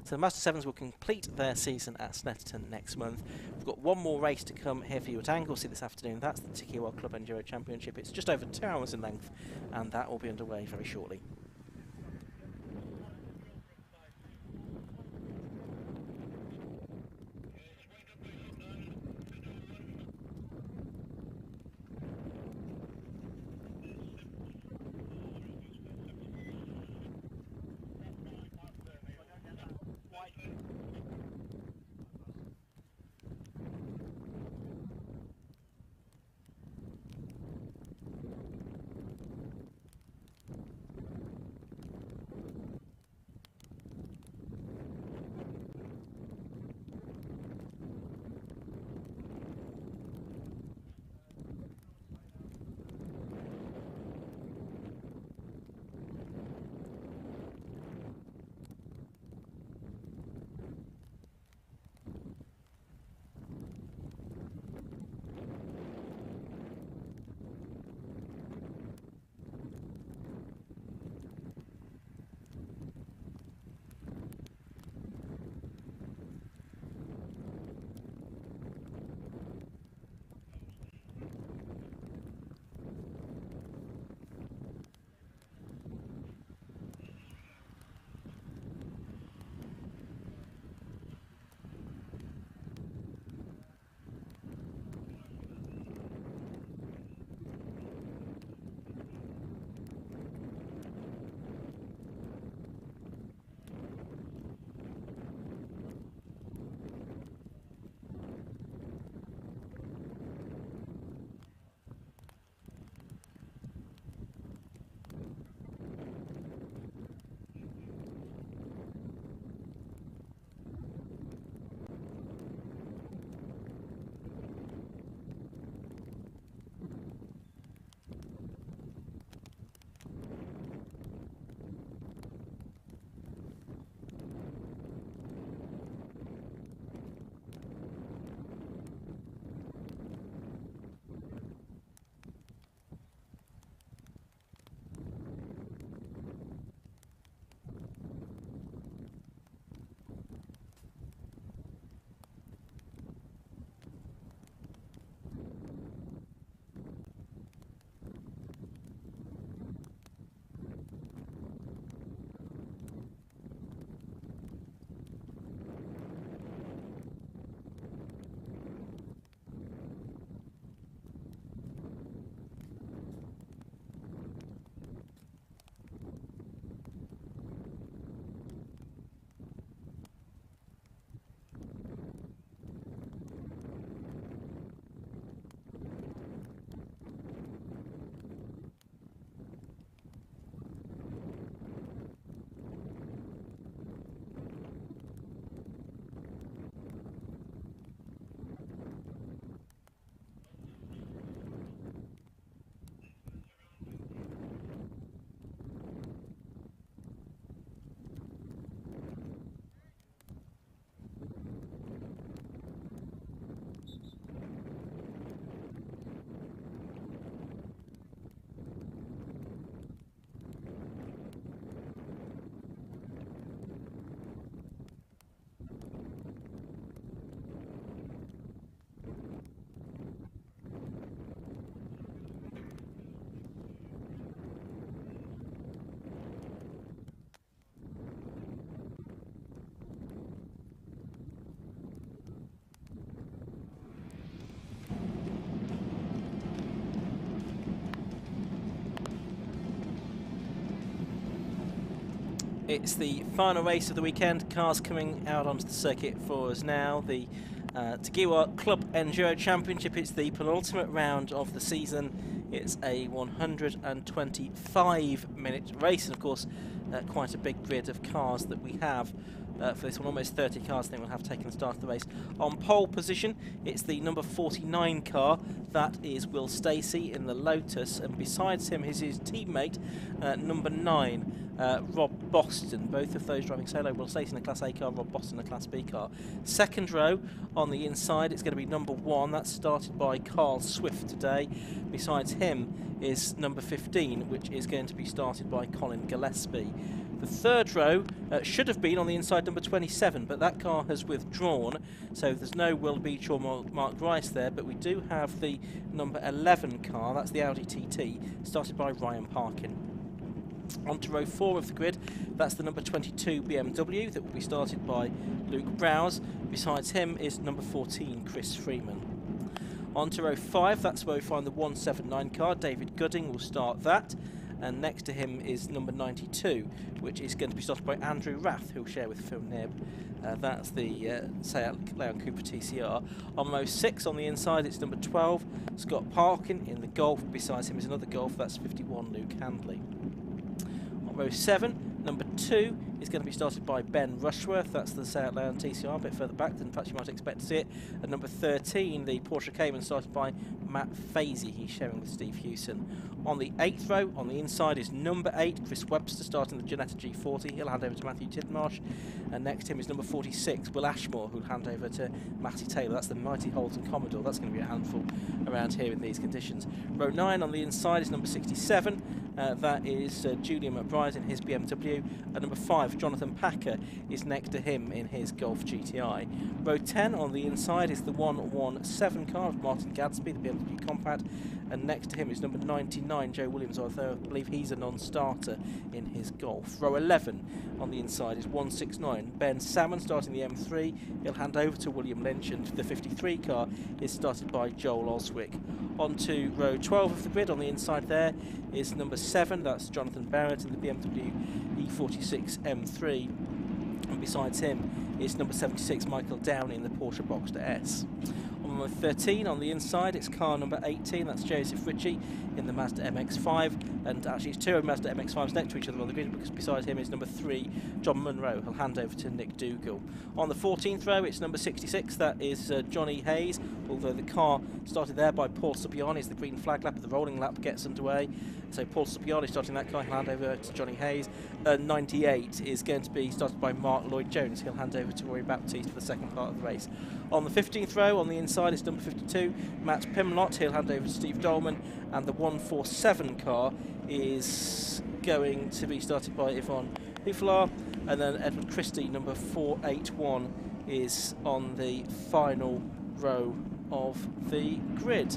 So the Master 7s will complete their season at Snetterton next month. We've got one more race to come here for you at Anglesey this afternoon. That's the Tiki World Club Enduro Championship. It's just over 2 hours in length, and that will be underway very shortly. It's the final race of the weekend. Cars coming out onto the circuit for us now. The Tagiwa Club Enduro Championship. It's the penultimate round of the season. It's a 125-minute race, and of course quite a big grid of cars that we have for this one. Almost 30 cars I think we'll have taken the start of the race. On pole position, it's the number 49 car. That is Will Stacey in the Lotus, and besides him is his teammate, number 9, Rob Boston. Both of those driving solo. Will Stacey in a Class A car, Rob Boston in a Class B car. Second row on the inside, it's going to be number 1. That's started by Carl Swift today. Besides him is number 15, which is going to be started by Colin Gillespie. The third row should have been on the inside number 27, but that car has withdrawn, so there's no Will Beach or Mark Rice there, but we do have the number 11 car, that's the Audi TT, started by Ryan Parkin. On to row 4 of the grid, that's the number 22 BMW that will be started by Luke Browse. Besides him is number 14, Chris Freeman. On to row 5, that's where we find the 179 car, David Gooding will start that. And next to him is number 92, which is going to be started by Andrew Rath, who will share with Phil Nib. That's the Seat Leon Cooper TCR. On row 6 on the inside, it's number 12, Scott Parkin in the Golf. Besides him is another Golf, that's 51, Luke Handley. On row 7, number 2 is going to be started by Ben Rushworth. That's the Seat Leon TCR, a bit further back than perhaps you might expect to see it. And number 13, the Porsche Cayman, started by Matt Fazy. He's sharing with Steve Hewson. On the 8th row, on the inside, is number 8, Chris Webster, starting the Ginetta G40. He'll hand over to Matthew Tidmarsh. And next to him is number 46, Will Ashmore, who'll hand over to Matty Taylor. That's the mighty Holden Commodore. That's going to be a handful around here in these conditions. Row 9 on the inside is number 67. That is Julian McBride in his BMW. And number 5, Jonathan Packer, is next to him in his Golf GTI. Row 10 on the inside is the 117 car of Martin Gadsby, the BMW Compact. And next to him is number 99, Joe Williams, although I believe he's a non-starter in his Golf. Row 11 on the inside is 169, Ben Salmon, starting the M3. He'll hand over to William Lynch, and the 53 car is started by Joel Oswick. On to row 12 of the grid, on the inside there is number 7, that's Jonathan Barrett in the BMW E46 M3. And besides him is number 76, Michael Downey in the Porsche Boxster S. On row 13 on the inside, it's car number 18, that's Joseph Ritchie in the Mazda MX-5, and actually it's 2 Mazda MX-5s next to each other on the grid, because beside him is number 3, John Munro. He'll hand over to Nick Dougal. On the 14th row, it's number 66, that is Johnny Hayes, although the car started there by Paul Supiani as the green flag lap, the rolling lap gets underway. So Paul Supiani starting that car, he'll hand over to Johnny Hayes. 98 is going to be started by Mark Lloyd-Jones. He'll hand over to Rory Baptiste for the second part of the race. On the 15th row, on the inside, is number 52, Matt Pimlott. He'll hand over to Steve Dolman. And the 147 car is going to be started by Yvonne Huflar. And then Edward Christie, number 481, is on the final row of the grid.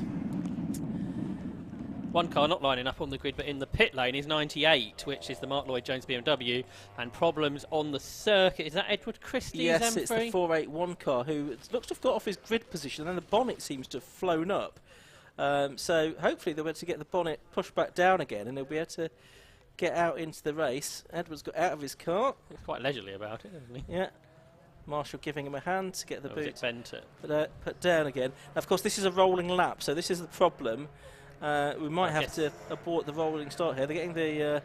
One car not lining up on the grid but in the pit lane is 98, which is the Mark Lloyd-Jones BMW, and problems on the circuit. Is that Edward Christie's Yes, M3? it's the 481 car, who looks to have got off his grid position, and then the bonnet seems to have flown up. So hopefully they'll be able to get the bonnet pushed back down again, and they'll be able to get out into the race. Edward's got out of his car. He's quite leisurely about it, isn't he? Yeah. Marshall giving him a hand to get the boot bent it. put down again. Now, of course, this is a rolling lap, so this is the problem. We might have to abort the rolling start here. They're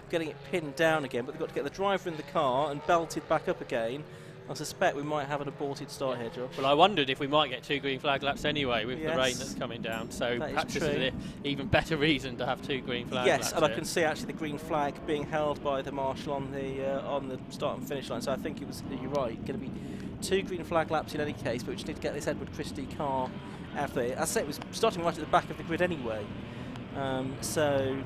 getting it pinned down again, but they've got to get the driver in the car and belted back up again. I suspect we might have an aborted start here, Josh. Well, I wondered if we might get 2 green flag laps anyway with the rain that's coming down. So that perhaps is this is an even better reason to have 2 green flag laps. Yes, and I can see actually the green flag being held by the marshal on the start and finish line. So I think it was, you're right, going to be 2 green flag laps in any case, but we just need to get this Edward Christie car out there. As I say, it was starting right at the back of the grid anyway. So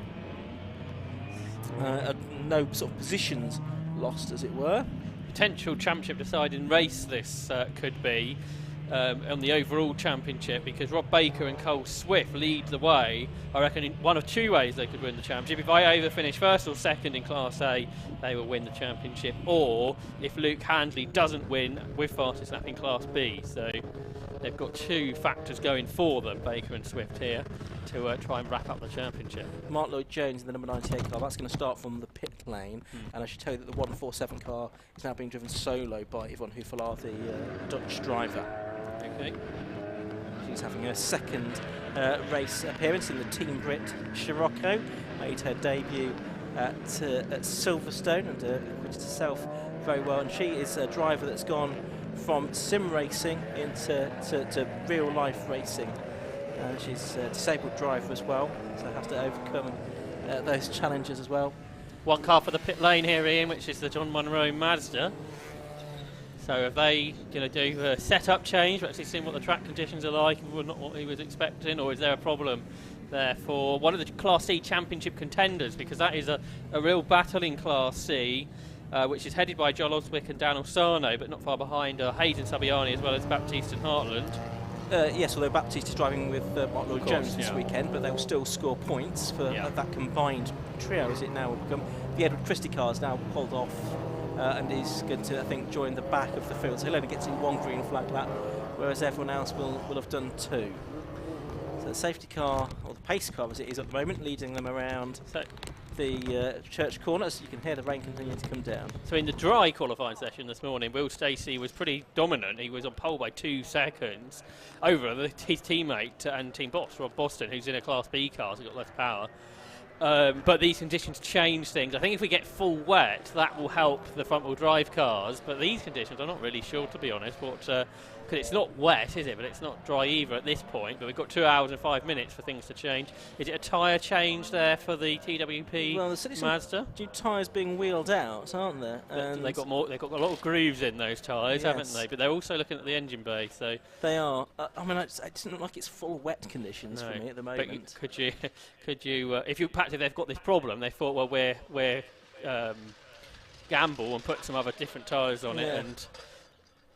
no sort of positions lost, as it were. Potential championship deciding race this could be on the overall championship, because Rob Baker and Cole Swift lead the way. I reckon in one of 2 ways they could win the championship. If I either finish first or second in Class A, they will win the championship, or if Luke Handley doesn't win with fastest lap in Class B. So they've got 2 factors going for them, Baker and Swift here, to try and wrap up the championship. Mark Lloyd-Jones in the number 98 car, that's going to start from the pit lane, and I should tell you that the 147 car is now being driven solo by Yvonne Huflar, the Dutch driver. Okay. She's having her second race appearance in the Team Brit Scirocco, made her debut at Silverstone and acquitted herself very well, and she is a driver that's gone from sim racing into real life racing. She's a disabled driver as well, so has to overcome those challenges as well. One car for the pit lane here, Ian, which is the John Munro Mazda. So are they going to do a setup change? We're actually seeing what the track conditions are like, not what he was expecting, or is there a problem there for one of the Class C Championship contenders? Because that is a real battle in Class C, which is headed by Joel Oswick and Dan Orsano, but not far behind Hayden Sabiani as well as Baptiste and Hartland. Yes, although Baptiste is driving with Mark Lloyd Jones this weekend, but they'll still score points for that combined trio, as it now will become. The Edward Christie car is now pulled off and is going to, I think, join the back of the field. So he'll only get to one green flag lap, whereas everyone else will have done two. So the safety car, or the pace car as it is at the moment, leading them around the church corners. You can hear the rain continuing to come down. So in the dry qualifying session this morning, Will Stacey was pretty dominant. He was on pole by 2 seconds over his teammate and team boss, Rob Boston, who's in a Class B car, so he's got less power. But these conditions change things. I think if we get full wet, that will help the front-wheel drive cars. But these conditions, I'm not really sure, to be honest, because it's not wet, is it? But it's not dry either at this point. But we've got 2 hours and 5 minutes for things to change. Is it a tyre change there for the TWP Mazda? New tyres being wheeled out, aren't there? And they've got a lot of grooves in those tyres, haven't they? But they're also looking at the engine bay. So they are. I mean, it doesn't look like it's full wet conditions for me at the moment. But could you, if they've got this problem, they thought, well, we're gamble and put some other different tyres on it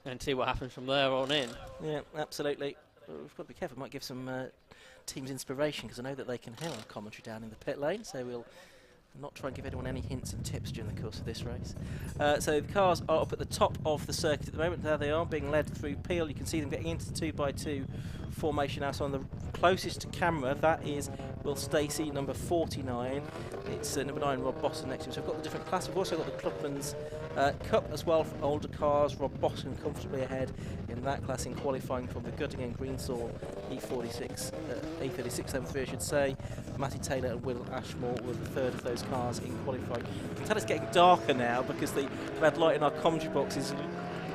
and see what happens from there on in. Yeah, absolutely. We've got to be careful. Might give some teams inspiration, because I know that they can hear our commentary down in the pit lane, so we'll not try and give anyone any hints and tips during the course of this race. So the cars are up at the top of the circuit at the moment. There they are, being led through Peel. You can see them getting into the 2x2 formation now. So on the closest to camera, that is Will Stacey, number 49. It's number 9, Rob Boston, next to him. So we've got the different classes. We've also got the Clubman's Cup as well for older cars. Rob Boston comfortably ahead in that class in qualifying from the Göttingen Greensall E36, E3673 I should say. Matty Taylor and Will Ashmore were the third of those cars in qualifying. You can tell it's getting darker now because the red light in our commentary box is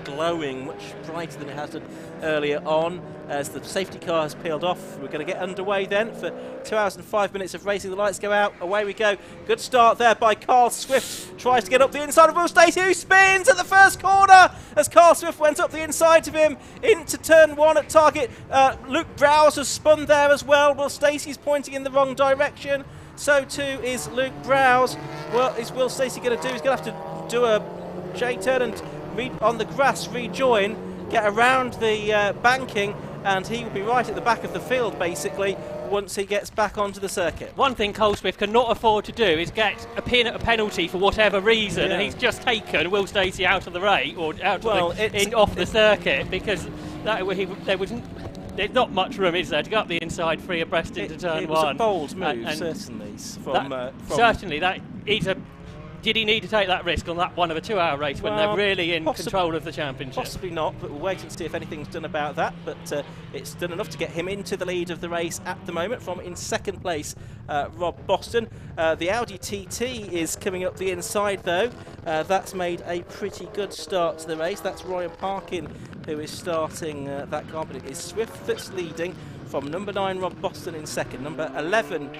glowing much brighter than it has done earlier on. As the safety car has peeled off, we're going to get underway then for 2 hours and 5 minutes of racing. The lights go out, away we go. Good start there by Carl Swift. Tries to get up the inside of Will Stacey, who spins at the first corner as Carl Swift went up the inside of him into turn 1 at target. Luke Browse has spun there as well. Will Stacey's pointing in the wrong direction. So too is Luke Browse. What is Will Stacey going to do? He's going to have to do a J-turn and on the grass rejoin, get around the banking, and he will be right at the back of the field basically once he gets back onto the circuit. One thing Cole Swift cannot afford to do is get a penalty for whatever reason, and he's just taken Will Stacey out of the race or out off the circuit, because there's not much room, is there, to go up the inside free abreast into turn 1. It was a bold move, certainly. Certainly, that is a. Did he need to take that risk on that one of a 2 hour race when they're really in control of the championship? Possibly not, but we'll wait and see if anything's done about that. But it's done enough to get him into the lead of the race at the moment. From in second place, Rob Boston. The Audi TT is coming up the inside though. That's made a pretty good start to the race. That's Ryan Parkin who is starting that car, but it is Swift that's leading from number 9, Rob Boston in second. Number 11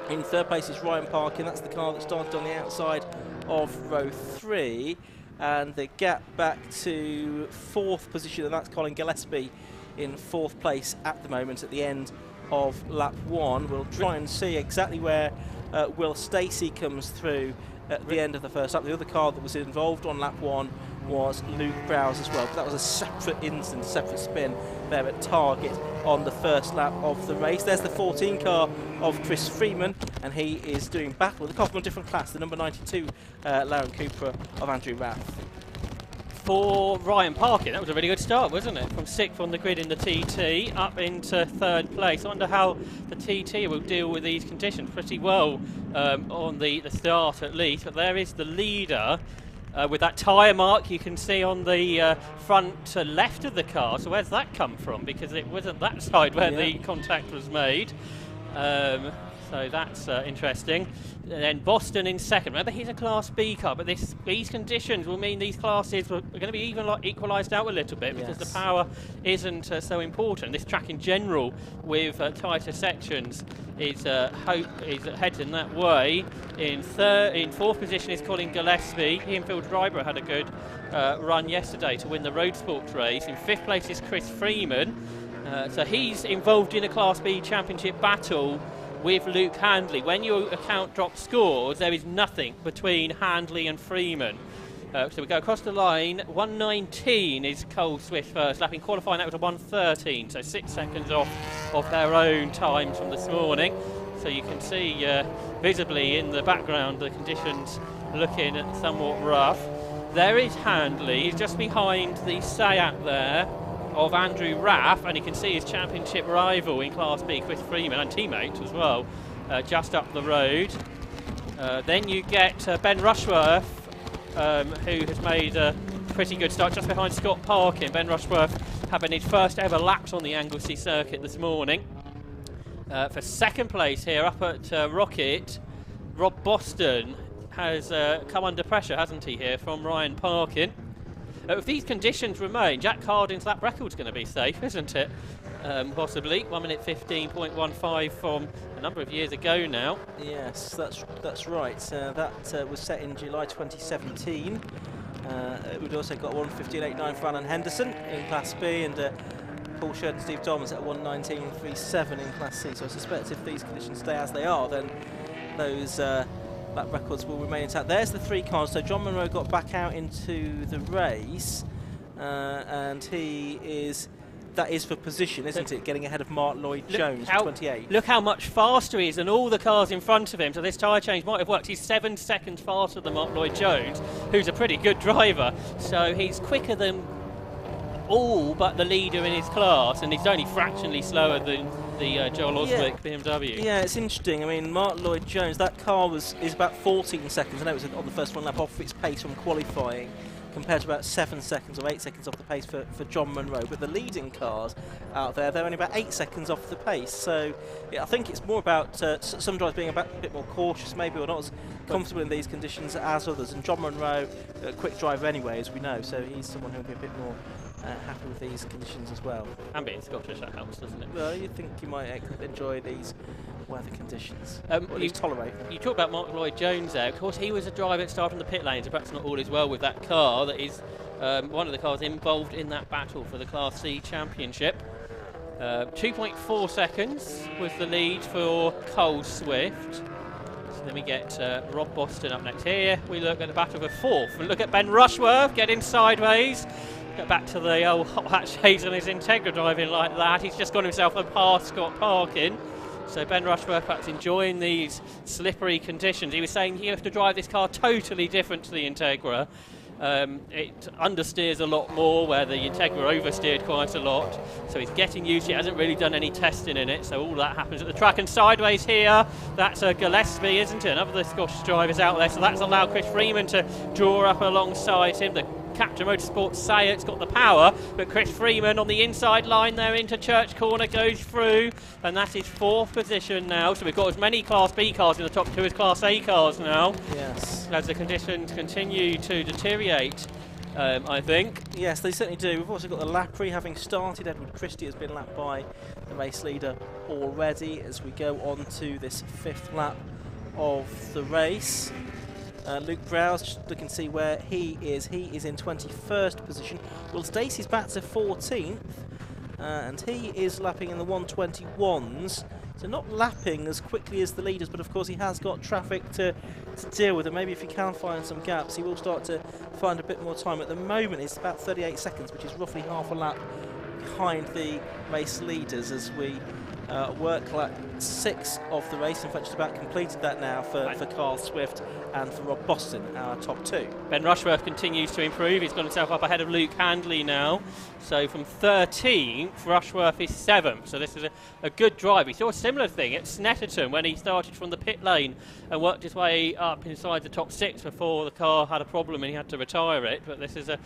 in third place is Ryan Parkin. That's the car that started on the outside of row 3. And the gap back to 4th position, and that's Colin Gillespie in 4th place at the moment at the end of lap 1. We'll try and see exactly where Will Stacey comes through at the end of the first lap. The other car that was involved on lap 1 was Luke Browse as well, but that was a separate instance, separate spin there at target on the first lap of the race. There's the 14 car of Chris Freeman, and he is doing battle with a couple of different class, the number 92 Lauren Cooper of Andrew Rath. For Ryan Parkin, that was a really good start, wasn't it? From 6th on the grid in the TT up into 3rd place. I wonder how the TT will deal with these conditions. Pretty well on the start at least, but there is the leader. With that tyre mark you can see on the front left of the car. So where's that come from? Because it wasn't that side where the contact was made. So So that's interesting. And then Boston in second. Remember, he's a Class B car, but these conditions will mean these classes are going to be even equalised out a little bit because the power isn't so important. This track in general, with tighter sections, is heading that way. In fourth position is Colin Gillespie. He and Phil Dryborough had a good run yesterday to win the Road Sports race. In fifth place is Chris Freeman. So he's involved in a Class B championship battle with Luke Handley. When you account drop scores, there is nothing between Handley and Freeman. So we go across the line. 1:19 is Cole Swift first lap. In qualifying, that was a 1:13, so 6 seconds off of their own times from this morning. So you can see visibly in the background the conditions looking somewhat rough. There is Handley. He's just behind the Seat there of Andrew Raff, and you can see his championship rival in Class B, Chris Freeman, and teammate as well, just up the road. Then you get Ben Rushworth, who has made a pretty good start just behind Scott Parkin. Ben Rushworth having his first ever laps on the Anglesey circuit this morning. For second place here up at Rocket, Rob Boston has come under pressure, hasn't he, here from Ryan Parkin. If these conditions remain, Jack Cardin's lap record's going to be safe, isn't it? Possibly 1 minute 15.15 from a number of years ago now. Yes, that's right. That was set in July 2017. We'd also got 1:15.89 for Alan Henderson in Class B, and Porsche and Steve Thomas at 1:19.37 in Class C. So I suspect if these conditions stay as they are, then those lap records will remain intact. There's the three cars. So John Munro got back out into the race, and that is for position, isn't it? Getting ahead of Mark Lloyd-Jones, 28. Look how much faster he is than all the cars in front of him. So this tyre change might have worked. He's 7 seconds faster than Mark Lloyd-Jones, who's a pretty good driver. So he's quicker than all but the leader in his class, and he's only fractionally slower than the Joel Oswick BMW. Yeah, it's interesting. I mean, Mark Lloyd-Jones, that car is about 14 seconds. I know it was on the first one lap off its pace from qualifying, compared to about 7 seconds or 8 seconds off the pace for John Munro. But the leading cars out there, they're only about 8 seconds off the pace. So yeah, I think it's more about some drivers being a bit more cautious maybe, or not as comfortable in these conditions as others. And John Munro, a quick driver anyway, as we know, so he's someone who'll be a bit more happy with these conditions as well. And being Scottish, that helps, doesn't it? Well, you think you might enjoy these weather conditions, or at least tolerate them. You talk about Mark Lloyd-Jones there. Of course, he was a driver that started from the pit lanes, perhaps not all is well with that car. That is one of the cars involved in that battle for the Class C Championship. 2.4 seconds was the lead for Cole Swift. So then we get Rob Boston up next. Here we look at the battle for fourth. We look at Ben Rushworth getting sideways. Get back to the old hot hatch haze on his Integra driving like that. He's just got himself a past Scott Parkin. So Ben Rushworth perhaps enjoying these slippery conditions. He was saying you have to drive this car totally different to the Integra. It understeers a lot more, where the Integra oversteered quite a lot. So he's getting used to it, hasn't really done any testing in it. So all that happens at the track. And sideways here, that's Gillespie, isn't it? Another of the Scottish drivers out there. So that's allowed Chris Freeman to draw up alongside him. The Captain Motorsports say it's got the power, but Chris Freeman on the inside line there into Church Corner goes through, and that is fourth position now. So we've got as many Class B cars in the top two as Class A cars now. Yes. As the conditions continue to deteriorate, I think. Yes, they certainly do. We've also got the Lapri having started. Edward Christie has been lapped by the race leader already as we go on to this fifth lap of the race. Luke Browse, just looking to see where he is. He is in 21st position. Well, Stacey's back to 14th, and he is lapping in the 121s. So not lapping as quickly as the leaders, but of course he has got traffic to deal with, and maybe if he can find some gaps, he will start to find a bit more time. At the moment, it's about 38 seconds, which is roughly half a lap behind the race leaders as we work lap 6 of the race. In fact, just about completed that now for Carl Swift and for Rob Boston, our top two. Ben Rushworth continues to improve. He's got himself up ahead of Luke Handley now. So from 13th, Rushworth is 7th. So this is a good drive. We saw a similar thing at Snetterton when he started from the pit lane and worked his way up inside the top 6 before the car had a problem and he had to retire it. But this is a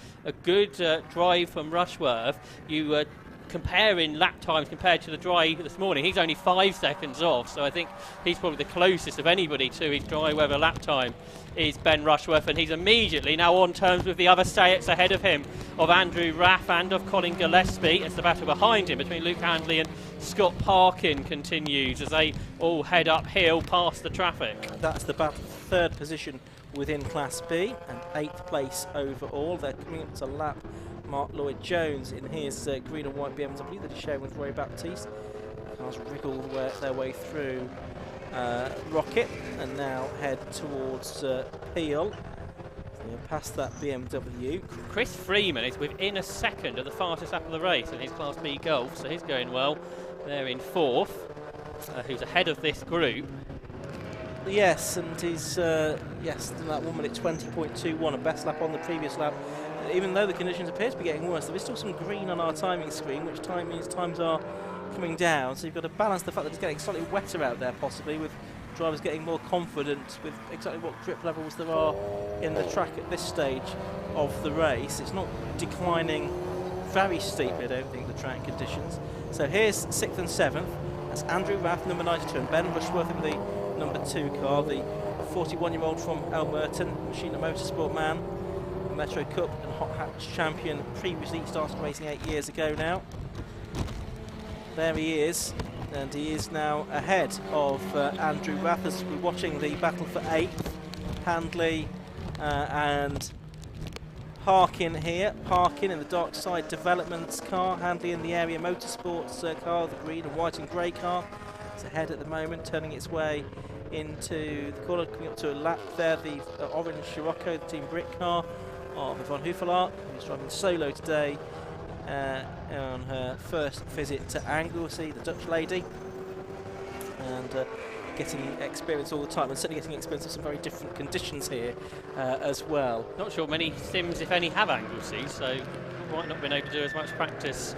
good drive from Rushworth. You comparing lap times compared to the dry this morning, he's only 5 seconds off, so I think he's probably the closest of anybody to his dry weather lap time is Ben Rushworth, and he's immediately now on terms with the other Sayets ahead of him, of Andrew Raff and of Colin Gillespie, as the battle behind him between Luke Handley and Scott Parkin continues as they all head uphill past the traffic. That's the battle for 3rd position within Class B and 8th place overall. They're coming up to lap Mark Lloyd-Jones in his green and white BMW that he's sharing with Roy Baptiste. Cars wriggle their way through Rocket and now head towards Peel. Past that BMW. Chris Freeman is within a second of the fastest lap of the race in his Class B Golf, so he's going well. They're in 4th, who's ahead of this group. Yes, and he's done that 1 minute 20.21, a best lap on the previous lap. Even though the conditions appear to be getting worse, there is still some green on our timing screen, which means times are coming down. So you've got to balance the fact that it's getting slightly wetter out there, possibly, with drivers getting more confident with exactly what grip levels there are in the track at this stage of the race. It's not declining very steeply, I don't think, the track conditions. So here's 6th and 7th. That's Andrew Raff, number 92, and Ben Rushworth in the number 2 car, the 41-year-old from Elmerton, Machina Motorsport man, Metro Cup and Hot Hatch champion. Previously started racing 8 years ago now. There he is, and he is now ahead of Andrew Raff as we're watching the battle for 8th. Handley and Parkin here. Parkin in the Dark Side Developments car, Handley in the Area Motorsports car, the green and white and grey car. It's ahead at the moment, turning its way into the corner, coming up to a lap there. The orange Scirocco, the Team Brick car of Yvonne Hufelart, who's driving solo today on her first visit to Anglesey, the Dutch lady, and getting experience all the time, and certainly getting experience of some very different conditions here as well. Not sure many sims, if any, have Anglesey, so might not been able to do as much practice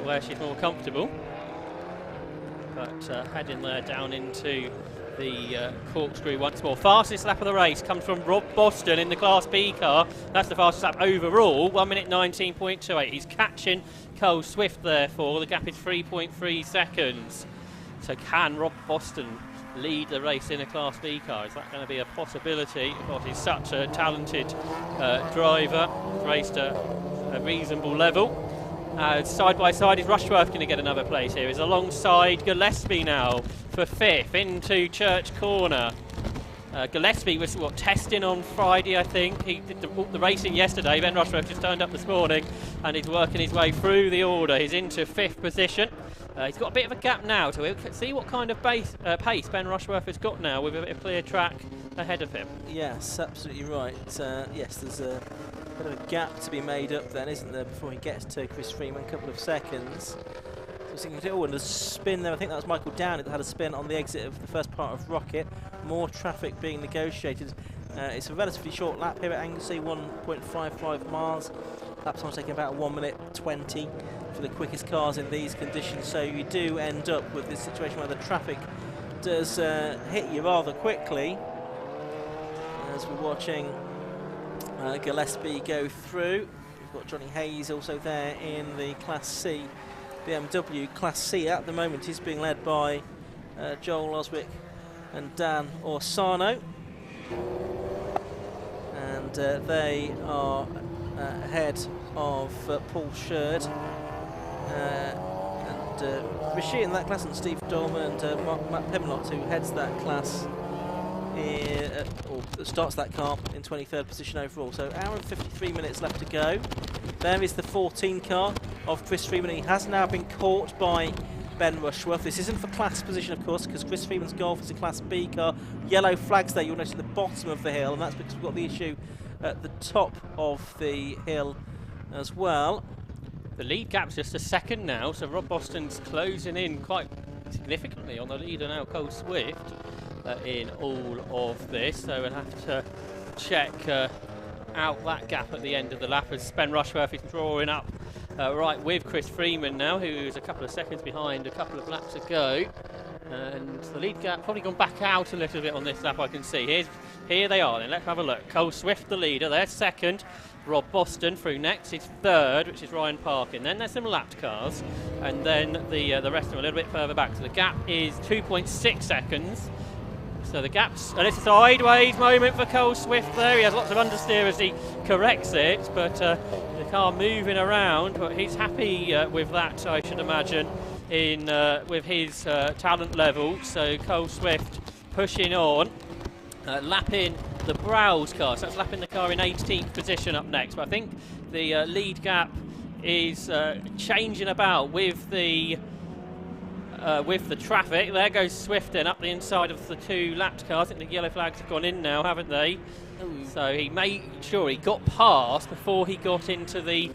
where she's more comfortable. But heading there down into the corkscrew once more. Fastest lap of the race comes from Rob Boston in the Class B car. That's the fastest lap overall, 1 minute 19.28. He's catching Cole Swift therefore. The gap is 3.3 seconds. So can Rob Boston lead the race in a Class B car? Is that going to be a possibility? Of course, he's such a talented driver. Raced at a reasonable level. Side by side is Rushworth going to get another place here. He's alongside Gillespie now for 5th into Church Corner. Gillespie was testing on Friday, I think. He did the racing yesterday. Ben Rushworth just turned up this morning and he's working his way through the order. He's into 5th position. He's got a bit of a gap now, so we'll see what kind of pace Ben Rushworth has got now with a bit of clear track ahead of him. Yes, absolutely right. Yes, there's a bit of a gap to be made up then, isn't there, before he gets to Chris Freeman, a couple of seconds. Oh, and a spin there, I think that was Michael Downey that had a spin on the exit of the first part of Rocket. More traffic being negotiated. It's a relatively short lap here at Anglesey, 1.55 miles. Lap time's taking about 1 minute 20 for the quickest cars in these conditions, so you do end up with this situation where the traffic does hit you rather quickly. As we're watching Gillespie go through. We've got Johnny Hayes also there in the Class C BMW. Class C at the moment is being led by Joel Oswick and Dan Orsano, and they are ahead of Paul Sherd and Rishi in that class, and Steve Dolman and Matt Pimlott, who heads that class or starts that car in 23rd position overall. So hour and 53 minutes left to go. There is the 14 car of Chris Freeman. He has now been caught by Ben Rushworth. This isn't for class position, of course, because Chris Freeman's Golf is a Class B car. Yellow flags there, you'll notice at the bottom of the hill, and that's because we've got the issue at the top of the hill as well. The lead gap's just a second now, so Rob Boston's closing in quite significantly on the leader now, Cole Swift, in all of this. So we'll have to check out that gap at the end of the lap as Ben Rushworth is drawing up right with Chris Freeman now, who's a couple of seconds behind a couple of laps ago. And the lead gap probably gone back out a little bit on this lap, I can see. Here's here they are then. Let's have a look. Cole Swift the leader, they're second. Rob Boston through next is third, which is Ryan Parkin. Then there's some lapped cars, and then the rest of them a little bit further back. So the gap is 2.6 seconds. So the gap's a little sideways moment for Cole Swift there. He has lots of understeer as he corrects it, but the car moving around. But he's happy with that, I should imagine, in with his talent level. So Cole Swift pushing on, lapping the Browse car. So that's lapping the car in 18th position up next. But I think the lead gap is changing about with the traffic. There goes Swift in up the inside of the two lapped cars. I think the yellow flags have gone in now, haven't they? Ooh. So he made sure he got past before he got into the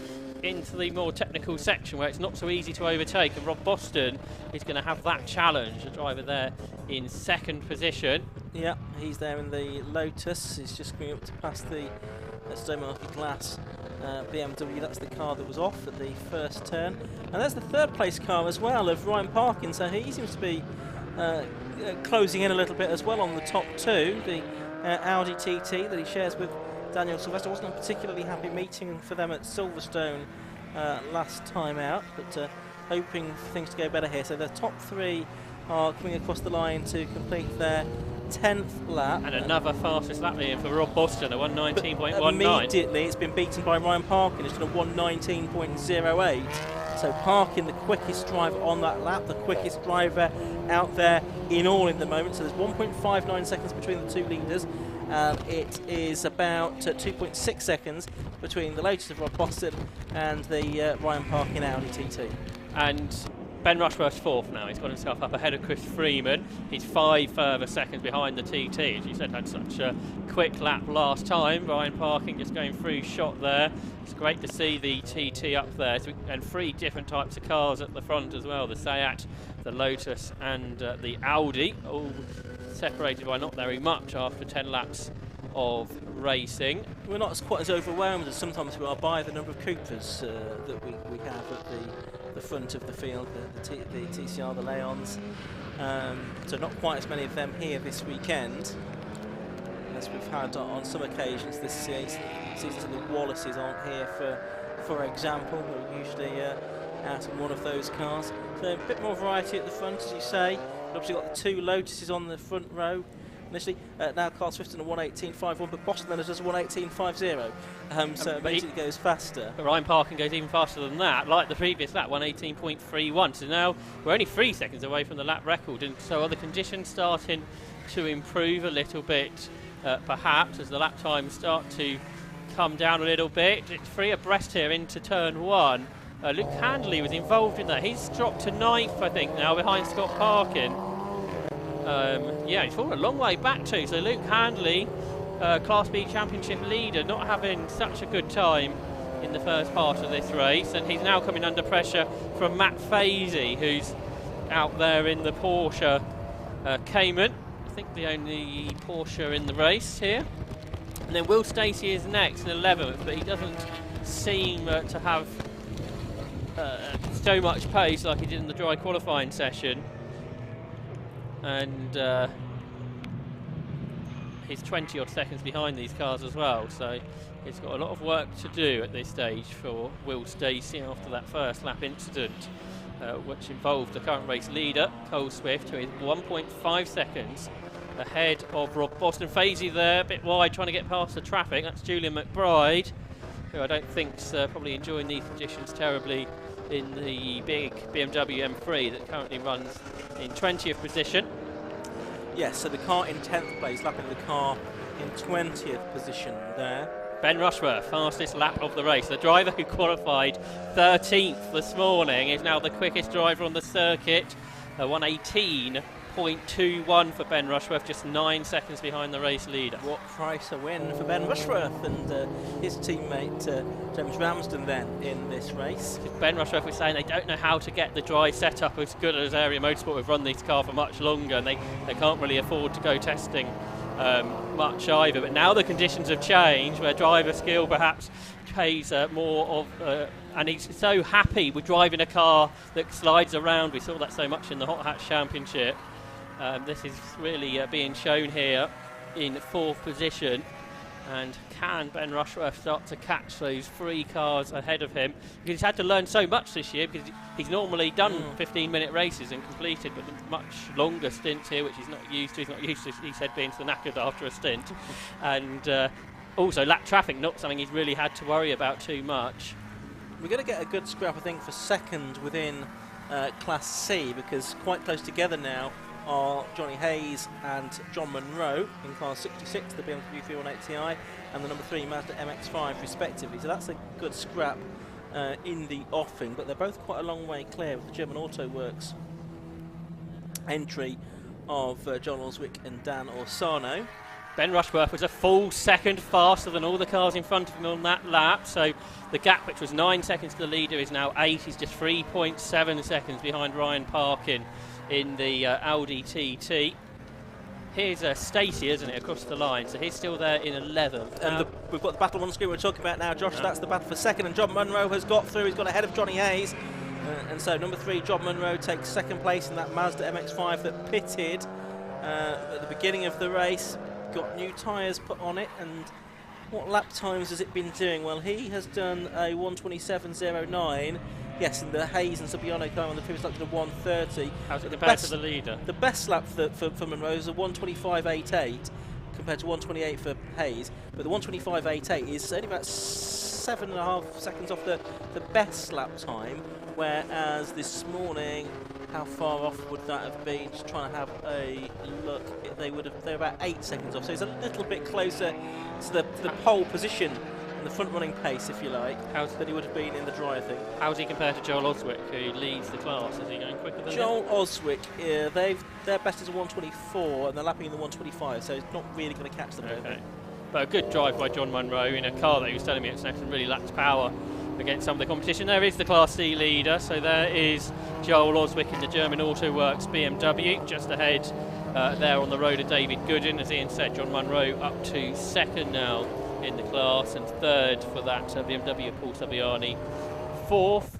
more technical section where it's not so easy to overtake. And Rob Boston is going to have that challenge. The driver there in second position. Yeah, he's there in the Lotus. He's just coming up to pass the Stone Market Glass BMW. That's the car that was off at the first turn. And there's the third place car as well of Ryan Parkin. So he seems to be closing in a little bit as well on the top two. The Audi TT that he shares with Daniel Sylvester. Wasn't a particularly happy meeting for them at Silverstone last time out, but hoping for things to go better here. So the top three are coming across the line to complete their 10th lap. And another fastest lap here for Rob Boston, a 119.19. Immediately it's been beaten by Ryan Parkin. It's done a 119.08. So Parkin, the quickest driver on that lap, the quickest driver out there in all in the moment. So there's 1.59 seconds between the two leaders. It is about 2.6 seconds between the Lotus of Rob Boston and the Ryan Parkin Audi TT. And Ben Rushworth's fourth now. He's got himself up ahead of Chris Freeman. He's 5 further seconds behind the TT. As you said, had such a quick lap last time. Ryan Parkin just going through shot there. It's great to see the TT up there. And 3 different types of cars at the front as well. The Seat, the Lotus and the Audi. All separated by not very much after 10 laps of racing. We're not quite as overwhelmed as sometimes we are by the number of Coopers that we have at the front of the field, the TCR, the Leons. So not quite as many of them here this weekend as we've had on some occasions this season. So the Wallaces aren't here, for example. We're usually out in one of those cars. So a bit more variety at the front, as you say. Obviously got the 2 Lotuses on the front row. Initially, now Carl Swift in a 118.51, but Boston then does a 118.50. So it basically goes faster. But Ryan Parkin goes even faster than that, like the previous lap, 118.31. So now we're only 3 seconds away from the lap record, and so are the conditions starting to improve a little bit, perhaps, as the lap times start to come down a little bit. It's 3 abreast here into turn 1. Luke Handley was involved in that. He's dropped to 9th, I think, now, behind Scott Parkin. Yeah, he's fallen a long way back too. So Luke Handley, Class B Championship leader, not having such a good time in the first part of this race. And he's now coming under pressure from Matt Fazy, who's out there in the Porsche Cayman. I think the only Porsche in the race here. And then Will Stacey is next in 11th, but he doesn't seem to have so much pace like he did in the dry qualifying session. And he's 20 odd seconds behind these cars as well, so he's got a lot of work to do at this stage for Will Stacey after that first lap incident, which involved the current race leader Cole Swift, who is 1.5 seconds ahead of Rob Boston. Fazy there, a bit wide, trying to get past the traffic. That's Julian McBride, who I don't think's probably enjoying these conditions terribly in the big BMW M3 that currently runs in 20th position. Yes, so the car in 10th place, lapping the car in 20th position there. Ben Rushworth, fastest lap of the race. The driver who qualified 13th this morning is now the quickest driver on the circuit. 118.21 for Ben Rushworth, just 9 seconds behind the race leader. What price a win for Ben Rushworth and his teammate James Ramsden then in this race. Ben Rushworth was saying they don't know how to get the dry setup as good as Area Motorsport have run this car for much longer, and they can't really afford to go testing much either. But now the conditions have changed, where driver skill perhaps pays more of, and he's so happy with driving a car that slides around. We saw that so much in the Hot Hatch Championship. This is really being shown here in 4th position. And can Ben Rushworth start to catch those 3 cars ahead of him? Because he's had to learn so much this year, because he's normally done 15-minute races and completed with much longer stints here, which he's not used to. He's not used to, he said, being so knackered after a stint. And also lap traffic, not something he's really had to worry about too much. We're going to get a good scrap, I think, for second within Class C, because quite close together now are Johnny Hayes and John Munro in Class 66, the BMW 318 Ti, and the number 3 Mazda MX-5 respectively. So that's a good scrap in the offing, but they're both quite a long way clear with the German Auto Works entry of John Oswick and Dan Orsano. Ben Rushworth was a full second faster than all the cars in front of him on that lap, so the gap, which was 9 seconds to the leader, is now 8. He's just 3.7 seconds behind Ryan Parkin in the Audi TT. Here's Stacey, isn't it, across the line, so he's still there in 11th. And we've got the battle on screen we're talking about now, Josh. That's the battle for second, and John Munro has got through. He's got ahead of Johnny Hayes, and so number 3 John Munro takes second place in that Mazda MX-5 that pitted at the beginning of the race. Got new tyres put on it, and what lap times has it been doing? Well, he has done a 1:27.09. Yes, and the Hayes and Subiano car on the previous lap did a 1:30. How's it compared to the leader? The best lap for Munro is a 1:25.88 compared to 1:28 for Hayes. But the 1:25.88 is only about 7.5 seconds off the best lap time. Whereas this morning, how far off would that have been? Just trying to have a look. They're about 8 seconds off. So it's a little bit closer to the pole position. The front running pace, if you like, than he would have been in the dry, I think. How's he compared to Joel Oswick, who leads the class? Is he going quicker than Joel Oswick? Their best is a 1:24, and they're lapping in the 1:25, so it's not really going to catch them. Okay. But a good drive by John Munro in a car that he was telling me at Snexton really lacks power against some of the competition. There is the Class C leader, so there is Joel Oswick in the German Auto Works BMW, just ahead there on the road of David Goodin. As Ian said, John Munro up to second now in the class, and third for that BMW Paul Saviani. Fourth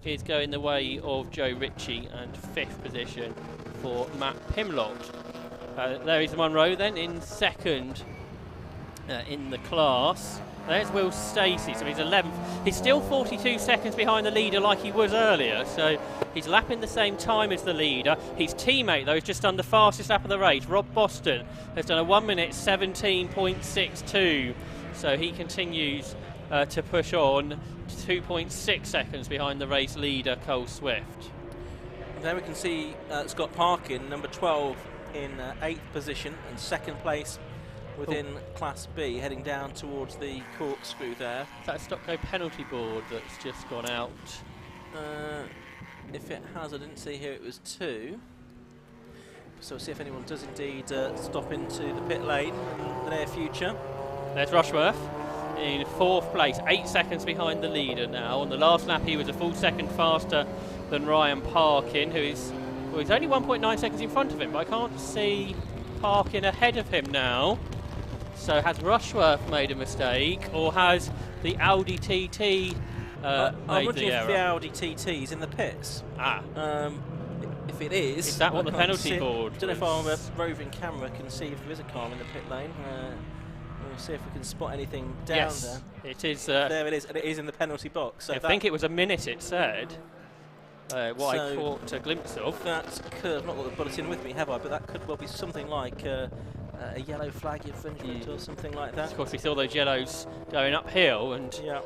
is going the way of Joe Ritchie, and 5th position for Matt Pimlott. There is Munro then in second in the class. There's Will Stacey, so he's 11th. He's still 42 seconds behind the leader like he was earlier, so he's lapping the same time as the leader. His teammate, though, has just done the fastest lap of the race. Rob Boston has done a 1:17.62. So he continues to push on, 2.6 seconds behind the race leader, Cole Swift. There we can see Scott Parkin, number 12, in 8th position and second place within Class B, heading down towards the corkscrew there. Is that a Stopco penalty board that's just gone out? If it has, I didn't see here it was 2. So we'll see if anyone does indeed stop into the pit lane in the near future. There's Rushworth in 4th place, 8 seconds behind the leader now. On the last lap he was a full second faster than Ryan Parkin, who is he's only 1.9 seconds in front of him, but I can't see Parkin ahead of him now. So has Rushworth made a mistake, or has the Audi TT I'm made wondering the if error? the Audi TT's in the pits. If it is that what I the can't penalty see board I don't know if was? our roving camera can see if there is a car in the pit lane. We'll see if we can spot anything down Yes, there. it is. There it is, and it is in the penalty box. So I think it was a minute, it said. What I caught a glimpse of. That could, I've not got the bulletin with me, have I? But that could well be something like a yellow flag infringement or something like that. Of course, we saw those yellows going uphill, and Yeah.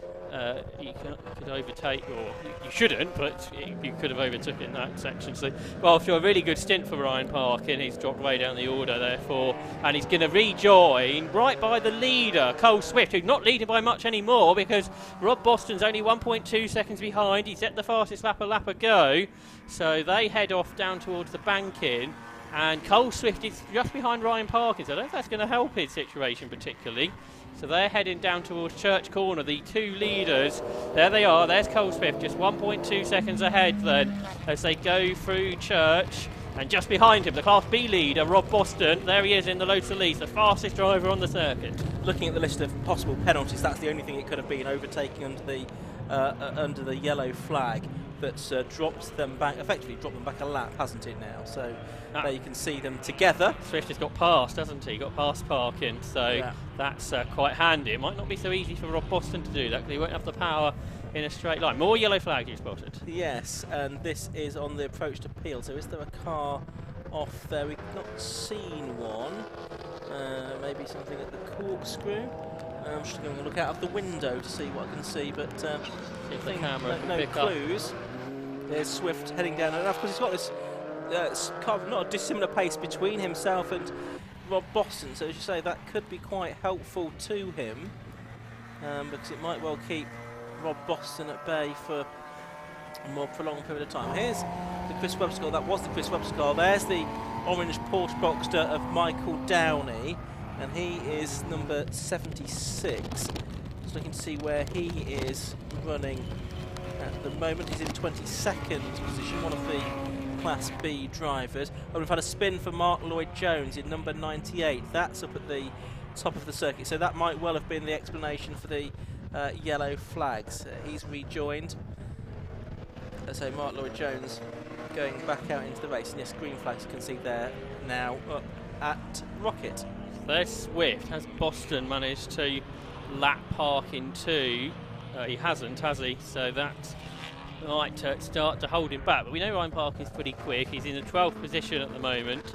you could overtake, or you shouldn't, but you could have overtook in that section. So, well, after a really good stint for Ryan Parkin, he's dropped way down the order, therefore, and he's going to rejoin right by the leader, Cole Swift, who's not leading by much anymore because Rob Boston's only 1.2 seconds behind. He's at the fastest lap ago, so they head off down towards the banking. And Cole Swift is just behind Ryan Parkin, so I don't know if that's going to help his situation particularly. So they're heading down towards Church Corner, the 2 leaders. There they are, there's Cole Swift, just 1.2 seconds ahead then as they go through Church. And just behind him, the Class B leader, Rob Boston. There he is in the Lotus Elise, the fastest driver on the circuit. Looking at the list of possible penalties, that's the only thing it could have been, overtaking under the yellow flag. that's dropped them back, effectively dropped them back a lap, hasn't it now? So there you can see them together. Swift has got past, hasn't he? Got past Parkin, so that's quite handy. It might not be so easy for Rob Boston to do that because he won't have the power in a straight line. More yellow flags you spotted. Yes, and this is on the approach to Peel. So is there a car off there? We've not seen one. Maybe something at the corkscrew. I'm just going to look out of the window to see what I can see, but the camera no clues. There's Swift heading down, and of course he's got this kind of not a dissimilar pace between himself and Rob Boston. So as you say, that could be quite helpful to him, because it might well keep Rob Boston at bay for a more prolonged period of time. Here's the Chris Webster car. That was the Chris Webster car. There's the orange Porsche Boxster of Michael Downey, and he is number 76. Just looking to see where he is running at the moment. He's in 22nd position, one of the Class B drivers. And we've had a spin for Mark Lloyd-Jones in number 98. That's up at the top of the circuit, so that might well have been the explanation for the yellow flags. He's rejoined. So Mark Lloyd-Jones going back out into the race, and yes, green flags you can see there now up at Rocket. There's Swift. Has Boston managed to lap Parkin too? He hasn't, has he? So that might start to hold him back. But we know Ryan Parkin's pretty quick. He's in the 12th position at the moment.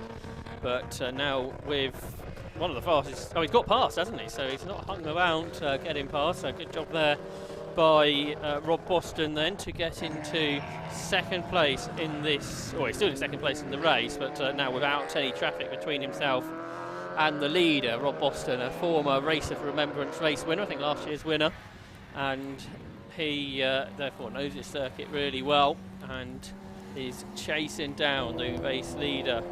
But now with one of the fastest... Oh, he's got past, hasn't he? So he's not hung around getting past. So good job there by Rob Boston then to get into second place in this... Or he's still in second place in the race, but now without any traffic between himself and the leader, Rob Boston, a former Racer for Remembrance race winner, I think last year's winner, and he therefore knows his circuit really well and is chasing down the race leader,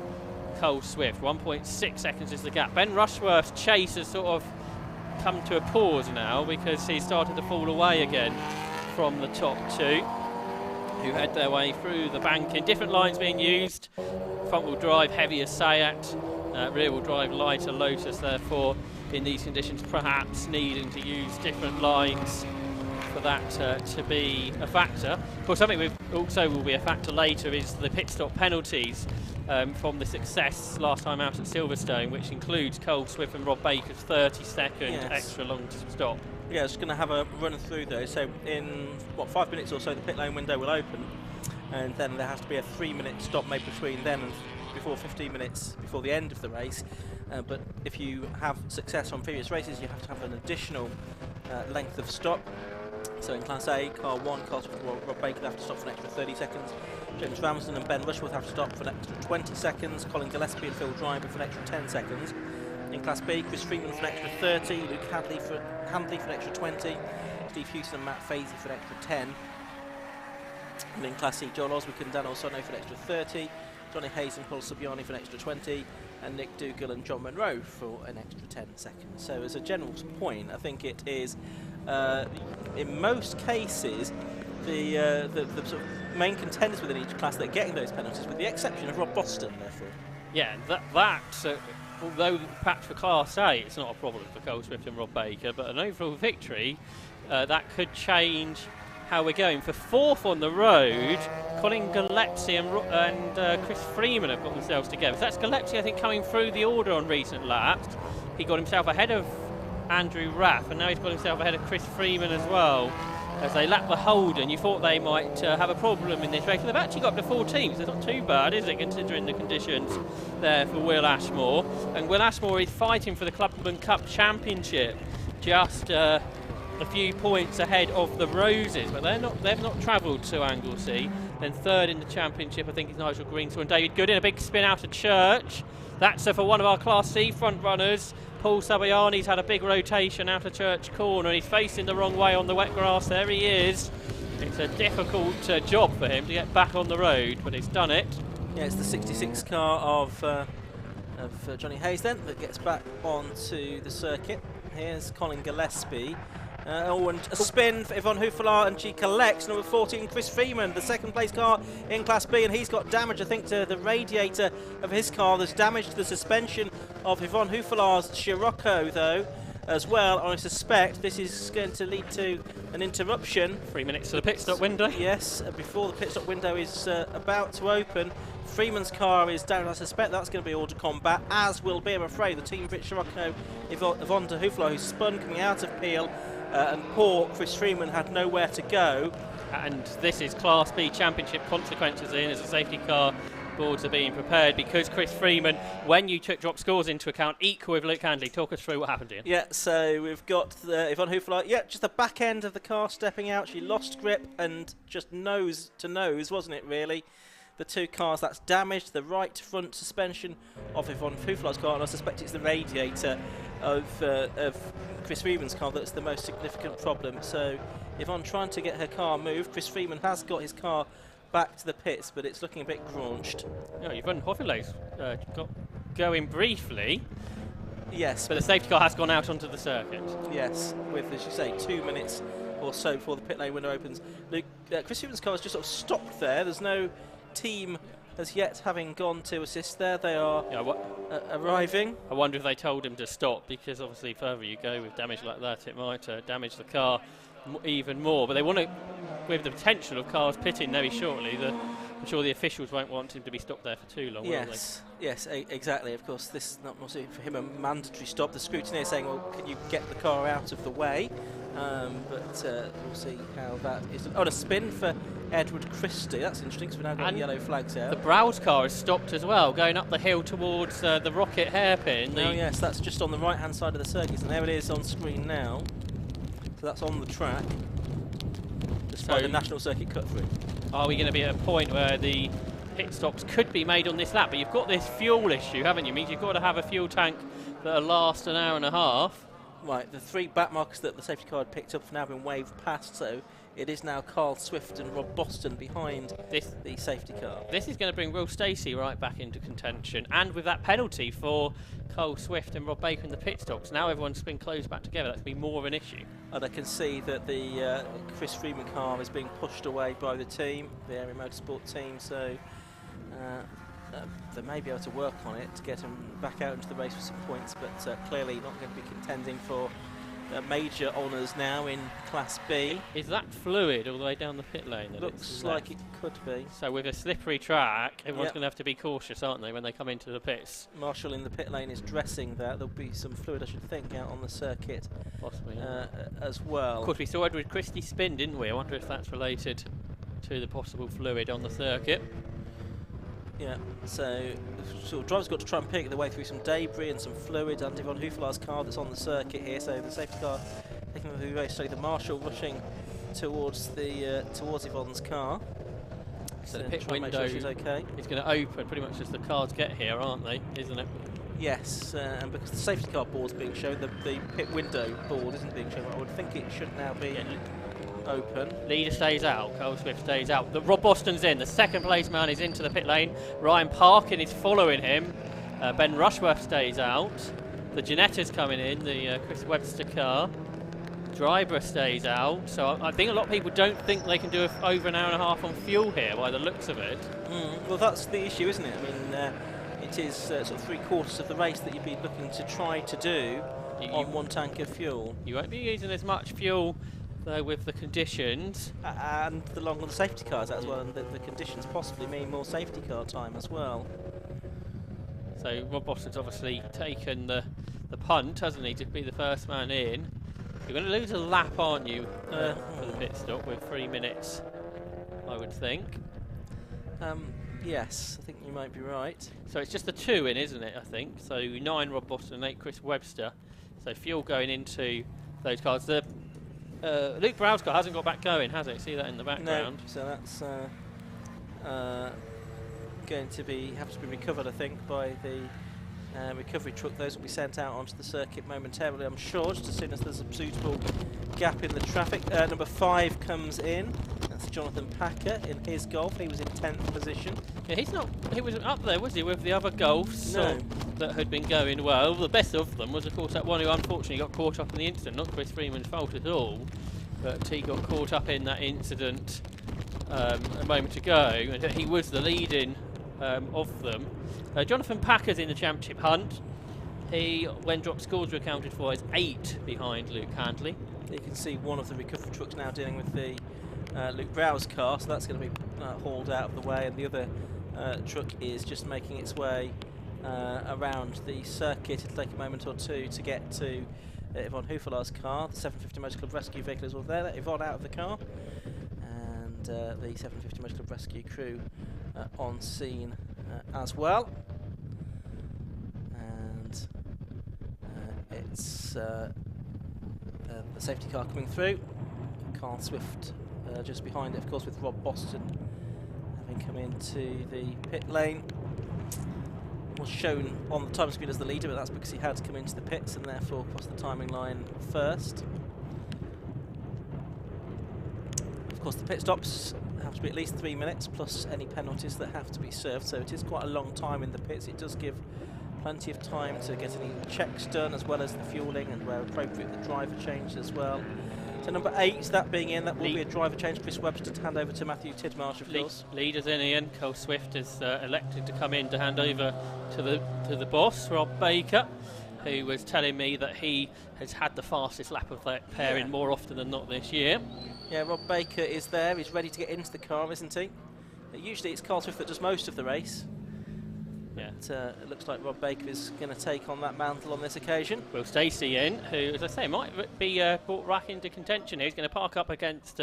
Cole Swift. 1.6 seconds is the gap. Ben Rushworth's chase has sort of come to a pause now because he started to fall away again from the top two, who head their way through the banking. Different lines being used. Front-wheel drive, heavier Seat. Rear-wheel drive, lighter Lotus, therefore, in these conditions, perhaps needing to use different lines for that to be a factor. Of course, something we also will be a factor later is the pit stop penalties from the success last time out at Silverstone, which includes Cole Swift and Rob Baker's 30-second extra long stop. Yeah, just going to have a run through those. So in, 5 minutes or so, the pit lane window will open, and then there has to be a 3-minute stop made between them and before 15 minutes before the end of the race. But if you have success on previous races, you have to have an additional length of stop. So in Class A, Car 1, Car 2, Rob Baker have to stop for an extra 30 seconds. James Ramsden and Ben Rushworth have to stop for an extra 20 seconds. Colin Gillespie and Phil Driver for an extra 10 seconds. In Class B, Chris Freeman for an extra 30. Luke Handley for an extra 20. Steve Houston and Matt Fazy for an extra 10. And in Class C, Joel Oswick and Dan Olsono for an extra 30. Johnny Hayes and Paul Subiani for an extra 20, and Nick Dougal and John Monroe for an extra 10 seconds. So as a general point, I think it is, in most cases, the sort of main contenders within each class that are getting those penalties, with the exception of Rob Boston, therefore. Yeah, although perhaps for Class A it's not a problem for Cole Swift and Rob Baker, but an overall victory, that could change how we're going. For fourth on the road, Colin Gillespie and Chris Freeman have got themselves together. So that's Gillespie, I think, coming through the order on recent laps. He got himself ahead of Andrew Raff, and now he's got himself ahead of Chris Freeman as well. As they lap the Holden, you thought they might have a problem in this race. They've actually got up to 4 teams. It's not too bad, is it, considering the conditions there for Will Ashmore. And Will Ashmore is fighting for the Clubman Cup Championship, just a few points ahead of the Roses, but they've not travelled to Anglesey. Then third in the championship, I think, is Nigel Greenshaw and David Goodin. A big spin out of Church. That's for one of our Class C front runners. Paul Sabayani's had a big rotation out of Church Corner, and he's facing the wrong way on the wet grass. There he is. It's a difficult job for him to get back on the road, but he's done it. Yeah, it's the 66 car of Johnny Hayes then that gets back onto the circuit. Here's Colin Gillespie. And a spin for Yvonne Huffelaar, and she collects number 14, Chris Freeman, the second place car in Class B, and he's got damage, I think, to the radiator of his car. There's damage to the suspension of Yvonne Huffelaar's Scirocco, though. as well. I suspect this is going to lead to an interruption. 3 minutes to the pit stop window. Yes, before the pit stop window is about to open. Freeman's car is down. I suspect that's going to be all to combat, as will be, I'm afraid, the team British Rocco Yvonne de Hooflaar, who spun coming out of Peel, and poor Chris Freeman had nowhere to go. And this is Class B Championship consequences in, as the safety car boards are being prepared, because Chris Freeman, when you took drop scores into account, equal with Luke Handley. Talk us through what happened, Ian. Yeah, so we've got Yvonne Hooflaar. Yeah, just the back end of the car stepping out. She lost grip and just nose to nose, wasn't it, really? The two cars, that's damaged the right front suspension of Yvonne Hooflaar's car, and I suspect it's the radiator of Chris Freeman's car that's the most significant problem. So Yvonne trying to get her car moved. Chris Freeman has got his car back to the pits, but it's looking a bit graunched. Yeah, Yvonne Hooflaar's got going briefly. Yes, but the safety car has gone out onto the circuit. Yes, with, as you say, 2 minutes or so before the pit lane window opens. Luke, Chris Freeman's car has just sort of stopped there. There's no team as yet having gone to assist there. They are arriving. I wonder if they told him to stop, because obviously further you go with damage like that, it might damage the car even more. But they want to, with the potential of cars pitting very shortly, I'm sure the officials won't want him to be stopped there for too long, will they? Yes, exactly. Of course, this is not for him a mandatory stop. The scrutineer saying, well, can you get the car out of the way? But we'll see how that is. On a spin for Edward Christie. That's interesting, because we've now got yellow flags out. The Browse car is stopped as well, going up the hill towards the Rocket hairpin. Oh yes, that's just on the right-hand side of the circuit, and there it is on screen now. So that's on the track, despite the National Circuit cut through. Are we going to be at a point where the pit stops could be made on this lap? But you've got this fuel issue, haven't you? Means you've got to have a fuel tank that'll last an hour and a half. Right, the three back markers that the safety car had picked up have now been waved past, so it is now Carl Swift and Rob Boston behind the safety car. This is going to bring Will Stacey right back into contention, and with that penalty for Carl Swift and Rob Baker in the pit stops, now everyone's been closed back together. That's going to be more of an issue. And I can see that the Chris Freeman car is being pushed away by the team, the Area Motorsport team, so they may be able to work on it to get him back out into the race for some points, but clearly not going to be contending for major honours now in Class B. Is that fluid all the way down the pit lane? Looks like it could be. So with a slippery track, everyone's going to have to be cautious, aren't they, when they come into the pits? Marshall in the pit lane is dressing that. There'll be some fluid, I should think, out on the circuit. Possibly, as well. Of course, we saw Edward Christie spin, didn't we? I wonder if that's related to the possible fluid on the circuit. Yeah, so the drivers got to try and pick their way through some debris and some fluid under Yvonne Hooflaar's car that's on the circuit here. So the safety car taking them through very slowly. The Marshal rushing towards Yvonne's car. So the pit window is okay. It's going to open pretty much as the cars get here, aren't they? Isn't it? Yes, and because the safety car board's being shown, the pit window board isn't being shown. I would think it should now be open. Leader stays out, Carl Swift stays out. Rob Boston's in, the second place man is into the pit lane. Ryan Parkin is following him. Ben Rushworth stays out. The Giannetta's coming in, the Chris Webster car. Driver stays out, so I think a lot of people don't think they can do over an hour and a half on fuel here by the looks of it. Well, that's the issue, isn't it? I mean, it is sort of 3/4 of the race that you'd be looking to try to do on one tank of fuel. You won't be using as much fuel though with the conditions. And the longer the safety cars as well, and the conditions possibly mean more safety car time as well. So Rob Boston's obviously taken the punt, hasn't he, to be the first man in. You're going to lose a lap, aren't you, for the pit stop with 3 minutes, I would think. Yes, I think you might be right. So it's just the 2 in, isn't it, I think? So 9 Rob Boston and 8 Chris Webster. So fuel going into those cars. The Luke Browse car hasn't got back going, has it? See that in the background? No, so that's going to have to be recovered, I think, by the recovery truck. Those will be sent out onto the circuit momentarily, I'm sure, just as soon as there's a suitable gap in the traffic. Number 5 comes in. That's Jonathan Packer in his Golf. He was in 10th position. Yeah, he was up there, was he, with the other Golfs? No. That had been going well. The best of them was, of course, that one who unfortunately got caught up in the incident. Not Chris Freeman's fault at all, but he got caught up in that incident a moment ago, and he was the leading of them. Jonathan Packer's in the championship hunt. He, when drop scores were accounted for, is 8 behind Luke Handley. You can see one of the recovery trucks now dealing with the Luke Brow's car, so that's going to be hauled out of the way, and the other truck is just making its way around the circuit. It'll take a moment or two to get to Yvonne Houffelaar's car. The 750 Motor Club rescue vehicle is all there. Let Yvonne out of the car, and the 750 Motor Club rescue crew on scene as well. And it's the safety car coming through. Carl Swift just behind it, of course, with Rob Boston having come into the pit lane. Was shown on the time screen as the leader, but that's because he had to come into the pits and therefore crossed the timing line first. Of course, the pit stops have to be at least 3 minutes, plus any penalties that have to be served, so it is quite a long time in the pits. It does give plenty of time to get any checks done, as well as the fuelling, and where appropriate the driver change as well. So number 8, that being in, that will be a driver change. Chris Webster to hand over to Matthew Tidmarsh, of course. Leaders in, Ian. Carl Swift is elected to come in to hand over to the boss, Rob Baker, who was telling me that he has had the fastest lap of that pairing more often than not this year. Yeah, Rob Baker is there. He's ready to get into the car, isn't he? Usually it's Carl Swift that does most of the race. Yeah. But, it looks like Rob Baker is going to take on that mantle on this occasion. Will Stacey in, who, as I say, might be brought back into contention here. He's going to park up against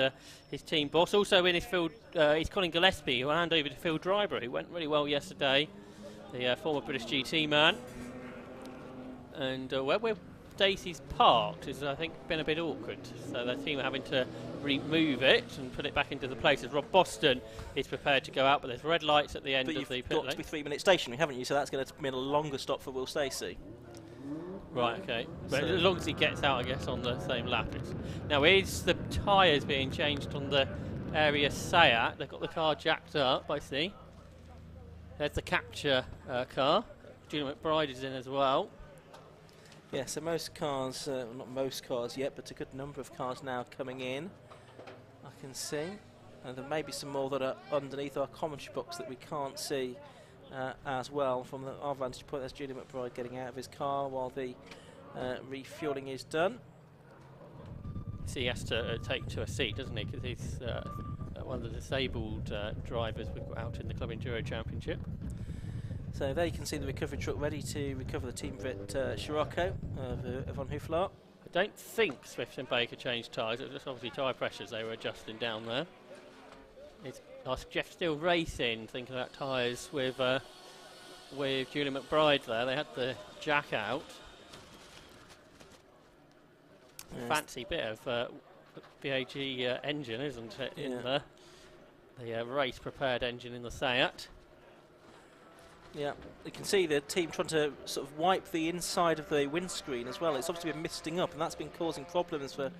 his team boss. Also in his field, he's Colin Gillespie, who will hand over to Phil Driver, who went really well yesterday, the former British GT man. And where Stacey's parked has, I think, been a bit awkward. So the team are having to remove it and put it back into the place as Rob Boston is prepared to go out, but there's red lights at the end of the pit lane. But you've got to be 3 minutes stationary, haven't you? So that's going to mean a longer stop for Will Stacey. Right, okay. But as long as he gets out, I guess, on the same lap. Now, is the tyres being changed on the area Seat? They've got the car jacked up, I see. There's the capture car. Julian McBride is in as well. Yeah, so most cars, not most cars yet, but a good number of cars now coming in, I can see. And there may be some more that are underneath our commentary box that we can't see as well. From our vantage point, there's Julian McBride getting out of his car while the refuelling is done. So he has to take to a seat, doesn't he? Because he's one of the disabled drivers we've got out in the Club Enduro Championship. So there you can see the recovery truck ready to recover the Team Brit Scirocco of Yvonne Houffelaar. I don't think Swift and Baker changed tyres. It was just obviously tyre pressures they were adjusting down there. It's nice. Jeff Steele Racing thinking about tyres with Julian McBride there. They had the jack out. Yes. Fancy bit of BAG engine, isn't it, in the race prepared engine in the Seat. Yeah, you can see the team trying to sort of wipe the inside of the windscreen as well. It's obviously been misting up, and that's been causing problems for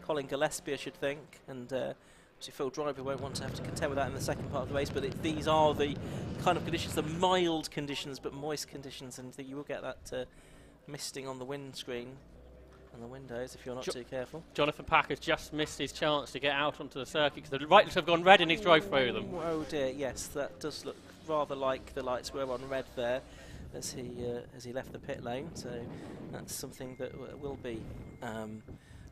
Colin Gillespie, I should think. And obviously Phil Driver won't want to have to contend with that in the second part of the race, but these are the kind of conditions, the mild conditions but moist conditions, and you will get that misting on the windscreen and the windows if you're not too careful. Jonathan Pack has just missed his chance to get out onto the circuit because the lights have gone red and he's drove through them. Oh dear, yes, that does look rather like the lights were on red there as he left the pit lane. So that's something that will be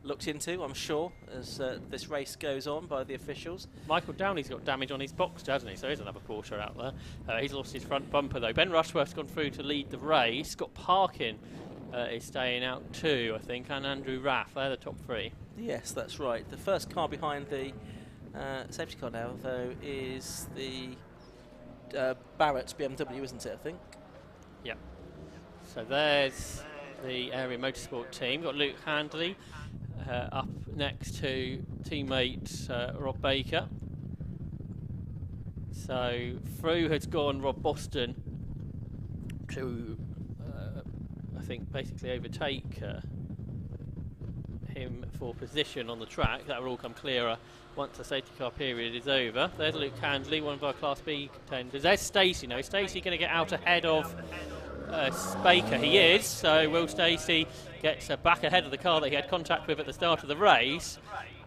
looked into, I'm sure, as this race goes on by the officials. Michael Downey's got damage on his box, hasn't he? So here's another Porsche out there. He's lost his front bumper though. Ben Rushworth's gone through to lead the race. Scott Parkin is staying out too, I think, and Andrew Raff. They're the top three. Yes, that's right. The first car behind the safety car now, though, is the Barrett BMW, isn't it, I think? Yeah. So there's the area motorsport team. Got Luke Handley up next to teammate Rob Baker. So through has gone Rob Boston to, I think, basically overtake him for position on the track. That will all come clearer once the safety car period is over. There's Luke Handley, one of our Class B contenders. There's Stacey now. Is Stacey going to get out ahead of Baker? He is. So Will Stacey gets back ahead of the car that he had contact with at the start of the race,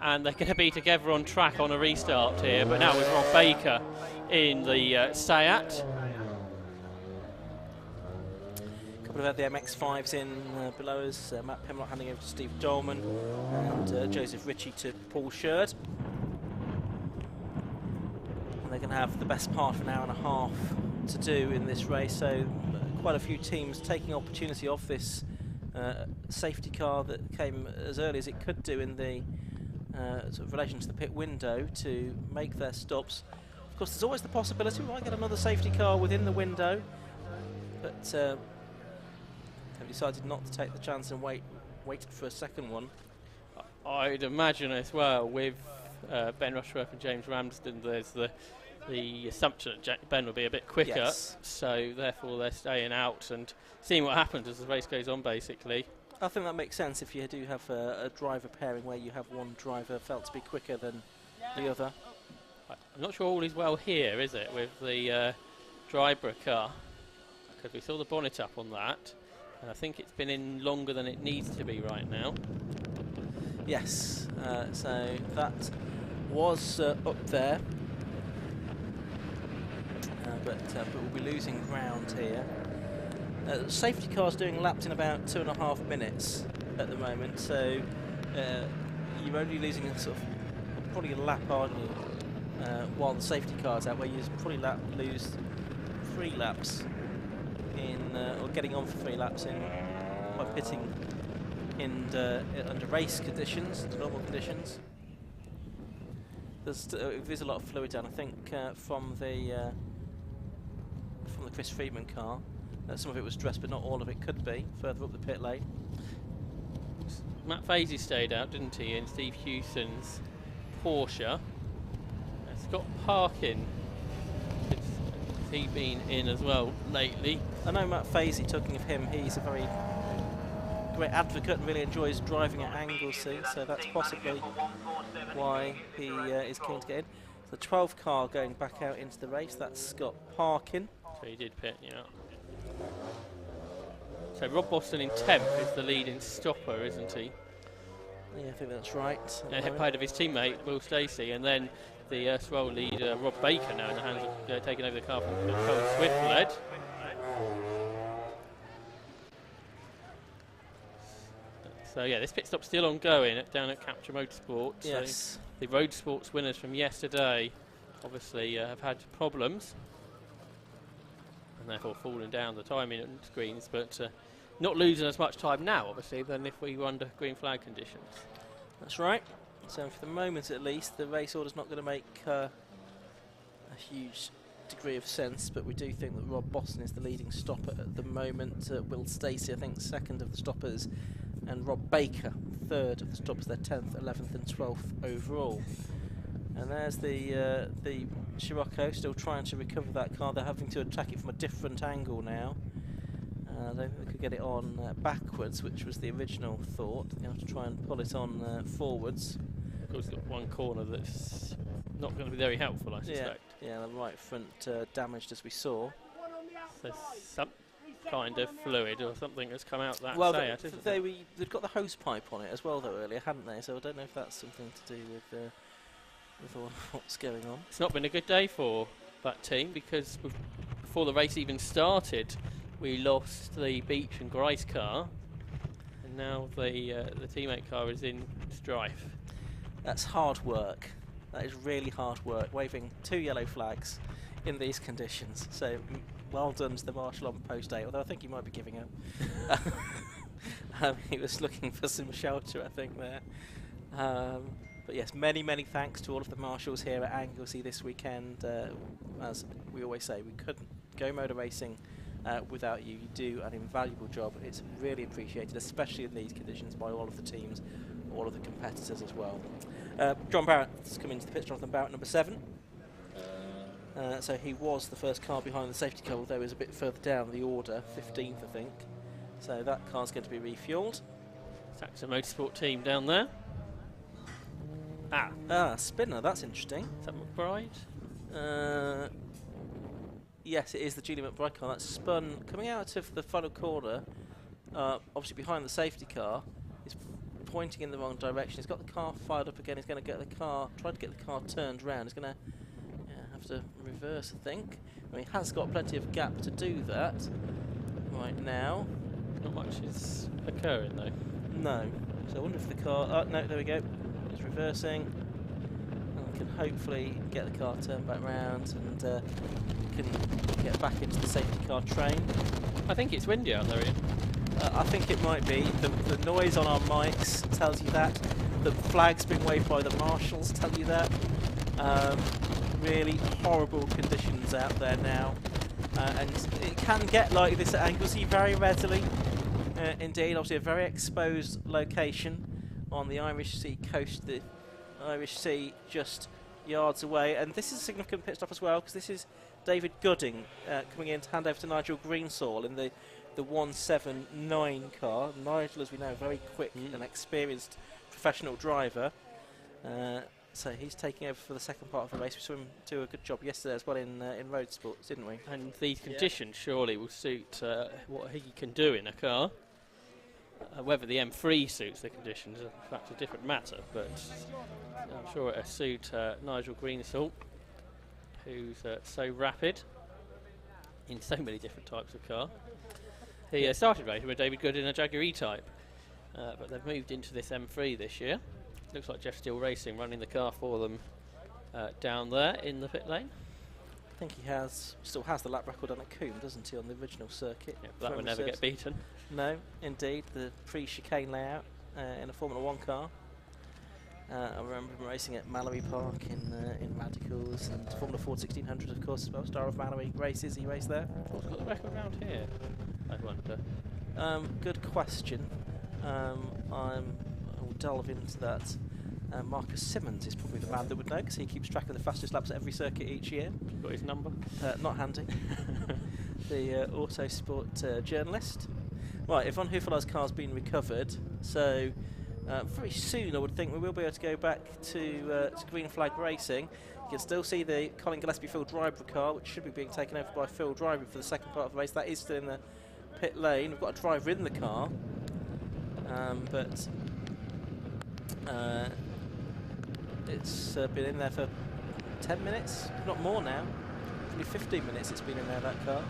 and they're going to be together on track on a restart here. But now with Rob Baker in the Seat. couple of the MX-5s in below us. Matt Pemlock handing over to Steve Dolman and Joseph Ritchie to Paul Sherd. And they're going to have the best part of an hour and a half to do in this race, so quite a few teams taking opportunity of this safety car that came as early as it could do in the sort of relation to the pit window to make their stops. Of course, there's always the possibility we might get another safety car within the window, but have decided not to take the chance and waited for a second one. I'd imagine as well with Ben Rushworth and James Ramsden, there's the assumption that Ben will be a bit quicker, Yes. so therefore they're staying out and seeing what happens as the race goes on, basically. I think that makes sense if you do have a driver pairing where you have one driver felt to be quicker than the other. I'm not sure all is well here, is it, with the Drybrough car, because we saw the bonnet up on that, and I think it's been in longer than it needs to be right now. Yes, so that was up there, but we'll be losing ground here. Safety car's doing laps in about 2.5 minutes at the moment, so you're only losing a sort of probably a lap, aren't you? While the safety car's out, where you probably lose 3 laps in, or getting on for 3 laps in by pitting in under race conditions, normal conditions. There's a lot of fluid down, I think, from the Chris Freedman car. Some of it was dressed, but not all of it could be further up the pit lane. Matt Fazy stayed out, didn't he, in Steve Hewson's Porsche. Scott Parkin, has he been in as well lately? I know Matt Fazy, talking of him, he's a very great advocate and really enjoys driving at Anglesey, so that's possibly why he is keen to get in. The 12 car going back out into the race, that's Scott Parkin. So he did pit, yeah. So Rob Boston in 10th is the leading stopper, isn't he? Yeah, I think that's right. Ahead of his teammate Will Stacey, and then the erstwhile leader Rob Baker now in the hands of taking over the car from Cole Swift led. So yeah, this pit stop's still ongoing down at Capture Motorsport. Yes. So the Road Sports winners from yesterday obviously have had problems, and therefore falling down the timing screens, but not losing as much time now, obviously, than if we were under green flag conditions. That's right. So for the moment, at least, the race order's not going to make a huge degree of sense, but we do think that Rob Boston is the leading stopper at the moment. Will Stacey, I think, second of the stoppers, and Rob Baker, third of the stoppers. They're 10th, 11th and 12th overall. And there's the Scirocco still trying to recover that car. They're having to attack it from a different angle now. I don't think they could get it on backwards, which was the original thought. They have to try and pull it on forwards. Of course, it's got one corner that's not going to be very helpful, I suspect. Yeah, the right front damaged, as we saw. So some kind of fluid or something has come out that Well, Seat, they've got the hose pipe on it as well, though, earlier, hadn't they? So I don't know if that's something to do with what's going on. It's not been a good day for that team, because before the race even started, we lost the Beach and Grice car, and now the teammate car is in strife. That's hard work. That is really hard work, waving 2 yellow flags in these conditions. So well done to the marshal on post 8, although I think he might be giving up. He was looking for some shelter, I think, there. But yes, many, many thanks to all of the marshals here at Anglesey this weekend. As we always say, we couldn't go motor racing without you. You do an invaluable job. It's really appreciated, especially in these conditions, by all of the teams, all of the competitors as well. John Barrett's come into the pit, Jonathan Barrett, number 7. So he was the first car behind the safety car, although he was a bit further down the order, 15th, I think. So that car's going to be refuelled. Saxon Motorsport team down there. Spinner, that's interesting. Is that McBride? Yes, it is the Julie McBride car. That's spun coming out of the final corner, obviously behind the safety car. He's pointing in the wrong direction. He's got the car fired up again. He's going to get the car, try to get the car turned round. He's going to have to reverse, I think. I mean, he has got plenty of gap to do that right now. Not much is occurring though. No. So I wonder if the car... Oh, no, there we go. It's reversing. And we can hopefully get the car turned back round and can get back into the safety car train. I think it's windy out there, Ian. I think it might be. The noise on our mics tells you that. The flag's being waved by the marshals tell you that. Really horrible conditions out there now. And it can get like this at Anglesey very readily. Indeed, obviously a very exposed location on the Irish Sea coast, the Irish Sea just yards away. And this is a significant pit stop as well, because this is David Gooding coming in to hand over to Nigel Greensall in the 179 car. Nigel, as we know, a very quick and experienced professional driver. So he's taking over for the second part of the race. We saw him do a good job yesterday as well in road sports, didn't we? And these conditions surely will suit what he can do in a car. Whether the M3 suits the conditions is in fact a different matter, but I'm sure it'll suit Nigel Greensall, who's so rapid in so many different types of car. He started racing with David Good in a Jaguar E-Type, but they've moved into this M3 this year. Looks like Jeff Steele Racing running the car for them down there in the pit lane. I think he still has the lap record on at Coombe, doesn't he, on the original circuit? Yeah, that would never get beaten. No, indeed, the pre-chicane layout in a Formula 1 car. I remember him racing at Mallory Park in Radicals, and Formula Ford 1600, of course, as well. Star of Mallory races, he raced there. What's got the record round here? I wonder. Good question. I will delve into that. Marcus Simmons is probably the man that would know, because he keeps track of the fastest laps at every circuit each year. Got his number? Not handy. The Autosport journalist. Right, Yvonne Huffeler's car's been recovered, so very soon I would think we will be able to go back to green flag racing. You can still see the Colin Gillespie Phil Driver car, which should be being taken over by Phil Driver for the second part of the race. That is still in the pit lane. We've got a driver in the car, but it's been in there for 10 minutes, if not more now. Probably 15 minutes it's been in there, that car.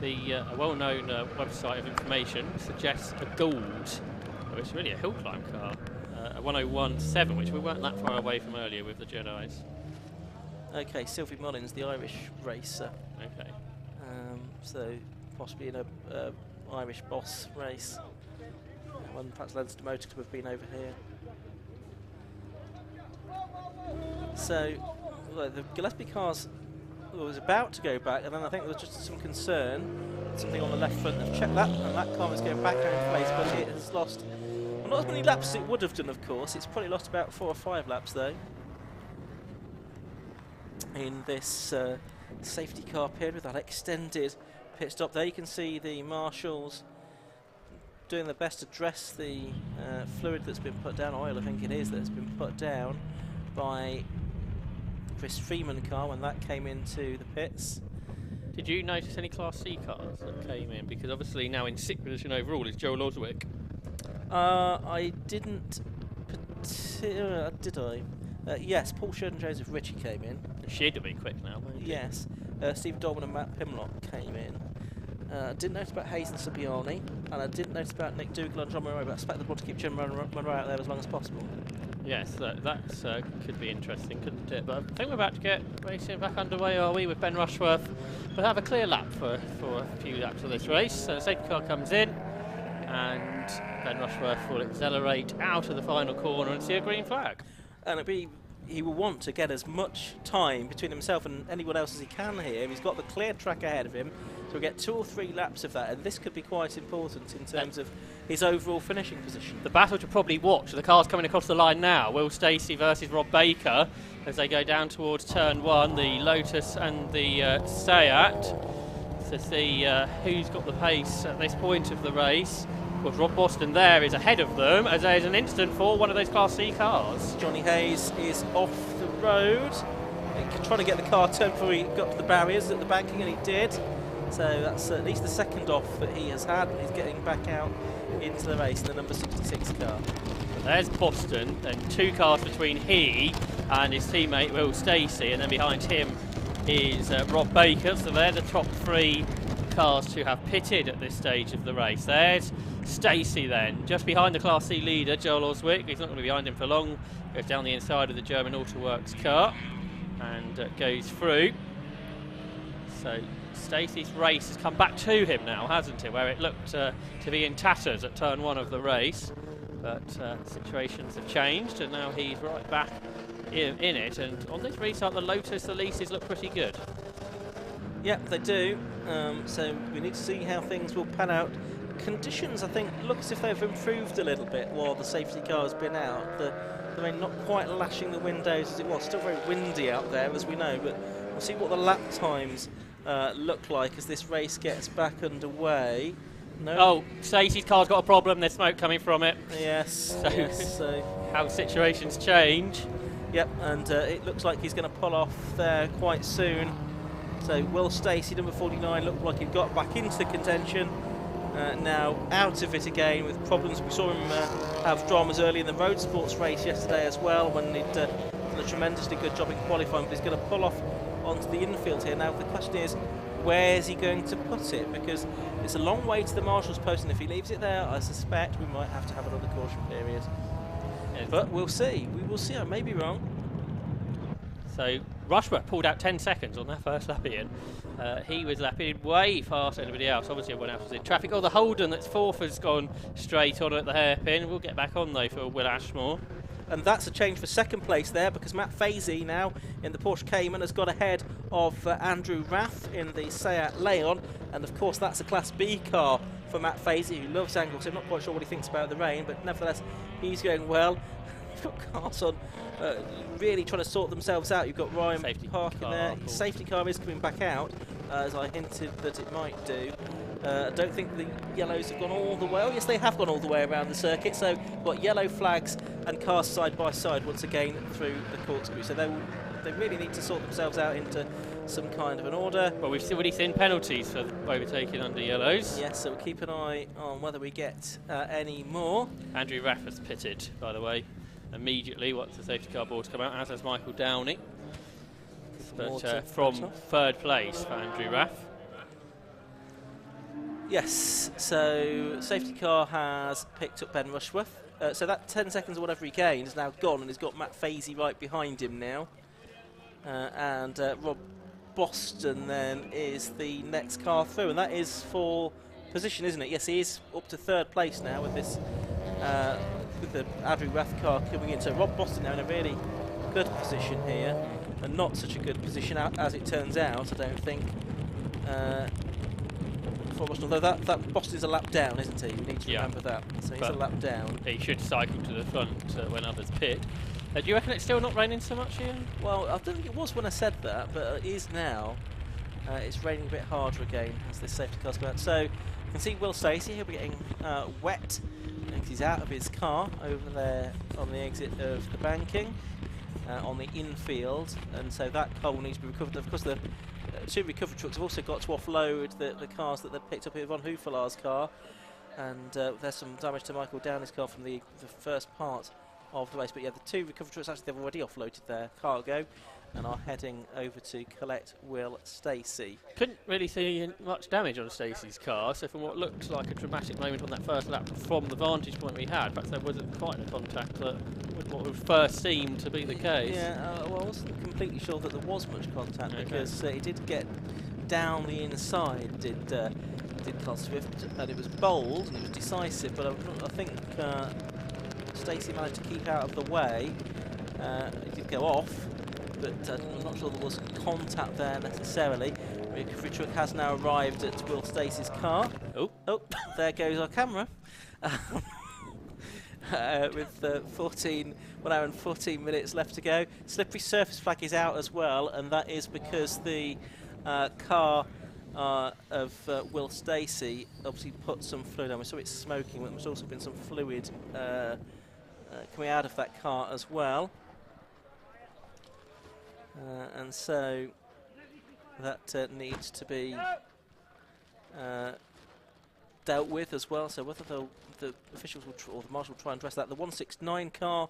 The a well-known website of information suggests a Gould, it's really a hill climb car, a 101.7, which we weren't that far away from earlier with the Jedis. Okay, Sylvie Mullins, the Irish racer. Okay. So possibly in a Irish boss race. One perhaps Leinster Motor Club have been over here. So the Gillespie cars was about to go back, and then I think there was just some concern, something on the left front. I've checked that, and that car was going back out in place, but it has lost, well, not as many laps as it would have done, of course. It's probably lost about 4 or 5 laps, though, in this safety car period with that extended pit stop. There you can see the marshals doing their best to dress the fluid that's been put down, oil I think it is, that's been put down by Chris Freeman car when that came into the pits. Did you notice any Class C cars that came in? Because obviously now in 6th position overall is Joel Oswick. I didn't, did I? Yes, Paul Sheridan Joseph Ritchie came in. She'd have been quick now, wouldn't Yes, Stephen Dolman and Matt Pimlock came in. I didn't notice about Hayes and Sabiani, and I didn't notice about Nick Dougal and John Monroe, but I expect they'd want to keep John Monroe out there as long as possible. Yes, that could be interesting, couldn't it? But I think we're about to get racing back underway, are we, with Ben Rushworth. We'll have a clear lap for a few laps of this race. So the safety car comes in, and Ben Rushworth will accelerate out of the final corner and see a green flag. And he will want to get as much time between himself and anyone else as he can here. He's got the clear track ahead of him, so we'll get 2 or 3 laps of that, and this could be quite important in terms of his overall finishing position. The battle to probably watch, the cars coming across the line now, Will Stacey versus Rob Baker, as they go down towards turn 1, the Lotus and the Seat, to see who's got the pace at this point of the race. Of course, Rob Boston there is ahead of them, as there's an instant for one of those Class C cars. Johnny Hayes is off the road, trying to get the car turned before he got to the barriers at the banking, and he did. So that's at least the second off that he has had, and he's getting back out into the race in the number 66 car. There's Boston, then 2 cars between he and his teammate Will Stacey, and then behind him is Rob Baker. So they're the top 3 cars to have pitted at this stage of the race. There's Stacey then, just behind the Class C leader, Joel Oswick. He's not going to be behind him for long. Goes down the inside of the German Autoworks car and goes through. So Stacey's race has come back to him now, hasn't it? Where it looked to be in tatters at turn 1 of the race. But situations have changed and now he's right back in it. And on this restart, the Lotus, the leases look pretty good. Yep, they do. So we need to see how things will pan out. Conditions, I think, look as if they've improved a little bit while the safety car has been out. The rain not quite lashing the windows as it was. Still very windy out there, as we know, but we'll see what the lap times look like as this race gets back underway. No. Oh, Stacey's car's got a problem. There's smoke coming from it. Yes. So, yes, so how situations change. Yep, and it looks like he's going to pull off there quite soon. So Will Stacey, number 49, looked like he got back into the contention. Now out of it again with problems. We saw him have dramas early in the road sports race yesterday as well when he'd done a tremendously good job in qualifying, but he's going to pull off onto the infield here. Now the question is, where's he going to put it? Because it's a long way to the marshal's post, and if he leaves it there, I suspect we might have to have another caution period. Yes. But we'll see. We will see. I may be wrong. So Rushborough pulled out 10 seconds on that first lap in. He was lapping way past anybody else. Obviously everyone else was in traffic. Oh, the Holden that's fourth has gone straight on at the hairpin. We'll get back on though for Will Ashmore. And that's a change for second place there, because Matt Fazy now in the Porsche Cayman has got ahead of Andrew Raff in the Seat Leon. And of course that's a Class B car for Matt Fazy, who loves Anglesey. I'm not quite sure what he thinks about the rain, but nevertheless he's going well. You've got cars on really trying to sort themselves out. You've got Ryan Safety parking car, there. cool. His safety car is coming back out, as I hinted that it might do. I don't think the yellows have gone all the way. Oh yes, they have gone all the way around the circuit. So we've got yellow flags and cars side by side once again through the corkscrew. So they really need to sort themselves out into some kind of an order. Well, we've already seen penalties for overtaking under yellows. Yes, so we'll keep an eye on whether we get any more. Andrew Raff has pitted, by the way, immediately once the safety car boards come out, as has Michael Downey. But from third place for Andrew Raff. Yes, so safety car has picked up Ben Rushworth. So that 10 seconds or whatever he gained is now gone, and he's got Matt Fazy right behind him now. And Rob Boston then is the next car through, and that is for position, isn't it? Yes, he is up to third place now with this with the Andrew Raff car coming in. So Rob Boston now in a really good position here, and not such a good position as it turns out, I don't think. Although that Boston's a lap down, isn't he? We need to remember that. So he's a lap down. He should cycle to the front when others pit. Do you reckon it's still not raining so much, Ian? Well, I don't think it was when I said that, but it is now. It's raining a bit harder again as this safety car's come out. So you can see Will Stacey, he'll be getting wet because he's out of his car over there on the exit of the banking on the infield, and so that car will need to be recovered. Of course, the two recovery trucks have also got to offload the cars that they've picked up here. Von Hoofelar's car, and there's some damage to Michael Downey's car from the first part of the race. But yeah, the two recovery trucks, actually they've already offloaded their cargo and are heading over to collect Will Stacey. Couldn't really see much damage on Stacey's car, so from what looked like a dramatic moment on that first lap from the vantage point we had, perhaps there wasn't quite the contact that what would first seem to be the case. Yeah, well, I wasn't completely sure that there was much contact, because he did get down the inside, did Carl Swift, and it was bold and it was decisive, but I think Stacey managed to keep out of the way. He did go off, but I'm not sure there was contact there necessarily. The recovery truck has now arrived at Will Stacey's car. Oh, there goes our camera. With 1 hour and 14 minutes left to go. Slippery surface flag is out as well, and that is because the car of Will Stacey obviously put some fluid on. We saw it smoking, but there's also been some fluid coming out of that car as well. And so that needs to be dealt with as well. So whether the officials will or the marshal will try and address that. The 169 car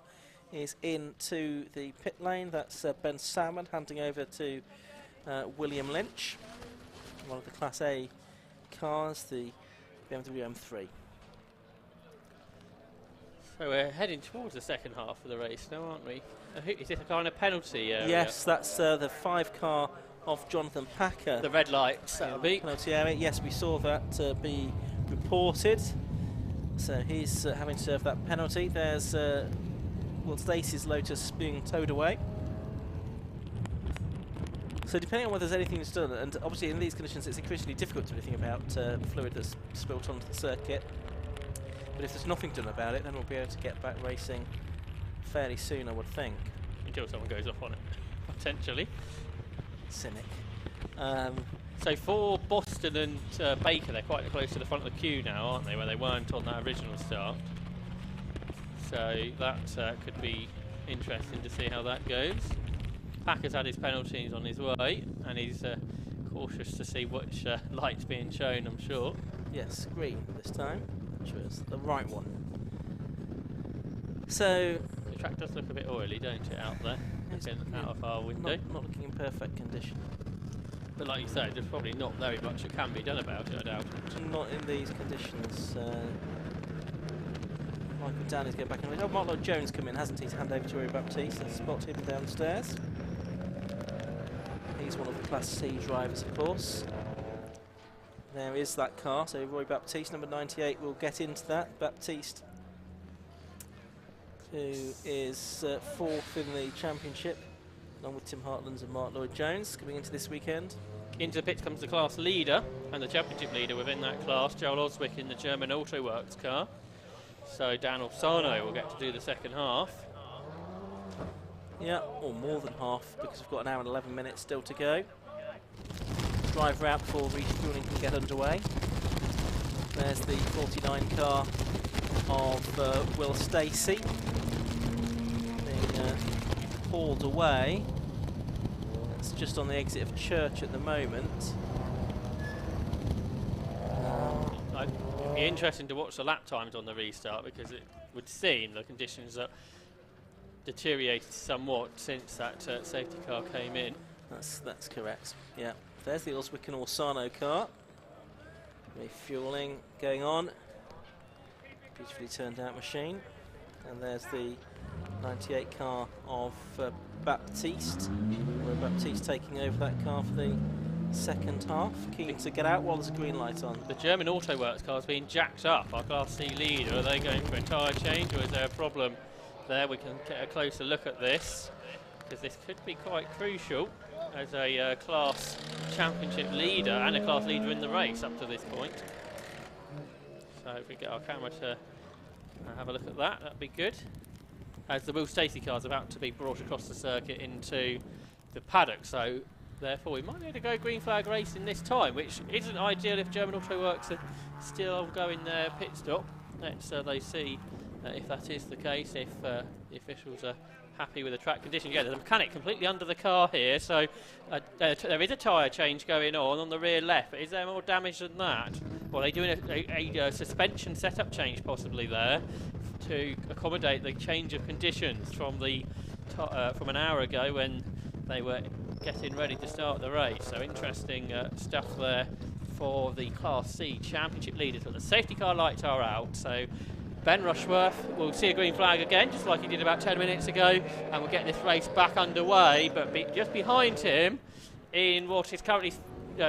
is into the pit lane. That's Ben Salmon handing over to William Lynch, one of the Class A cars, the BMW M3. So we're heading towards the second half of the race now, aren't we? Is this a kind of penalty area? Yes, that's the 5 car of Jonathan Packer. The red lights, that'll be. Penalty area. Yes, we saw that be reported. So he's having to serve that penalty. There's Will Stacey's Lotus being towed away. So depending on whether there's anything that's done, and obviously in these conditions it's increasingly difficult to do anything about fluid that's spilt onto the circuit. But if there's nothing done about it, then we'll be able to get back racing fairly soon, I would think. Until someone goes off on it, potentially. Cynic. So for Boston and Baker, they're quite close to the front of the queue now, aren't they, where they weren't on that original start. So that could be interesting to see how that goes. Packer's had his penalties on his way, and he's cautious to see which light's being shown, I'm sure. Yes, green this time, which was the right one. So The track does look a bit oily, don't it, out there, looking out of our window. not looking in perfect condition. But like you say, there's probably not very much that can be done about it, I doubt. Not in these conditions. Michael Downey's going back in. Oh, Mark Lloyd Jones come in, hasn't he, to hand over to Roy Baptiste and spot him downstairs. He's one of the Class C drivers, of course. There is that car, so Roy Baptiste, number 98, will get into that. Baptiste, who is 4th in the championship, along with Tim Hartlands and Mark Lloyd Jones, coming into this weekend. Into the pits comes the class leader and the championship leader within that class, Joel Oswick in the German Auto Works car. So Dan Orsano will get to do the second half. Yeah, or more than half, because we've got an hour and 11 minutes still to go. Driver out before refueling can get underway. There's the 49 car of Will Stacey being hauled away. That's just on the exit of Church at the moment. It'd be interesting to watch the lap times on the restart, because it would seem the conditions that deteriorated somewhat since that safety car came in. That's correct. Yeah, there's the Oswick and Orsano car. Refueling going on. Beautifully turned out machine. And there's the 98 car of Baptiste. Where Baptiste taking over that car for the second half. Keen to get out while there's a green light on. The German Auto Works car is being jacked up. Our Class C leader, are they going for a tyre change, or is there a problem there? We can get a closer look at this, because this could be quite crucial as a class championship leader and a class leader in the race up to this point. So if we get our camera to have a look at that, that'd be good. As the Will Stacey car is about to be brought across the circuit into the paddock, so therefore we might be able to go green flag racing this time, which isn't ideal if German Auto Works are still going their pit stop. Let's they see if that is the case, if the officials are happy with the track condition. Yeah, there's a mechanic completely under the car here, so there is a tyre change going on the rear left, but is there more damage than that? Well, they're doing a suspension setup change possibly there to accommodate the change of conditions from the from an hour ago when they were getting ready to start the race. So interesting stuff there for the Class C championship leaders, but the safety car lights are out, so Ben Rushworth will see a green flag again, just like he did about 10 minutes ago, and we'll get this race back underway. But just behind him, in what is currently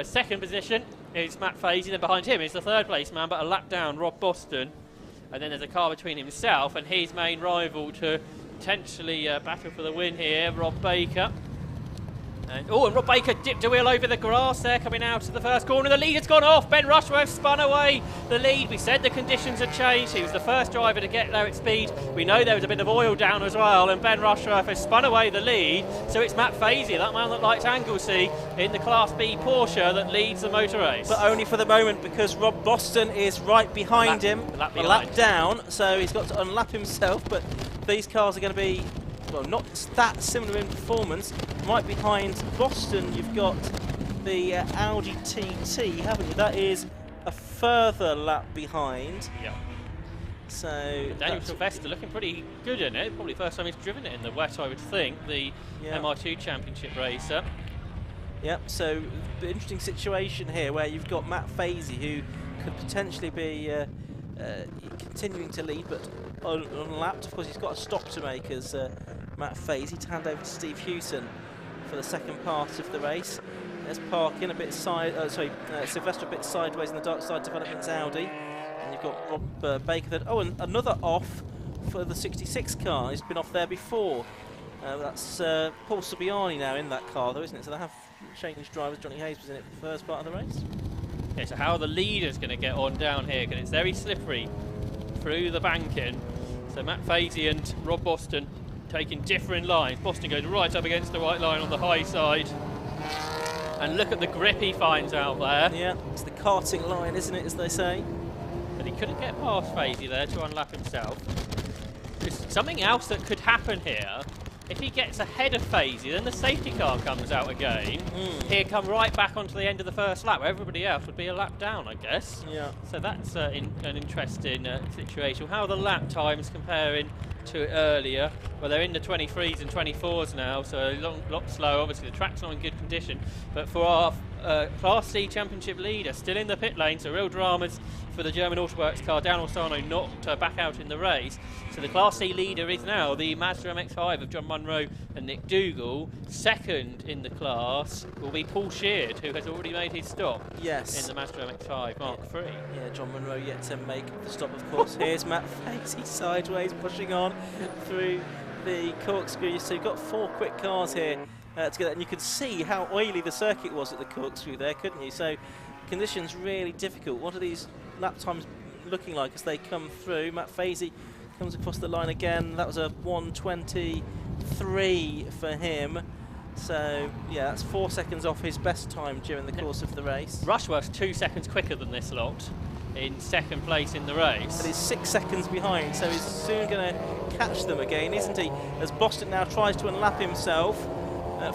second position, is Matt Fazy. Then behind him is the third place man, but a lap down, Rob Boston. And then there's a car between himself and his main rival to potentially battle for the win here, Rob Baker. And Rob Baker dipped a wheel over the grass there, coming out of the first corner. The lead has gone off. Ben Rushworth spun away the lead. We said the conditions had changed. He was the first driver to get there at speed. We know there was a bit of oil down as well, and Ben Rushworth has spun away the lead. So it's Matt Fazy, that man that likes Anglesey, in the Class B Porsche that leads the motor race. But only for the moment, because Rob Boston is right behind him, a lap down, so he's got to unlap himself. But these cars are going to be, well, not that similar in performance. Right behind Boston, you've got the Audi TT, haven't you? That is a further lap behind. Yeah. So Daniel Sylvester looking pretty good in it. Probably the first time he's driven it in the wet, I would think. The MR2 Championship racer. Yep, so the interesting situation here where you've got Matt Fazy, who could potentially be continuing to lead, but unlapped. Of course, he's got a stop to make as Matt Fazy to hand over to Steve Hewson for the second part of the race. There's Parkin a bit Sylvester a bit sideways in the Dark Side Developments Audi. And you've got Rob Baker that, and another off for the 66 car. He's been off there before. That's Paul Subiani now in that car though, isn't it? So they have changed drivers. Johnny Hayes was in it for the first part of the race. Okay, so how are the leaders going to get on down here? Because it's very slippery through the banking. So Matt Fazy and Rob Boston taking different lines. Boston goes right up against the white line on the high side. And look at the grip he finds out there. Yeah, it's the karting line, isn't it, as they say? But he couldn't get past Fazy there to unlap himself. There's something else that could happen here. If he gets ahead of Fazy, then the safety car comes out again. He'd come right back onto the end of the first lap, where everybody else would be a lap down, I guess. Yeah. So that's an interesting situation. How are the lap times comparing to earlier? Well, they're in the 23s and 24s now, so a lot slow. Obviously, the track's not in good condition. But for our Class C Championship leader, still in the pit lane, so real dramas for the German Autoworks car. Dan Orsano not back out in the race. So the Class C leader is now the Mazda MX-5 of John Munro and Nick Dougal. Second in the class will be Paul Sheard, who has already made his stop in the Mazda MX-5 Mark III. Yeah, John Munro yet to make the stop, of course. Here's Matt Fazy sideways, pushing on through the corkscrew. So you've got 4 quick cars here together, and you could see how oily the circuit was at the corkscrew there, couldn't you? So conditions really difficult. What are these lap times looking like as they come through? Matt Fazy comes across the line again. That was a 1:23 for him. So yeah, that's 4 seconds off his best time during the course of the race. Rushworth's 2 seconds quicker than this lot in second place in the race. But he's 6 seconds behind, so he's soon going to catch them again, isn't he? As Boston now tries to unlap himself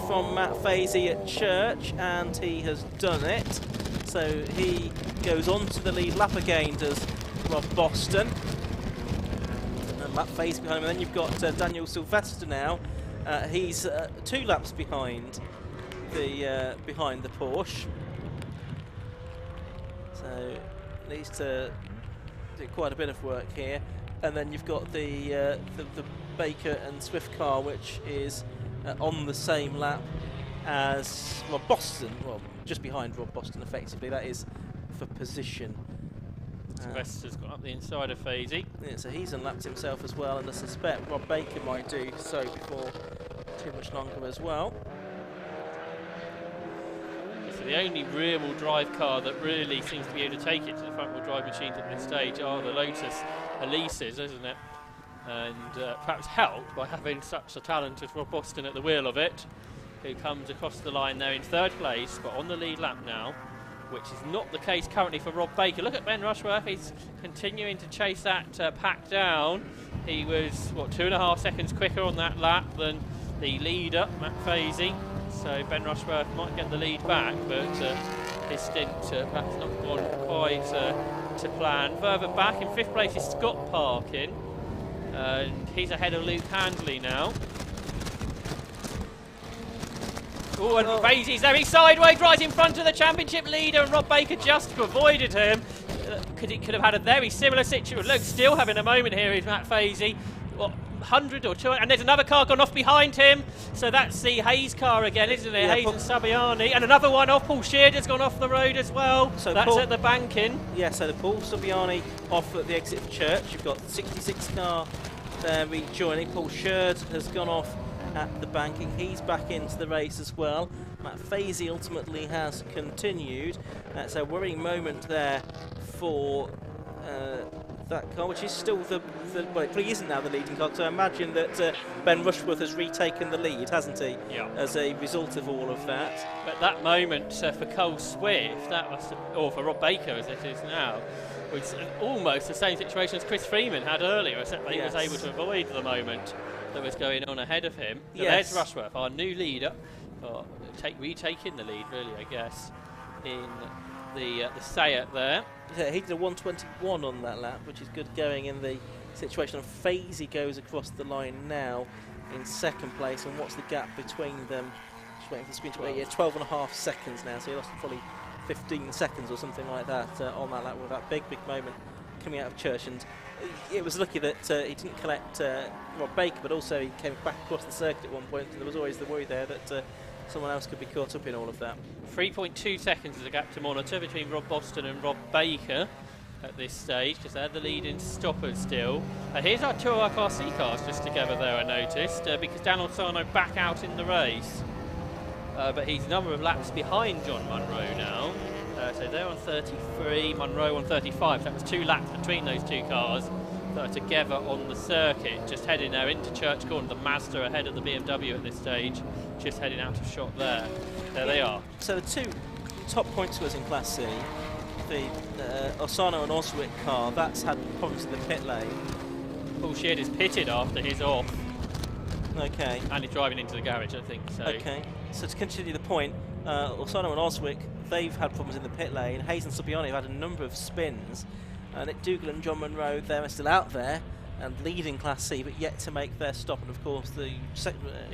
from Matt Fazy at Church, and he has done it. So he goes on to the lead lap again, does Rob Boston. And Matt Fazy behind him, and then you've got Daniel Sylvester now. He's 2 laps behind the Porsche. So needs to do quite a bit of work here. And then you've got the Baker and Swift car, which is on the same lap as Rob Boston. Well, just behind Rob Boston, effectively. That is for position. Sylvester's got up the inside of Fazy. Yeah, so he's unlapped himself as well, and I suspect Rob Baker might do so before too much longer as well. So the only rear-wheel drive car that really seems to be able to take it to the front-wheel drive machines at this stage are the Lotus Elises, isn't it? And perhaps helped by having such a talent as Rob Boston at the wheel of it, who comes across the line there in 3rd place, but on the lead lap now, which is not the case currently for Rob Baker. Look at Ben Rushworth, he's continuing to chase that pack down. He was, what, 2.5 seconds quicker on that lap than the leader, Matt Fazy. So Ben Rushworth might get the lead back, but his stint perhaps not gone quite to plan. Further back in 5th place is Scott Parkin, and he's ahead of Luke Handley now. Oh, and Fazy's there, he's sideways right in front of the championship leader, and Rob Baker just avoided him. He could have had a very similar situation. Look, still having a moment here is Matt Fazy. What, 100 or 200, and there's another car gone off behind him, so that's the Hayes car again, isn't it? Yeah, Hayes and Subiani, and another one off. Paul Sheard has gone off the road as well, so that's at the banking. Yeah, so the Paul Subiani off at the exit of Church. You've got the 66 car there rejoining. Paul Sheard has gone off at the banking. He's back into the race as well. Matt Fazy ultimately has continued. That's a worrying moment there for that car, which is still well, it isn't now the leading car, so I imagine that Ben Rushworth has retaken the lead, hasn't he? Yeah. As a result of all of that. But that moment for Cole Swift, that must have, or for Rob Baker as it is now, was almost the same situation as Chris Freeman had earlier, except that he was able to avoid the moment that was going on ahead of him. So there's Rushworth, our new leader, retaking the lead, really, I guess, in the Sayat there. Yeah, he did a 1:21 on that lap, which is good going in the situation. And Fazy goes across the line now in 2nd place. And what's the gap between them? waiting for the screen to wait. Yeah, 12.5 seconds now, so he lost probably 15 seconds or something like that on that lap with that big moment coming out of Church. And it was lucky that he didn't collect Rob Baker, but also he came back across the circuit at one point, and there was always the worry there that someone else could be caught up in all of that. 3.2 seconds is a gap to monitor between Rob Boston and Rob Baker at this stage, because they're the leading stoppers still. Here's our two RC cars just together there, I noticed, because Dan Orsano back out in the race. But he's a number of laps behind John Munro now. So they're on 33, Munro on 35. So that was 2 laps between those two cars that are together on the circuit. Just heading there into Church Corner, the Mazda ahead of the BMW at this stage. Just heading out of shot there. There they are. So the two top points was in Class C. The Orsano and Oswick car, that's had problems in the pit lane. Paul Sheard is pitted after his off. Okay. And he's driving into the garage, I think. So. Okay. So to continue the point, Orsano and Oswick, they've had problems in the pit lane. Hayes and Subiani have had a number of spins. Nick Dougal and John Munro, they're still out there and leading Class C, but yet to make their stop. And of course, the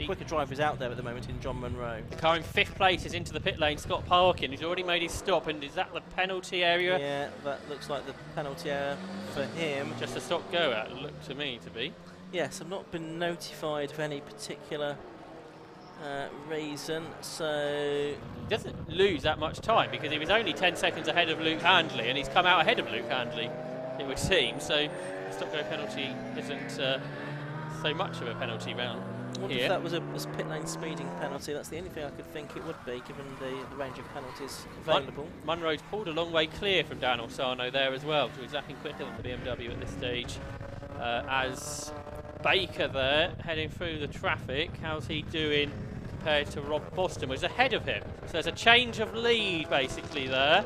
quicker driver is out there at the moment in John Munro. The car in 5th place is into the pit lane. Scott Parkin, who's already made his stop, and is that the penalty area? Yeah, that looks like the penalty area for him. Just a stop go at, it looked to me to be. Yes, I've not been notified of any particular reason, so... He doesn't lose that much time, because he was only 10 seconds ahead of Luke Handley, and he's come out ahead of Luke Handley, it would seem. So the stop go penalty isn't so much of a penalty round. I wonder if that was a pit lane speeding penalty. That's the only thing I could think it would be, given the range of penalties available. Munro's pulled a long way clear from Dan Orsano there as well, so he's lapping quicker than the BMW at this stage. As Baker there, heading through the traffic, how's he doing compared to Rob Boston, who's ahead of him? So there's a change of lead basically there.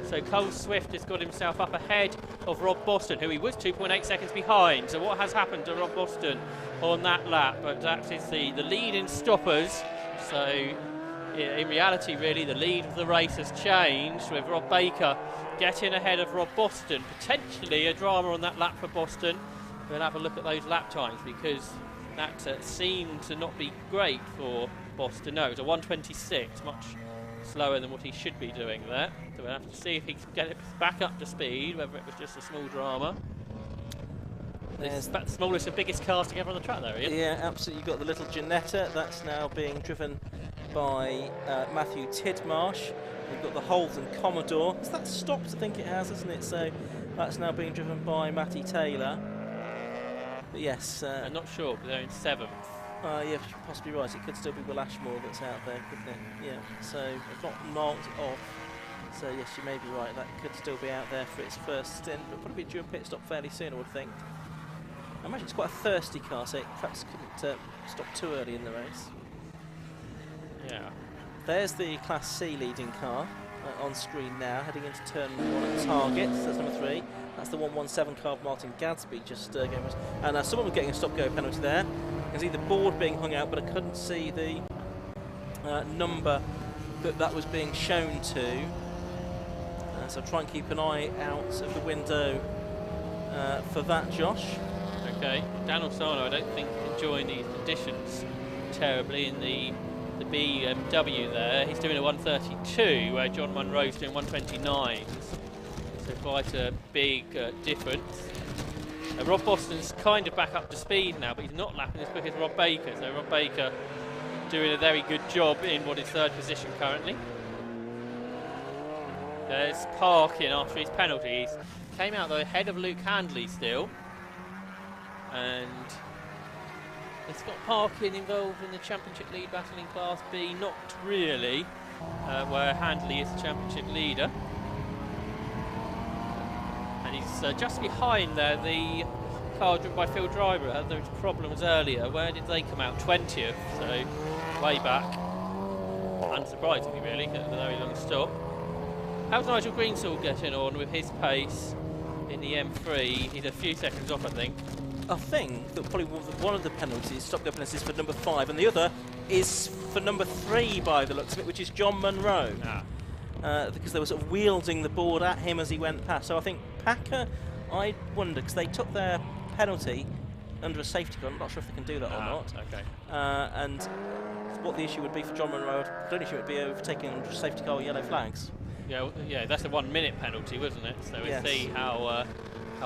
So Cole Swift has got himself up ahead of Rob Boston, who he was 2.8 seconds behind. So what has happened to Rob Boston on that lap? But that is the lead in stoppers. So in reality, really, the lead of the race has changed, with Rob Baker getting ahead of Rob Boston. Potentially a drama on that lap for Boston. We'll have a look at those lap times, because that seemed to not be great for Boston. No, it was a 1:26, much slower than what he should be doing there. So we'll have to see if he can get it back up to speed, whether it was just a small drama. There's the smallest and biggest cars together on the track there, Ian. Yeah, absolutely. You've got the little Ginetta, that's now being driven by Matthew Tidmarsh. You've got the Holden Commodore. Has that stopped? I think it has, hasn't it? So that's now being driven by Matty Taylor. But yes. I'm not sure, but they're in 7th. Yeah, you're possibly right. It could still be Will Ashmore that's out there, couldn't it? Yeah, so it's not marked off. So yes, you may be right. That could still be out there for its first stint, but probably due a pit stop fairly soon, I would think. I imagine it's quite a thirsty car, so it perhaps couldn't stop too early in the race. Yeah. There's the Class C leading car on screen now, heading into turn 1 at Target. That's number 3. That's the 117 car of Martin Gadsby just going. And someone was getting a stop-go penalty there. You can see the board being hung out, but I couldn't see the number that was being shown to. So try and keep an eye out of the window for that, Josh. Okay, Dan Orsano, I don't think enjoying these conditions terribly in the BMW there. He's doing a 1:32, where John Munro's doing 1:29. So quite a big difference. Rob Boston's kind of back up to speed now, but he's not lapping as quick as Rob Baker. So Rob Baker doing a very good job in what is 3rd position currently. There's Parkin after his penalties. Came out though ahead of Luke Handley still. And it's got Parkin involved in the championship lead battle in Class B. Not really, where Handley is the championship leader. And he's just behind there, the car driven by Phil Driver. Had those problems earlier. Where did they come out? 20th, so way back. Unsurprisingly, really, at a very long stop. How's Nigel Greensall getting on with his pace in the M3? He's a few seconds off, I think. I think that probably one of the penalties, stop-go penalties, is for number 5, and the other is for number 3 by the looks of it, which is John Munro. Because they were sort of wielding the board at him as he went past. So I think Packer, I wonder, because they took their penalty under a safety car. I'm not sure if they can do that or not. Okay. And what the issue would be for John Munro, I don't know if it would be overtaking under a safety car or yellow flags. Yeah, that's a 1 minute penalty, wasn't it? So we'll Yes. see how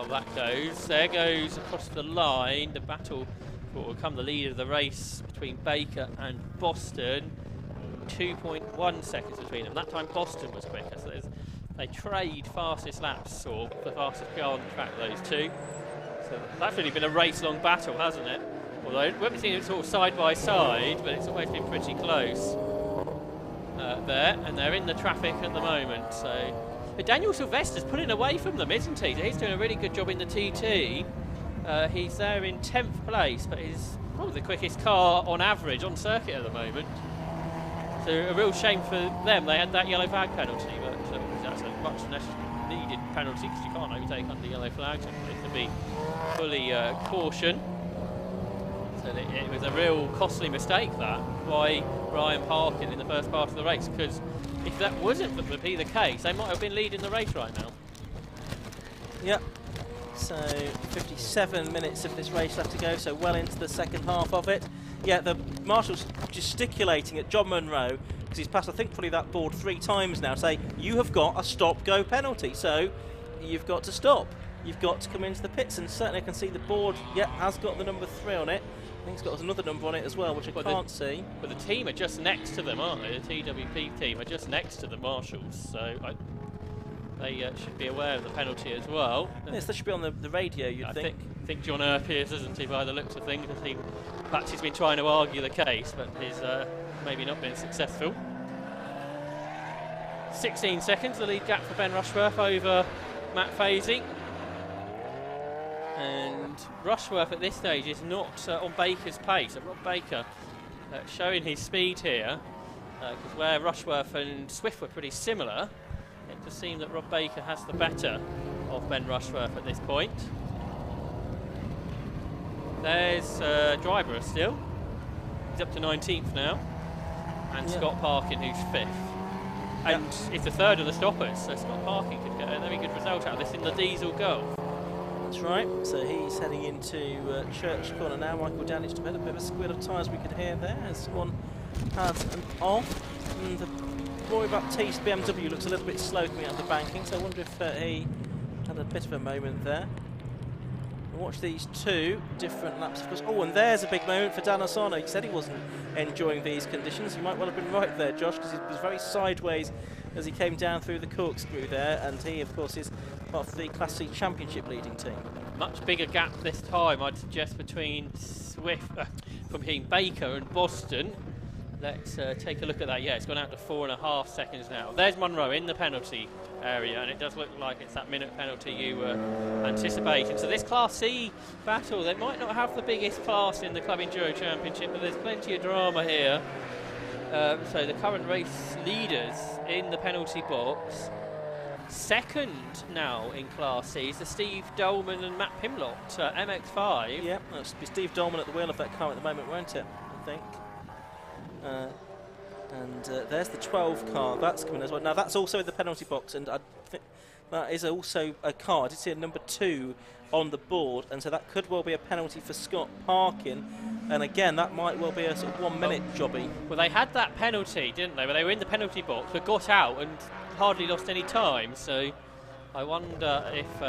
that goes. There goes across the line the battle for what will become the lead of the race between Baker and Boston. 2.1 seconds between them. That time Boston was quicker. So they trade fastest laps, or the fastest car on the track, those two. So that's really been a race-long battle, hasn't it? Although we haven't seen it sort of side by side, but it's always been pretty close there. And they're in the traffic at the moment. So but Daniel Sylvester's pulling away from them, isn't he? He's doing a really good job in the TT. He's there in 10th place, but he's probably the quickest car on average on circuit at the moment. So a real shame for them. They had that yellow flag penalty, but that's a much less needed penalty because you can't overtake under yellow flags. It to be fully caution. So it was a real costly mistake that by Ryan Parkin in the first part of the race, because if that wasn't to be the case, they might have been leading the race right now. Yep. So 57 minutes of this race left to go, so well into the second half of it. Yeah, the marshal's gesticulating at John Munro because he's passed, I think, probably that board 3 times now, say, you have got a stop-go penalty, so you've got to stop. You've got to come into the pits, and certainly I can see the board, has got the number 3 on it. I think it's got another number on it as well, which I can't see. But the team are just next to them, aren't they? The TWP team are just next to the marshals, so they should be aware of the penalty as well. Yes, that should be on the radio, you'd think. I think John Earp is, isn't he, by the looks of things? Perhaps he's been trying to argue the case, but he's maybe not been successful. 16 seconds, the lead gap for Ben Rushworth over Matt Fazy. And Rushworth at this stage is not on Baker's pace. So Rob Baker showing his speed here, because where Rushworth and Swift were pretty similar, it does seem that Rob Baker has the better of Ben Rushworth at this point. There's Dryburgh still. He's up to 19th now. And Scott Parkin, who's 5th. And it's a third of the stoppers, so Scott Parkin could get a very good result out of this in the Diesel Gulf. That's right, so he's heading into Church Corner now. Michael Danish to bed, a bit of a squeal of tyres we could hear there as one has an off. And the Roy Baptiste BMW looks a little bit slow coming out of the banking, so I wonder if he had a bit of a moment there. We'll watch these 2 different laps, of course. Oh, and there's a big moment for Dan Asano. He said he wasn't enjoying these conditions. You might well have been right there, Josh, because he was very sideways as he came down through the corkscrew there, and he, of course, is part of the Class C Championship leading team. Much bigger gap this time, I'd suggest, between between Baker and Boston. Let's take a look at that. Yeah, it's gone out to 4.5 seconds now. There's Munro in the penalty area, and it does look like it's that minute penalty you were anticipating. So this Class C battle, they might not have the biggest class in the Club Enduro Championship, but there's plenty of drama here. So the current race leaders in the penalty box. Second now in Class C is the Steve Dolman and Matt Pimlott, MX5. Yeah, that'll be Steve Dolman at the wheel of that car at the moment, won't it? I think. And there's the 12 car, that's coming as well. Now that's also in the penalty box, and I think that is also a car. I did see a number 2 on the board, and so that could well be a penalty for Scott Parkin. And again, that might well be a sort of 1 minute jobby. Well, they had that penalty, didn't they? Where they were in the penalty box, but got out and hardly lost any time. So I wonder if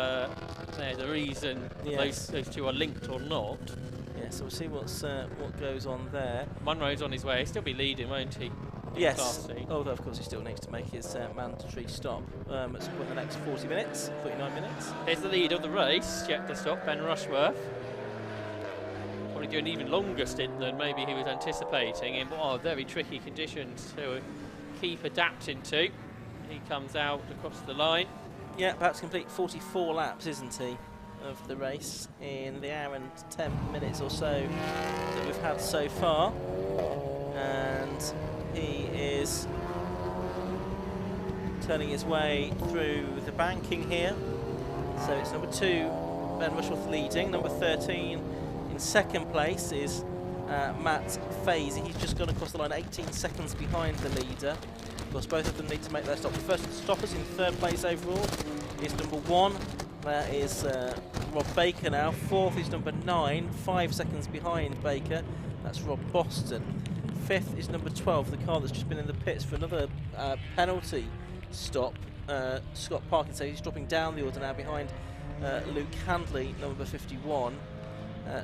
there's a reason those 2 are linked or not. Yeah, so we'll see what goes on there. Munro's on his way. He'll still be leading, won't he? Yes, although of course he still needs to make his mandatory stop at some point in the next 40 minutes, 49 minutes. Here's the lead of the race, yet to stop, Ben Rushworth. Probably do an even longer stint than maybe he was anticipating in very tricky conditions to keep adapting to. He comes out across the line. Yeah, perhaps complete 44 laps, isn't he, of the race in the hour and 10 minutes or so that we've had so far. And he is turning his way through the banking here. So it's number 2, Ben Rushworth leading. Number 13 in second place is Matt Fazy. He's just gone across the line 18 seconds behind the leader. Of course, both of them need to make their stop. The first stoppers in third place overall is number 1. That is Rob Baker now. Fourth is number 9, 5 seconds behind Baker. That's Rob Boston. Fifth is number 12, the car that's just been in the pits for another penalty stop. Scott Parkin, so he's dropping down the order now behind Luke Handley, number 51.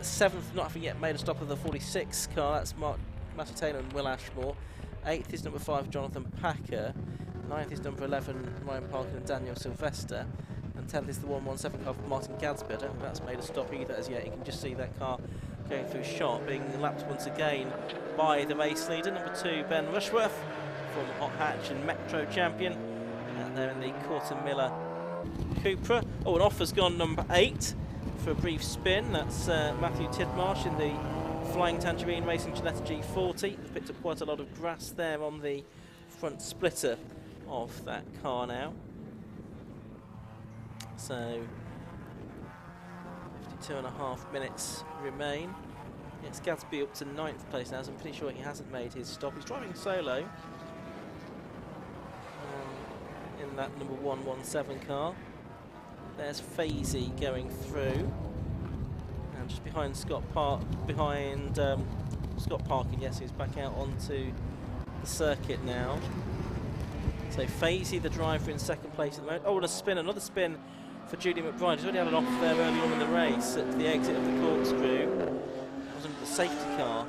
Seventh, not having yet made a stop of the 46 car, that's Matty Taylor and Will Ashmore. Eighth is number 5, Jonathan Packer. Ninth is number 11, Ryan Parkin and Daniel Sylvester. And 10th is the 117 car of Martin Gadsby. I don't think that's made a stop either as yet. You can just see that car going through shot, being lapped once again by the race leader, number 2, Ben Rushworth, former Hot Hatch and Metro champion. Out there in the Corton Miller Cupra. Oh, and off has gone number 8 for a brief spin. That's Matthew Tidmarsh in the Flying Tangerine Racing Ginetta G40. They've picked up quite a lot of grass there on the front splitter of that car now. So 52.5 minutes remain. Yes, Gadsby up to 9th place now, so I'm pretty sure he hasn't made his stop. He's driving solo in that number 117 car. There's Fazy going through, and just behind Scott Parkin. Yes, he's back out onto the circuit now. So Fazy, the driver, in second place at the moment. Oh, and a spin, another spin for Julian McBride. He's already had an off there early on in the race at the exit of the corkscrew. That was under the safety car.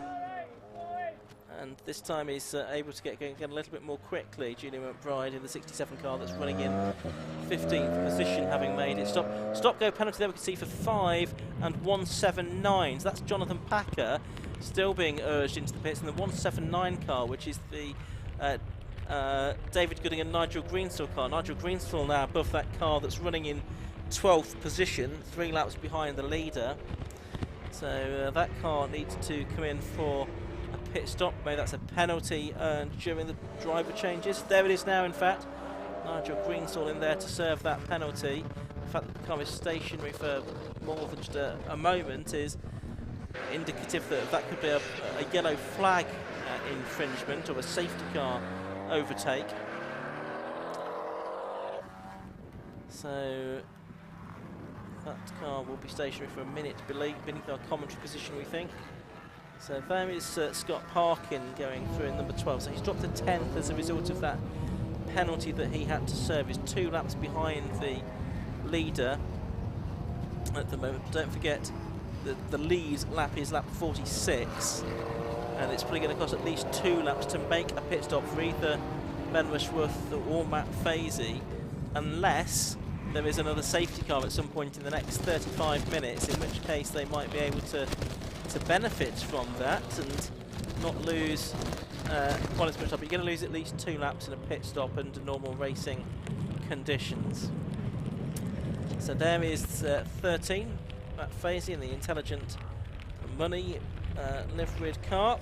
And this time he's able to get going a little bit more quickly. Julian McBride in the 67 car that's running in 15th position, having made it. Stop-go penalty there we can see for 5 and 179. So that's Jonathan Packer still being urged into the pits in the 179 car, which is the David Gooding and Nigel Greenstall car. Nigel Greenstall now above that car that's running in 12th position, 3 laps behind the leader. So that car needs to come in for a pit stop. Maybe that's a penalty earned during the driver changes. There it is now, in fact. Nigel Greenstall in there to serve that penalty. The fact that the car is stationary for more than just a moment is indicative that that could be a yellow flag infringement or a safety car overtake. So that car will be stationary for a minute beneath our commentary position, we think. So there is Scott Parkin going through in number 12. So he's dropped to 10th as a result of that penalty that he had to serve. He's 2 laps behind the leader at the moment. Don't forget that the lead lap is lap 46. And it's probably going to cost at least 2 laps to make a pit stop for either Ben Rushworth or Matt Fazy, unless there is another safety car at some point in the next 35 minutes, in which case they might be able to benefit from that and not lose quite as much time. But you're going to lose at least 2 laps in a pit stop under normal racing conditions. So there is 13, Matt Fazy in the Intelligent Money liveried car,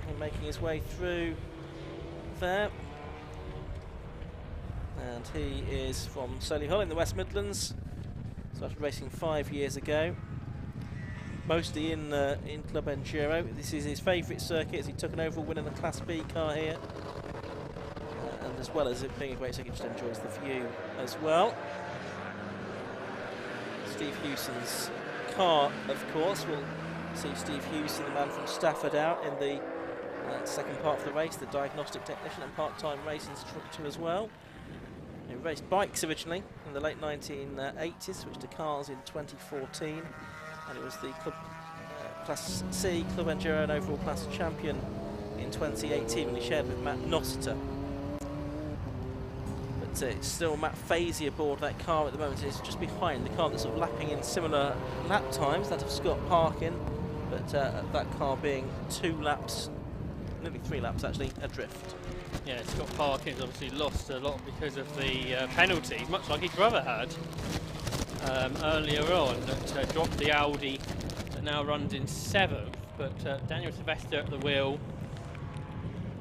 and making his way through there. And he is from Solihull in the West Midlands. Started racing 5 years ago, mostly in Club Enduro. This is his favourite circuit, as he took an overall win in the Class B car here. And as well as it being a great circuit, just enjoys the view as well. Steve Hewson's car, of course, will see Steve Hewson, the man from Stafford, out in the second part of the race, the diagnostic technician and part-time race instructor as well. He raced bikes originally in the late 1980s, switched to cars in 2014, and it was the Club Class C, Club Enduro and overall class champion in 2018 when he shared with Matt Nossiter. But it's still Matt Fazy aboard that car at the moment. It's just behind the car that's sort of lapping in similar lap times, that of Scott Parkin, but that car being 2 laps, nearly 3 laps actually, adrift. Yeah, Scott Parkin's obviously lost a lot because of the penalties, much like his brother had earlier on, that dropped the Audi that now runs in 7th. But Daniel Sylvester at the wheel,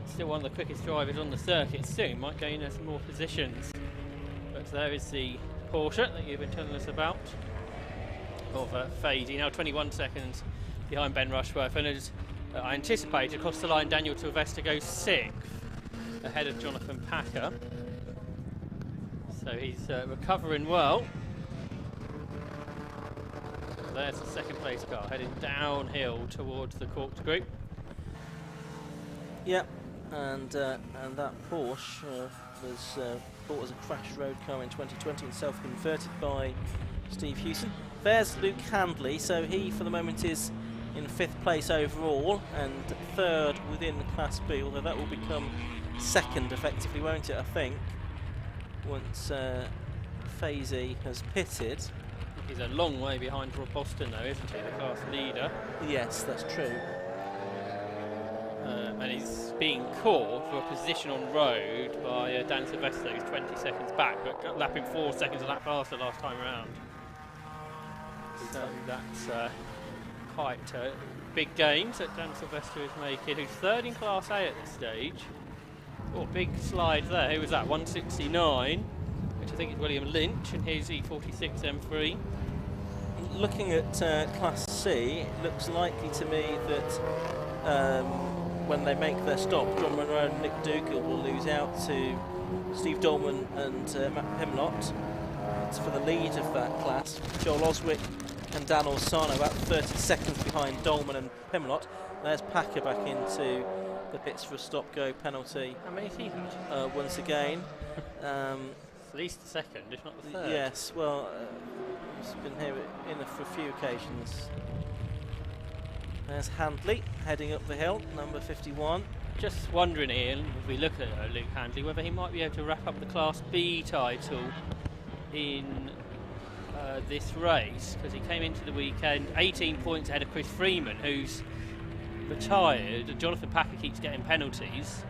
still one of the quickest drivers on the circuit, soon might gain some more positions. But there is the Porsche that you've been telling us about of Fazy, now 21 seconds behind Ben Rushworth, and as I anticipated, across the line Daniel Sylvester goes 6th, ahead of Jonathan Packer. So he's recovering well. there's the second place car heading downhill towards the corkscrew. Yep, and that Porsche was bought as a crash road car in 2020 and self-converted by Steve Hewson. There's Luke Handley, so he for the moment is in 5th place overall and 3rd within Class B, although that will become 2nd effectively, won't it, I think, once Fazy has pitted. He's a long way behind Rob Boston though, isn't he, the class leader? Yes, that's true. And he's being caught for a position on road by Dan Sylvester, who's 20 seconds back, but lapping 4 seconds a lap faster last time around. So that's quite big gains that Dan Sylvester is making, who's 3rd in Class A at this stage. Oh, big slide there. Who was that? 169, which I think is William Lynch in his E46 M3. Looking at Class C, it looks likely to me that when they make their stop, John Monroe and Nick Dougal will lose out to Steve Dolman and Matt Pimlott. It's for the lead of that class. Joel Oswick and Dan Orsano about 30 seconds behind Dolman and Pimlott. There's Packer back into the pits for a stop-go penalty. How many has he had? Once again. At least the 2nd, if not the 3rd. Yes, well, he's been here for a few occasions. There's Handley heading up the hill, number 51. Just wondering, Ian, if we look at Luke Handley, whether he might be able to wrap up the Class B title in this race, because he came into the weekend 18 points ahead of Chris Freeman, who's retired. Jonathan Packer keeps getting penalties.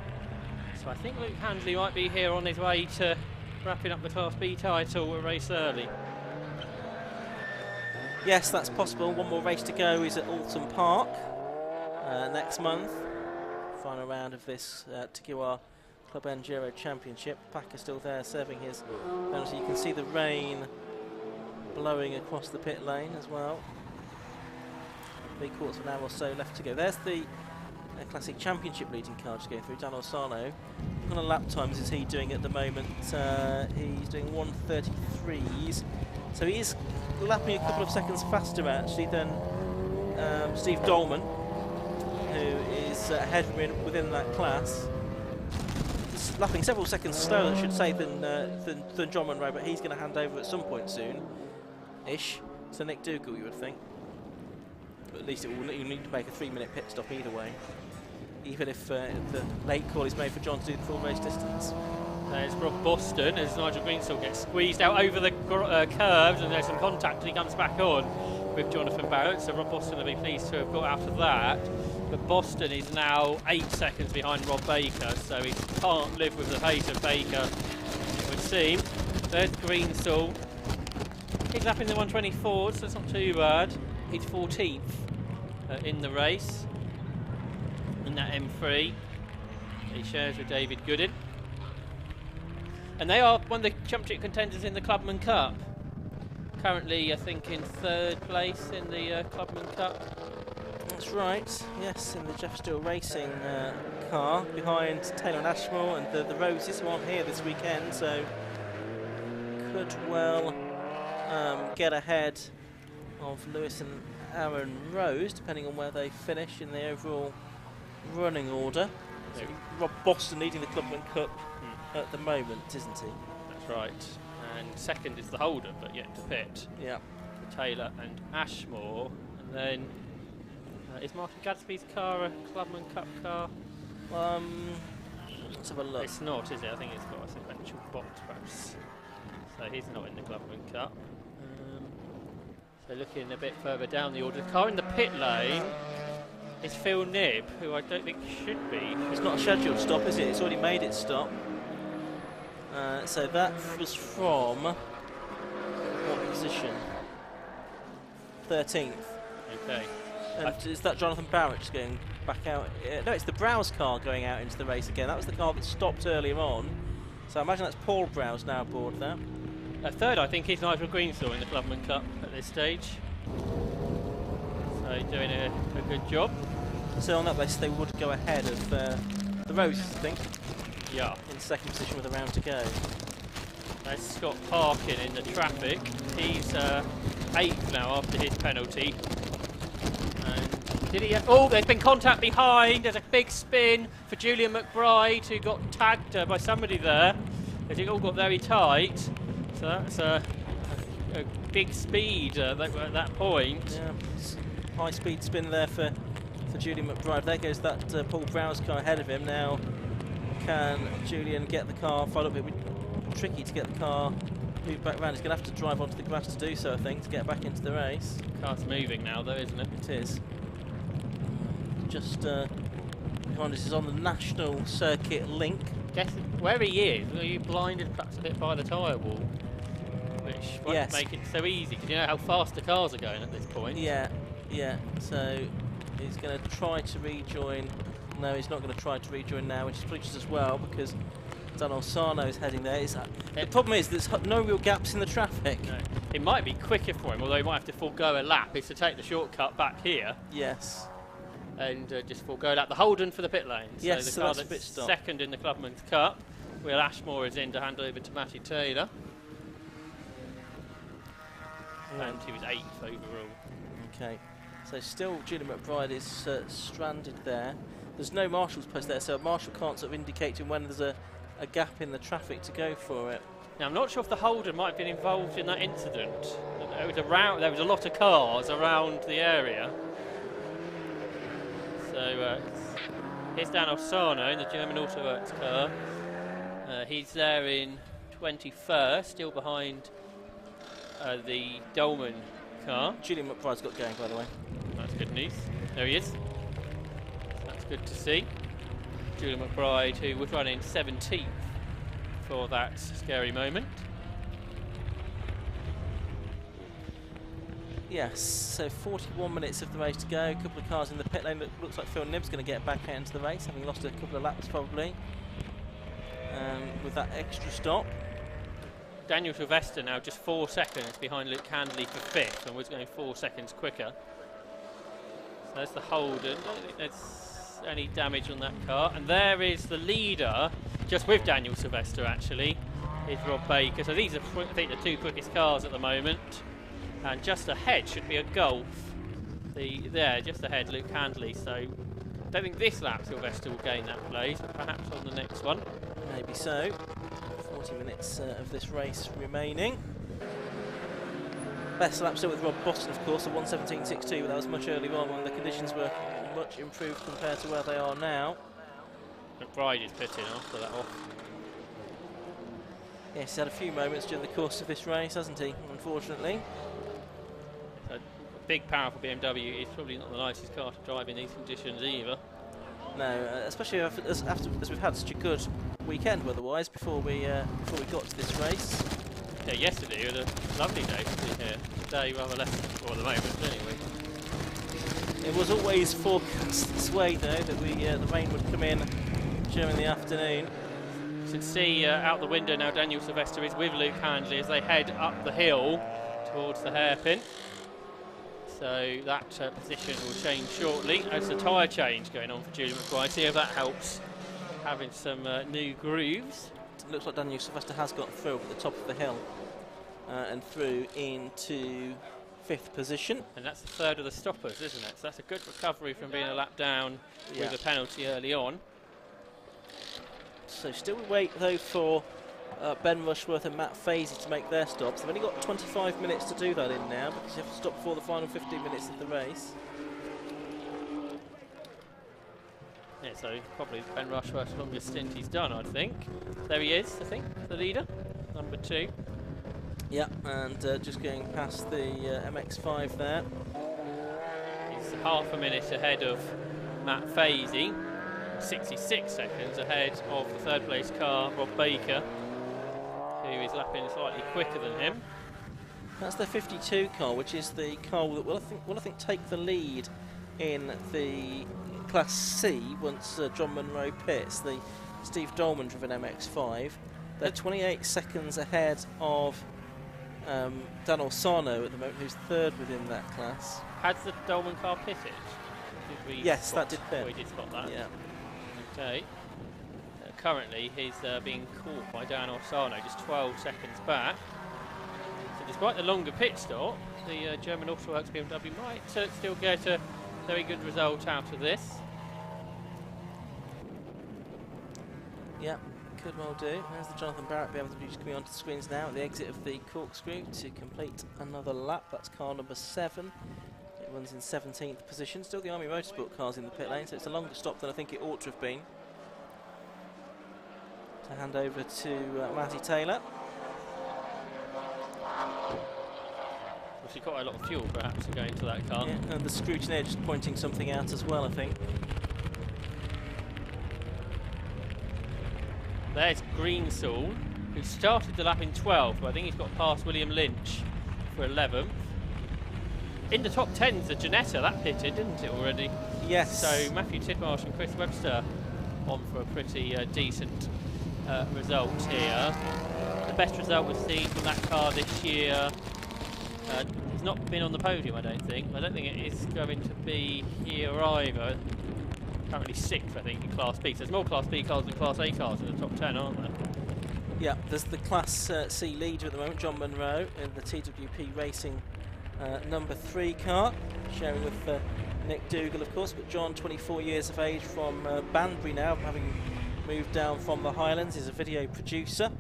So I think Luke Handley might be here on his way to wrapping up the Class B title a race early. Yes, that's possible. One more race to go is at Alton Park next month. Final round of this Tiguar Club Enduro Championship. Packer still there serving his penalty. You can see the rain blowing across the pit lane as well. 3/4 of an hour or so left to go. There's the Classic Championship leading car just going through. Dan Orsano. What kind of lap times is he doing at the moment? He's doing 1:33s. So he's lapping a couple of seconds faster actually than Steve Dolman, who is ahead of him within that class. He's lapping several seconds slower, I should say, than John Monroe, but he's going to hand over at some point soon-ish. So Nick Dougal, you would think. But at least you need to make a 3-minute pit stop either way, even if the late call is made for John to do the full race distance. There's Rob Boston as Nigel Greensill gets squeezed out over the curves, and there's some contact, and he comes back on with Jonathan Barrett. So Rob Boston will be pleased to have got out of that. But Boston is now 8 seconds behind Rob Baker, so he can't live with the pace of Baker, it would seem. There's Greensill. He's lapping the 124, so it's not too bad. He's 14th in the race in that M3. He shares with David Goodin. And they are one of the championship contenders in the Clubman Cup. Currently, I think, in 3rd place in the Clubman Cup. That's right, yes, in the Jeff Steele Racing car behind Taylor and Ashmore and the Roses, who aren't here this weekend, so could well get ahead of Lewis and Aaron Rose, depending on where they finish in the overall running order. So Rob Boston leading the Clubman Cup at the moment, isn't he? That's right. And 2nd is the Holden, but yet to pit. Yeah. Taylor and Ashmore. And then is Martin Gadsby's car a Clubman Cup car? Let's have a look. It's not, is it? I think it's got a sequential box, perhaps. So he's not in the Clubman Cup. So looking a bit further down the order, the car in the pit lane is Phil Knibb, who I don't think should be. It's not a scheduled stop, is it? It's already made its stop. So that was from what position? 13th. Okay. And is that Jonathan Barrett just going back out? No, it's the Browse car going out into the race again. That was the car that stopped earlier on. So I imagine that's Paul Browse now aboard there. 3rd, I think, is Nigel Greensill in the Clubman Cup at this stage. So doing a good job. So on that basis, they would go ahead of the Roses, I think. Yeah. In 2nd position with a round to go. There's Scott Parkin in the traffic. He's 8th now after his penalty. And did he have, oh, there's been contact behind. There's a big spin for Julian McBride, who got tagged by somebody there. It all got very tight. So that's a big speed at that point. Yeah, high speed spin there for Julian McBride. There goes that Paul Browse car ahead of him. Now can Julian get the car followed? It would be tricky to get the car moved back round. He's going to have to drive onto the grass to do so, I think, to get back into the race. The car's moving now though, isn't it? It is. Just behind us is on the national circuit link. Guess where he is, are you blinded perhaps a bit by the tyre wall? Which won't make it so easy, because you know how fast the cars are going at this point. Yeah, so he's going to try to rejoin. No, he's not going to try to rejoin now, which is probably just as well, because Daniel Sarno is heading there. The problem is there's no real gaps in the traffic. No. It might be quicker for him, although he might have to forego a lap, is to take the shortcut back here. Yes. And just forego that. The Holden for the pit lane. Yes, so so the car that's a pit stop. Second in the Clubman's Cup. Will Ashmore is in to hand over to Matty Taylor. And he was 8th overall. Okay, so still Julian McBride is stranded there. There's no marshal's post there, so a marshal can't sort of indicate to him when there's a gap in the traffic to go for it. Now I'm not sure if the Holden might have been involved in that incident. There was a lot of cars around the area. So here's Dan Ossano in the German Autoworks car. He's there in 21st, still behind the Dolman car. Julian McBride's got going, by the way. That's good news. There he is. That's good to see. Julian McBride, who was running 17th for that scary moment. Yes, so 41 minutes of the race to go. A couple of cars in the pit lane. Looks like Phil Nibb's going to get back out into the race, having lost a couple of laps probably. With that extra stop. Daniel Sylvester now just 4 seconds behind Luke Handley for 5th, and was going 4 seconds quicker. So there's the Holden. I don't think there's any damage on that car. And there is the leader, just with Daniel Sylvester actually, is Rob Baker. So these are, I think, the 2 quickest cars at the moment. And just ahead should be a Golf. There, just ahead, Luke Handley. So I don't think this lap Sylvester will gain that place, but perhaps on the next one. Maybe so. 40 minutes of this race remaining. Best lap still with Rob Boston, of course, a 1:17.62, but that was much earlier on when the conditions were much improved compared to where they are now. McBride is pitting after that off. Yes, he's had a few moments during the course of this race, hasn't he, unfortunately. So a big, powerful BMW is probably not the nicest car to drive in these conditions either. No, especially as we've had such a good weekend weather-wise before we got to this race. Yeah, yesterday was a lovely day to be here. Today rather less, or at the moment anyway. It was always forecast this way though, that the rain would come in during the afternoon. You can see out the window now Daniel Sylvester is with Luke Handley as they head up the hill towards the hairpin. So that position will change shortly. There's a tyre change going on for Julian McBride. See if that helps having some new grooves. It looks like Daniel Sylvester has got through at the top of the hill and through into 5th position. And that's the 3rd of the stoppers, isn't it? So that's a good recovery from being a lap down with a penalty early on. So still we wait though for Ben Rushworth and Matt Fazy to make their stops. They've only got 25 minutes to do that in now because you have to stop before the final 15 minutes of the race. Yeah, so probably Ben Rushworth's longest stint he's done, I think. There he is, I think, the leader, number 2. Yeah, and just going past the MX-5 there. He's half a minute ahead of Matt Fazy, 66 seconds ahead of the 3rd place car, Rob Baker, who is lapping slightly quicker than him. That's the 52 car, which is the car that will I think take the lead in the Class C once John Munro pits. The Steve Dolman driven MX-5. They're 28 seconds ahead of Dan Orsano at the moment, who's 3rd within that class. Has the Dolman car pitted? Yes, that did pit. We did spot that. Yeah. Okay. Currently, he's being caught by Dan Orsano, just 12 seconds back. So there's despite the longer pit stop, the German Autoworks BMW might still get a very good result out of this. Yeah, could well do. There's the Jonathan Barrett BMW just coming onto the screens now at the exit of the corkscrew to complete another lap. That's car number 7. It runs in 17th position. Still the Army Motorsport cars in the pit lane, so it's a longer stop than I think it ought to have been. To hand over to Matty Taylor. She's got a lot of fuel perhaps to go into that car. Yeah, and the scrutineer just pointing something out as well, I think. There's Greensall, who started the lap in 12th, but I think he's got past William Lynch for 11th. In the top 10's the Janetta, that pitted, didn't it already? Yes. So Matthew Tidmarsh and Chris Webster on for a pretty decent result here. The best result we've seen from that car this year. He's not been on the podium, I don't think. I don't think it is going to be here either. Currently 6th, I think, in Class B. So there's more Class B cars than Class A cars in the top 10, aren't there? Yeah, there's the Class C leader at the moment, John Munro, in the TWP Racing number 3 car, sharing with Nick Dougal, of course. But John, 24 years of age, from Banbury now, having moved down from the Highlands, is a video producer.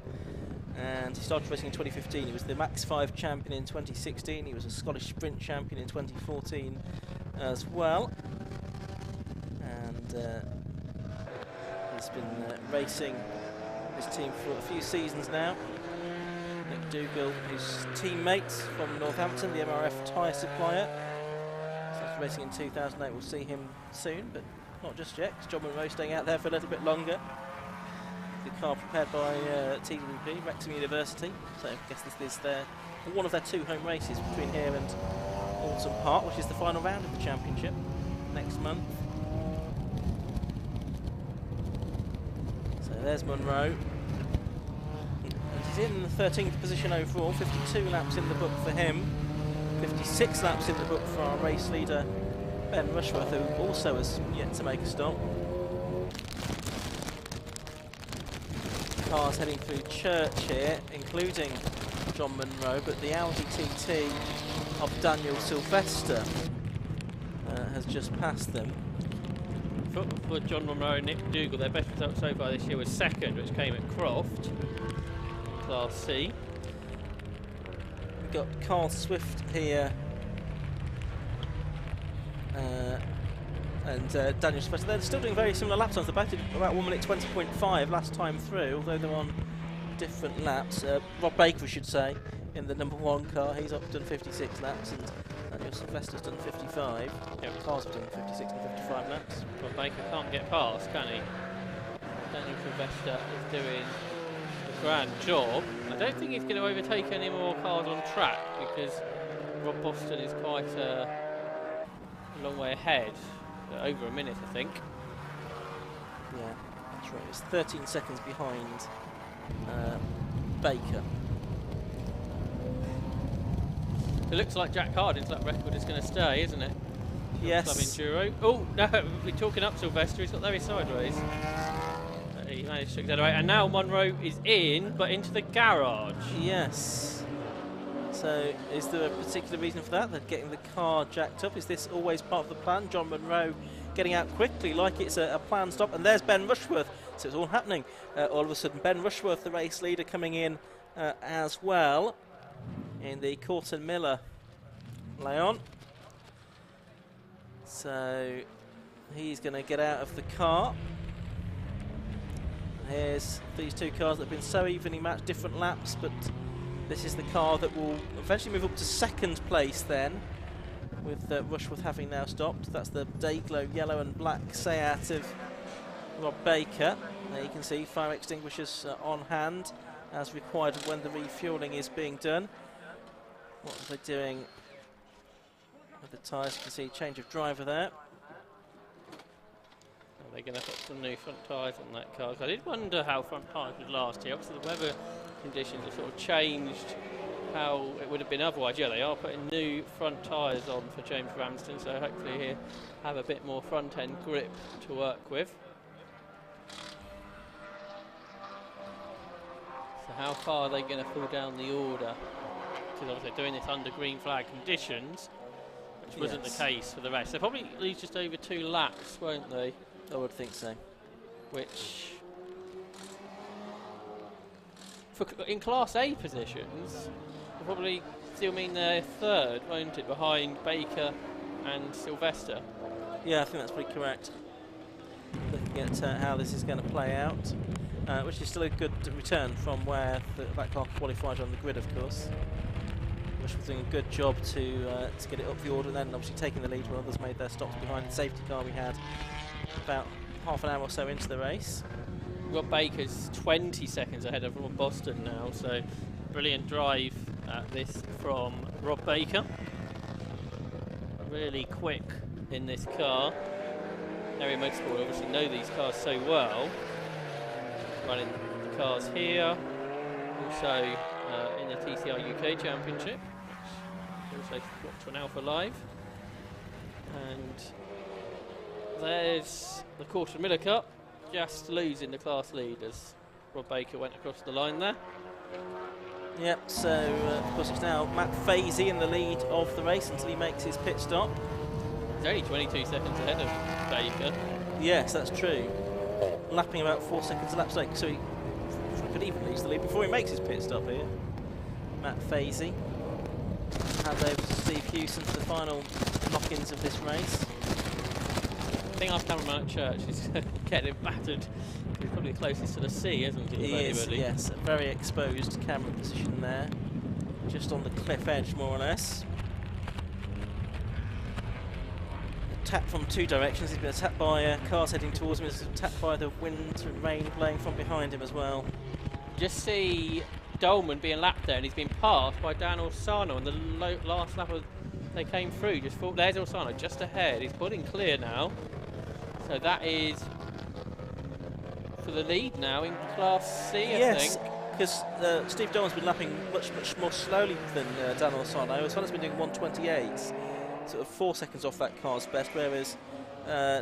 And he started racing in 2015. He was the Max 5 champion in 2016. He was a Scottish Sprint champion in 2014 as well. And he's been racing his team for a few seasons now. Nick Dougal, his teammate from Northampton, the MRF tyre supplier. Started racing in 2008. We'll see him soon, but not just yet, because John Munro staying out there for a little bit longer. The car prepared by TWP, Wrexham University. So I guess this is one of their 2 home races between here and Alton Park, which is the final round of the championship next month. So there's Munro. And he's in the 13th position overall, 52 laps in the book for him, 56 laps in the book for our race leader Ben Rushworth, who also has yet to make a stop. Cars heading through Church here, including John Munro, but the Audi TT of Daniel Sylvester has just passed them. For John Munro and Nick Dougal, their best result so far this year was 2nd, which came at Croft, Class C. We've got Carl Swift here and Daniel Sylvester. They're still doing very similar lap times. They both did about 1 minute 20.5 last time through, although they're on different laps. Rob Baker, I should say, in the number 1 car, he's up done 56 laps, and Daniel Sylvester's done 55. Yep. Cars have done 56 and 55 laps. Well, Baker can't get past, can he? Daniel Sylvester is doing a grand job. I don't think he's going to overtake any more cars on track, because Rob Boston is quite a long way ahead. Over a minute, I think. Yeah, that's right. It's 13 seconds behind Baker. It looks like Jack Harding's lap record is going to stay, isn't it? Yes. Club Enduro. Oh, no, we're talking up Sylvester. He's got there sideways. He managed to accelerate. And now Munro is in, but into the garage. Yes. So, is there a particular reason for that? They're getting the car jacked up. Is this always part of the plan? John Munro getting out quickly like it's a planned stop. And there's Ben Rushworth. So it's all happening. All of a sudden, Ben Rushworth, the race leader, coming in as well in the Corton Miller Leon. So he's going to get out of the car. Here's these 2 cars that have been so evenly matched, different laps, but this is the car that will eventually move up to 2nd place then, with Rushworth having now stopped. That's the Dayglow yellow and black Seat of Rob Baker. There you can see fire extinguishers on hand, as required when the refuelling is being done. What are they doing with the tyres? You can see change of driver there. They're going to put some new front tyres on that car. I did wonder how front tyres would last here. Obviously the weather conditions have sort of changed how it would have been otherwise. Yeah, they are putting new front tyres on for James Ramsden, so hopefully he'll have a bit more front end grip to work with. So how far are they going to fall down the order? because obviously they're doing this under green flag conditions, which wasn't the Yes. case for the rest. They'll probably lose just over 2 laps, won't they? I would think so. Which, in Class A positions, will probably still mean they're third, won't it, behind Baker and Sylvester. Yeah, I think that's pretty correct. Looking at how this is going to play out, which is still a good return from where that car qualified on the grid, of course. Which was doing a good job to get it up the order, and then obviously taking the lead when others made their stops behind the safety car we had about half an hour or so into the race. Rob Baker's 20 seconds ahead of Rob Boston now, so brilliant drive this from Rob Baker. Really quick in this car. Area Motorsport obviously know these cars so well. Running the cars here, also in the TCR UK Championship, which also watch on Alpha Live. And there's the Quarter Miller Cup, just losing the class lead as Rob Baker went across the line there. Yep, so of course it's now Matt Fazy in the lead of the race until he makes his pit stop. He's only 22 seconds ahead of Baker. Yes, that's true. Lapping about 4 seconds a lap, so he could even lose the lead before he makes his pit stop here. Matt Fazy. Hand over to Steve Hewson for the final knock-ins of this race. I think our cameraman at church is getting battered. He's probably closest to the sea, isn't he? He is, yes. A very exposed camera position there. Just on the cliff edge, more or less. Attacked from 2 directions. He's been attacked by cars heading towards him. He's attacked by the wind and rain blowing from behind him as well. Just see Dolman being lapped there, and he's been passed by Dan Orsano on the last lap of they came through. Just thought, there's Orsano just ahead. He's pulling clear now. So that is for the lead now in Class C, I think. Yes, because Steve Dolman's been lapping much more slowly than Dan Orsano. Orsano's been doing 128, sort of 4 seconds off that car's best, whereas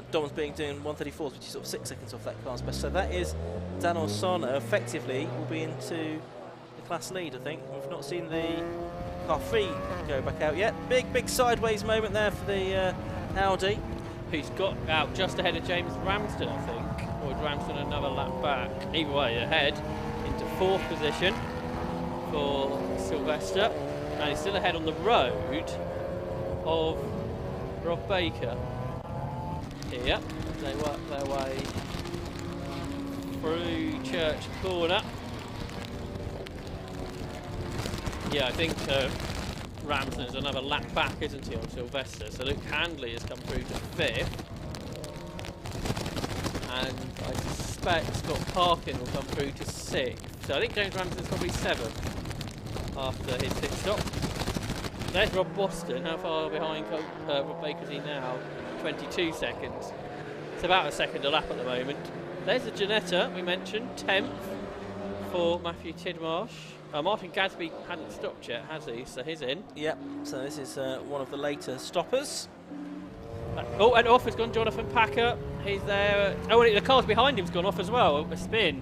Dolman's doing 134s, which is sort of 6 seconds off that car's best. So that is Dan Orsano effectively will be into the class lead, I think. We've not seen the car 3 go back out yet. Big sideways moment there for the Audi. Who's got out just ahead of James Ramsden, I think. Or Ramsden another lap back. Either way, ahead into 4th position for Sylvester. And he's still ahead on the road of Rob Baker. Here, they work their way through Church Corner. Yeah, I think Ramsden's another lap back, isn't he, on Sylvester? So Luke Handley has come through to 5th. And I suspect Scott Parkin will come through to 6th. So I think James Ramsden's probably 7th after his pit stop. There's Rob Boston. How far behind Rob Baker is he now? 22 seconds. It's about a second a lap at the moment. There's the Janetta we mentioned, 10th for Matthew Tidmarsh. Martin Gadsby hadn't stopped yet, has he? So he's in. Yep, so this is one of the later stoppers. Oh, and off has gone Jonathan Packer. He's there. Oh, and the car behind him's gone off as well. A spin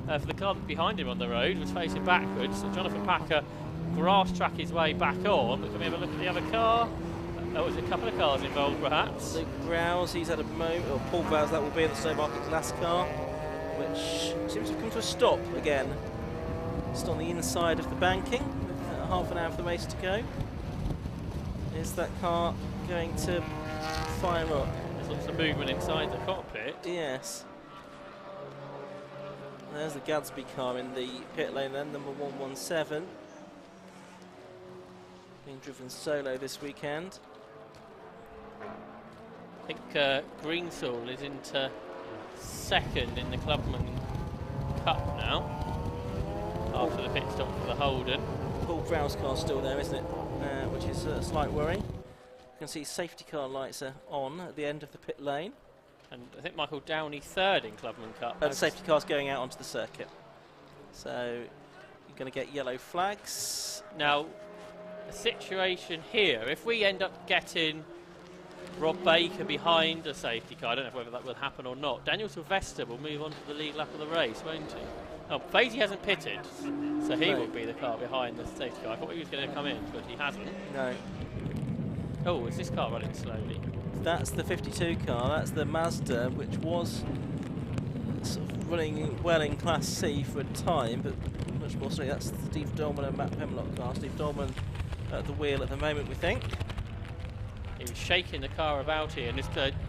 for the car behind him on the road, was facing backwards. So Jonathan Packer grass track his way back on. But can we have a look at the other car? Oh, there's a couple of cars involved, perhaps. Luke Browse, he's had a moment, or Paul Browse, that will be in the Stowmarket Glass car, which seems to have come to a stop again. Just on the inside of the banking, with half an hour of the race to go. Is that car going to fire up? There's lots of movement inside the cockpit. Yes. There's the Gadsby car in the pit lane then, number 117. Being driven solo this weekend. I think Greensall is into 2nd in the Clubman Cup now, after the pit stop for the Holden. Paul Browse car's still there, isn't it? Which is a slight worry. You can see safety car lights are on at the end of the pit lane. And I think Michael Downey 3rd in Clubman Cup. The safety car's going out onto the circuit. So you're going to get yellow flags. Now, the situation here, if we end up getting Rob Baker behind a safety car, I don't know whether that will happen or not, Daniel Sylvester will move on to the lead lap of the race, won't he? Oh, Fazy hasn't pitted, so he No. will be the car behind the safety car. I thought he was going to come in, but he hasn't. No. Oh, is this car running slowly? That's the 52 car. That's the Mazda, which was sort of running well in Class C for a time, but much more slowly. That's Steve Dolman and Matt Pemlock car. Steve Dolman at the wheel at the moment, we think. He was shaking the car about here, and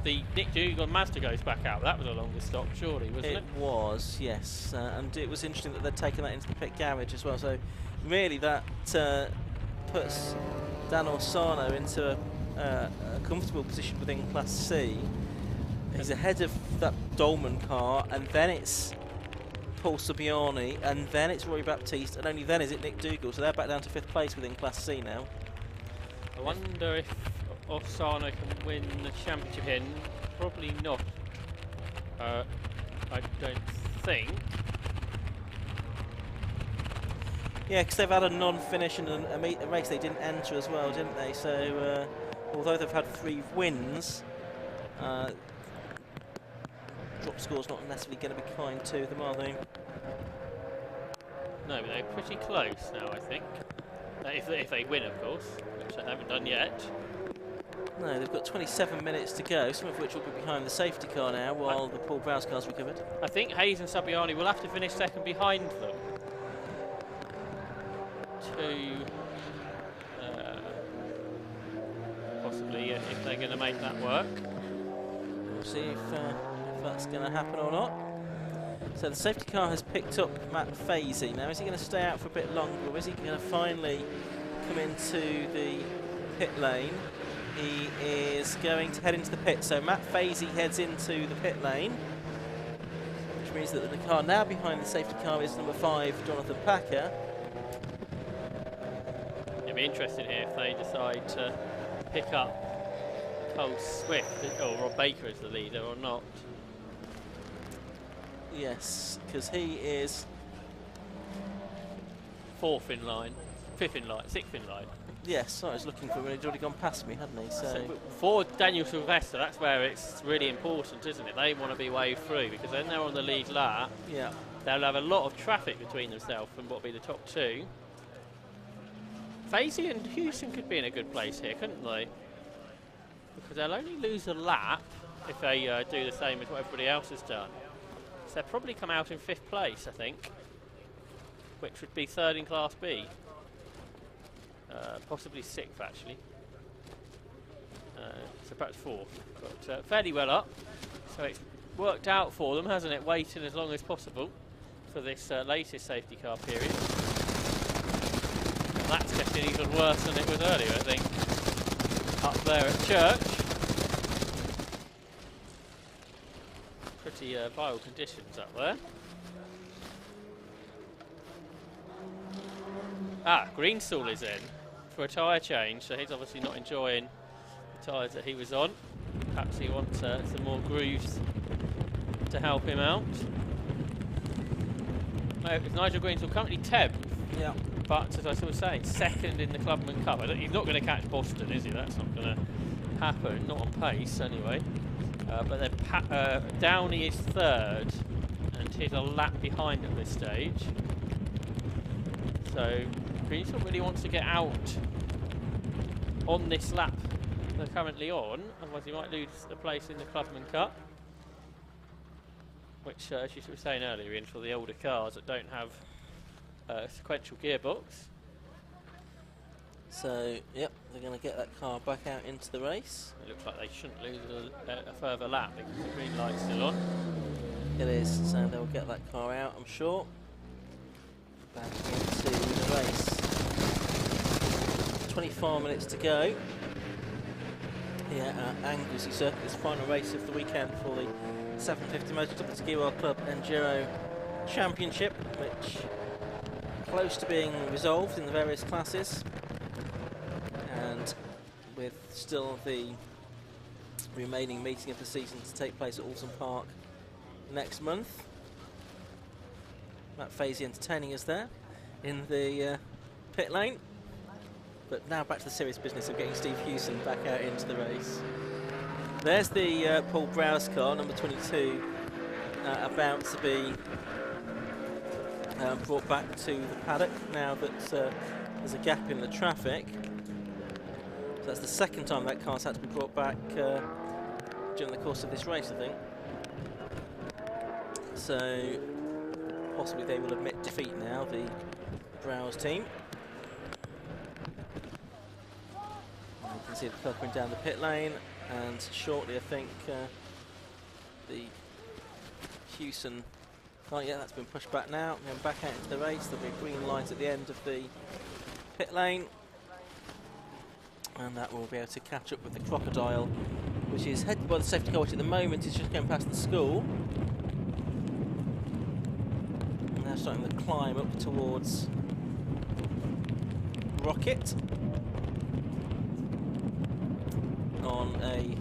the Nick Dougal Mazda goes back out. That was a longer stop, surely, wasn't it? It was, yes. And it was interesting that they'd taken that into the pit garage as well. So really that puts Dan Orsano into a comfortable position within Class C. He's ahead of that Dolman car, and then it's Paul Subiani, and then it's Roy Baptiste, and only then is it Nick Dougal. So they're back down to 5th place within Class C now. I wonder if Orsano can win the championship here. Probably not. I don't think. Yeah, because they've had a non-finish and a race they didn't enter as well, didn't they? So although they've had 3 wins, drop score's not necessarily going to be kind to them, are they? No, but they're pretty close now, I think. If they win, of course, which they haven't done yet. No, they've got 27 minutes to go, some of which will be behind the safety car now, while the Paul Browse car's recovered. I think Hayes and Subiani will have to finish second behind them to possibly, if they're going to make that work. We'll see if that's going to happen or not. So the safety car has picked up Matt Fazy. Now, is he going to stay out for a bit longer, or is he going to finally come into the pit lane? He is going to head into the pit. So Matt Fazy heads into the pit lane, which means that the car now behind the safety car is number 5, Jonathan Packer. It'll be interesting here if they decide to pick up Cole Swift or Rob Baker as the leader or not. Yes, because he is 4th in line, 5th in line, 6th in line. Yes, I was looking for him. He'd already gone past me, hadn't he? So for Daniel Sylvester, that's where it's really important, isn't it? They want to be waved through, because then they're on the lead lap. yeah, They'll have a lot of traffic between themselves and what will be the top 2. Fazy and Houston could be in a good place here, couldn't they? Because they'll only lose a lap if they do the same as what everybody else has done. So they'll probably come out in 5th place, I think, which would be 3rd in Class B. Possibly 6th, actually. So perhaps 4th. But fairly well up. So it's worked out for them, hasn't it? Waiting as long as possible for this latest safety car period. And that's getting even worse than it was earlier, I think. Up there at Church. Pretty vile conditions up there. Greenstall is in for a tyre change, so he's obviously not enjoying the tyres that he was on. Perhaps he wants some more grooves to help him out. Nigel Greenstall currently 10th, yeah. but as I was saying, 2nd in the Clubman Cup. He's not going to catch Boston, is he? That's not going to happen, not on pace anyway. But then Downey is 3rd, and he's a lap behind at this stage. So Greenstall really wants to get out on this lap they're currently on, otherwise he might lose a place in the Clubman Cup, which, as you were saying earlier, in for the older cars that don't have a sequential gearbox. So, yep, they're going to get that car back out into the race. It looks like they shouldn't lose a further lap because the green light's still on. It is, so they'll get that car out, I'm sure. Back into the race. 24 minutes to go here at Anglesey Circuit, this final race of the weekend for the 750 Motor Ski World Club Enduro Championship, which close to being resolved in the various classes, and with still the remaining meeting of the season to take place at Alton Park next month. Matt Fazy entertaining us there in the pit lane. But now back to the serious business of getting Steve Hewson back out into the race. There's the Paul Browse car, number 22, about to be brought back to the paddock now that there's a gap in the traffic. So that's the second time that car's had to be brought back during the course of this race, I think. So possibly they will admit defeat now, the Browse team. And you can see the car coming down the pit lane, and shortly I think the Hewson. Oh yeah, that's been pushed back now. Going back out into the race. There'll be a green light at the end of the pit lane, and that will be able to catch up with the Crocodile, which is headed by the safety car, which at the moment is just going past the school. And they're starting to climb up towards Rocket on a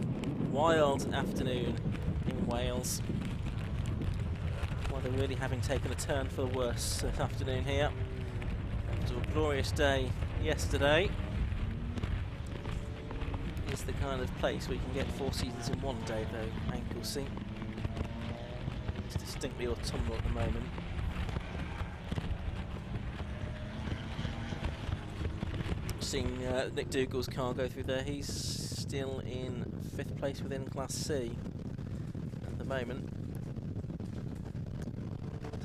wild afternoon in Wales. They're really having taken a turn for the worse this afternoon here. After a glorious day yesterday. It's the kind of place where you can get 4 seasons in one day, though, Anglesey. It's distinctly autumnal at the moment. Seeing Nick Dougal's car go through there, he's still in 5th place within Class C at the moment.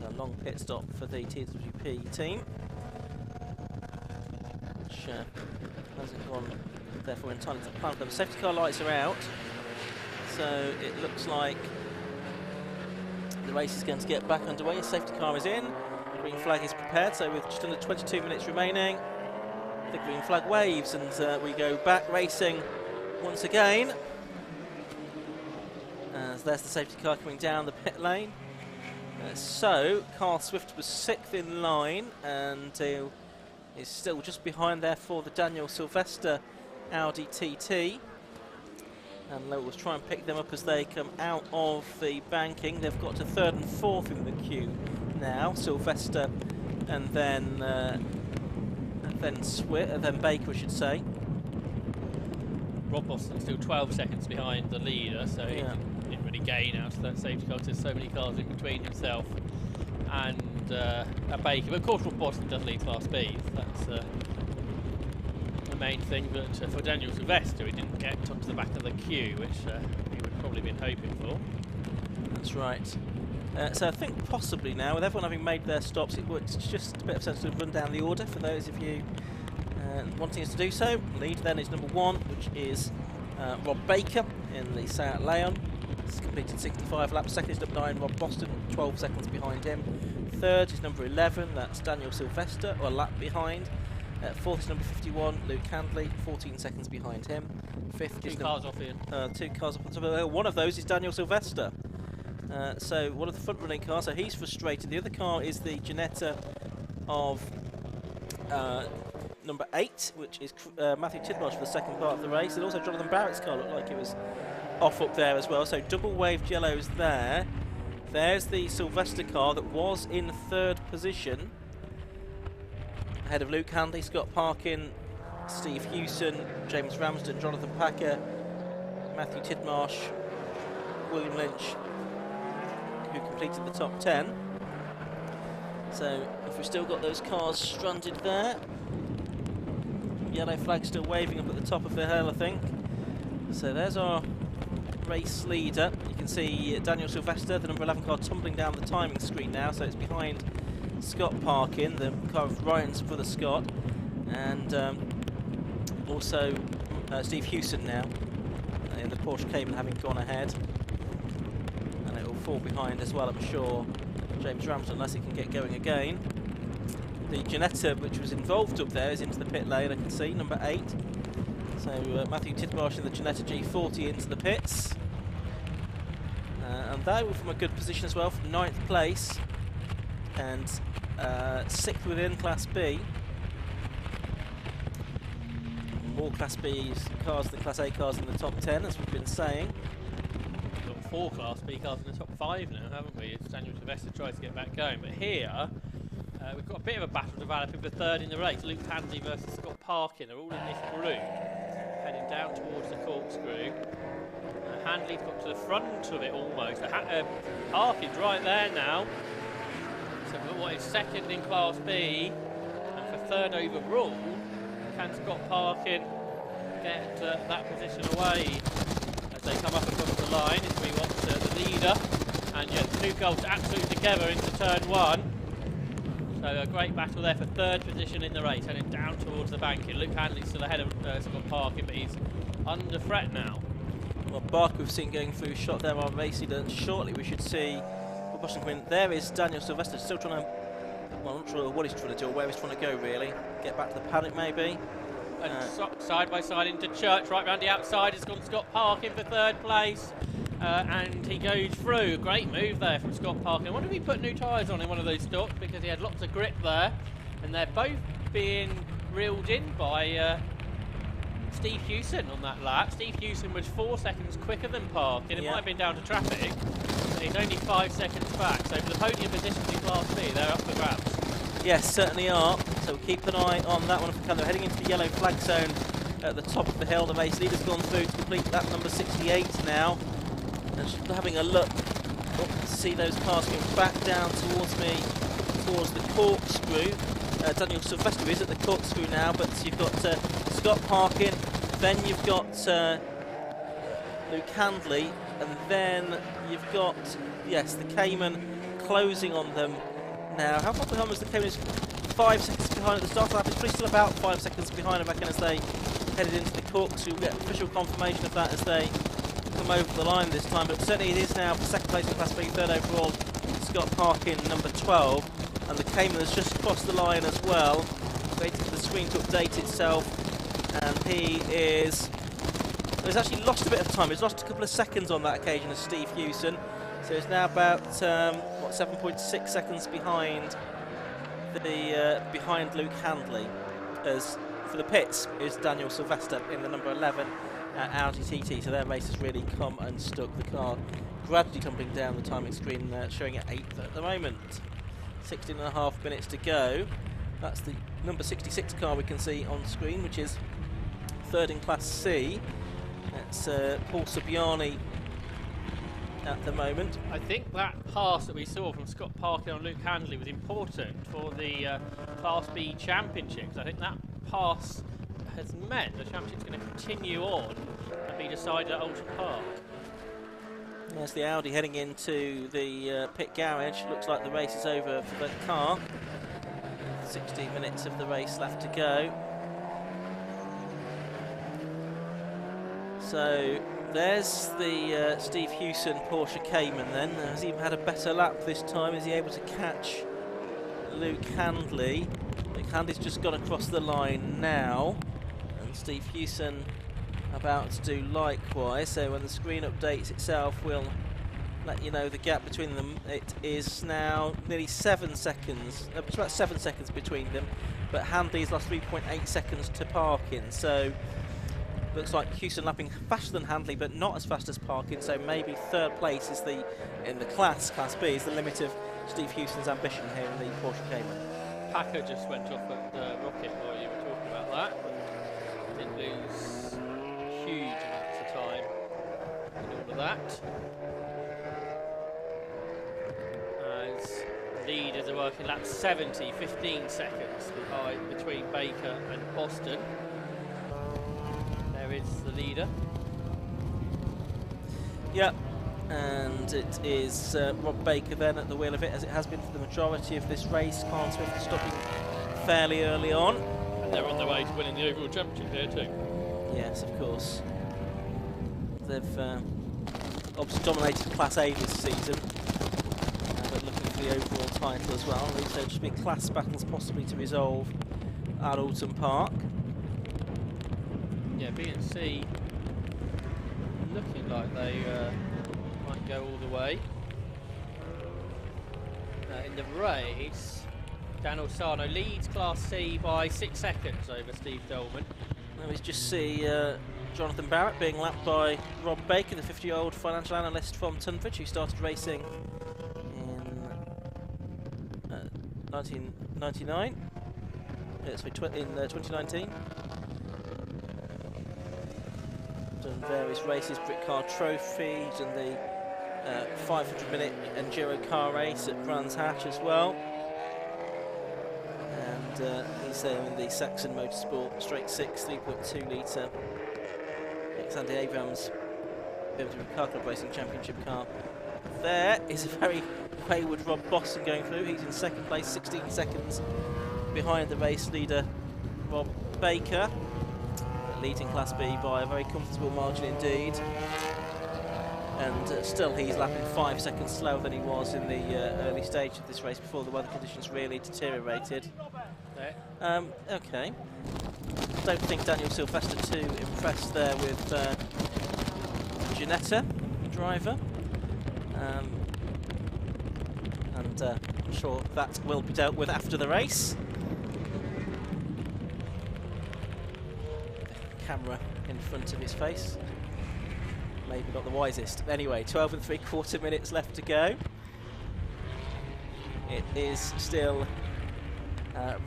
A long pit stop for the TWP team, which hasn't gone therefore entirely to plan. The safety car lights are out, so it looks like the race is going to get back underway. The safety car is in, the green flag is prepared, so with just under 22 minutes remaining, the green flag waves and we go back racing once again. As there's the safety car coming down the pit lane. So, Carl Swift was 6th in line and is still just behind there for the Daniel Sylvester Audi TT. And they will try and pick them up as they come out of the banking. They've got to 3rd and 4th in the queue now, Sylvester and then Baker, I should say. Rob Boston's still 12 seconds behind the leader, so Yeah. he didn't really gain out of that safety car. There's so many cars in between himself and a Baker. But of course, Rob Boston does lead Class B. That's the main thing. But for Daniel Sylvester, he didn't get onto the back of the queue, which he would probably been hoping for. That's right. So I think possibly now, with everyone having made their stops, it's just a bit of sense to run down the order for those of you wanting us to do so. Lead then is number 1, which is Rob Baker in the Seat Leon. He's completed 65 laps. Second is number 9, Rob Boston, 12 seconds behind him. Third is number 11, that's Daniel Sylvester, or a lap behind. Fourth is number 51, Luke Handley, 14 seconds behind him. Fifth is 2 cars off Ian. 2 cars off. One of those is Daniel Sylvester. So one of the front running cars, so he's frustrated. The other car is the Ginetta of number 8, which is Matthew Tidmarsh for the second part of the race, and also Jonathan Barrett's car looked like it was off up there as well. So double waved yellows there. There's the Sylvester car that was in 3rd position, ahead of Luke Handley, Scott Parkin, Steve Hewson, James Ramsden, Jonathan Packer, Matthew Tidmarsh, William Lynch, who completed the top 10. So if we've still got those cars stranded there, yellow flag still waving up at the top of the hill, I think. So there's our race leader. You can see Daniel Sylvester, the number 11 car, tumbling down the timing screen now, so it's behind Scott Parkin, the car of Ryan's brother Scott, and also Steve Hewson now in the Porsche Cayman, having gone ahead, and it will fall behind as well, I'm sure, James Ramsden, unless he can get going again. The Ginetta, which was involved up there, is into the pit lane, I can see, number 8. So Matthew Tidmarsh in the Ginetta G40 into the pits. And they were from a good position as well, from 9th place and 6th within Class B. More Class B cars than Class A cars in the top 10, as we've been saying. We've got 4 Class B cars in the top 5 now, haven't we? As Daniel Sylvester tries to get back going. But here, we've got a bit of a battle developing for 3rd in the race. Luke Handley versus Scott Parkin. They're all in this group, heading down towards the corkscrew. Handley's got to the front of it almost. Parkin's right there now. So what is second in Class B and for third overall. Can Scott Parkin get that position away as they come up across the line as we watch the leader? And yeah, the two goals absolutely together into turn one. So a great battle there for third position in the race, heading down towards the banking. Luke Handley's still ahead of Scott Parkin, but he's under threat now. Well, Barker we've seen going through shot there on racing, and shortly we should see Boston come in. There is Daniel Sylvester still trying to, well, I'm not sure what he's trying to do or where he's trying to go really. Get back to the paddock maybe. And side by side into Church, right round the outside has gone Scott Parkin for third place. And he goes through. Great move there from Scott Parkin. I wonder if he put new tyres on in one of those stocks, because he had lots of grip there. And they're both being reeled in by Steve Hewson on that lap. Steve Hewson was 4 seconds quicker than Parkin. It might have been down to traffic, but he's only 5 seconds back. So for the podium positions in Class B, they're up for grabs. Yes, certainly are. So we'll keep an eye on that one. They're heading into the yellow flag zone at the top of the hill. The race leader's gone through to complete that number 68 now. And just having a look, see those cars going back down towards me, towards the corkscrew. Daniel Sylvester is at the corkscrew now, but you've got Scott Parkin, then you've got Luke Handley, and then you've got, yes, the Cayman closing on them now. How far behind was the Cayman? 5 seconds behind at the start of the lap. It's probably still about 5 seconds behind, I reckon, as they headed into the corkscrew. We'll get official confirmation of that as they come over the line this time, but certainly it is now for second place in Class B, third overall, Scott Parkin, number 12, and the Cayman has just crossed the line as well, waiting for the screen to update itself, and he's actually lost a bit of time. He's lost a couple of seconds on that occasion as Steve Hewson, so he's now about 7.6 seconds behind behind Luke Handley. As for the pits is Daniel Sylvester in the number 11 Audi TT, so their race has really come unstuck. The car gradually tumbling down the timing screen, showing at 8th at the moment. 16.5 minutes to go. That's the number 66 car we can see on screen, which is third in Class C. That's Paul Sabiani at the moment. I think that pass that we saw from Scott Parkin on Luke Handley was important for the Class B Championships. I think that pass has meant the Championship's going to continue on and be decided at Oulton Park. There's the Audi heading into the pit garage. Looks like the race is over for the car. 16 minutes of the race left to go. So there's the Steve Hewson Porsche Cayman then. Has he even had a better lap this time? Is he able to catch Luke Handley? Luke Handley's just gone across the line now. And Steve Hewson about to do likewise. So when the screen updates itself, we'll let you know the gap between them. It is now nearly 7 seconds. It's about 7 seconds between them. But Handley's lost 3.8 seconds to Parkin. So looks like Hewson lapping faster than Handley, but not as fast as Parkin. So maybe third place is in the Class B is the limit of Steve Hewson's ambition here in the Porsche Cayman. Packer just went off at Rocket while you were talking about that, but didn't lose huge amounts of time in all of that. As leaders are working lap 70, 15 seconds between Baker and Boston. There is the leader. Yep, and it is Rob Baker then at the wheel of it, as it has been for the majority of this race. Carl Smith stopping fairly early on. And they're on their way to winning the overall championship here too. Yes, of course. They've obviously dominated Class A this season, but looking for the overall title as well. So there should be class battles possibly to resolve at Oulton Park. Yeah, B and C looking like they might go all the way. In the race, Dan Orsano leads Class C by 6 seconds over Steve Dolman. Now we just see Jonathan Barrett being lapped by Rob Baker, the 50-year-old financial analyst from Tunbridge, who started racing in 1999. Sorry, in 2019. Done various races, Brit Car Trophy, and the 500-minute Enduro car race at Brands Hatch as well. he's there in the Saxon Motorsport Straight 6 3.2 litre Alexander Abrams BMW Car Club Racing Championship car. There is a very wayward Rob Boston going through. He's in second place, 16 seconds behind the race leader Rob Baker, leading Class B by a very comfortable margin indeed. And still he's lapping 5 seconds slower than he was in the early stage of this race before the weather conditions really deteriorated. Okay. Don't think Daniel Sylvester too impressed there with Ginetta, the driver. And I'm sure that will be dealt with after the race. The camera in front of his face. Maybe not the wisest. Anyway, 12 and 3/4 minutes left to go. It is still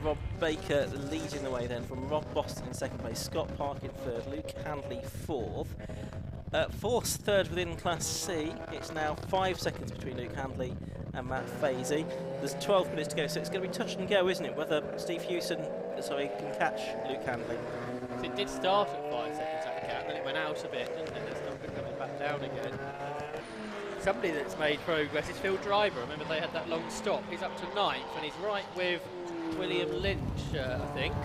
Rob Baker leading the way then from Rob Boston in second place, Scott Park in third, Luke Handley fourth. Force third within Class C. It's now 5 seconds between Luke Handley and Matt Fazy. There's 12 minutes to go, so it's going to be touch and go, isn't it? Whether Steve Hewson can catch Luke Handley. So it did start at 5 seconds at the gap, then it went out a bit, didn't it? It's not coming back down again. Somebody that's made progress is Phil Driver. Remember they had that long stop. He's up to 9th and he's right with William Lynch, I think.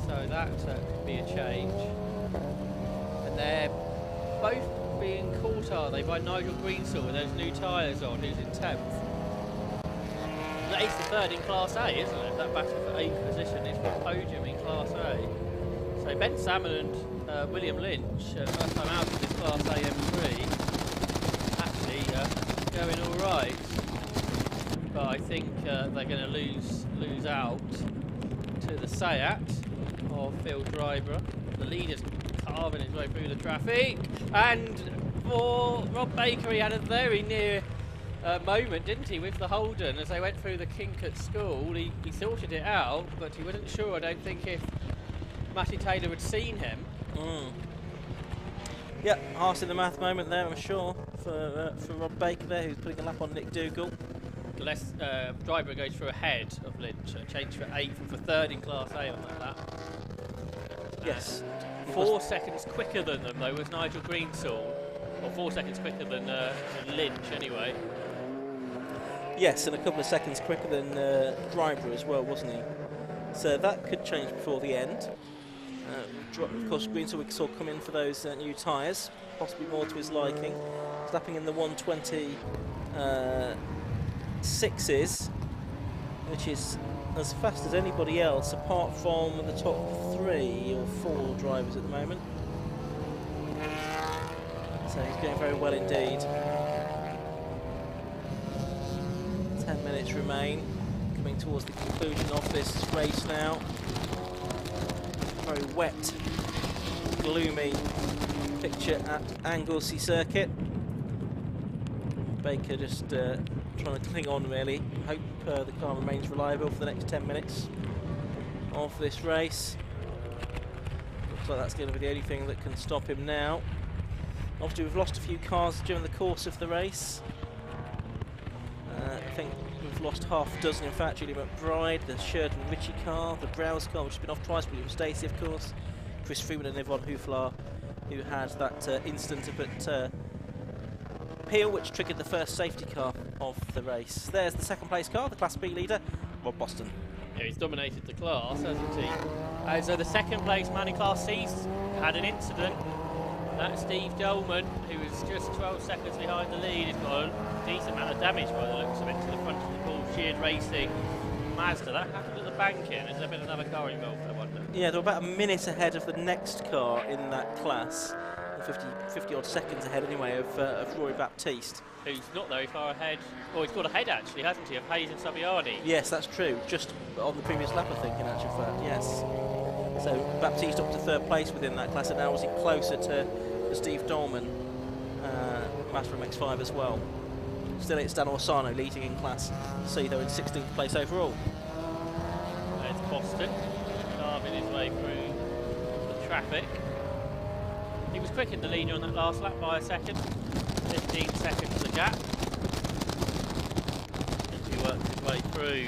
So that could be a change. And they're both being caught, are they, by Nigel Greensall with those new tyres on, who's in 10th. That is the third in Class A, isn't it? That battle for 8th position is for podium in Class A. So Ben Salmon and William Lynch, first time out of this Class A M3, actually going all right. But I think they're going to lose out to the Seat of Phil Driver. The leader's carving his way through the traffic, and for Rob Baker, he had a very near moment, didn't he, with the Holden as they went through the kink at school. He sorted it out, but he wasn't sure, I don't think, if Matty Taylor had seen him. Yeah, heart in the math moment there, I'm sure, for Rob Baker there, who's putting a lap on Nick Dougal. Driver goes through ahead of Lynch, changed for 8th and for 3rd in Class A on that lap. Yes. 4 seconds quicker than them, though, was Nigel Greensall. Or 4 seconds quicker than Lynch, anyway. Yes, and a couple of seconds quicker than Driver as well, wasn't he? So that could change before the end. Of course, Greensall we saw come in for those new tyres, possibly more to his liking. Slapping in the 120 6s, which is as fast as anybody else apart from the top 3 or 4 drivers at the moment. So he's going very well indeed. 10 minutes remain, coming towards the conclusion of this race now. Very wet, gloomy picture at Anglesey Circuit. Baker just trying to cling on really. Hope the car remains reliable for the next 10 minutes of this race. Looks like that's going to be the only thing that can stop him now. Obviously we've lost a few cars during the course of the race. I think we've lost half a dozen in fact. Julie McBride, the Sheridan Ritchie car, the Browse car which has been off twice, William Stacey of course, Chris Freeman and Yvonne Houflar, who had that incident up at Peel, which triggered the first safety car of the race. There's the second place car, the Class B leader, Rob Boston. Yeah, he's dominated the class, hasn't he? So the second place man in Class C's had an incident. That's Steve Dolman, who was just 12 seconds behind the lead. He's got a decent amount of damage by the looks of it to the front of the Porsche Racing Mazda. That happened at the bank-in. Has there been another car involved, I wonder? Yeah, they're about a minute ahead of the next car in that class. 50 odd seconds ahead anyway of Rory Baptiste. Who's not very far ahead. Oh, he's got ahead actually, hasn't he, of Hayes and Saviani? Yes, that's true. Just on the previous lap, I think, in actual fact, yes. So Baptiste up to third place within that class, and now obviously closer to Steve Dolman, Master MX-5 as well. Still it's Dan Orsano leading in Class C, though in 16th place overall. There's Boston, carving his way through the traffic. He was quicker than the leader on that last lap by a second. 15 seconds the gap. As he works his way through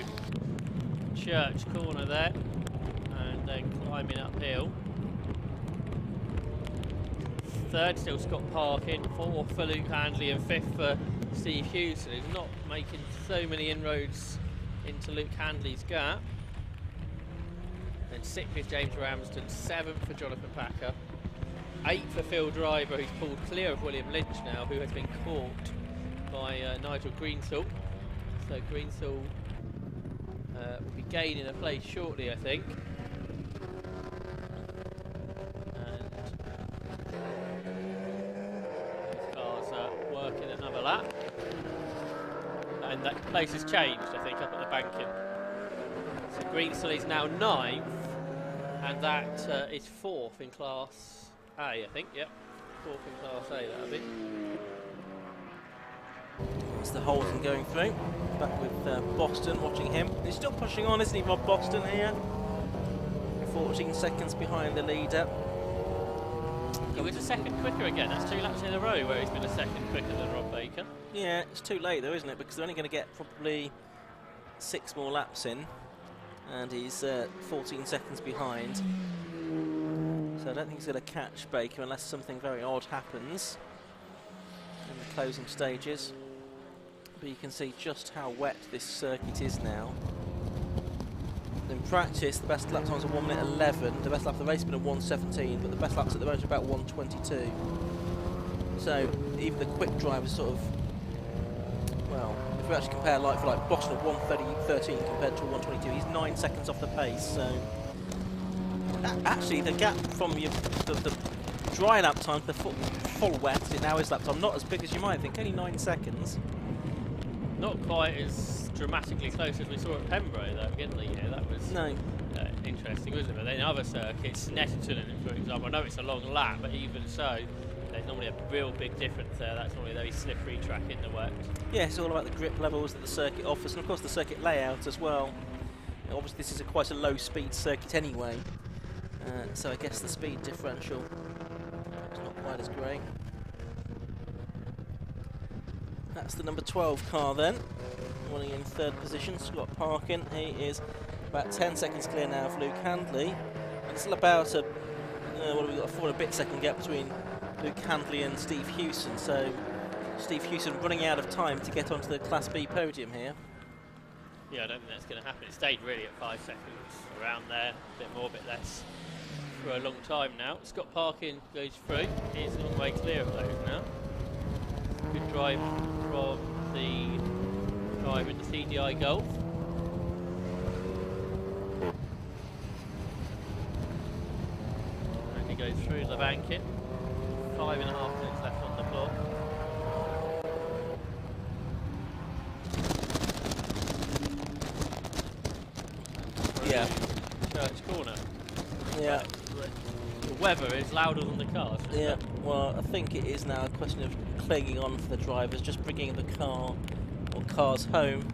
Church corner there, and then climbing uphill. Third still Scott Parkin, fourth for Luke Handley, and fifth for Steve Hewson, who's not making so many inroads into Luke Handley's gap. Then sixth is James Ramsden, seventh for Jonathan Packer, eighth for Phil Driver, who's pulled clear of William Lynch now, who has been caught by Nigel Greensall. So Greensall will be gaining a place shortly, I think. And these cars are working another lap. And that place has changed, I think, up at the banking. So Greensall is now 9th, and that is 4th in Class A, I think, yep. 4th in Class A, that'll be. It's the Holden going through. Back with Boston, watching him. He's still pushing on, isn't he, Rob Boston here? 14 seconds behind the leader. He was a second quicker again. That's 2 laps in a row where he's been a second quicker than Rob Baker. Yeah, it's too late though, isn't it? Because they're only going to get probably 6 more laps in. And he's 14 seconds behind. So I don't think he's going to catch Baker unless something very odd happens in the closing stages. But you can see just how wet this circuit is now. In practice, the best lap times are 1:11. The best lap of the race has been at 1:17, but the best laps at the moment are about 1:22. So even the quick drivers sort of, well, if we actually compare like for like Boston at 1:13 compared to 1:22, he's 9 seconds off the pace. So actually, the gap from the dry lap time to the full wet, as it now is lap time, not as big as you might think. Only 9 seconds. Not quite as dramatically close as we saw at Pembroke, though, beginning of the year. That was interesting, wasn't it? But then other circuits, Netterton, for example, I know it's a long lap, but even so, there's normally a real big difference there. That's normally a very slippery track in the wet. Yeah, it's all about the grip levels that the circuit offers, and of course the circuit layout as well. Obviously, this is quite a low-speed circuit anyway, so I guess the speed differential is not quite as great. That's the number 12 car then, running in 3rd position, Scott Parkin. He is about 10 seconds clear now of Luke Handley. And it's still about a, what have we got, a 4 and a bit second gap between Luke Handley and Steve Hewson. So Steve Hewson running out of time to get onto the Class B podium here. Yeah, I don't think that's going to happen. It stayed really at 5 seconds, around there, a bit more, a bit less, for a long time now. Scott Parkin goes through. He's a long way clear of those now. Good drive from the driver in the CDI Golf. And he goes through the banking. 5.5 minutes left on the clock. Yeah. Church corner. Yeah. The weather is louder than the cars. Yeah, well, I think it is now a question of clinging on for the drivers, just bringing the car or cars home.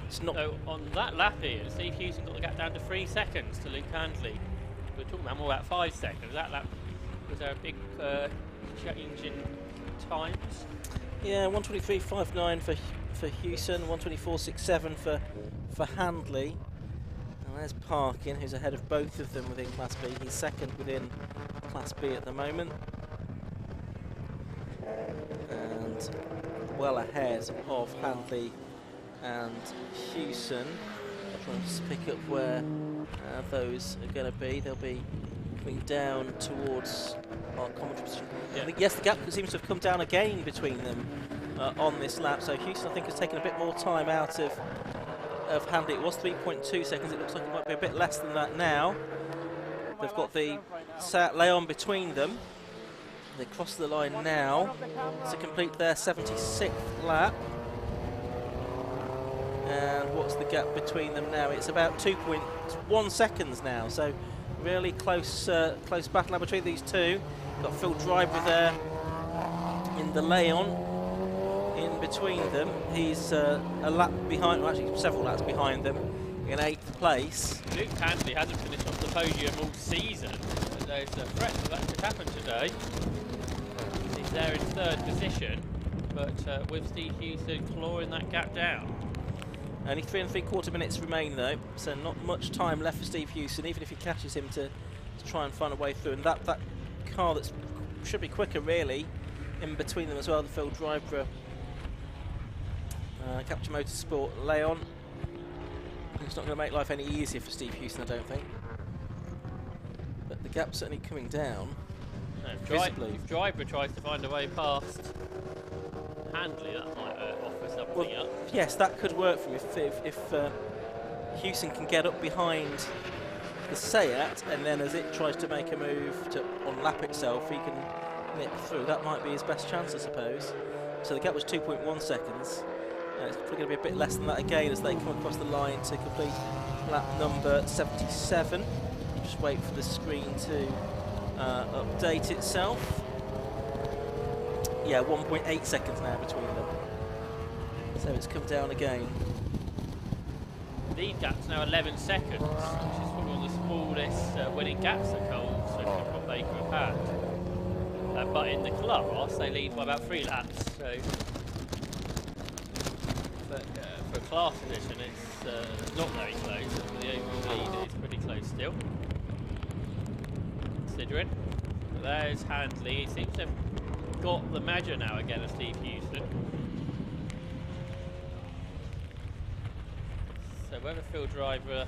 It's not. So on that lap here, Steve Hewson got the gap down to 3 seconds to Luke Handley. We're talking about more about 5 seconds. That lap, was there a big change in times? Yeah, 1:23.59 for Hewson, 1:24.67 for Handley. And there's Parkin, who's ahead of both of them within Class B. He's second within Class B at the moment. And well ahead of Handley and Hewson. I'm trying to just pick up where those are going to be. They'll be coming down towards our commentary position. Yeah. I think, yes, the gap seems to have come down again between them on this lap. So Hewson, I think, has taken a bit more time out of Handley. It was 3.2 seconds. It looks like it might be a bit less than that now. They've got the Seat Leon between them. They cross the line now to complete their 76th lap. And what's the gap between them now? It's about 2.1 seconds now. So really close battle between these two. Got Phil Driver there in the Leon. In between them, he's a lap behind, well, actually several laps behind them, in 8th place. Luke Handley hasn't finished off the podium all season. There's a threat that could happen today. He's there in 3rd position, but with Steve Hewson clawing that gap down. Only 3 3/4 minutes remain though, so not much time left for Steve Houston, even if he catches him to try and find a way through. And that car that should be quicker really, in between them as well, the Phil Driver, Capture Motorsport Leon. It's not going to make life any easier for Steve Houston, I don't think. But the gap's certainly coming down. Visibly. If Driver tries to find a way past Handley, that might offer something up. Yes, that could work for him if Houston can get up behind the Seat, and then as it tries to make a move to unlap itself, he can nip through. That might be his best chance, I suppose. So the gap was 2.1 seconds. It's probably going to be a bit less than that again as they come across the line to complete lap number 77. Just wait for the screen to update itself. Yeah, 1.8 seconds now between them. So it's come down again. Lead gap's now 11 seconds, which is probably one of the smallest winning gaps that Cole Swift and Rob Baker have had. But in the class, they lead by about 3 laps. So for a class position, it's not very close. And the overall lead is pretty close still, considering. But there's Handley. He seems to have got the measure now again of Steve Houston. So whether Phil Driver,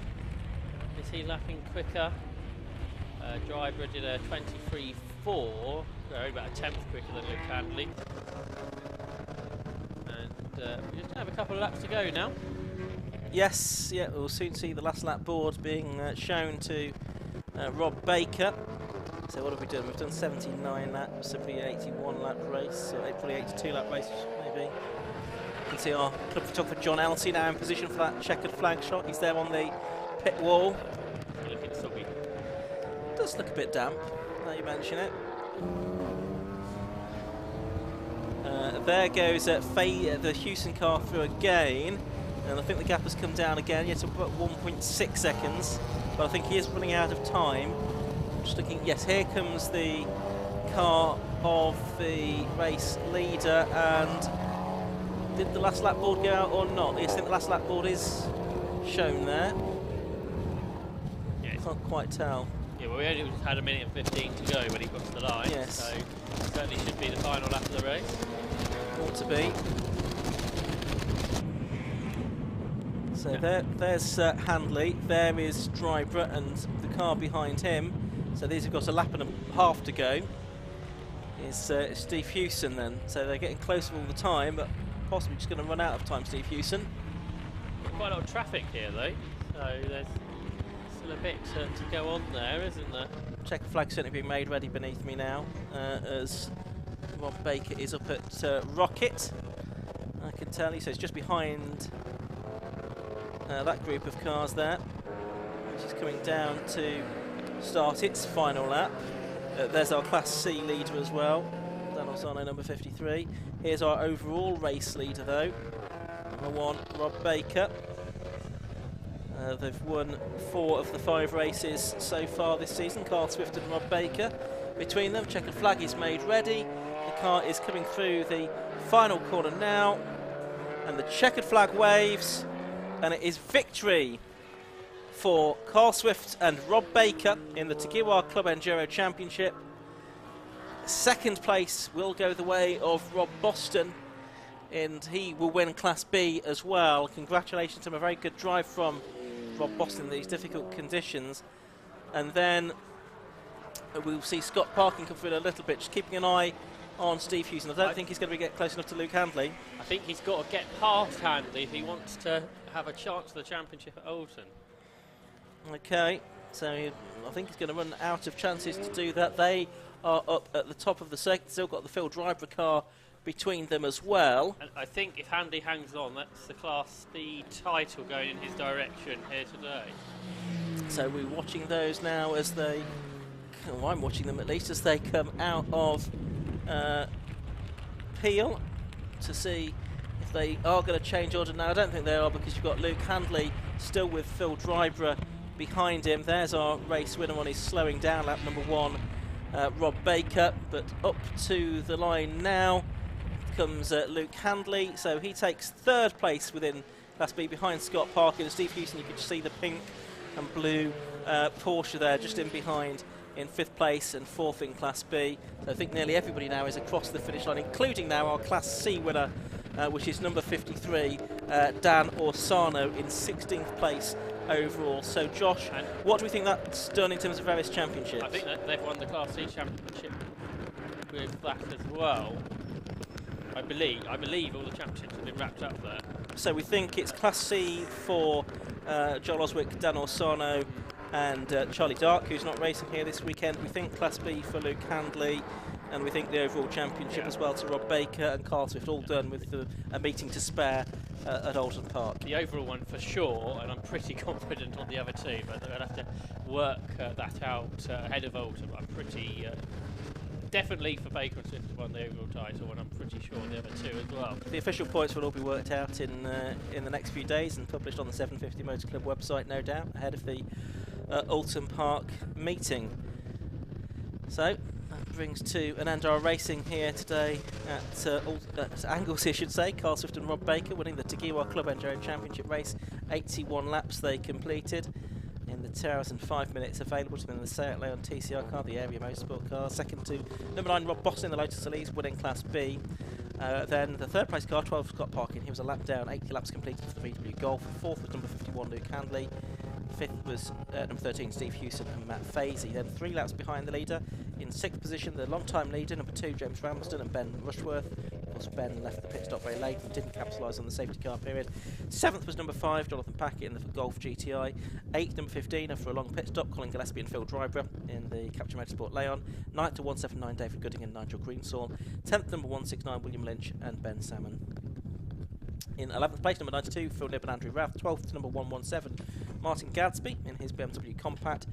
is he lapping quicker? Driver did a 23.4, so about a 10th quicker than Luke Handley. And we just have a couple of laps to go now. Yes, yeah, we'll soon see the last lap board being shown to Rob Baker. So what have we done? We've done 79 laps, so probably 81 lap race, or probably 82 lap race maybe. You can see our club photographer John Elsey now in position for that checkered flag shot. He's there on the pit wall. Looking soggy. Does look a bit damp, now you mention it. There goes the Houston car through again, and I think the gap has come down again. Yeah, to about 1.6 seconds, but I think he is running out of time. Just looking, yes, here comes the car of the race leader, and did the last lap board go out or not? Yes, I think the last lap board is shown there. Yeah, can't quite tell. Yeah, well, we only just had 1:15 to go when he crossed the line, yes. So certainly should be the final lap of the race. Ought to be. So yeah. There's Handley, there is Driver and the car behind him. So these have got a lap and a half to go. Is Steve Houston then. So they're getting closer all the time, but possibly just going to run out of time, Steve Houston. Quite a lot of traffic here though, so there's still a bit to go on there, isn't there? Checker flag certainly being made ready beneath me now, as Rob Baker is up at Rocket. I can tell you, so it's just behind that group of cars there, which is coming down to start its final lap. There's our Class C leader as well, Dan Orsano, number 53. Here's our overall race leader though, number 1, Rob Baker. They've won 4 of the 5 races so far this season, Carl Swift and Rob Baker. Between them, checkered flag is made ready. The car is coming through the final corner now, and the checkered flag waves, and it is victory for Carl Swift and Rob Baker in the Tagiwa Club Enduro Championship. Second place will go the way of Rob Boston, and he will win Class B as well. Congratulations to him, a very good drive from Rob Boston in these difficult conditions. And then we'll see Scott Parkin come through in a little bit, just keeping an eye on Steve Houston. I don't think he's going to get close enough to Luke Handley. I think he's got to get past Handley if he wants to have a chance for the championship at Oulton. Okay, so I think he's going to run out of chances to do that. They are up at the top of the circuit, still got the Phil Driver car between them as well. And I think if Handley hangs on, that's the Class B title going in his direction here today. So we're watching those now as they, well, I'm watching them at least, as they come out of Peel to see if they are going to change order. Now I don't think they are, because you've got Luke Handley still with Phil Driver behind him. There's our race winner on his slowing down lap, number 1, Rob Baker. But up to the line now comes Luke Handley, so he takes 3rd place within Class B behind Scott Parker and Steve Houston. You could see the pink and blue Porsche there just in behind in 5th place and 4th in Class B. So I think nearly everybody now is across the finish line, including now our Class C winner, which is number 53, Dan Orsano, in 16th place overall. So Josh, And what do we think that's done in terms of various championships? I think that they've won the Class C championship with that as well. I believe all the championships have been wrapped up there. So we think it's Class C for Joel Oswick, Dan Orsano and Charlie Dark, who's not racing here this weekend. We think Class B for Luke Handley, and we think the overall championship as well to Rob Baker and Carl Swift, all done with a meeting to spare at Oulton Park. The overall one for sure, and I'm pretty confident on the other two, but I'd have to work that out ahead of Oulton. I'm pretty definitely for Baker and Swift to win the overall title, and I'm pretty sure the other two as well. The official points will all be worked out in the next few days and published on the 750 Motor Club website, no doubt, ahead of the Oulton Park meeting. So that brings to an end our racing here today at Anglesey, I should say. Carl Swift and Rob Baker winning the Tagiwa Club Enduro Championship race. 81 laps they completed in the 2 hours and 5 minutes available to them in the Seat Leon TCR car, the area motorsport car. Second to number 9 Rob Boss in the Lotus Elise, winning Class B. Then the 3rd place car, 12 Scott Parkin, he was a lap down, 80 laps completed for the VW Golf. 4th was number 51 Luke Handley. 5th was number 13 Steve Hewson and Matt Fazy. Then 3 laps behind the leader. In 6th position, the long-time leader, number 2 James Ramsden and Ben Rushworth. Of course, Ben left the pit stop very late and didn't capitalise on the safety car period. 7th was number 5 Jonathan Packett in the Golf GTI. 8th, number 15 after a long pit stop, Colin Gillespie and Phil Dryborough in the Capture Motorsport Leon. 9th to 179 David Gooding and Nigel Greensall. 10th, number 169 William Lynch and Ben Salmon. In 11th place, number 92, Phil Nibb and Andrew Rath. 12th, number 117, Martin Gadsby in his BMW Compact.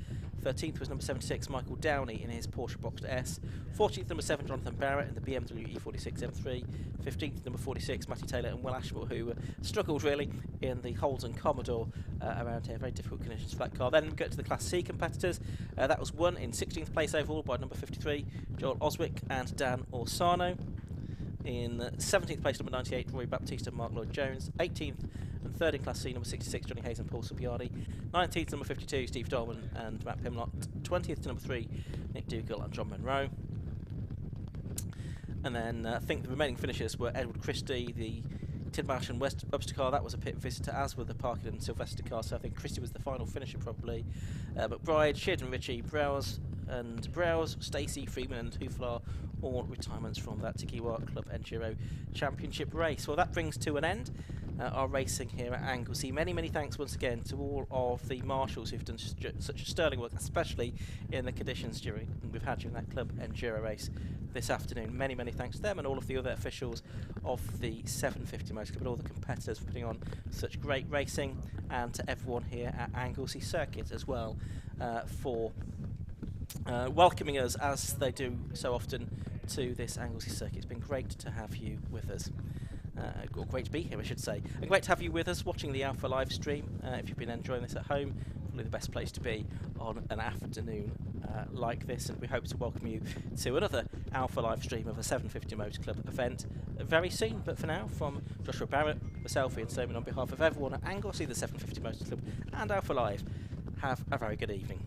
13th was number 76, Michael Downey in his Porsche Boxster S. 14th, number 7, Jonathan Barrett in the BMW E46 M3. 15th, number 46, Matty Taylor and Will Ashmore, who struggled really in the Holden Commodore around here. Very difficult conditions for that car. Then we go to the Class C competitors. That was won in 16th place overall by number 53, Joel Oswick and Dan Orsano. In 17th place, number 98, Roy Baptiste and Mark Lloyd-Jones. 18th and 3rd in Class C, number 66, Johnny Hayes and Paul Subiardi. 19th, number 52, Steve Dolman and Matt Pimlott. 20th to number 3, Nick Dougal and John Monroe. And then I think the remaining finishers were Edward Christie, the Tidmarsh and Webster car. That was a pit visitor, as were the Parkin and Sylvester car, so I think Christie was the final finisher probably. McBride, Sheard and Ritchie, Browse, Stacey, Freeman and Hooflar, all retirements from that Tagiwa Club Enduro Championship race. Well, that brings to an end our racing here at Anglesey. Many, many thanks once again to all of the marshals who've done such sterling work, especially in the conditions we've had during that Club Enduro race this afternoon. Many, many thanks to them and all of the other officials of the 750 Motor Club and all the competitors for putting on such great racing, and to everyone here at Anglesey Circuit as well for welcoming us, as they do so often, to this Anglesey Circuit. It's been great to have you with us. Or great to be here, I should say. And great to have you with us watching the Alpha live stream. If you've been enjoying this at home, probably the best place to be on an afternoon like this, and we hope to welcome you to another Alpha live stream of a 750 Motor Club event very soon. But for now, from Joshua Barrett, myself, Ian Stoneman, on behalf of everyone at Anglesey, the 750 Motor Club and Alpha Live, have a very good evening.